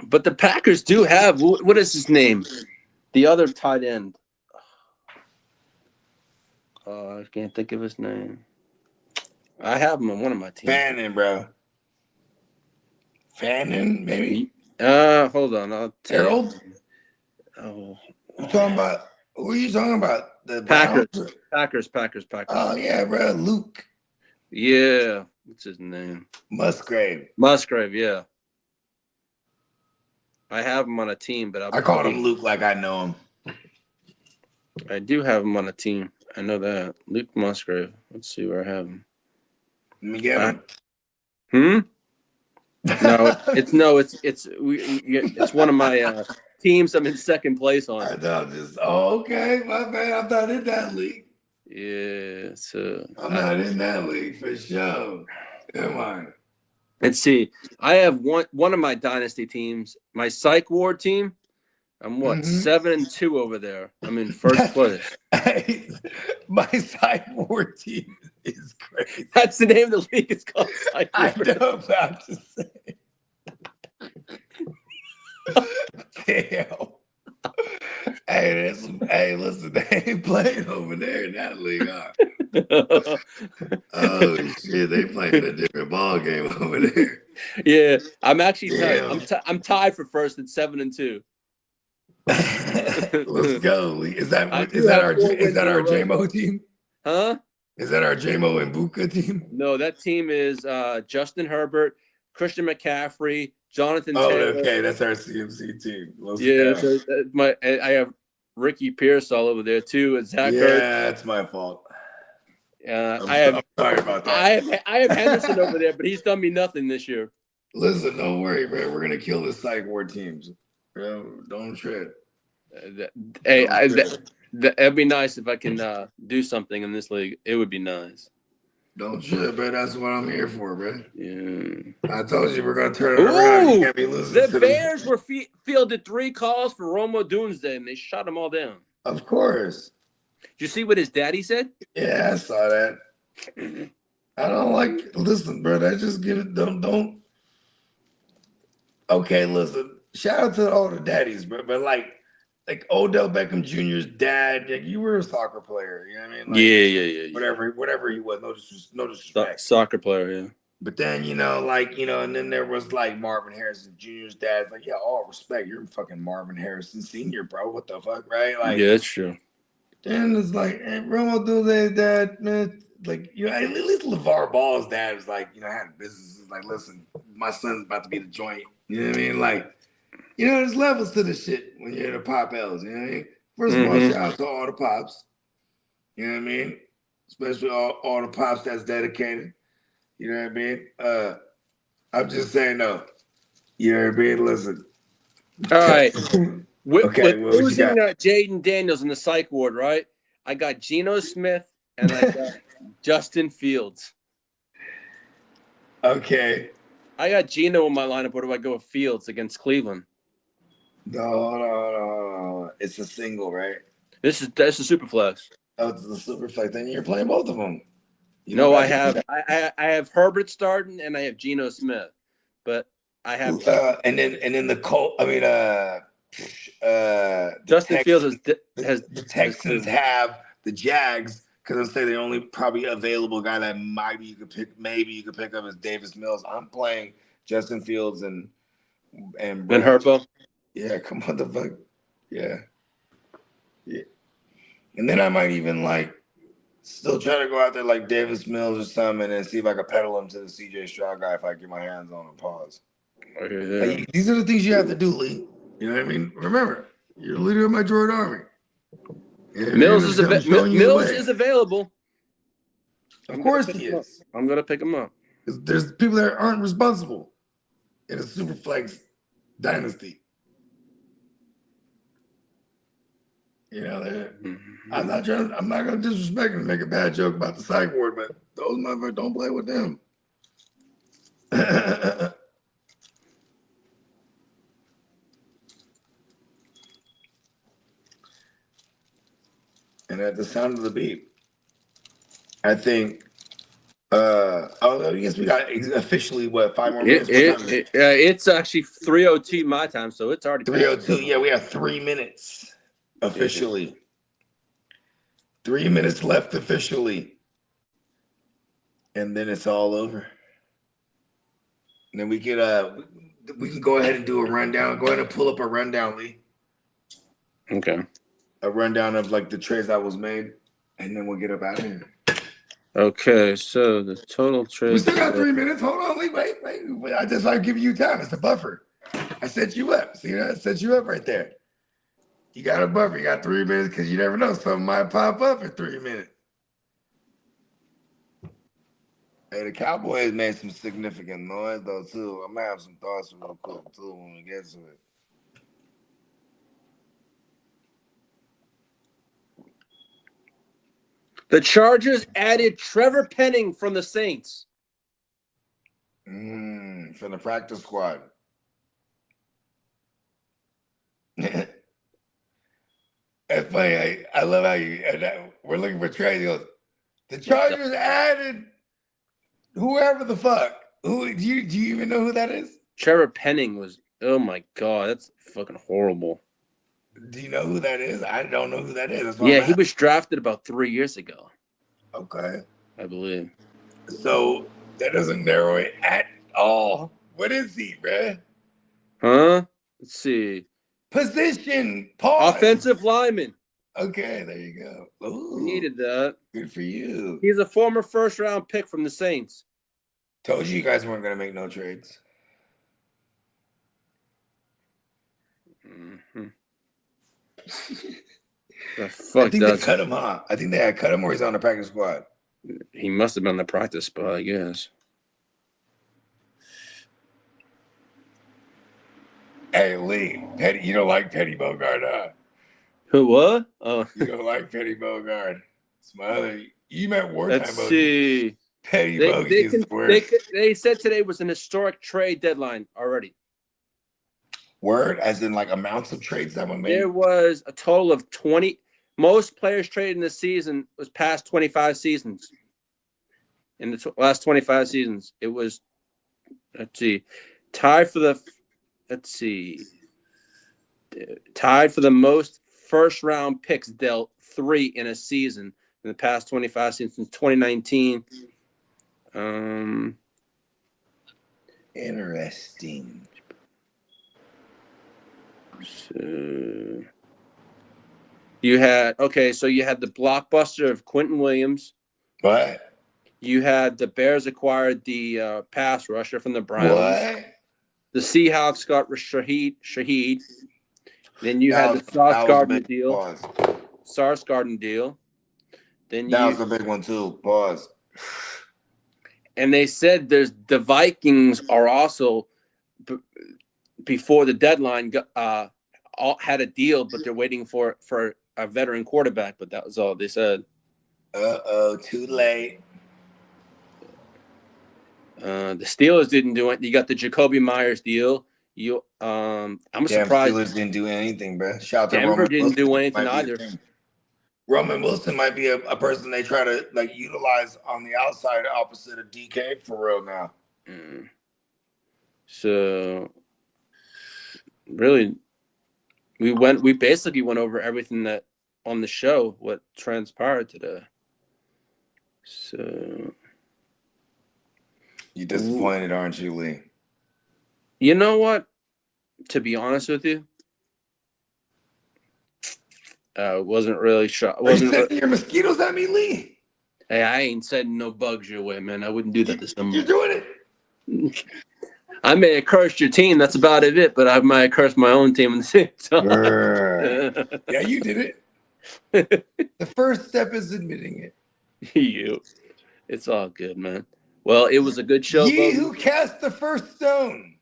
But the Packers do have, what is his name? The other tight end. I can't think of his name. I have him on one of my teams. Fannin, bro. Fannin, maybe? Hold on. I'll tell Harold? Oh. Who are you talking about? The Packers. Oh, yeah, bro. Luke. Yeah. What's his name? Musgrave, yeah. I have him on a team, but I called him Luke like I know him. I do have him on a team. I know that. Luke Musgrave. Let's see where I have him. Let me get him. No, it's one of my teams I'm in second place on. I thought okay, my bad. I'm not in that league. Yeah, so I'm not in that league for sure. Am I? Let's see. I have one of my dynasty teams, my psych ward team. I'm 7-2 over there. I'm in first place. My sideboard team is crazy. That's the name of the league. It's called psych I ward. know, but I'm just saying. Damn. Hey, listen, they ain't playing over there in that league. Huh? Oh shit, they playing a different ball game over there. Yeah, I'm actually tied. I'm tied for first at 7-2. Let's go. Is that our JMO team? Huh? Is that our JMO and Buka team? No, that team is Justin Herbert, Christian McCaffrey, Jonathan Taylor. Okay, that's our CMC team. So I have Ricky Pierce all over there too. Zach Ertz. That's my fault. I'm sorry about that. I have Henderson over there, but he's done me nothing this year. Listen, don't worry, man. We're gonna kill the psych ward teams. Bro, don't tread. That'd be nice if I can do something in this league. It would be nice. Don't trip, bro. That's what I'm here for, bro. Yeah. I told you we're gonna turn it around. You can't be losing. The Bears were fielded 3 calls for Romo Doomsday, and they shut them all down. Of course. Did you see what his daddy said? Yeah, I saw that. I don't like. Listen, bro. I just give it. Don't. Okay, listen. Shout out to all the daddies, bro. But like Odell Beckham Jr.'s dad, like you were a soccer player. You know what I mean? Like, yeah. Whatever he was. No disrespect. Soccer player, yeah. But then and then there was like Marvin Harrison Jr.'s dad. It's like, yeah, all respect. You're fucking Marvin Harrison Sr., bro. What the fuck, right? Like, yeah, that's true. Then it's like, hey, Romo Doomsday's dad, man. Like, at least LeVar Ball's dad was like, had businesses. Like, listen, my son's about to be the joint. You know what I mean? Like, there's levels to this shit when you're in the Pop L's. You know what I mean? First of all, shout out to all the pops. You know what I mean? Especially all the pops that's dedicated. You know what I mean? I'm just saying, though. You know what I mean? Listen. All right. With losing Jaden Daniels in the psych ward, right? I got Geno Smith and I got Justin Fields. Okay. I got Geno in my lineup. Where do I go with Fields against Cleveland? No. It's a single, right? That's a super flex. Oh, it's a super flex. Then you're playing both of them. I have Herbert starting and I have Geno Smith, but I have and then the Colt. Justin Fields has the Texans have the Jags because I'd say the only probably available guy that maybe you could pick up is Davis Mills. I'm playing Justin Fields and Herbo. Yeah, come on, the fuck. Yeah. And then I might even still try to go out there like Davis Mills or something and then see if I can pedal him to the CJ Stroud guy if I get my hands on him. Pause. Okay, these are the things you have to do, Lee. You know what I mean? Remember, you're the leader of my droid army. Mills is available. Of course he is. I'm going to pick him up. There's people that aren't responsible in a super flex dynasty. I'm not going to disrespect and make a bad joke about the psych ward, but those motherfuckers, don't play with them. And at the sound of the beep, I think, I guess we got officially, 5 more minutes? It's actually 3:02 my time, so it's already 3:02. Yeah, we have 3 minutes officially. 3 minutes left officially. And then it's all over. And then we can go ahead and do a rundown. Go ahead and pull up a rundown, Lee. Okay. A rundown of the trades that was made, and then we'll get up out of here. Okay, so the total trade. We still got 3 minutes. Hold on, Lee. Wait. I'm giving you time. It's a buffer. I set you up. See that? I set you up right there. You got a buffer. You got 3 minutes because you never know. Something might pop up in 3 minutes. Hey, the Cowboys made some significant noise, though, too. I'm going to have some thoughts real quick, too, when we get to it. The Chargers added Trevor Penning from the Saints. Mm. from the practice squad. That's funny. I love how we're looking for trades. He goes, the Chargers added whoever the fuck. Who do you even know who that is? Trevor Penning was. Oh my god, that's fucking horrible. Do you know who that is? I don't know who that is. Yeah, he was drafted about 3 years ago. Okay, I believe. So that doesn't narrow it at all. What is he, bruh? Huh? Let's see. Position. Pause. Offensive lineman. Okay, there you go. Ooh, Needed that. Good for you. He's a former first-round pick from the Saints. Told you guys weren't going to make no trades. Mm-hmm. The fuck I think they cut him, huh? I think they had cut him, or he's on the practice squad. He must have been on the practice spot, I guess. Hey, Lee, you don't like Teddy Bogard, huh? Who, what? Oh. You don't like Teddy Bogard. It's my other. You meant wartime. Let's see. Teddy Bogey is the worst. They said today was an historic trade deadline already. Word, as in like amounts of trades that were made? There was a total of 20. Most players traded in the season was past 25 seasons. In the last 25 seasons, it was, tied for the most first-round picks dealt 3 in a season in the past 25 seasons since 2019. Interesting. So you had the blockbuster of Quentin Williams. What? You had the Bears acquired the pass rusher from the Browns. What? The Seahawks got Shaheed. Then you had the Sauce Gardner deal. Pause. Sauce Gardner deal. Then that was a big one too. Pause. And they said the Vikings are also before the deadline had a deal, but they're waiting for a veteran quarterback. But that was all they said. Too late. The Steelers didn't do it. You got the Jacoby Myers deal. I'm surprised. Steelers didn't do anything, bro. Shout out to Denver Roman didn't Wilson. do anything either. Roman Wilson might be a person they try to like utilize on the outside opposite of DK for real now. So really, we basically went over everything that on the show, what transpired today. So you disappointed, aren't you, Lee? You know what? To be honest with you, wasn't really shocked. Are you sending your mosquitoes at me, Lee? Hey, I ain't sending no bugs your way, man. I wouldn't do that to someone. You're doing it. I may have cursed your team. That's about it. But I might have cursed my own team in the same time. Yeah, you did it. The first step is admitting it. It's all good, man. Well, it was a good show. Ye who cast the first stone.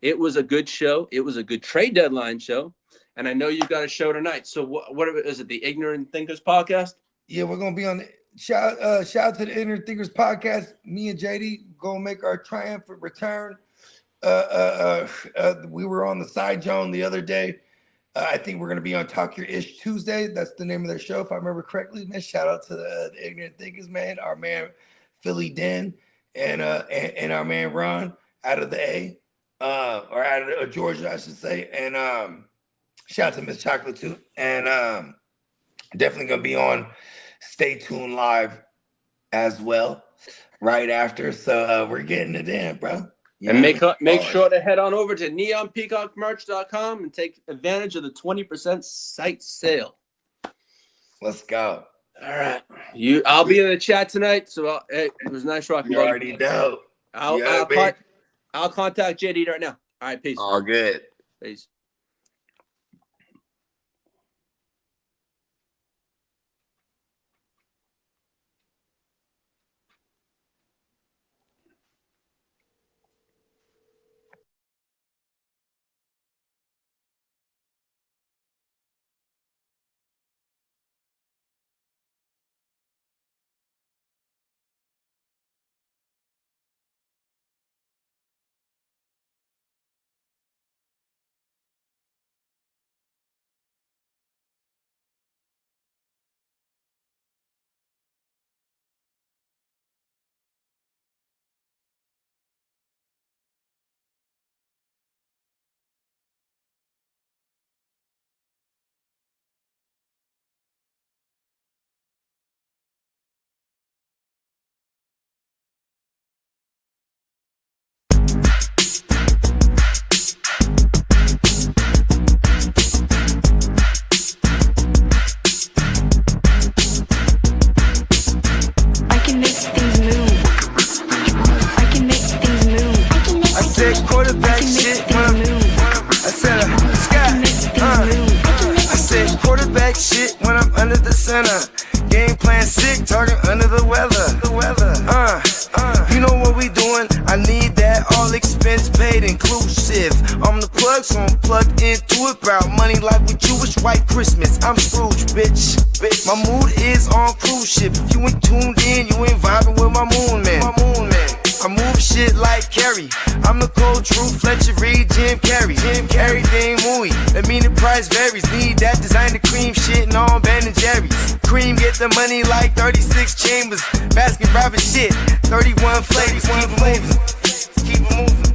It was a good show. It was a good trade deadline show. And I know you got a show tonight. So what is it? The Ignorant Thinkers podcast? Yeah, we're gonna be on the shout out to the Ignorant Thinkers podcast. Me and JD gonna make our triumphant return. We were on the Side Zone the other day. I think we're gonna be on Talk Your Ish Tuesday. That's the name of their show, if I remember correctly. Man, shout out to the Ignorant Thinkers, man. Our man Philly Den and our man Ron out of the A, or out of Georgia, I should say. And shout out to Miss Chocolate too. And definitely gonna be on Stay Tuned Live as well right after. So we're getting it in, bro. And make sure to head on over to neonpeacockmerch.com and take advantage of the 20% site sale. Let's go. All right. I'll be in the chat tonight. So it was nice rocking. You already know. I'll contact JD right now. All right, peace. All good. Peace. quarterback shit when I'm, I said, I said quarterback shit when I'm under the center. Game plan sick, talking under the weather. You know what we doing? I need that all expense paid inclusive. I'm the plug, so I'm plugged into it. About money like with Jewish white Christmas. I'm Scrooge, bitch. My mood is on cruise ship. If you ain't tuned in, you ain't vibing with my moon man. I move shit like Kerry. I'm the cold truth, Fletcher Reed, Jim Carrey. Everything mooey, that mean the price varies. Need that designer cream shit and all Ben and Jerry's. Cream get the money like 36 chambers. Baskin Robbins shit, 31 flavors. Keep it moving,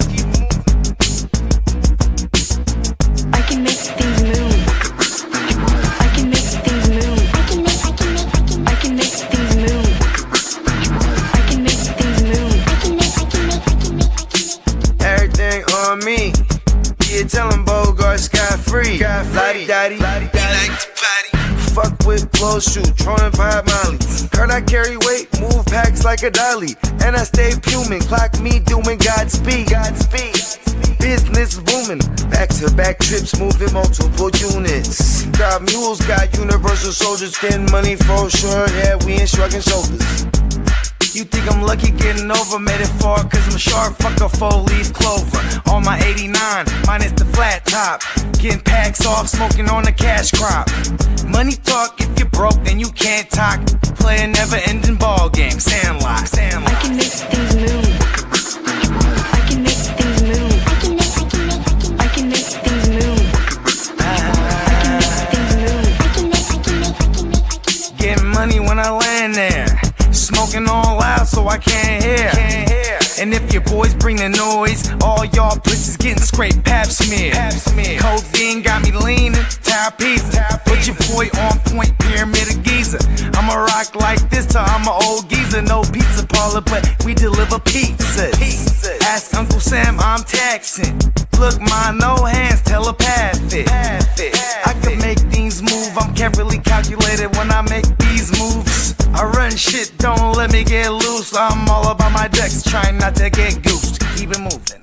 keep it moving. I can make things move. I can make things move. I can make things move. I can make things move. Everything on me. Yeah, tell him Bogart scot-free. Lottie-dottie, he like to party. Fuck with blow shoot, trolling 5 Molly. Heard I carry weight, move packs like a dolly. And I stay fuming, clock me doing Godspeed. Business booming, back-to-back trips moving multiple units. Got mules, got universal soldiers, getting money for sure. Yeah, we ain't shrugging shoulders. You think I'm lucky getting over, made it far cause I'm sharp, fuck a 4-leaf clover. On my 89, minus the flat top. Getting packs off, smoking on the cash crop. Money talk, if you're broke then you can't talk. Play a never ending ball game, Sandlot. I can make things move. I can make things move. I can make things move. Getting money when I land there. Smoking all loud so I can't hear. And if your boys bring the noise, all y'all pussies getting scraped pap smear. Codeine got me leaning, tap pizza. Put your boy on point, pyramid of Giza. I'ma rock like this till I'm an old geezer. No pizza parlor, but we deliver pizzas. Ask Uncle Sam, I'm taxing. Look, my no hands telepathic. I can make things move, I'm carefully calculated when I make these moves. I run shit, don't let me get loose. I'm all about my decks, trying not to get goosed. Keep it moving.